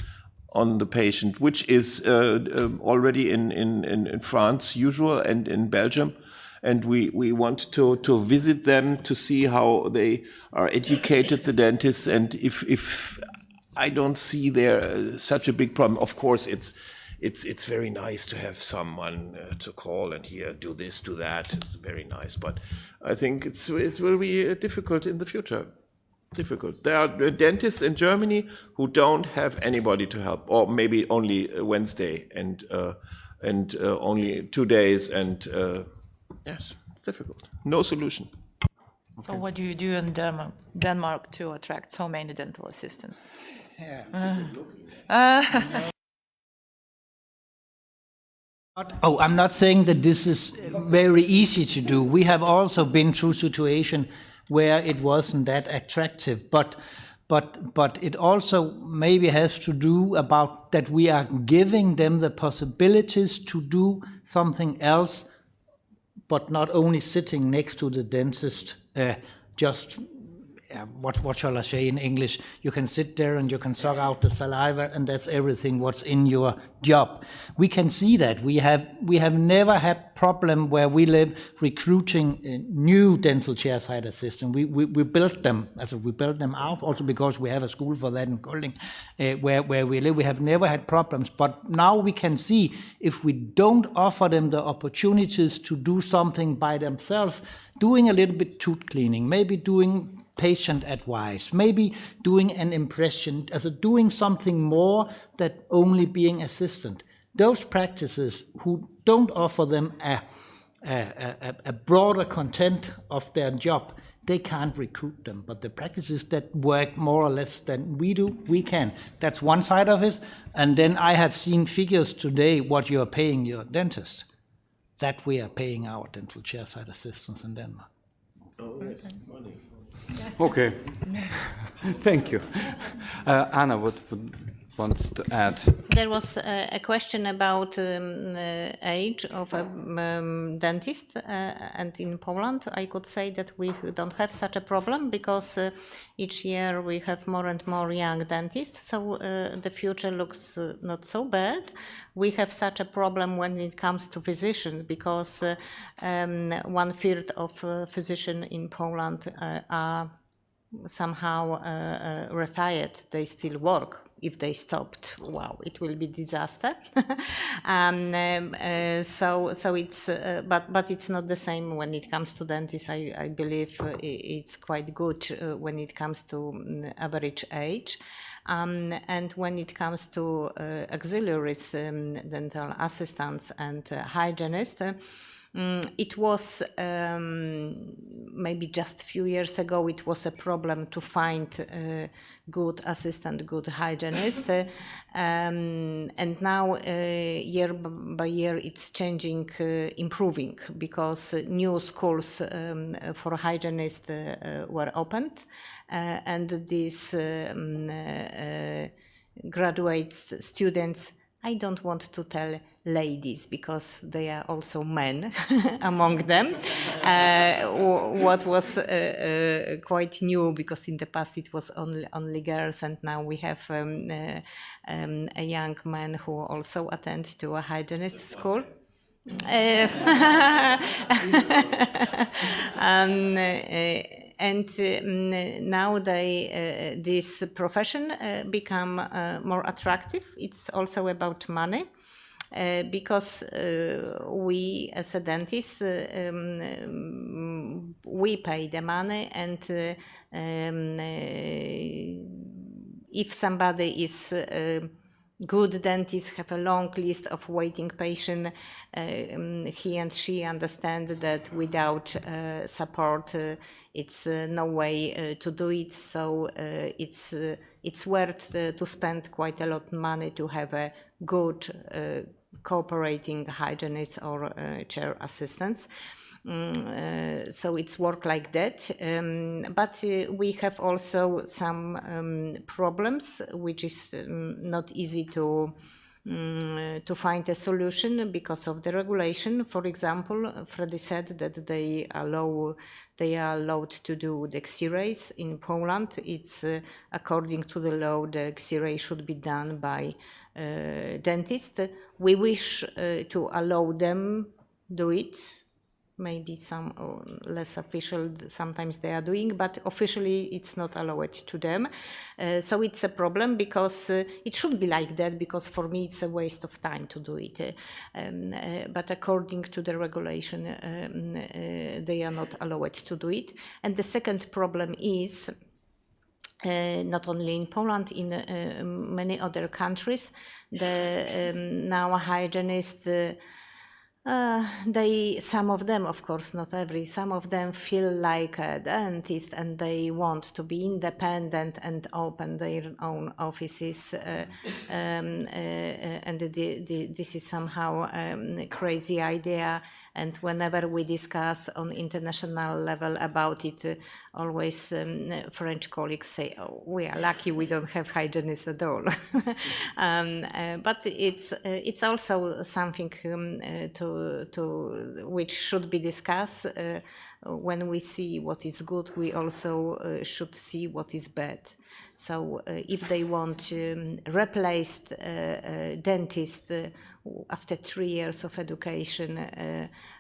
on the patient, which is already in France usual and in Belgium. And we want to visit them to see how they are educated, the dentists. And if I don't see there such a big problem. Of course, it's very nice to have someone to call and here, do this, do that. It's very nice, but I think it will be difficult in the future. Difficult. There are dentists in Germany who don't have anybody to help, or maybe only Wednesday and only 2 days, and yes, it's difficult. No solution. So what do you do in Denmark to attract so many dental assistants? I'm not saying that this is very easy to do. We have also been through a situation where it wasn't that attractive, but it also maybe has to do about that we are giving them the possibilities to do something else, but not only sitting next to the dentist, what shall I say in English? You can sit there and you can suck out the saliva, and that's everything what's in your job. We can see that. We have never had problem where we live recruiting new dental chairside assistants. We built them, we built them out also because we have a school for that in Kolding, where we live. We have never had problems, but now we can see if we don't offer them the opportunities to do something by themselves, doing a little bit tooth cleaning, maybe doing patient advice, maybe doing an impression, doing something more than only being assistant. Those practices who don't offer them a broader content of their job, they can't recruit them. But the practices that work more or less than we do, we can. That's one side of it. And then I have seen figures today what you are paying your dentist, that we are paying our dental chairside assistants in Denmark. Oh, yes. Money. Okay. Thank you. Anna, what wants to add? There was a question about age of a dentist, and in Poland I could say that we don't have such a problem because each year we have more and more young dentists, so the future looks not so bad. We have such a problem when it comes to physicians because 1/3 of physicians in Poland are somehow retired. They still work if they stopped, wow, it will be disaster. So it's, but it's not the same when it comes to dentists. I believe it's quite good when it comes to average age. And when it comes to auxiliaries, dental assistants and hygienists, it was maybe just a few years ago, it was a problem to find good assistant, good hygienist. And now, year by year, it's changing, improving, because new schools for hygienists were opened. And these graduates, students, I don't want to tell ladies because they are also men among them. What was quite new, because in the past it was only girls, and now we have a young man who also attend to a hygienist school. And now this profession become more attractive. It's also about money, because we as a dentist, we pay the money, and if somebody is good dentists have a long list of waiting patients. He and she understand that without support, it's no way to do it. So it's worth to spend quite a lot of money to have a good cooperating hygienist or chair assistants. So it's work like that, but we have also some problems, which is not easy to find a solution because of the regulation. For example, Freddie said that they are allowed to do the X-rays in Poland. It's according to the law, the X-ray should be done by dentists. We wish to allow them do it. Maybe some less official, sometimes they are doing, but officially it's not allowed to them. So it's a problem, because it should be like that, because for me it's a waste of time to do it. But according to the regulation, they are not allowed to do it. And the second problem is, not only in Poland, in many other countries, now hygienists, some of them, of course, not every, some of them feel like a dentist and they want to be independent and open their own offices. And this is somehow a crazy idea. And whenever we discuss on international level about it, always French colleagues say, "Oh, we are lucky we don't have hygienists at all." But it's also something to which should be discussed. When we see what is good, we also should see what is bad. So if they want to replace dentists after 3 years of education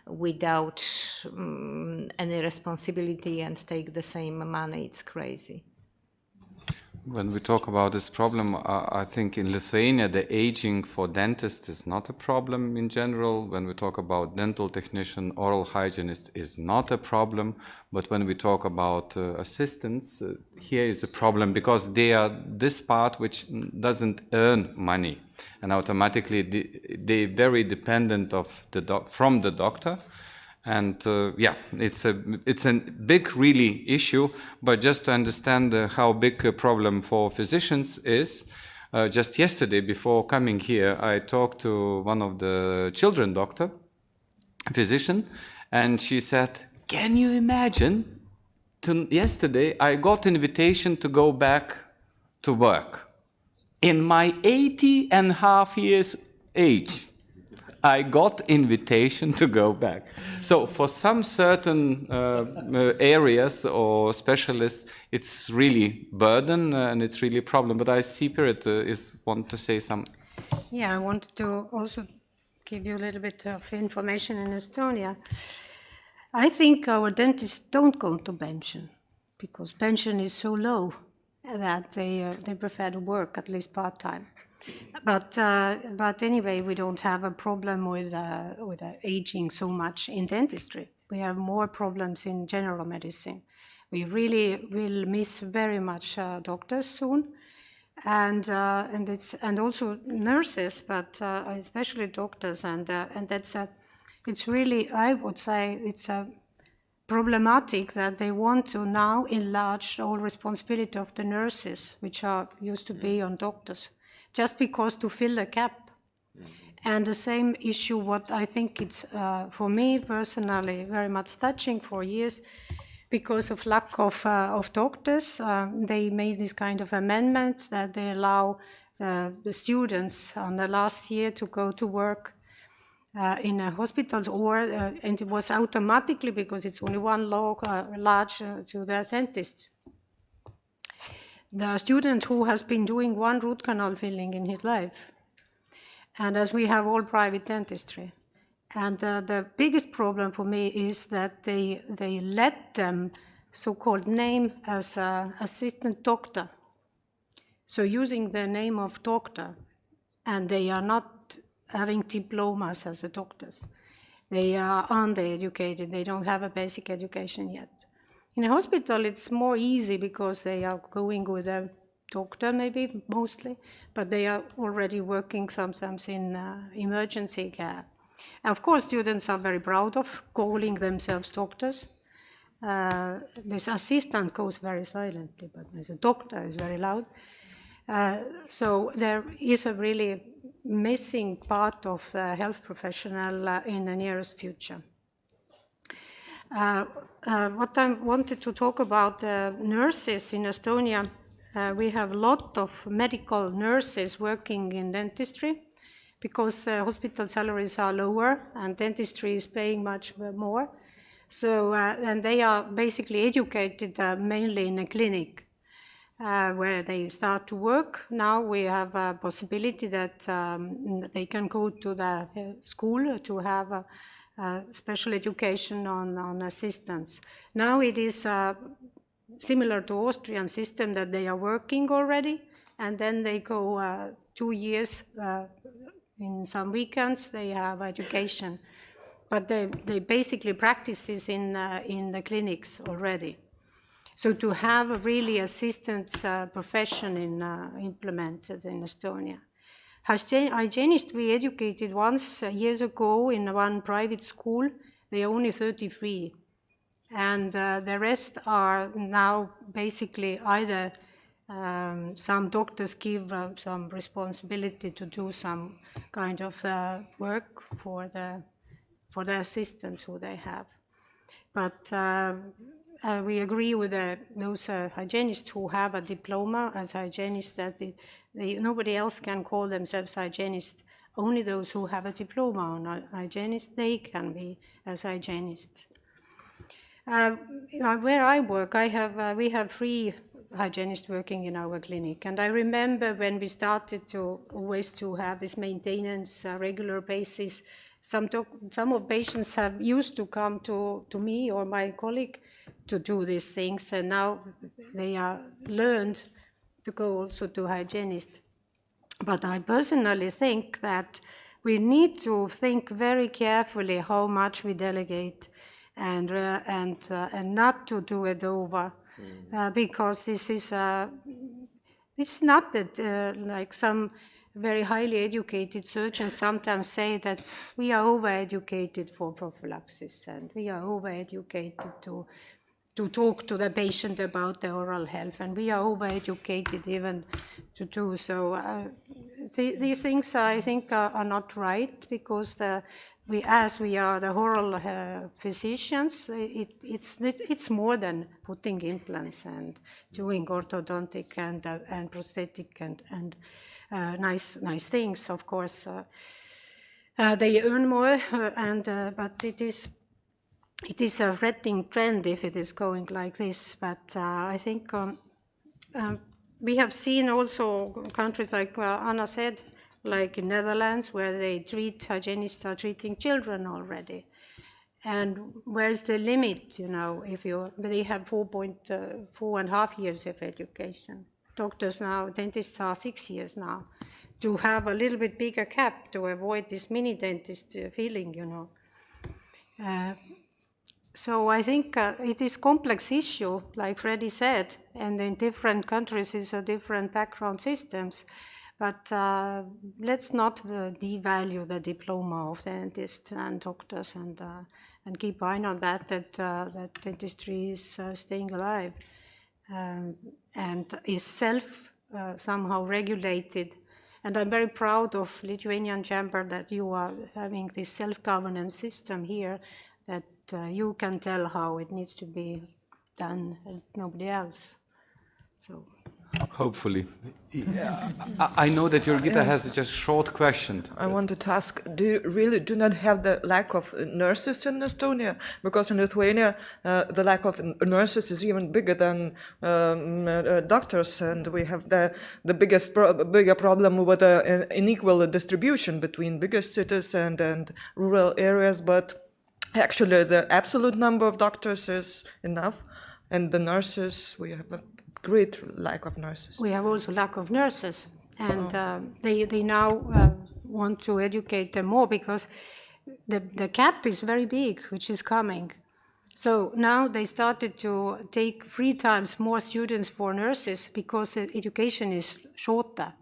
without any responsibility and take the same money, it's crazy. When we talk about this problem, I think in Lithuania, the aging for dentists is not a problem in general. When we talk about dental technician, oral hygienist is not a problem. But when we talk about assistants, here is a problem, because they are this part which doesn't earn money. And automatically they're very dependent of from the doctor. And yeah, it's a big really issue, but just to understand how big a problem for physicians is, just yesterday before coming here, I talked to one of the children doctor, physician, and she said, "Can you imagine, yesterday I got invitation to go back to work. In my 80.5 years age, I got invitation to go back." So for some certain areas or specialists, it's really burden and it's really a problem. But I see Piret want to say something. Yeah, I wanted to also give you a little bit of information in Estonia. I think our dentists don't go to pension because pension is so low. that they prefer to work at least part-time. But anyway, we don't have a problem with aging so much in dentistry. We have more problems in general medicine. We really will miss very much doctors soon, and also nurses, but especially doctors, and that's it's really, I would say, it's problematic that they want to now enlarge all responsibility of the nurses, which used to be on doctors, just because to fill the gap. And the same issue, what I think it's, for me personally, very much touching for years, because of lack of doctors, they made this kind of amendment that they allow the students on the last year to go to work in hospitals, and it was automatically, because it's only one law, large to the dentist. The student who has been doing one root canal filling in his life, and as we have all private dentistry. And the biggest problem for me is that they let them so-called name as assistant doctor. So using the name of doctor, and they are not having diplomas as a doctors. They are undereducated, they don't have a basic education yet. In a hospital, it's more easy because they are going with a doctor, maybe mostly, but they are already working sometimes in emergency care. And of course, students are very proud of calling themselves doctors. This assistant goes very silently, but as a doctor is very loud. So there is a really missing part of the health professional in the nearest future. What I wanted to talk about nurses in Estonia, we have a lot of medical nurses working in dentistry because hospital salaries are lower and dentistry is paying much more. So, and they are basically educated mainly in a clinic where they start to work. Now we have a possibility that they can go to the school to have special education on assistance. Now it is similar to Austrian system that they are working already, and then they go 2 years, in some weekends they have education. But they basically practices in the clinics already. So to have a really assistance profession implemented in Estonia. Hygienists we educated once years ago in one private school, they are only 33. And the rest are now basically either some doctors give some responsibility to do some kind of work for the assistants who they have. But we agree with those hygienists who have a diploma as hygienists that nobody else can call themselves hygienists. Only those who have a diploma on hygienist, they can be as hygienists. Where I work, we have 3 hygienists working in our clinic, and I remember when we started to always to have this maintenance regular basis. Some of patients have used to come to me or my colleague to do these things, and now they are learned to go also to hygienist. But I personally think that we need to think very carefully how much we delegate and not to do it over, because this is it's not that like some very highly educated surgeons sometimes say that we are overeducated for prophylaxis and we are overeducated to talk to the patient about the oral health, and we are overeducated even to do so. These things I think are not right, because as we are the oral physicians, it's more than putting implants and doing orthodontic and prosthetic and nice things. Of course, they earn more, but it is a threatening trend if it is going like this. But I think we have seen also countries like Anna said, like in Netherlands, where hygienists are treating children already. And where's the limit, if they have 4.5 years of education. doctors now, dentists are 6 years now, to have a little bit bigger cap to avoid this mini dentist feeling, you know. So I think it is complex issue, like Freddie said, and in different countries is a different background systems. But let's not devalue the diploma of dentists and doctors, and keep eye on that dentistry is staying alive and is somehow regulated. And I'm very proud of Lithuanian Chamber that you are having this self-governance system here, that you can tell how it needs to be done and nobody else. So. Hopefully. Yeah. I know that Jurgita has just short question. I wanted to ask, do you really do not have the lack of nurses in Estonia? Because in Lithuania, the lack of nurses is even bigger than doctors, and we have the bigger problem with the unequal distribution between bigger cities and rural areas. But actually, the absolute number of doctors is enough, and the nurses, we have a great lack of nurses. We have also lack of nurses, and they now want to educate them more because the gap is very big, which is coming. So now they started to take 3 times more students for nurses because the education is shorter.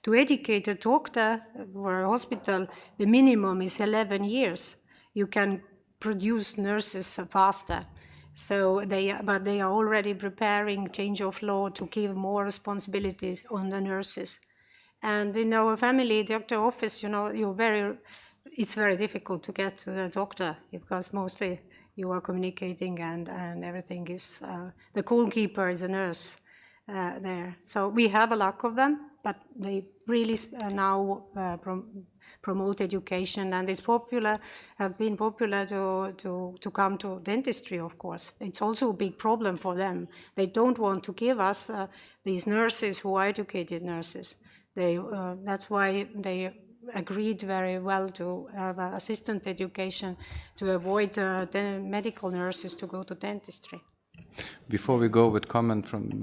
To educate a doctor or a hospital, the minimum is 11 years. You can produce nurses faster. So they are already preparing change of law to give more responsibilities on the nurses. And in our family doctor office, you know, it's very difficult to get to the doctor because mostly you are communicating and everything is, the goalkeeper is a nurse there. So we have a lack of them, but they really now promote education, and it's have been popular to come to dentistry, of course. It's also a big problem for them. They don't want to give us these nurses who are educated nurses. That's why they agreed very well to have assistant education to avoid the medical nurses to go to dentistry. Before we go with comment from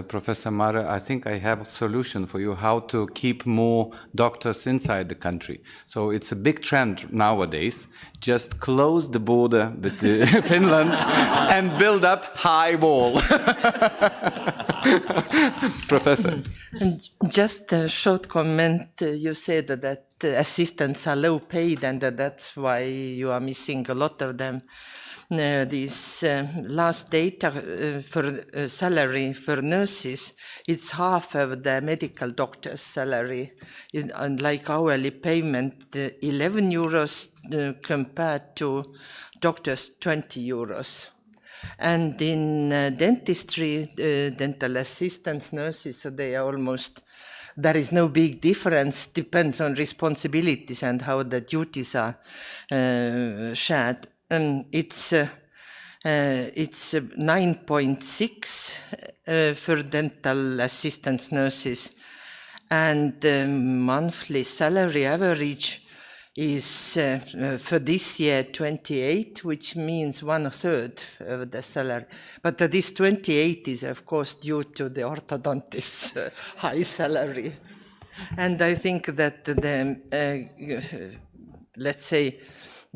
Professor Mare, I think I have a solution for you how to keep more doctors inside the country. So it's a big trend nowadays. Just close the border with Finland and build up high wall. Professor. And just a short comment. You said that assistants are low paid and that's why you are missing a lot of them. This last data for salary for nurses, it's half of the medical doctor's salary. And like hourly payment, 11 euros compared to doctors 20 euros. And in dentistry, dental assistants, nurses, so they are almost, there is no big difference, depends on responsibilities and how the duties are shared. It's 9.6 for dental assistants, nurses, and the monthly salary average is for this year 28, which means 1/3 of the salary. But this 28 is of course due to the orthodontist's high salary. And I think that the, let's say,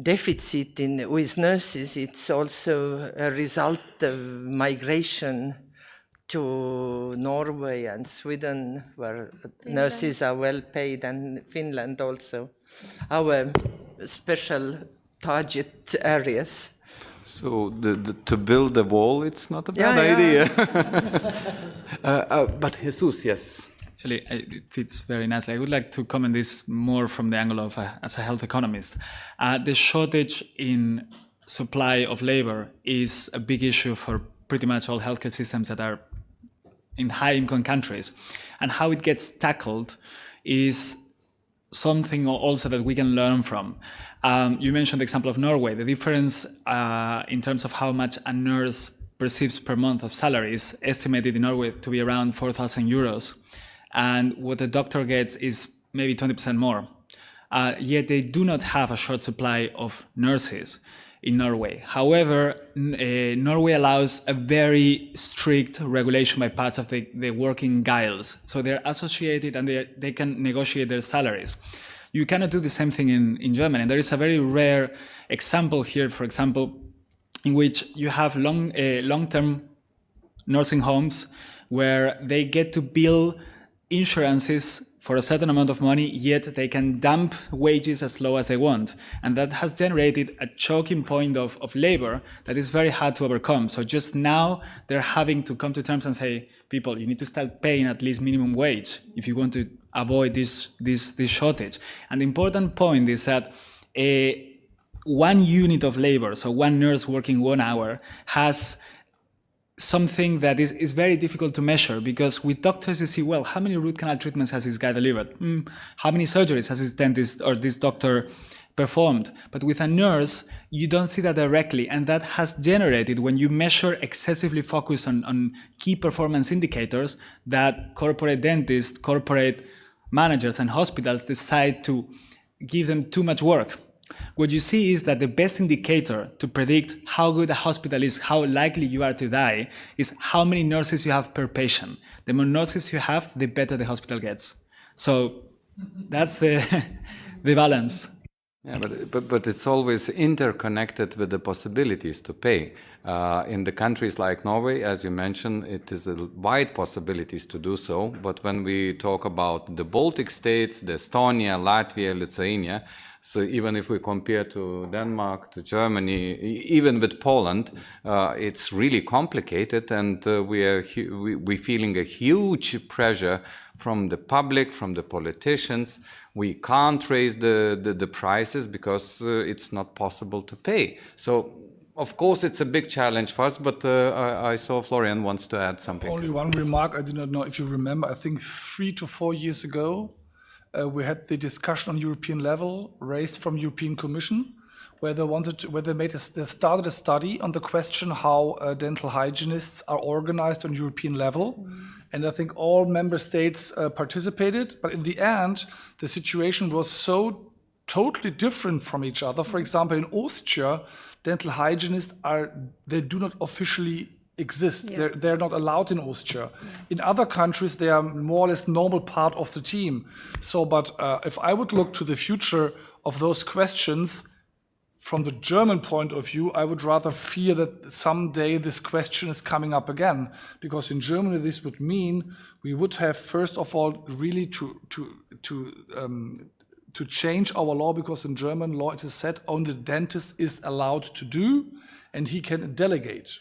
deficit with nurses, it's also a result of migration to Norway and Sweden, where nurses are well paid, and Finland also, our special target areas. So to build a wall, it's not a bad idea. But Jesus, yes. Actually, it fits very nicely. I would like to comment this more from the angle of as a health economist. The shortage in supply of labor is a big issue for pretty much all healthcare systems that are in high-income countries. And how it gets tackled is something also that we can learn from. You mentioned the example of Norway. The difference in terms of how much a nurse perceives per month of salary is estimated in Norway to be around 4,000 euros. And what the doctor gets is maybe 20% more. Yet they do not have a short supply of nurses. in Norway. However, Norway allows a very strict regulation by parts of the working guilds. So they're associated and they can negotiate their salaries. You cannot do the same thing in Germany. And there is a very rare example here, for example, in which you have long-term nursing homes where they get to bill insurances for a certain amount of money, yet they can dump wages as low as they want. And that has generated a choking point of labor that is very hard to overcome. So just now they're having to come to terms and say, people, you need to start paying at least minimum wage if you want to avoid this shortage. And the important point is that one unit of labor, so one nurse working 1 hour, has something that is very difficult to measure, because with doctors you see, well, how many root canal treatments has this guy delivered? How many surgeries has this dentist or this doctor performed? But with a nurse, you don't see that directly, and that has generated, when you measure excessively focus on key performance indicators, that corporate dentists, corporate managers and hospitals decide to give them too much work. What you see is that the best indicator to predict how good a hospital is, how likely you are to die, is how many nurses you have per patient. The more nurses you have, the better the hospital gets. So that's the balance. Yeah, but it's always interconnected with the possibilities to pay. In the countries like Norway, as you mentioned, it is a wide possibilities to do so. But when we talk about the Baltic states, the Estonia, Latvia, Lithuania, so even if we compare to Denmark, to Germany, even with Poland, it's really complicated, and we're feeling a huge pressure from the public, from the politicians. We can't raise the prices because it's not possible to pay. So, of course, it's a big challenge for us, but I saw Florian wants to add something. Only one remark. I do not know if you remember, I think 3 to 4 years ago, we had the discussion on European level raised from European Commission, where they started a study on the question how dental hygienists are organized on European level. And I think all member states participated, but in the end, the situation was so totally different from each other. For example, in Austria, dental hygienists they do not officially exist. Yeah. They're not allowed in Austria. Yeah. In other countries, they are more or less normal part of the team. So, but if I would look to the future of those questions, from the German point of view, I would rather fear that someday this question is coming up again, because in Germany this would mean we would have, first of all, really to change our law, because in German law it is said only the dentist is allowed to do, and he can delegate.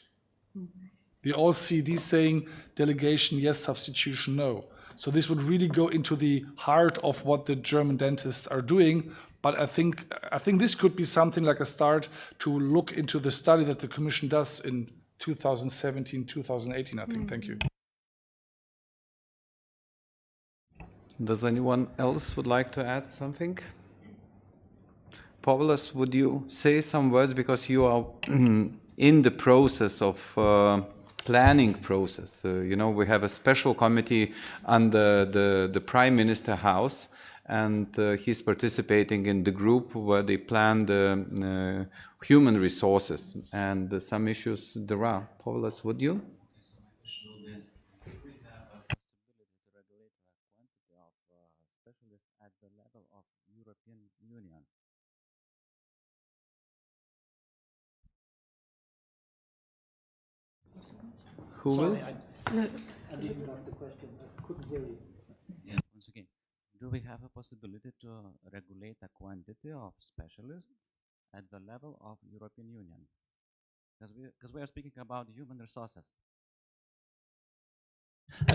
The all CD saying delegation yes, substitution no. So this would really go into the heart of what the German dentists are doing. But I think this could be something like a start to look into the study that the Commission does in 2017, 2018, I think. Thank you. Does anyone else would like to add something? Povilas, would you say some words, because you are in the process of planning process. We have a special committee under the Prime Minister House, and he's participating in the group where they plan the human resources and some issues there are. Povilas, would you? At the level of European Union. Who will? I didn't got the question. I couldn't hear you. Yes, once again, do we have a possibility to regulate the quantity of specialists at the level of European Union? Because we are speaking about human resources.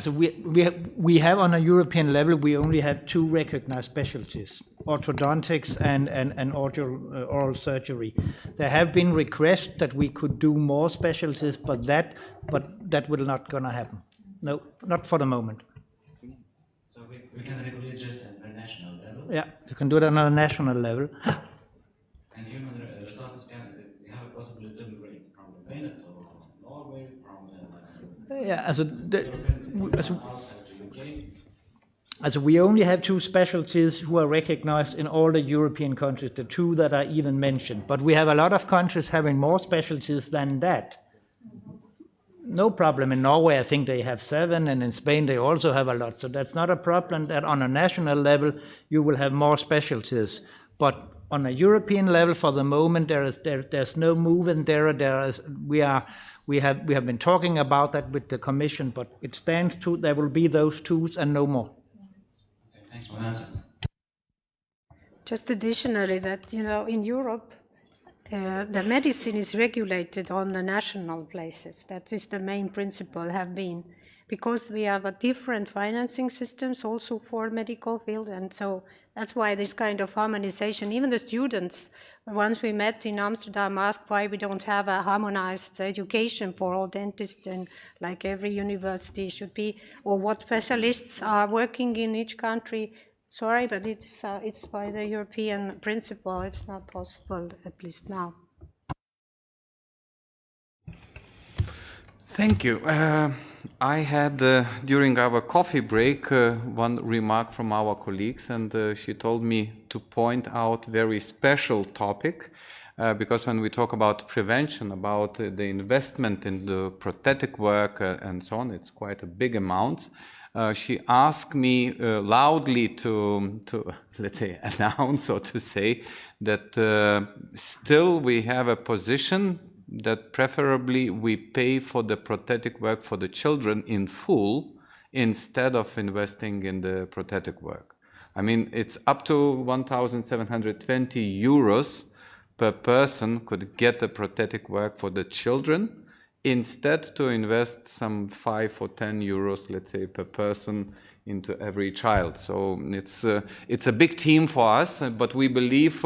So we have on a European level, we only have 2 recognized specialties, orthodontics and oral surgery. There have been requests that we could do more specialties, but that will not gonna happen. No, not for the moment. So we can regulate just at the national level? Yeah, you can do it on a national level. And human resources we have a possibility to migrate from the Bennet to Norway, from the Also, we only have 2 specialties who are recognized in all the European countries, the 2 that are even mentioned. But we have a lot of countries having more specialties than that. No problem. In Norway, I think they have 7, and in Spain they also have a lot. So that's not a problem that on a national level you will have more specialties. But on a European level, for the moment, there's no movement there. We have been talking about that with the Commission, but it stands to there will be those 2s and no more. Thanks for the answer. Just additionally that, in Europe, the medicine is regulated on the national places. That is the main principle have been, because we have a different financing systems also for medical field, and so that's why this kind of harmonization, even the students, once we met in Amsterdam, asked why we don't have a harmonized education for all dentists, and like every university should be, or what specialists are working in each country. Sorry, but it's by the European principle. It's not possible, at least now. Thank you. I had, during our coffee break, one remark from our colleagues, and she told me to point out very special topic, because when we talk about prevention, about the investment in the prosthetic work and so on, it's quite a big amount. She asked me loudly to let's say announce or to say that still we have a position that preferably we pay for the prosthetic work for the children in full instead of investing in the prosthetic work. I mean, it's up to 1,720 euros per person could get a prosthetic work for the children, instead to invest some 5 or 10 euros, let's say, per person into every child. So it's a big team for us, but we believe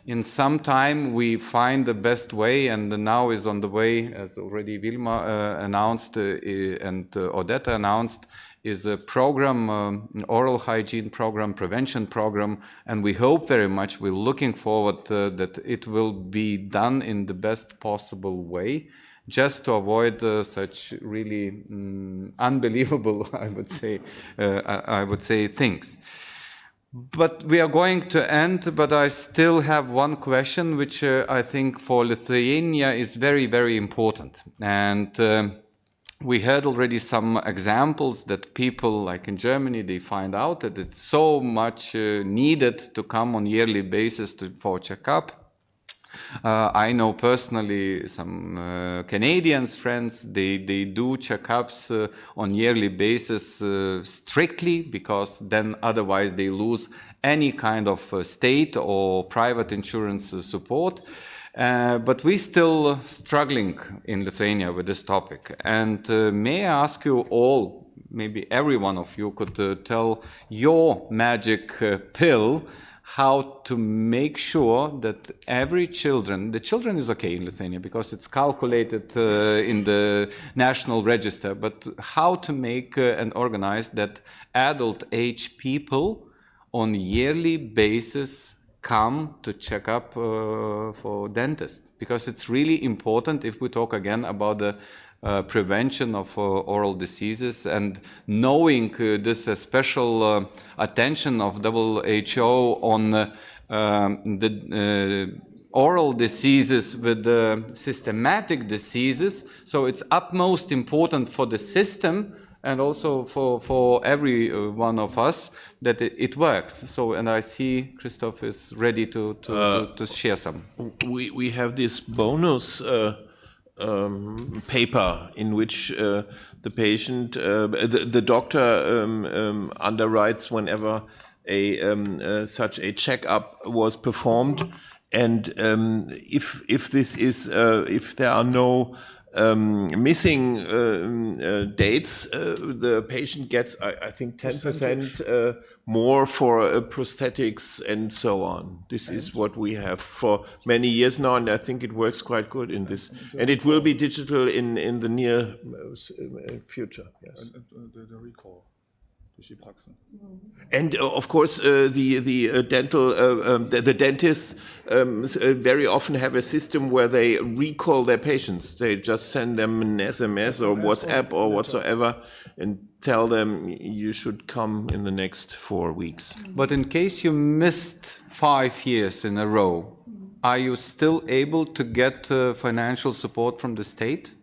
in some time we find the best way, and now is on the way, as already Vilma announced and Odetta announced, is a program, an oral hygiene program, prevention program, and we hope very much, we're looking forward that it will be done in the best possible way, just to avoid such really unbelievable, I would say things. But we are going to end, but I still have one question, which I think for Lithuania is very, very important. And we heard already some examples that people, like in Germany, they find out that it's so much needed to come on yearly basis for checkup. I know personally some Canadians friends, they do checkups on yearly basis strictly, because then otherwise they lose any kind of state or private insurance support. But we're still struggling in Lithuania with this topic. And may I ask you all, maybe every one of you could tell your magic pill, how to make sure that every the children is okay in Lithuania because it's calculated in the national register, but how to make and organize that adult age people on yearly basis come to check up for dentists, because it's really important if we talk again about the prevention of oral diseases, and knowing this special attention of WHO on the oral diseases with the systematic diseases. So it's utmost important for the system and also for every one of us that it works. So, and I see Christoph is ready to share some. We have this bonus paper in which the patient, the doctor underwrites whenever such a checkup was performed, and if this is if there are no missing dates, the patient gets, I think, 10% more for prosthetics and so on. This is what we have for many years now, and I think it works quite good in this. And it will be digital in the near future. Yes. The recall. And of course, the dental the dentists very often have a system where they recall their patients. They just send them an SMS or WhatsApp or whatsoever, and tell them you should come in the next 4 weeks. But in case you missed 5 years in a row, are you still able to get financial support from the state?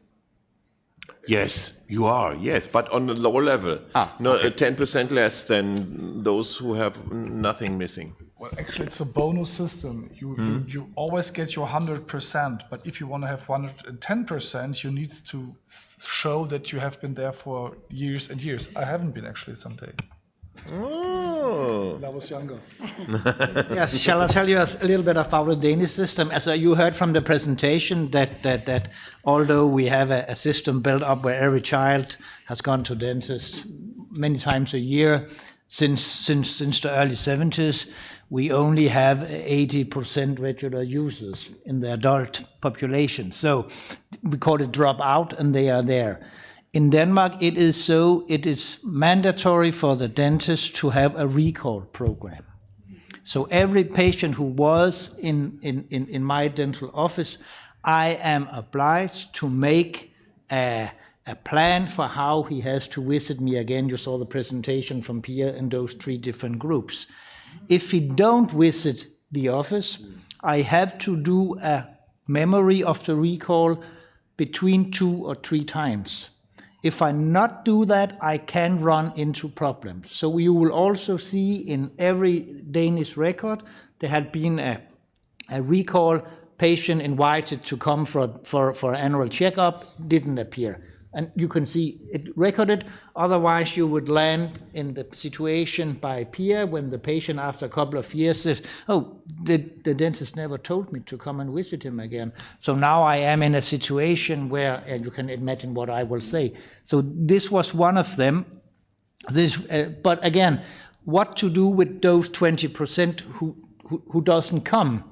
Yes, you are. Yes, but on a lower level. No, 10% less than those who have nothing missing. Well, actually, it's a bonus system. You always get your 100%, but if you want to have 110%, you need to show that you have been there for years and years. I haven't been actually someday. Oh. When I was younger. Yes, shall I tell you a little bit about the Danish system? As you heard from the presentation, that although we have a system built up where every child has gone to dentist many times a year since the early 70s, we only have 80% regular users in the adult population. So we call it drop out, and they are there. In Denmark, it is mandatory for the dentist to have a recall program. So every patient who was in my dental office, I am obliged to make a plan for how he has to visit me again. You saw the presentation from Pia in those 3 different groups. If he don't visit the office, I have to do a memory of the recall between 2 or 3 times. If I not do that, I can run into problems. So you will also see in every Danish record, there had been a recall, patient invited to come for an annual checkup, didn't appear. And you can see it recorded, otherwise you would land in the situation by Pia when the patient after a couple of years says, oh, the dentist never told me to come and visit him again. So now I am in a situation where, and you can imagine what I will say. So this was one of them. But again, what to do with those 20% who doesn't come?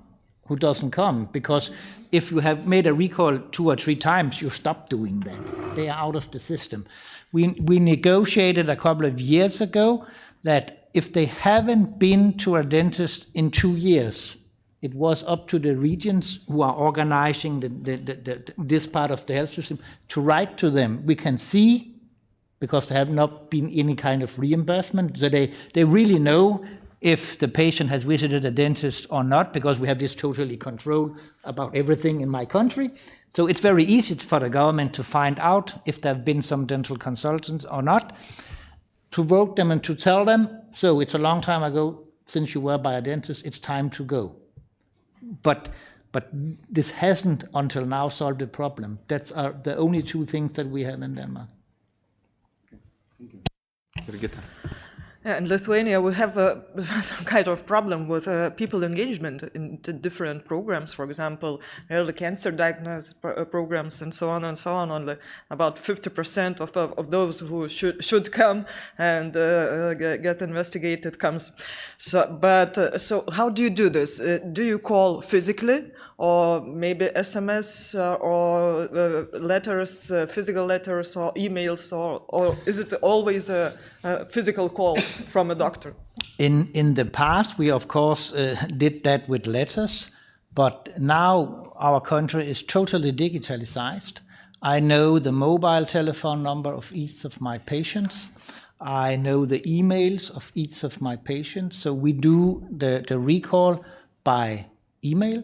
Who doesn't come? Because if you have made a recall 2 or 3 times, you stop doing that. They are out of the system. We negotiated a couple of years ago that if they haven't been to a dentist in 2 years, it was up to the regions who are organizing this part of the health system to write to them. We can see, because there have not been any kind of reimbursement, so they really know if the patient has visited a dentist or not, because we have this totally control about everything in my country. So it's very easy for the government to find out if there have been some dental consultants or not, to vote them and to tell them, so it's a long time ago since you were by a dentist, it's time to go. But this hasn't until now solved the problem. That's the only 2 things that we have in Denmark. Yeah, in Lithuania, we have some kind of problem with people engagement in different programs. For example, early cancer diagnosis programs and so on and so on. Only about 50% of those who should come and get investigated comes. So how do you do this? Do you call physically, or maybe SMS or letters, physical letters or emails, or is it always a physical call from a doctor? In the past, we of course did that with letters, but now our country is totally digitalized. I know the mobile telephone number of each of my patients. I know the emails of each of my patients. So we do the recall by email.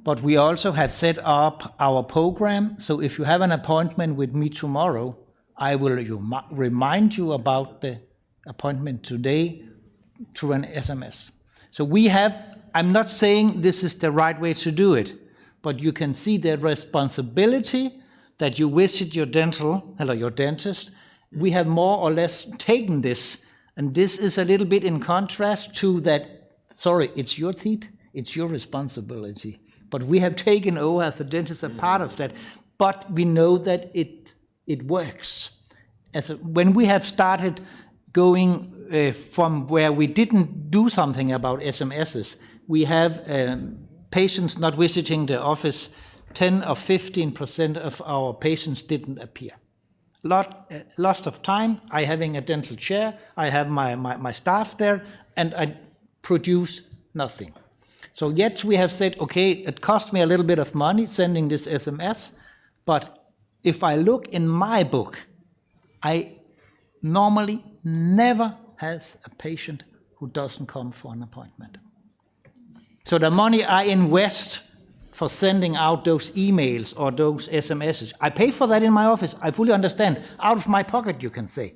But we also have set up our program. So if you have an appointment with me tomorrow, I will remind you about the appointment today through an SMS. So we have, I'm not saying this is the right way to do it, but you can see the responsibility that you visit your dentist. We have more or less taken this, and this is a little bit in contrast to that, sorry, it's your teeth, it's your responsibility. But we have taken over as a dentist a part of that, but we know that it works. When we have started going from where we didn't do something about SMSs, we have patients not visiting the office, 10 or 15% of our patients didn't appear. loss of time. I having a dental chair, I have my staff there, and I produce nothing. So yet we have said, okay, it cost me a little bit of money sending this SMS, but if I look in my book, I normally never has a patient who doesn't come for an appointment. So the money I invest for sending out those emails or those SMSs, I pay for that in my office. I fully understand. Out of my pocket, you can say.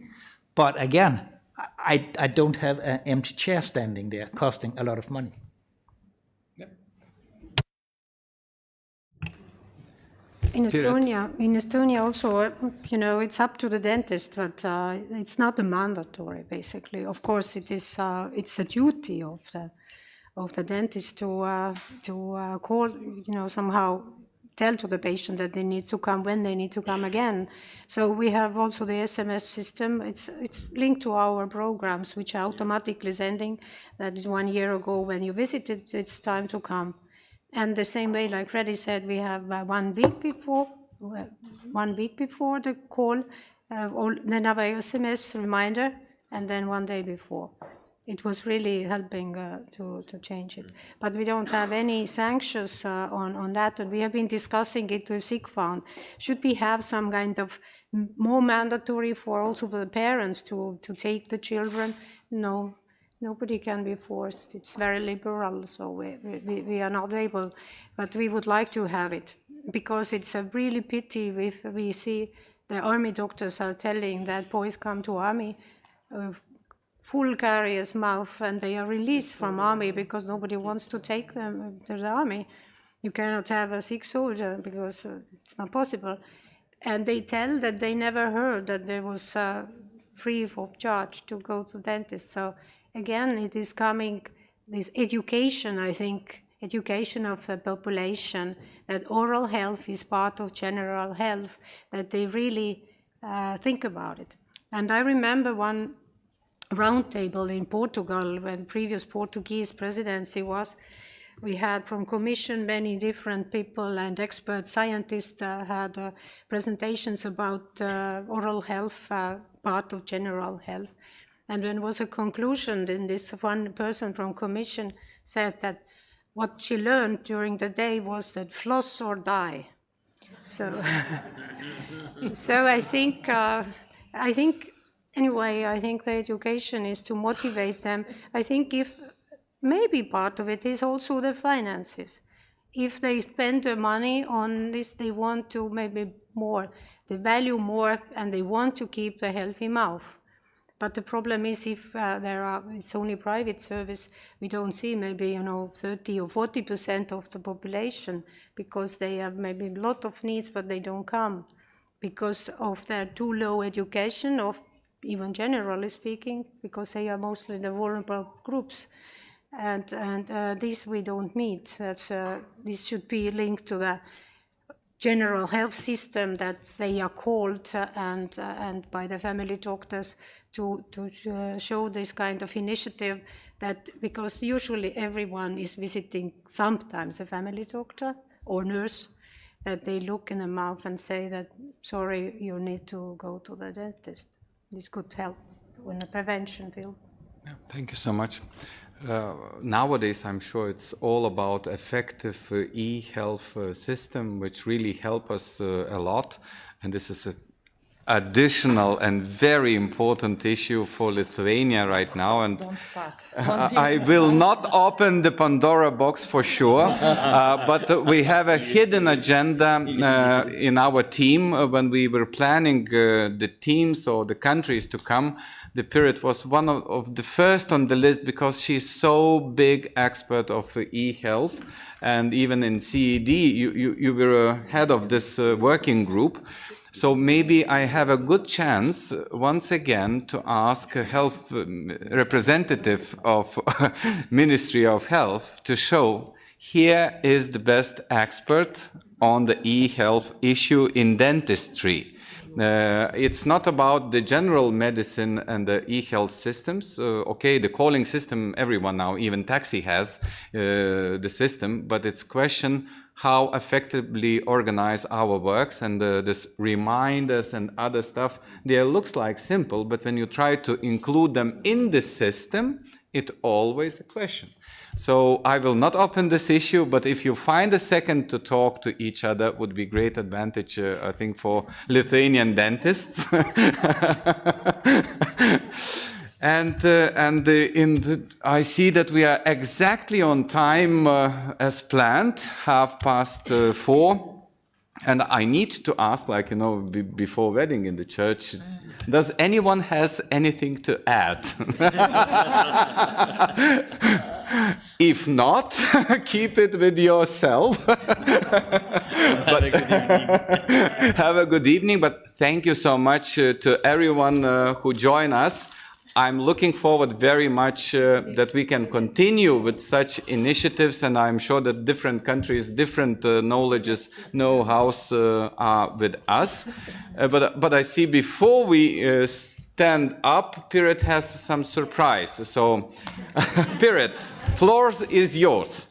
But again, I don't have an empty chair standing there costing a lot of money. In Estonia also, it's up to the dentist, but it's not a mandatory, basically. Of course, it's a duty of the dentist to call, somehow tell to the patient that they need to come when they need to come again. So we have also the SMS system. It's linked to our programs, which are automatically sending. That is 1 year ago when you visited, it's time to come. And the same way, like Freddie said, we have 1 week before the call, then have a SMS reminder, and then 1 day before. It was really helping to change it. But we don't have any sanctions on that, and we have been discussing it with Sick Fund. Should we have some kind of more mandatory for also the parents to take the children? No. Nobody can be forced. It's very liberal, so we are not able. But we would like to have it, because it's a really pity if we see the army doctors are telling that boys come to army, full carrier's mouth, and they are released from army because nobody wants to take them to the army. You cannot have a sick soldier because it's not possible. And they tell that they never heard that there was free of charge to go to dentist. So again, it is coming, this education, I think, education of the population, that oral health is part of general health, that they really think about it. And I remember one roundtable in Portugal when previous Portuguese presidency was, we had from Commission many different people and expert scientists had presentations about oral health, part of general health. And when was a conclusion, then this one person from Commission said that what she learned during the day was that floss or die. So, so I think anyway, I think the education is to motivate them. I think if maybe part of it is also the finances. If they spend the money on this, they want to maybe more, they value more, and they want to keep the healthy mouth. But the problem is if it's only private service, we don't see maybe 30 or 40% of the population, because they have maybe a lot of needs, but they don't come because of their too low education, of even generally speaking, because they are mostly the vulnerable groups, and this we don't meet. This should be linked to the general health system, that they are called and by the family doctors to show this kind of initiative, that because usually everyone is visiting sometimes a family doctor or nurse, that they look in the mouth and say that, sorry, you need to go to the dentist. This could help in the prevention field. Yeah, thank you so much. Nowadays, I'm sure it's all about effective e-health system, which really help us a lot. And this is an additional and very important issue for Lithuania right now. And don't start. I will not open the Pandora box for sure, but we have a hidden agenda in our team. When we were planning the teams or the countries to come, the Pirith was one of the first on the list, because she's so big expert of e-health, and even in CED you were head of this working group. So maybe I have a good chance once again to ask a health representative of Ministry of Health to show here is the best expert on the e-health issue in dentistry. It's not about the general medicine and the e-health systems. Okay, the calling system, everyone now, even taxi has the system, but it's question how effectively organize our works, and this reminders and other stuff, they looks like simple, but when you try to include them in the system, it always a question. So I will not open this issue, but if you find a second to talk to each other, would be great advantage, I think, for Lithuanian dentists. I see that we are exactly on time as planned, 4:30. And I need to ask, like, before wedding in the church, does anyone has anything to add? If not, keep it with yourself. Have a good evening, but thank you so much to everyone who joined us. I'm looking forward very much that we can continue with such initiatives, and I'm sure that different countries, different knowledges, know-hows are with us. But I see before we stand up, Piret has some surprise. So, Piret, floor is yours.